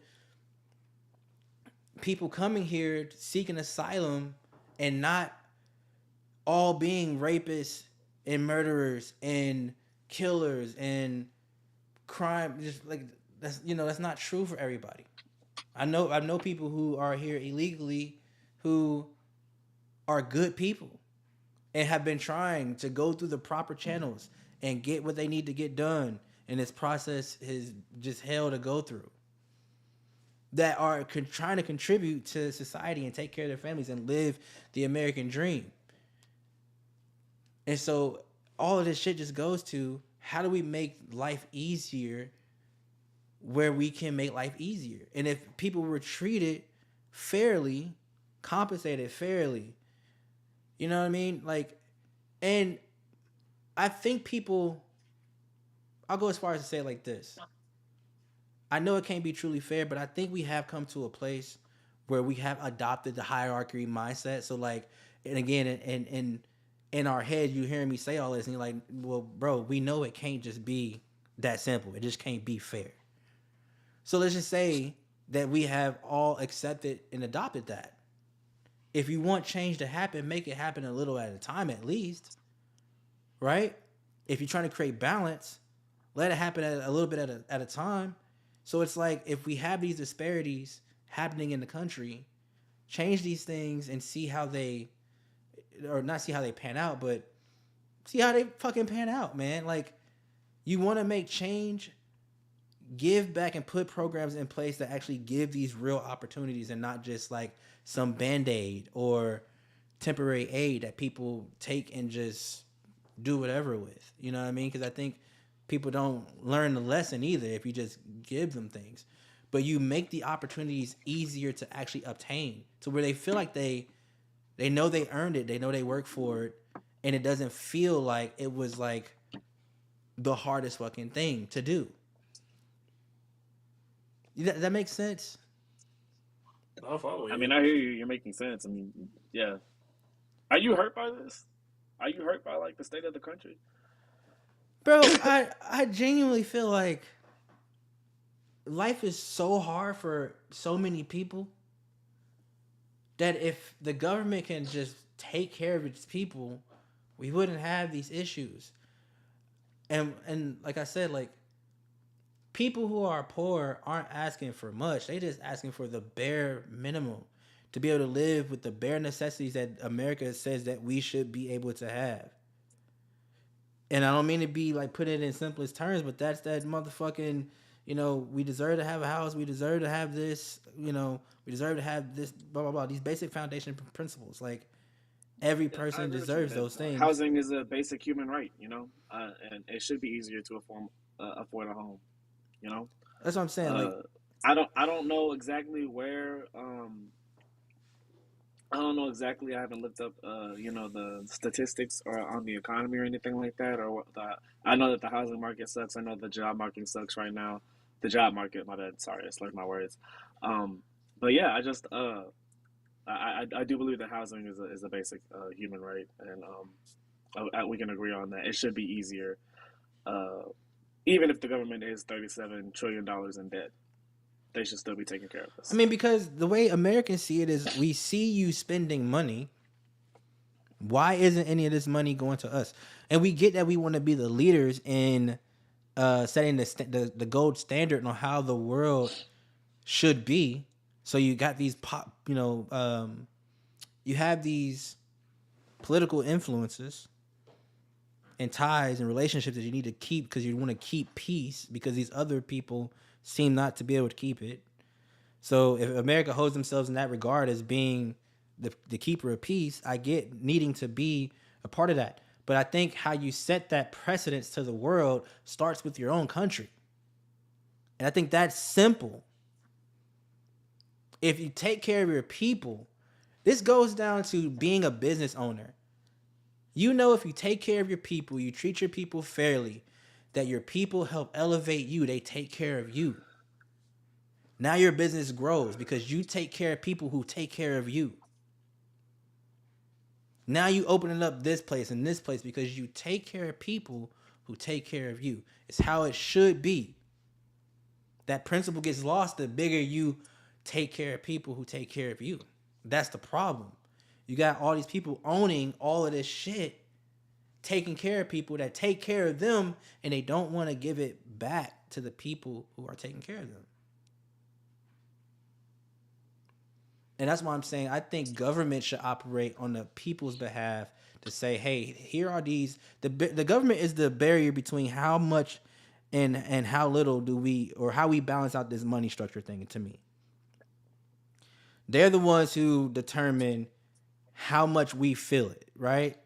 people coming here seeking asylum and not all being rapists and murderers and killers and crime. Just like that's not true for everybody. I know people who are here illegally who are good people and have been trying to go through the proper channels and get what they need to get done, and this process is just hell to go through, that are trying to contribute to society and take care of their families and live the American dream. And so all of this shit just goes to, how do we make life easier where we can make life easier? And if people were treated fairly, compensated fairly, you know what I mean? Like, and I think I'll go as far as to say it like this. I know it can't be truly fair, but I think we have come to a place where we have adopted the hierarchy mindset. So like, and again, in our head, you hearing me say all this, and you're like, well, bro, we know it can't just be that simple. It just can't be fair. So let's just say that we have all accepted and adopted that. If you want change to happen, make it happen a little at a time at least, right? If you're trying to create balance, let it happen a little bit at a time. So it's like, if we have these disparities happening in the country, change these things and see how they, or not see how they pan out, but see how they fucking pan out, man. Like, you want to make change, give back and put programs in place that actually give these real opportunities, and not just like some Band-Aid or temporary aid that people take and just do whatever with. You know what I mean? Because I think people don't learn the lesson either if you just give them things. But you make the opportunities easier to actually obtain, to where they feel like they know they earned it, they know they worked for it, and it doesn't feel like it was like the hardest fucking thing to do. That makes sense? I'll follow you. I mean, I hear you. You're making sense. I mean, yeah. Are you hurt by this? Are you hurt by like the state of the country? Bro, I genuinely feel like life is so hard for so many people that if the government can just take care of its people, we wouldn't have these issues. And like I said, like, people who are poor aren't asking for much. They just asking for the bare minimum to be able to live with the bare necessities that America says that we should be able to have. And I don't mean to be like put it in simplest terms, but that's that motherfucking, we deserve to have a house. We deserve to have this, we deserve to have this, blah, blah, blah. These basic foundation principles. Like, every person deserves those things. Housing is a basic human right, and it should be easier to afford a home, That's what I'm saying. Like, I don't know exactly where. I don't know exactly. I haven't looked up, the statistics or on the economy or anything like that. Or what the I know that the housing market sucks. I know the job market sucks right now. The job market, my bad. Sorry, I slurred my words. Um, but yeah, I do believe that housing is a basic human right, and we can agree on that. It should be easier, uh, even if the government is $37 trillion in debt. They should still be taking care of us. I mean, because the way Americans see it is, we see you spending money. Why isn't any of this money going to us? And we get that we want to be the leaders in setting the gold standard on how the world should be. So you got these you have these political influences and ties and relationships that you need to keep because you want to keep peace, because these other people seem not to be able to keep it. So if America holds themselves in that regard as being the keeper of peace, I get needing to be a part of that. But I think how you set that precedence to the world starts with your own country. And I think that's simple. If you take care of your people, this goes down to being a business owner. You know, if you take care of your people, you treat your people fairly, that your people help elevate you, they take care of you. Now your business grows because you take care of people who take care of you. Now you opening up this place and this place because you take care of people who take care of you. It's how it should be. That principle gets lost the bigger you take care of people who take care of you. That's the problem. You got all these people owning all of this shit, taking care of people that take care of them, and they don't want to give it back to the people who are taking care of them. And that's why I'm saying I think government should operate on the people's behalf to say, hey, here are these. The government is the barrier between how much and how little do we, or how we balance out this money structure thing, to me. They're the ones who determine how much we feel it, right?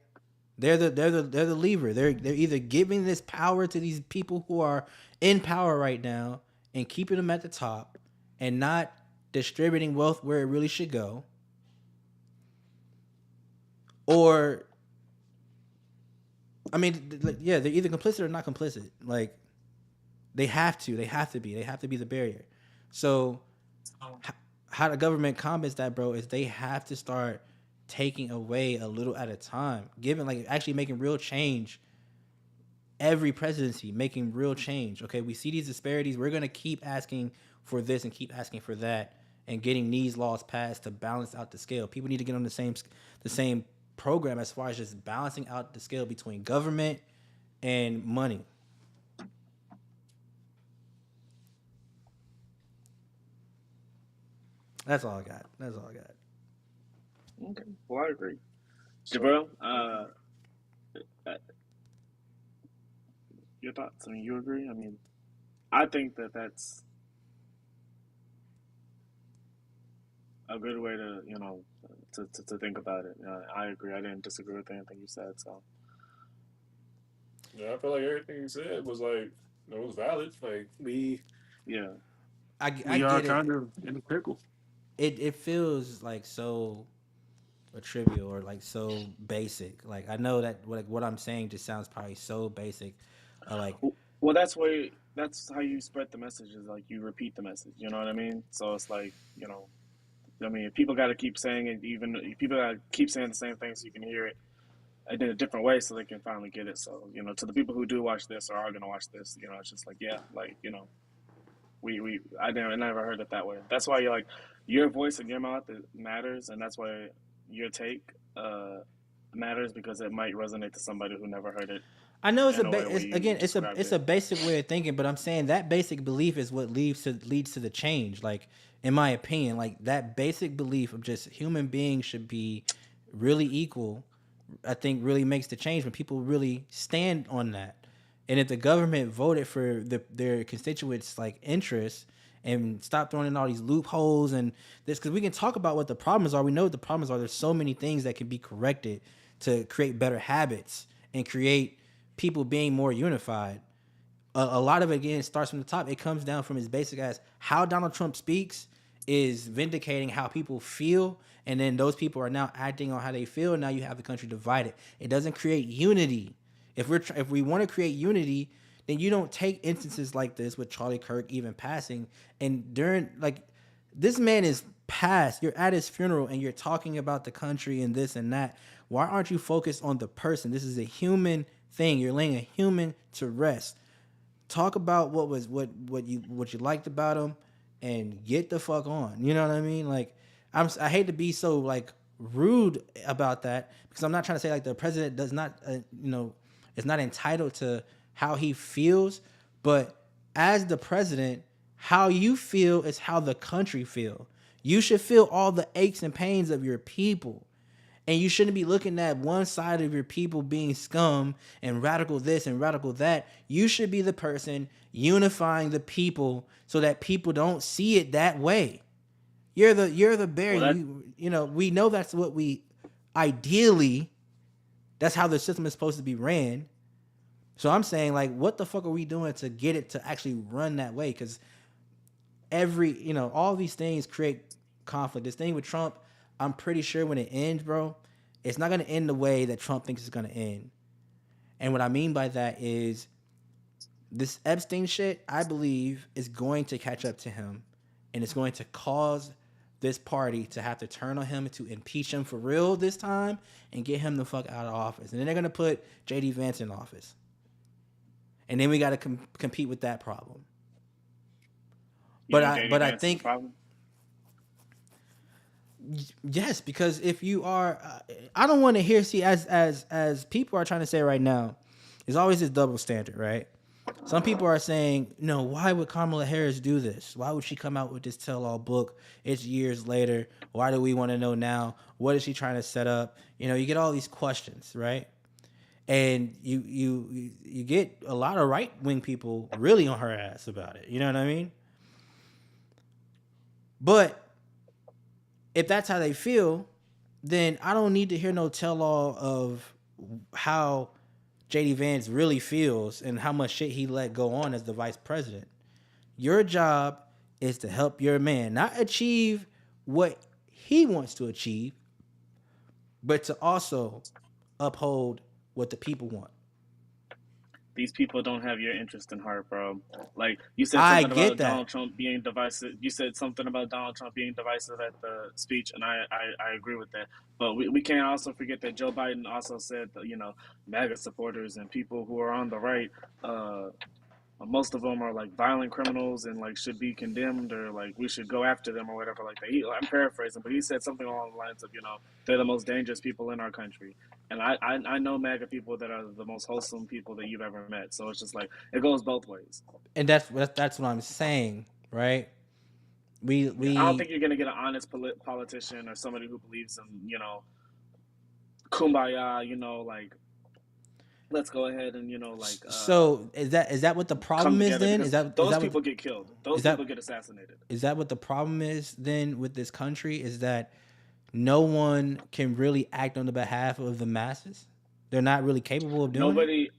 They're the lever. They're either giving this power to these people who are in power right now and keeping them at the top and not distributing wealth where it really should go, or I mean, yeah, they're either complicit or not complicit. Like, they have to be the barrier. So how the government combats that, bro, is they have to start taking away a little at a time, giving, like, actually making real change. Every presidency making real change. Okay, we see these disparities. We're gonna keep asking for this and keep asking for that, and getting these laws passed to balance out the scale. People need to get on the same program as far as just balancing out the scale between government and money. That's all I got. Okay, well, I agree. Jabril, your thoughts? I mean, you agree? I mean, I think that that's a good way to, to think about it. I agree. I didn't disagree with anything you said. So yeah, I feel like everything you said was like, it was valid. Like, we I are get kind it. of in the pickle. It feels like so trivial or like so basic. Like, I know that what I'm saying just sounds probably so basic. Well, that's how you spread the message, is like you repeat the message. You know what I mean? So it's like, I mean, people got to keep saying it. Even people got to keep saying the same thing so you can hear it in a different way, so they can finally get it. So, to the people who do watch this or are gonna watch this, it's just like, yeah, like, I never heard it that way. That's why you're like, your voice and your mouth, it matters, and that's why your take matters, because it might resonate to somebody who never heard it. I know it's a basic way of thinking, but I'm saying that basic belief is what leads to the change. Like, in my opinion, like, that basic belief of just human beings should be really equal, I think really makes the change when people really stand on that. And if the government voted for their constituents' like interests and stop throwing in all these loopholes and this, because we can talk about what the problems are. We know what the problems are. There's so many things that can be corrected to create better habits and create people being more unified. a lot of it, again, starts from the top. It comes down from his basic ass. How Donald Trump speaks is vindicating how people feel, and then those people are now acting on how they feel. Now you have the country divided. It doesn't create unity. If we want to create unity, then you don't take instances like this with Charlie Kirk even passing, and during like this man is passed. You're at his funeral and you're talking about the country and this and that. Why aren't you focused on the person? This is a human thing. You're laying a human to rest. Talk about what you liked about him, and get the fuck on. You know what I mean? Like, I hate to be so like rude about that, because I'm not trying to say like the president does not is not entitled to how he feels, but as the president, how you feel is how the country feel. You should feel all the aches and pains of your people. And you shouldn't be looking at one side of your people being scum and radical this and radical that. You should be the person unifying the people so that people don't see it that way. You're the bear. Well, we know that's what ideally, that's how the system is supposed to be ran. So I'm saying, like, what the fuck are we doing to get it to actually run that way? Because all these things create conflict. This thing with Trump, I'm pretty sure when it ends, bro, it's not going to end the way that Trump thinks it's going to end. And what I mean by that is this Epstein shit, I believe, is going to catch up to him, and it's going to cause this party to have to turn on him, to impeach him for real this time and get him the fuck out of office. And then they're going to put J.D. Vance in office. And then we got to compete with that problem. But I think yes, because if you are, I don't want to hear, as people are trying to say right now, there's always this double standard, right? Some people are saying, no, why would Kamala Harris do this? Why would she come out with this tell-all book? It's years later. Why do we want to know now? What is she trying to set up? You get all these questions, right? And you get a lot of right-wing people really on her ass about it. You know what I mean? But if that's how they feel, then I don't need to hear no tell-all of how J.D. Vance really feels and how much shit he let go on as the vice president. Your job is to help your man, not achieve what he wants to achieve, but to also uphold what the people want. These people don't have your interest in heart, bro. Like, you said something about Donald Trump being divisive. You said something about Donald Trump being divisive at the speech, and I agree with that. But we can't also forget that Joe Biden also said that, MAGA supporters and people who are on the right, most of them are like violent criminals and like should be condemned, or like we should go after them or whatever like that. I'm paraphrasing, but he said something along the lines of, they're the most dangerous people in our country. And I know MAGA people that are the most wholesome people that you've ever met. So it's just like, it goes both ways. And that's what I'm saying, right? We I don't think you're gonna get an honest politician or somebody who believes in, kumbaya, like, let's go ahead and so is that what the problem is then? Those people get killed. Those people get assassinated. Is that what the problem is then with this country? Is that no one can really act on the behalf of the masses? They're not really capable of doing it?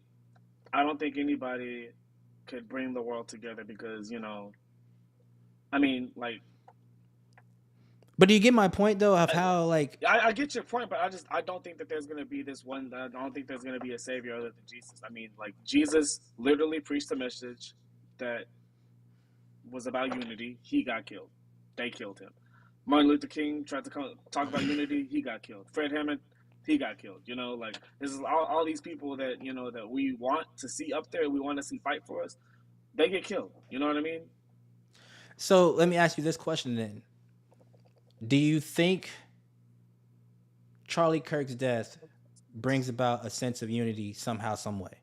I don't think anybody could bring the world together because, But do you get my point though of how like I get your point, but I don't think that there's gonna be this one. I don't think there's gonna be a savior other than Jesus. I mean, like, Jesus literally preached a message that was about unity. He got killed. They killed him. Martin Luther King tried to talk about unity. He got killed. Fred Hammond, he got killed. This is all these people that that we want to see up there. We want to see fight for us. They get killed. You know what I mean? So let me ask you this question then. Do you think Charlie Kirk's death brings about a sense of unity somehow, some way?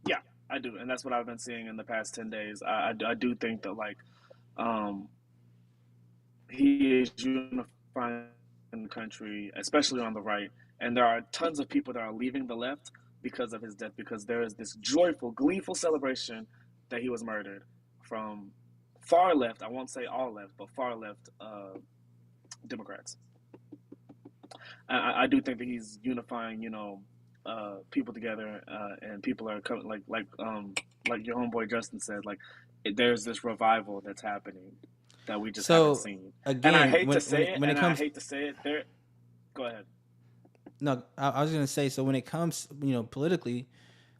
Yeah, I do. And that's what I've been seeing in the past 10 days. I do think that, like, he is unifying the country, especially on the right. And there are tons of people that are leaving the left because of his death, because there is this joyful, gleeful celebration that he was murdered from far left. I won't say all left, but far left Democrats. I do think that he's unifying, people together, and people are coming, like like your homeboy Justin said, like there's this revival that's happening that we just haven't So seen. And I again, hate to say it, when it and I comes, hate to say it. There, go ahead. no, I was gonna say, so when it comes, politically,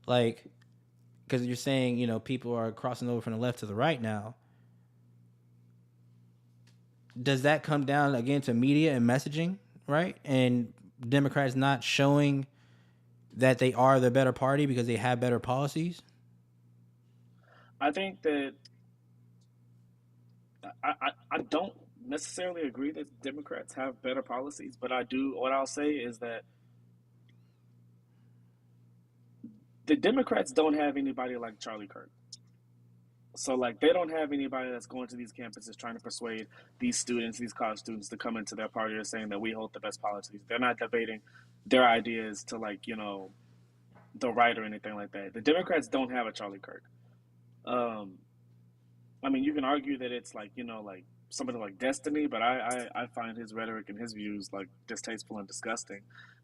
like, because you're saying, people are crossing over from the left to the right now. Does that come down again to media and messaging, right? And Democrats not showing that they are the better party because they have better policies? I think that I don't necessarily agree that Democrats have better policies, but I do. What I'll say is that the Democrats don't have anybody like Charlie Kirk. So, like, they don't have anybody that's going to these campuses trying to persuade these students, these college students, to come into their party or saying that we hold the best policies. They're not debating their ideas to, like, the right or anything like that. The Democrats don't have a Charlie Kirk. I mean, you can argue that it's like, like somebody like Destiny, but I find his rhetoric and his views like distasteful and disgusting.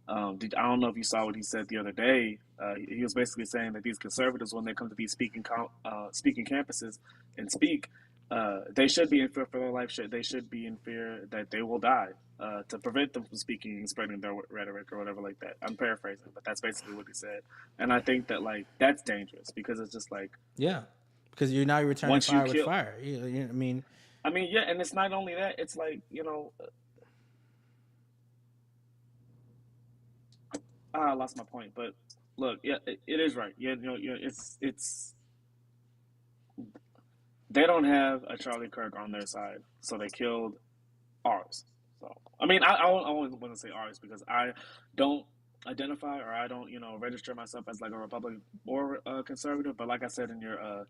I don't know if you saw what he said the other day. He was basically saying that these conservatives, when they come to these speaking campuses and speak, they should be in fear for their life. They should be in fear that they will die to prevent them from speaking and spreading their rhetoric or whatever like that. I'm paraphrasing, but that's basically what he said. And I think that like that's dangerous because it's just like Yeah, because you're returning fire with fire. I mean, yeah, and it's not only that. It's like I lost my point, but look, yeah, it is right. Yeah, it's they don't have a Charlie Kirk on their side, so they killed ours. So I mean, I always want to say ours because I don't identify or I don't register myself as like a Republican or a conservative. But like I said in your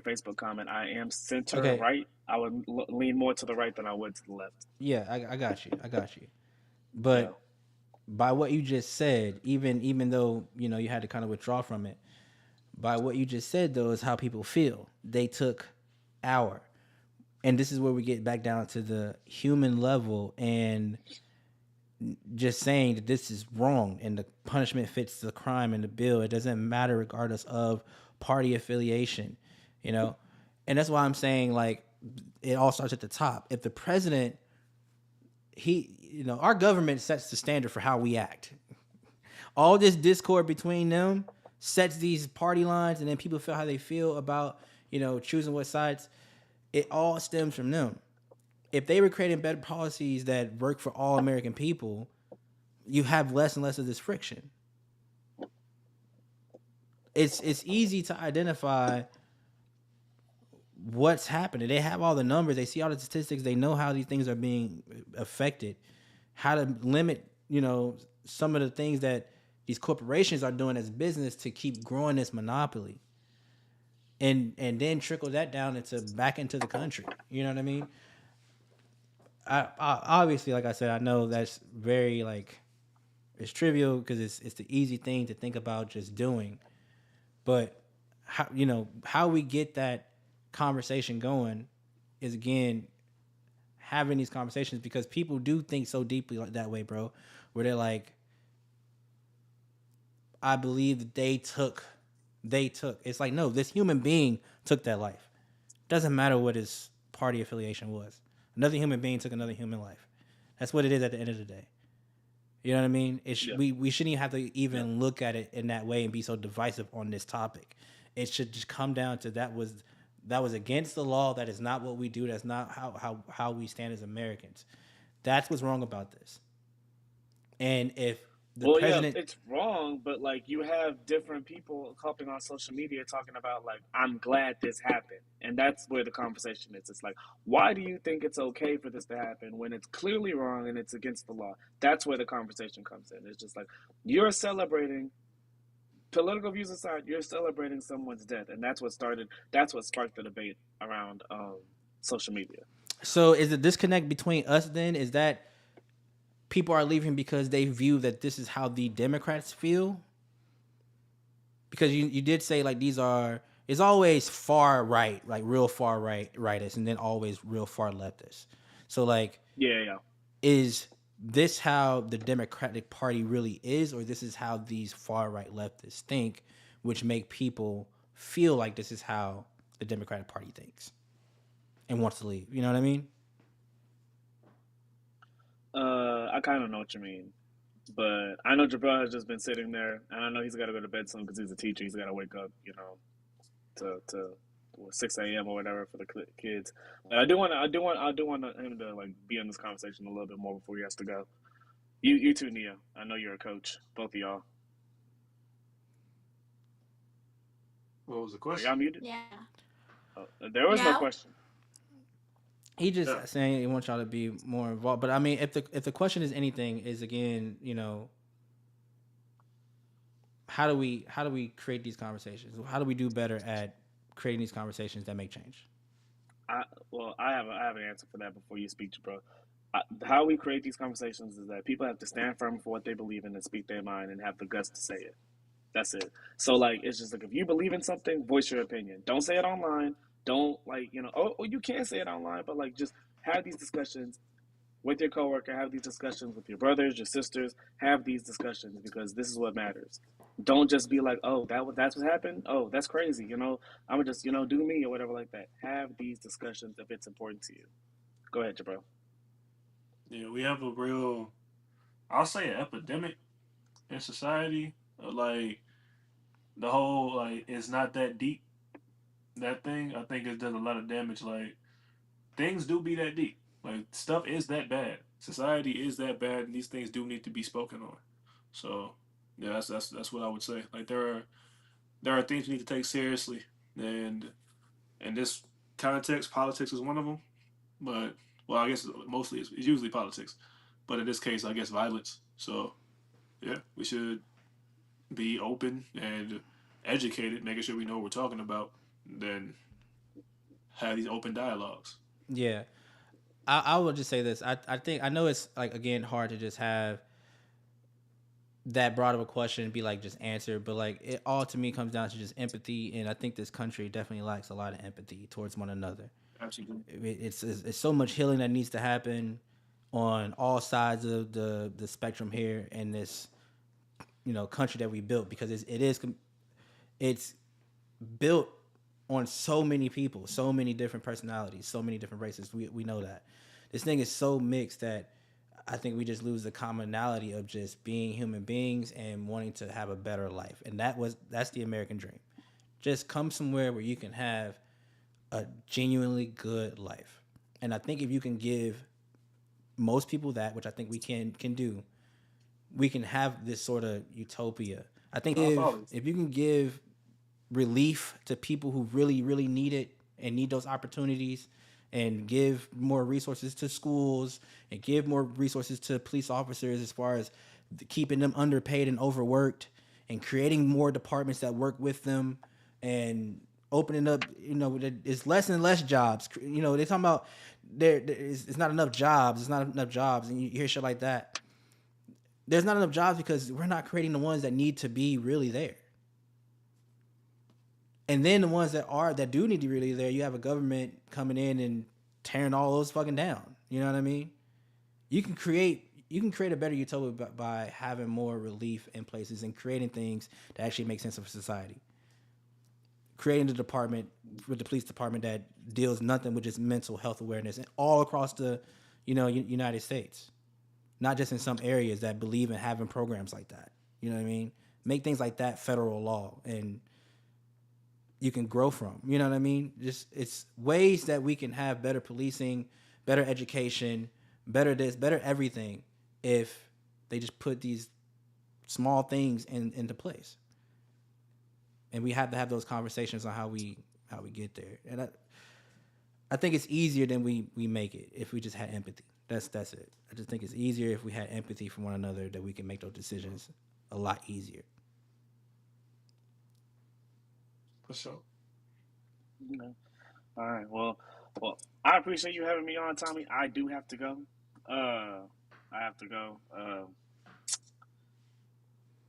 Facebook comment, I am center right. I would lean more to the right than I would to the left. Yeah, I got you. But by what you just said, even though you had to kind of withdraw from it, by what you just said though is how people feel. They took our, and this is where we get back down to the human level and just saying that this is wrong and the punishment fits the crime in the bill. It doesn't matter regardless of party affiliation, and that's why I'm saying like it all starts at the top. If the president, our government sets the standard for how we act. All this discord between them sets these party lines, and then people feel how they feel about choosing what sides. It all stems from them. If they were creating better policies that work for all American people, you have less and less of this friction. It's easy to identify what's happening. They have all the numbers. They see all the statistics. They know how these things are being affected, how to limit, some of the things that these corporations are doing as business to keep growing this monopoly. And then trickle that down back into the country. You know what I mean? I obviously, like I said, I know that's very it's trivial because it's the easy thing to think about just doing. But how we get that conversation going is again having these conversations because people do think so deeply like that way, bro. Where they're like, I believe that they took. It's like, no, this human being took that life. Doesn't matter what his party affiliation was. Another human being took another human life. That's what it is at the end of the day. You know what I mean? We shouldn't even have to even look at it in that way and be so divisive on this topic. It should just come down to that was against the law. That is not what we do. That's not how we stand as Americans. That's what's wrong about this. And if the president, it's wrong, but like you have different people hopping on social media talking about like, I'm glad this happened. And that's where the conversation is. It's like, why do you think it's okay for this to happen when it's clearly wrong and it's against the law? That's where the conversation comes in. It's just like, you're celebrating, political views aside, you're celebrating someone's death. And that's what sparked the debate around social media. So is the disconnect between us then, is that people are leaving because they view that this is how the Democrats feel? Because you did say like it's always far right, like real far rightists, and then always real far leftists. So like, yeah. Is this how the Democratic Party really is, or this is how these far right leftists think, which make people feel like this is how the Democratic Party thinks and wants to leave. You know what I mean? I kind of know what you mean, but I know Jabril has just been sitting there, and I know he's got to go to bed soon because he's a teacher. He's got to wake up, to 6 a.m. or whatever for the kids. But I do want him to like be in this conversation a little bit more before he has to go. You too, Nia. I know you're a coach, both of y'all. What was the Are question? y'all muted? Yeah. Oh, there was no question. He just saying he wants y'all to be more involved. But I mean, if the question is anything, is again, how do we create these conversations? How do we do better at creating these conversations that make change? I have an answer for that before you speak, bro. How we create these conversations is that people have to stand firm for what they believe in and speak their mind and have the guts to say it. That's it. So like, it's just like, if you believe in something, voice your opinion. Don't say it online. Don't you can say it online, but like, just have these discussions with your coworker. Have these discussions with your brothers, your sisters. Have these discussions because this is what matters. Don't just be like, oh, that's what happened. Oh, that's crazy. I'm gonna just do me or whatever like that. Have these discussions if it's important to you. Go ahead, Jabro. Yeah, we have a real, I'll say, an epidemic in society. Like the whole like it's not that deep. That thing, I think it does a lot of damage. Like things do be that deep. Like stuff is that bad. Society is that bad, and these things do need to be spoken on. So yeah, that's what I would say. Like there are things you need to take seriously, and in this context, politics is one of them. But well, I guess mostly it's usually politics, but in this case, I guess violence. So yeah, we should be open and educated, making sure we know what we're talking about, then have these open dialogues. Yeah. I will just say this. I think I know it's like again hard to just have that broad of a question and be like just answer, but like it all to me comes down to just empathy, and I think this country definitely lacks a lot of empathy towards one another. Absolutely. It's so much healing that needs to happen on all sides of the spectrum here in this country that we built, because it's built on so many people, so many different personalities, so many different races. We know that this thing is so mixed that I think we just lose the commonality of just being human beings and wanting to have a better life. And that's the American dream. Just come somewhere where you can have a genuinely good life. And I think if you can give most people that, which I think we can do, we can have this sort of utopia. I think if you can give relief to people who really, really need it and need those opportunities, and give more resources to schools and give more resources to police officers as far as keeping them underpaid and overworked, and creating more departments that work with them, and opening up, it's less and less jobs. They're talking about it's not enough jobs. It's not enough jobs. And you hear shit like that. There's not enough jobs because we're not creating the ones that need to be really there. And then the ones that do need to be really there, you have a government coming in and tearing all those fucking down. You know what I mean? You can create a better utopia by having more relief in places and creating things that actually make sense of society. Creating the department with the police department that deals nothing with just mental health awareness, and all across the United States, not just in some areas that believe in having programs like that. You know what I mean? Make things like that federal law, and you can grow from. You know what I mean? Just it's ways that we can have better policing, better education, better this, better everything, if they just put these small things into place. And we have to have those conversations on how we get there. And I think it's easier than we make it if we just had empathy. That's it. I just think it's easier if we had empathy for one another, that we can make those decisions a lot easier. For sure. Okay. All right. Well, I appreciate you having me on, Tommy. I do have to go.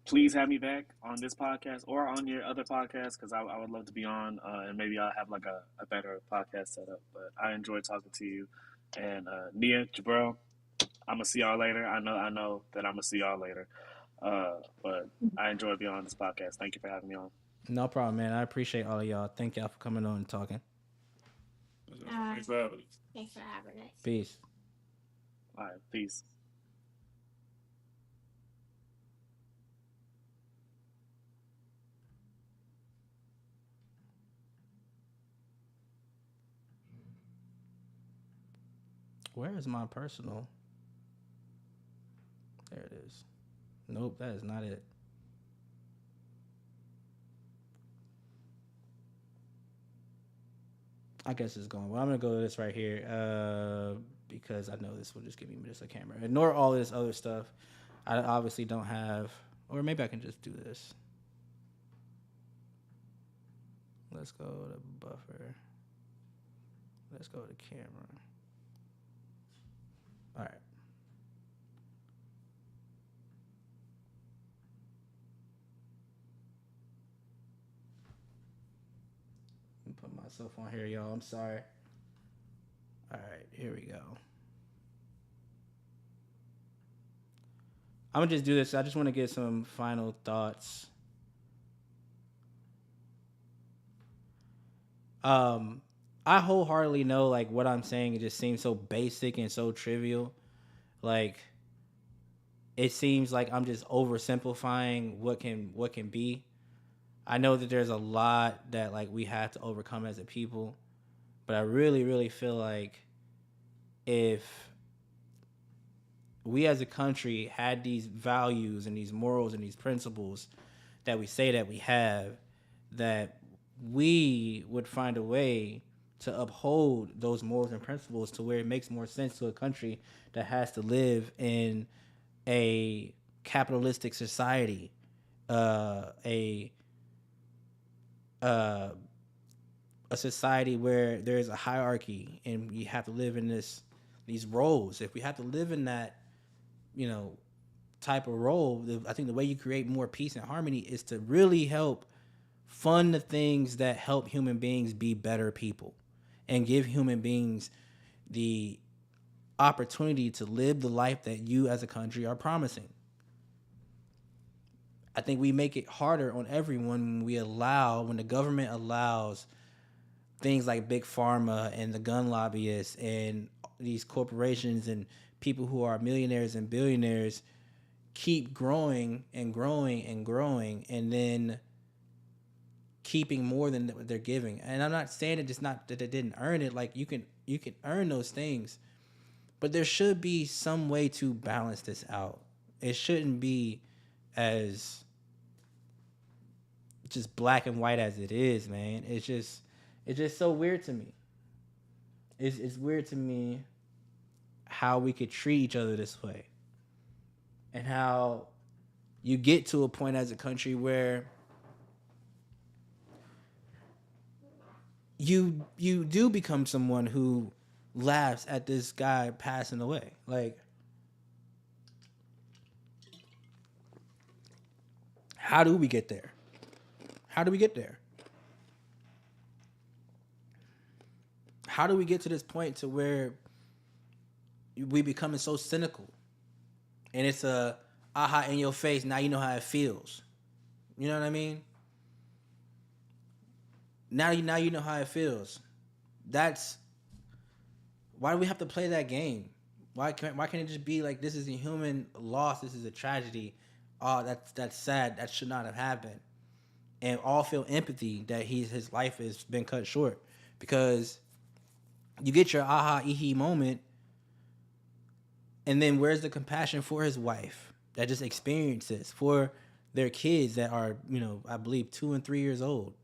Please have me back on this podcast or on your other podcast, because I would love to be on, and maybe I'll have like a better podcast setup. But I enjoyed talking to you. And Nia, Jabril, I'm gonna see y'all later. I know that I'm gonna see y'all later. But I enjoyed being on this podcast. Thank you for having me on. No problem, man. I appreciate all of y'all. Thank y'all for coming on and talking. Thanks for having us. Thanks for having us. Peace. All right, peace. Where is my personal? There it is. Nope, that is not it. I guess it's going. Well, I'm gonna go to this right here because I know this will just give me just a camera. Ignore all this other stuff. I obviously don't have, or maybe I can just do this. Let's go to buffer. Let's go to camera. All right. Let me put myself on here, y'all. I'm sorry. All right, here we go. I'm gonna just do this. I just want to get some final thoughts. I wholeheartedly know like what I'm saying. It just seems so basic and so trivial. Like it seems like I'm just oversimplifying what can be. I know that there's a lot that like we have to overcome as a people, but I really, really feel like if we as a country had these values and these morals and these principles that we say that we have, that we would find a way to uphold those morals and principles to where it makes more sense to a country that has to live in a capitalistic society, a society where there's a hierarchy and you have to live in these roles. If we have to live in that, type of role, I think the way you create more peace and harmony is to really help fund the things that help human beings be better people and give human beings the opportunity to live the life that you as a country are promising. I think we make it harder on everyone when the government allows things like big pharma and the gun lobbyists and these corporations and people who are millionaires and billionaires keep growing and growing and growing and then keeping more than what they're giving. And I'm not saying it just not that they didn't earn it. Like you can earn those things, but there should be some way to balance this out. It shouldn't be as just black and white as it is, man. It's just so weird to me. It's weird to me how we could treat each other this way, and how you get to a point as a country where you do become someone who laughs at this guy passing away. Like, how do we get there? How do we get there? How do we get to this point to where we becoming so cynical? And it's a aha in your face, now you know how it feels. You know what I mean? Now you know how it feels. That's why do we have to play that game? Why can't it just be like, this is a human loss, this is a tragedy. Oh, that's sad. That should not have happened. And all feel empathy that his life has been cut short, because you get your aha ihi moment, and then where's the compassion for his wife that just experienced this, for their kids that are, I believe 2 and 3 years old,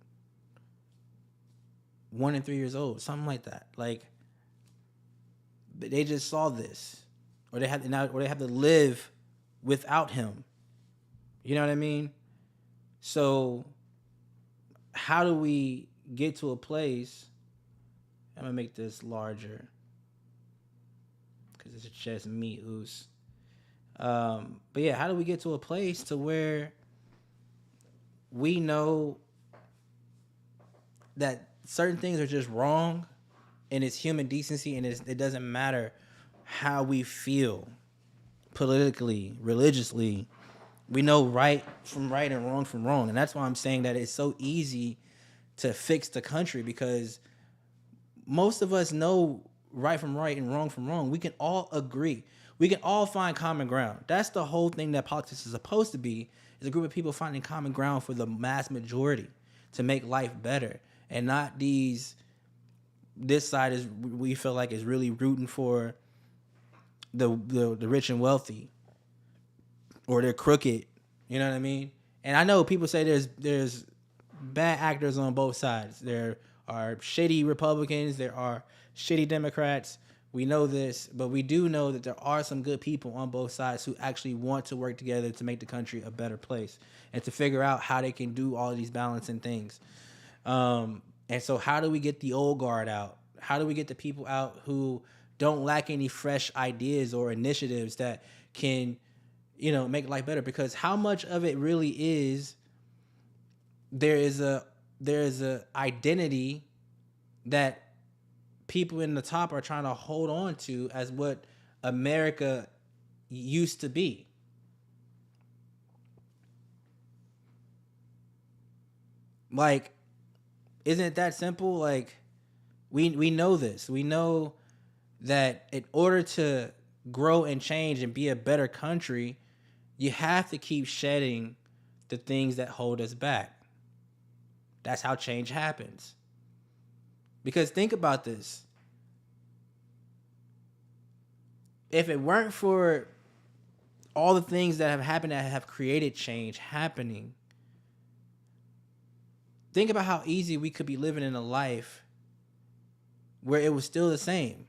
1 and 3 years old, something like that. Like, they just saw this, or they have to live without him. You know what I mean? So how do we get to a place? I'm gonna make this larger because it's just me, Oos. But yeah, how do we get to a place to where we know that certain things are just wrong, and it's human decency, and it doesn't matter how we feel politically, religiously, We know right from right and wrong from wrong. And that's why I'm saying that it's so easy to fix the country, because most of us know right from right and wrong from wrong. We can all agree. We can all find common ground. That's the whole thing that politics is supposed to be, is a group of people finding common ground for the mass majority to make life better, and not this side is, we feel like, is really rooting for the rich and wealthy, or they're crooked. You know what I mean? And I know people say there's bad actors on both sides. There are shitty Republicans, there are shitty Democrats. We know this, but we do know that there are some good people on both sides who actually want to work together to make the country a better place and to figure out how they can do all of these balancing things. And so how do we get the old guard out? How do we get the people out who don't lack any fresh ideas or initiatives that can, make life better? Because how much of it really is, there is a identity that people in the top are trying to hold on to as what America used to be. Like, isn't it that simple? Like, we know this. We know that in order to grow and change and be a better country, you have to keep shedding the things that hold us back. That's how change happens. Because think about this. If it weren't for all the things that have happened that have created change happening, think about how easy we could be living in a life where it was still the same.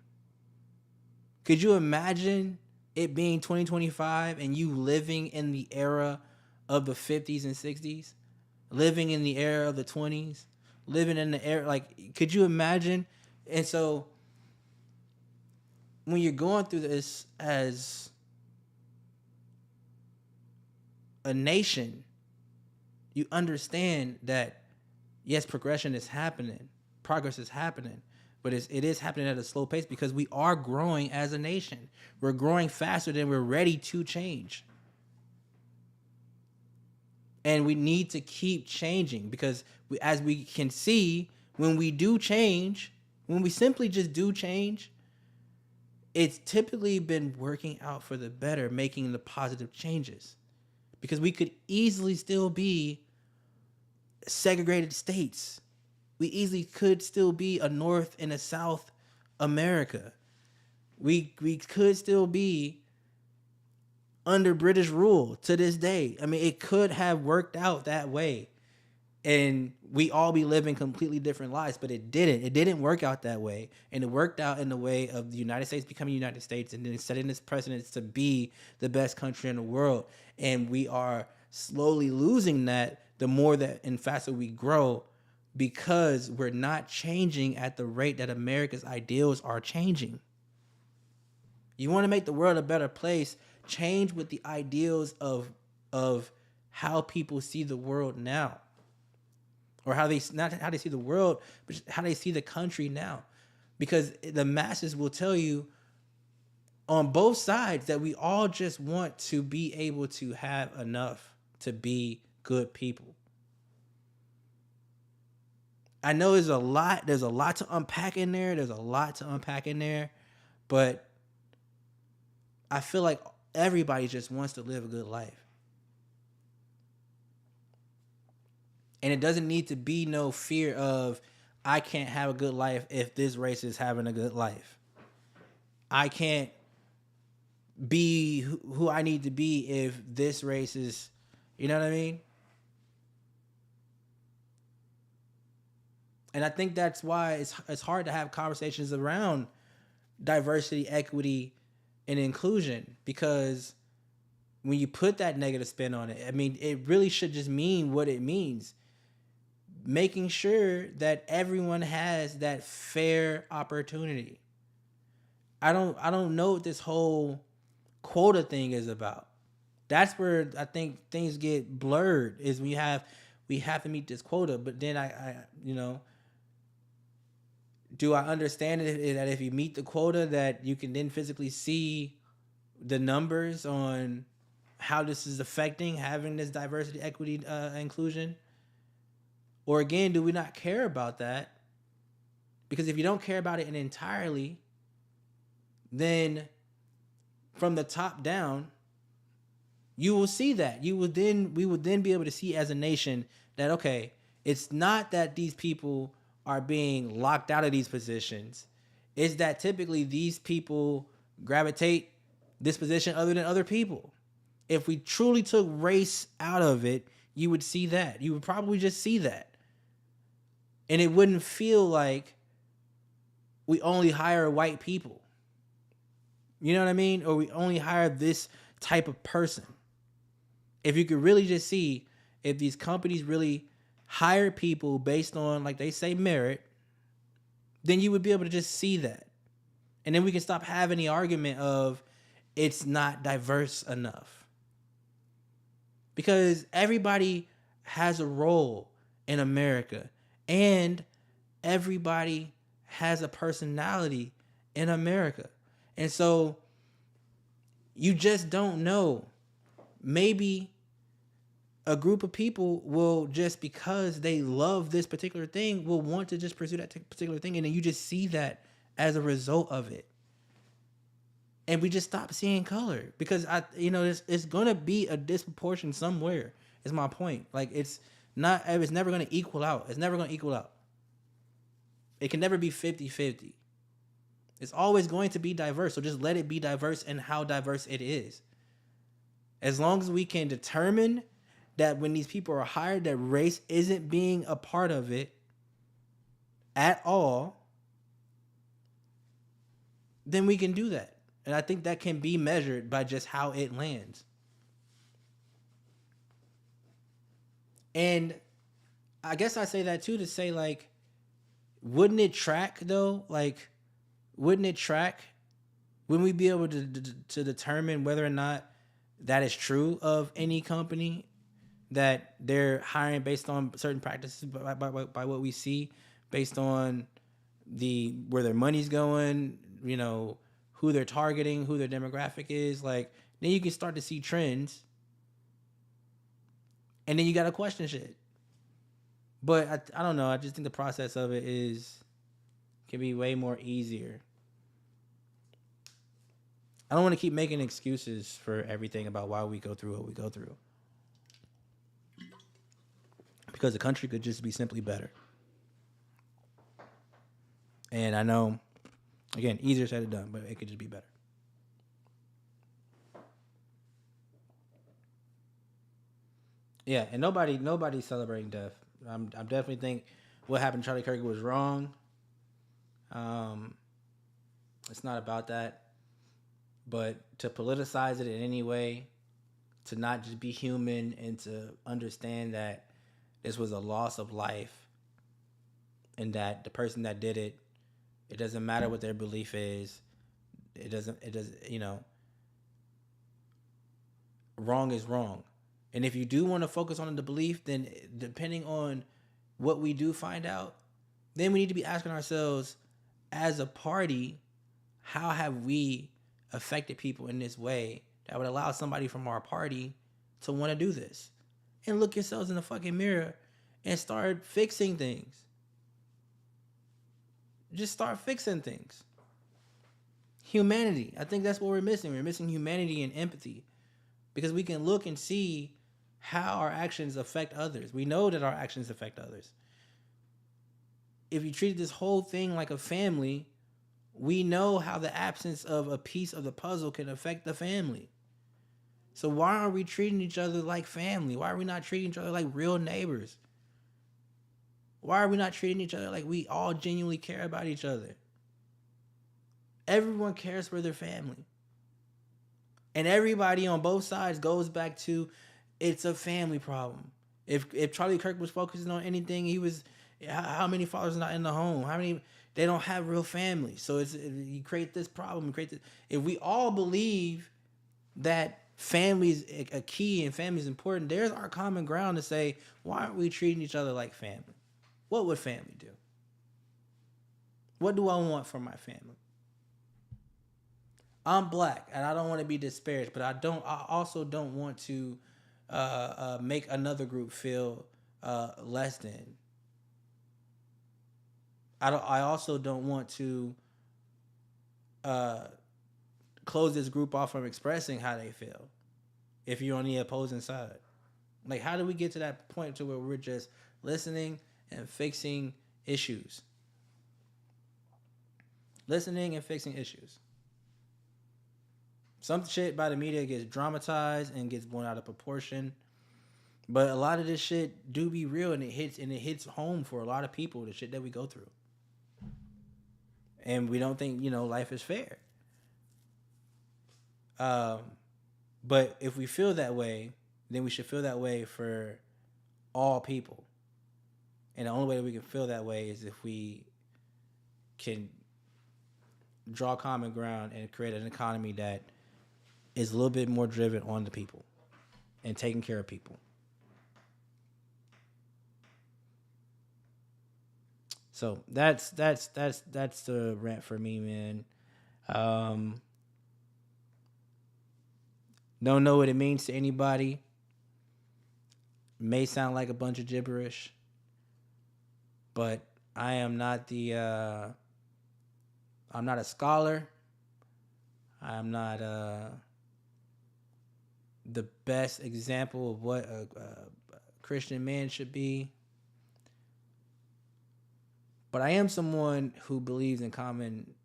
Could you imagine it being 2025 and you living in the era of the 50s and 60s? Living in the era of the 20s? Living in the era, like, could you imagine? And so when you're going through this as a nation, you understand that, yes, progression is happening, progress is happening, but it is happening at a slow pace because we are growing as a nation. We're growing faster than we're ready to change. And we need to keep changing, because as we can see, when we do change, when we simply just do change, it's typically been working out for the better, making the positive changes. Because we could easily still be segregated states. We easily could still be a North and a South America. We could still be under British rule to this day. I mean, it could have worked out that way, and we all be living completely different lives, but it didn't. It didn't work out that way, and it worked out in the way of the United States becoming the United States and then setting this precedence to be the best country in the world. And we are slowly losing that the more that and faster we grow, because we're not changing at the rate that America's ideals are changing. You want to make the world a better place, change with the ideals of how people see the world now, or how they, not how they see the world, but how they see the country now. Because the masses will tell you on both sides that we all just want to be able to have enough to be good people. I know there's a lot to unpack in there. But I feel like everybody just wants to live a good life. And it doesn't need to be no fear of, I can't have a good life if this race is having a good life. I can't be who I need to be if this race is, you know what I mean? And I think that's why it's hard to have conversations around diversity, equity, and inclusion, because when you put that negative spin on it, I mean, it really should just mean what it means. Making sure that everyone has that fair opportunity. I don't know what this whole quota thing is about. That's where I think things get blurred, is we have to meet this quota, but then I do I understand it that if you meet the quota that you can then physically see the numbers on how this is affecting having this diversity, equity, inclusion? Or again, do we not care about that? Because if you don't care about it entirely, then from the top down, you will see that. We would then be able to see as a nation that, okay, it's not that these people are being locked out of these positions. It's that typically these people gravitate this position other than other people. If we truly took race out of it, you would see that. You would probably just see that. And it wouldn't feel like we only hire white people. You know what I mean? Or we only hire this type of person. If you could really just see if these companies really hire people based on, like they say, merit, then you would be able to just see that. And then we can stop having the argument of it's not diverse enough. Because everybody has a role in America, and everybody has a personality in America. And so you just don't know. Maybe a group of people will, just because they love this particular thing, will want to just pursue that particular thing. And then you just see that as a result of it. And we just stop seeing color, because it's going to be a disproportion somewhere, is my point. Like, it's never going to equal out. It's never going to equal out. It can never be 50-50. It's always going to be diverse. So just let it be diverse in how diverse it is. As long as we can determine that when these people are hired, that race isn't being a part of it at all, then we can do that. And I think that can be measured by just how it lands. And I guess I say that too to say, like, wouldn't it track though? Like, wouldn't it track? Wouldn't we be able to determine whether or not that is true of any company, that they're hiring based on certain practices by what we see, based on where their money's going, who they're targeting, who their demographic is? Like, then you can start to see trends, and then you got to question shit. But I don't know. I just think the process of it can be way more easier. I don't want to keep making excuses for everything about why we go through what we go through, because the country could just be simply better. And I know, again, easier said than done, but it could just be better. Yeah, and nobody's celebrating death. I'm definitely think what happened to Charlie Kirk was wrong. It's not about that. But to politicize it in any way, to not just be human, and to understand that this was a loss of life, and that the person that did it, it doesn't matter what their belief is. It doesn't, wrong is wrong. And if you do want to focus on the belief, then depending on what we do find out, then we need to be asking ourselves, as a party, how have we affected people in this way that would allow somebody from our party to want to do this? And look yourselves in the fucking mirror and start fixing things. Just start fixing things. Humanity. I think that's what we're missing. We're missing humanity and empathy, because we can look and see how our actions affect others. We know that our actions affect others. If you treat this whole thing like a family, we know how the absence of a piece of the puzzle can affect the family. So why are we treating each other like family? Why are we not treating each other like real neighbors? Why are we not treating each other like we all genuinely care about each other? Everyone cares for their family. And everybody on both sides goes back to, it's a family problem. If Charlie Kirk was focusing on anything, he was, how many fathers are not in the home? How many, they don't have real families. So you create this problem, you create this. If we all believe that family is a key and family is important, there's our common ground to say, why aren't we treating each other like family? What would family do? What do I want from my family? I'm black, and I don't want to be disparaged, but I also don't want to make another group feel less than. I also don't want to close this group off from expressing how they feel if you're on the opposing side. Like, how do we get to that point to where we're just listening and fixing issues? Listening and fixing issues. Some shit by the media gets dramatized and gets blown out of proportion. But a lot of this shit do be real, and it hits home for a lot of people, the shit that we go through. And we don't think, life is fair. But if we feel that way, then we should feel that way for all people. And the only way that we can feel that way is if we can draw common ground and create an economy that is a little bit more driven on the people and taking care of people. So that's the rant for me, man. Don't know what it means to anybody. May sound like a bunch of gibberish, but I am not I'm not a scholar. I'm not the best example of what a Christian man should be. But I am someone who believes in common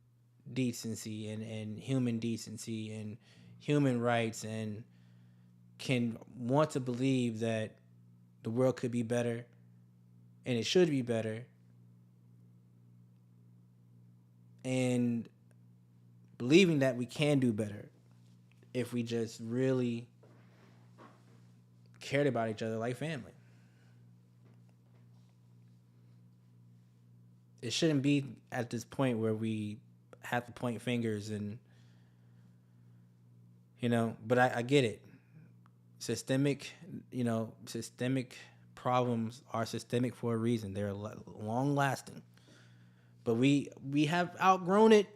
decency and human decency and human rights, and can want to believe that the world could be better and it should be better. And believing that we can do better if we just really cared about each other like family. It shouldn't be at this point where we have to point fingers and, but I get it. Systemic problems are systemic for a reason. They're long lasting. But we have outgrown it,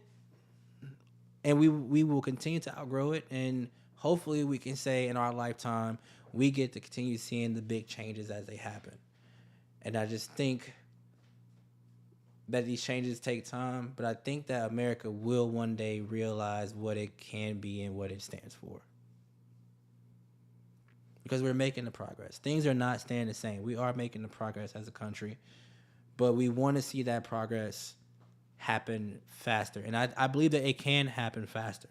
and we will continue to outgrow it, and hopefully we can say in our lifetime we get to continue seeing the big changes as they happen. And I just think that these changes take time, but I think that America will one day realize what it can be and what it stands for. Because we're making the progress. Things are not staying the same. We are making the progress as a country, but we want to see that progress happen faster. And I believe that it can happen faster.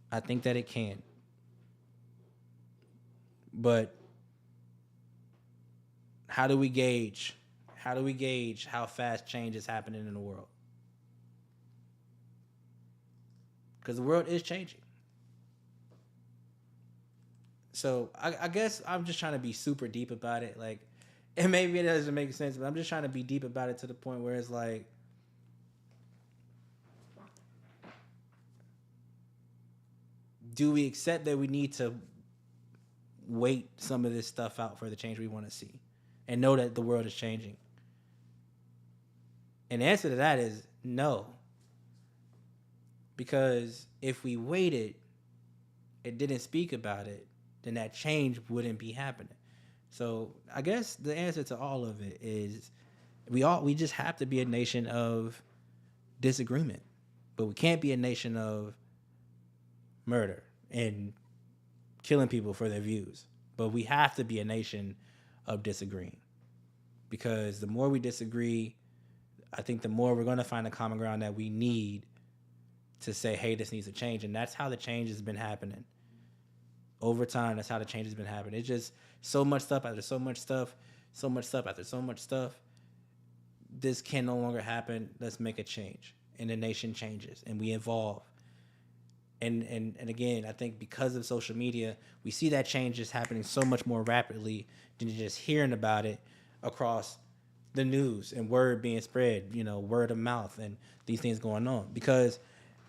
I think that it can. But how do we gauge how fast change is happening in the world? Because the world is changing. So I guess I'm just trying to be super deep about it. Like, and maybe it doesn't make sense, but I'm just trying to be deep about it to the point where it's like, do we accept that we need to wait some of this stuff out for the change we want to see and know that the world is changing? And the answer to that is no. Because if we waited and didn't speak about it, then that change wouldn't be happening. So I guess the answer to all of it is we just have to be a nation of disagreement. But we can't be a nation of murder and killing people for their views. But we have to be a nation of disagreeing. Because the more we disagree, I think the more we're going to find a common ground that we need to say, hey, this needs to change. And that's how the change has been happening. Over time, that's how the change has been happening. It's just so much stuff after so much stuff, so much stuff after so much stuff. This can no longer happen. Let's make a change. And the nation changes and we evolve. And again, I think because of social media, we see that change is happening so much more rapidly than just hearing about it across the news and word being spread, word of mouth and these things going on. Because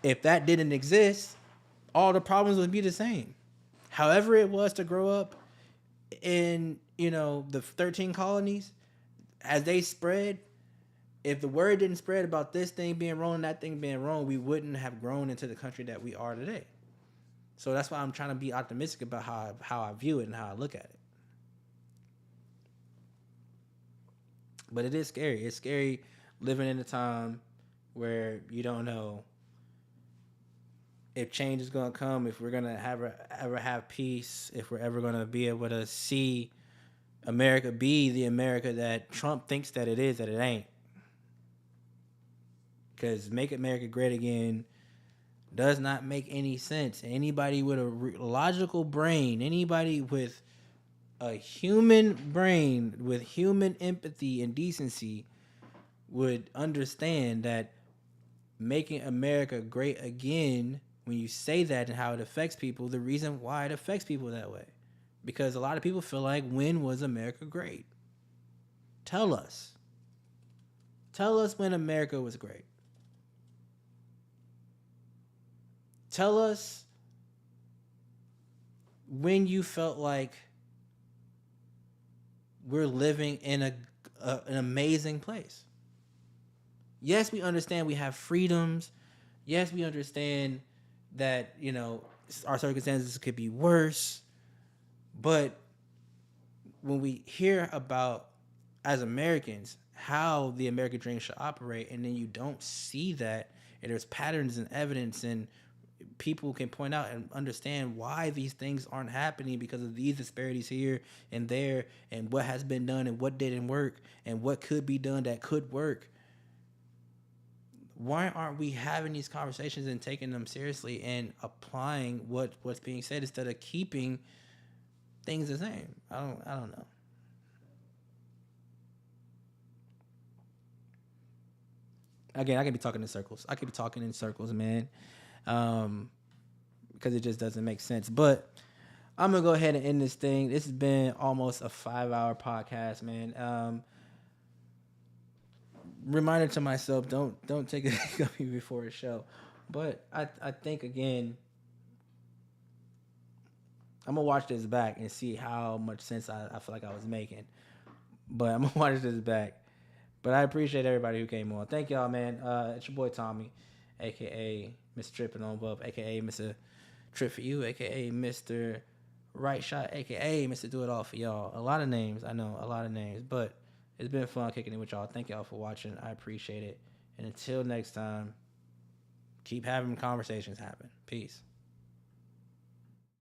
if that didn't exist, all the problems would be the same. However it was to grow up in, the 13 colonies, as they spread, if the word didn't spread about this thing being wrong and that thing being wrong, we wouldn't have grown into the country that we are today. So that's why I'm trying to be optimistic about how I view it and how I look at it. But it is scary. It's scary living in a time where you don't know if change is going to come, if we're going to ever have peace, if we're ever going to be able to see America be the America that Trump thinks that it is, that it ain't. Because Make America Great Again does not make any sense. Anybody with a logical brain, anybody with a human brain, with human empathy and decency, would understand that making America great again, when you say that and how it affects people, the reason why it affects people that way. Because a lot of people feel like, when was America great? Tell us. Tell us when America was great. Tell us when you felt like we're living in an amazing place. Yes, we understand we have freedoms. Yes, we understand that, you know, our circumstances could be worse. But when we hear about, as Americans, how the American dream should operate, and then you don't see that, and there's patterns and evidence, and people can point out and understand why these things aren't happening because of these disparities here and there, and what has been done and what didn't work and what could be done that could work. Why aren't we having these conversations and taking them seriously and applying what's being said instead of keeping things the same? I don't know. Again, I can be talking in circles. I could be talking in circles, man. Because it just doesn't make sense. But I'm going to go ahead and end this thing. This has been almost a 5-hour podcast, man. Reminder to myself, don't take a copy before a show. But I think, again, I'm going to watch this back and see how much sense I feel like I was making. But I'm going to watch this back. But I appreciate everybody who came on. Thank y'all, man. It's your boy Tommy, a.k.a. Mr. Trippin' on Buff, a.k.a. Mr. Trip for You, a.k.a. Mr. Right Shot, a.k.a. Mr. Do It All for y'all. A lot of names, I know, a lot of names. But it's been fun kicking it with y'all. Thank y'all for watching. I appreciate it. And until next time, keep having conversations happen. Peace.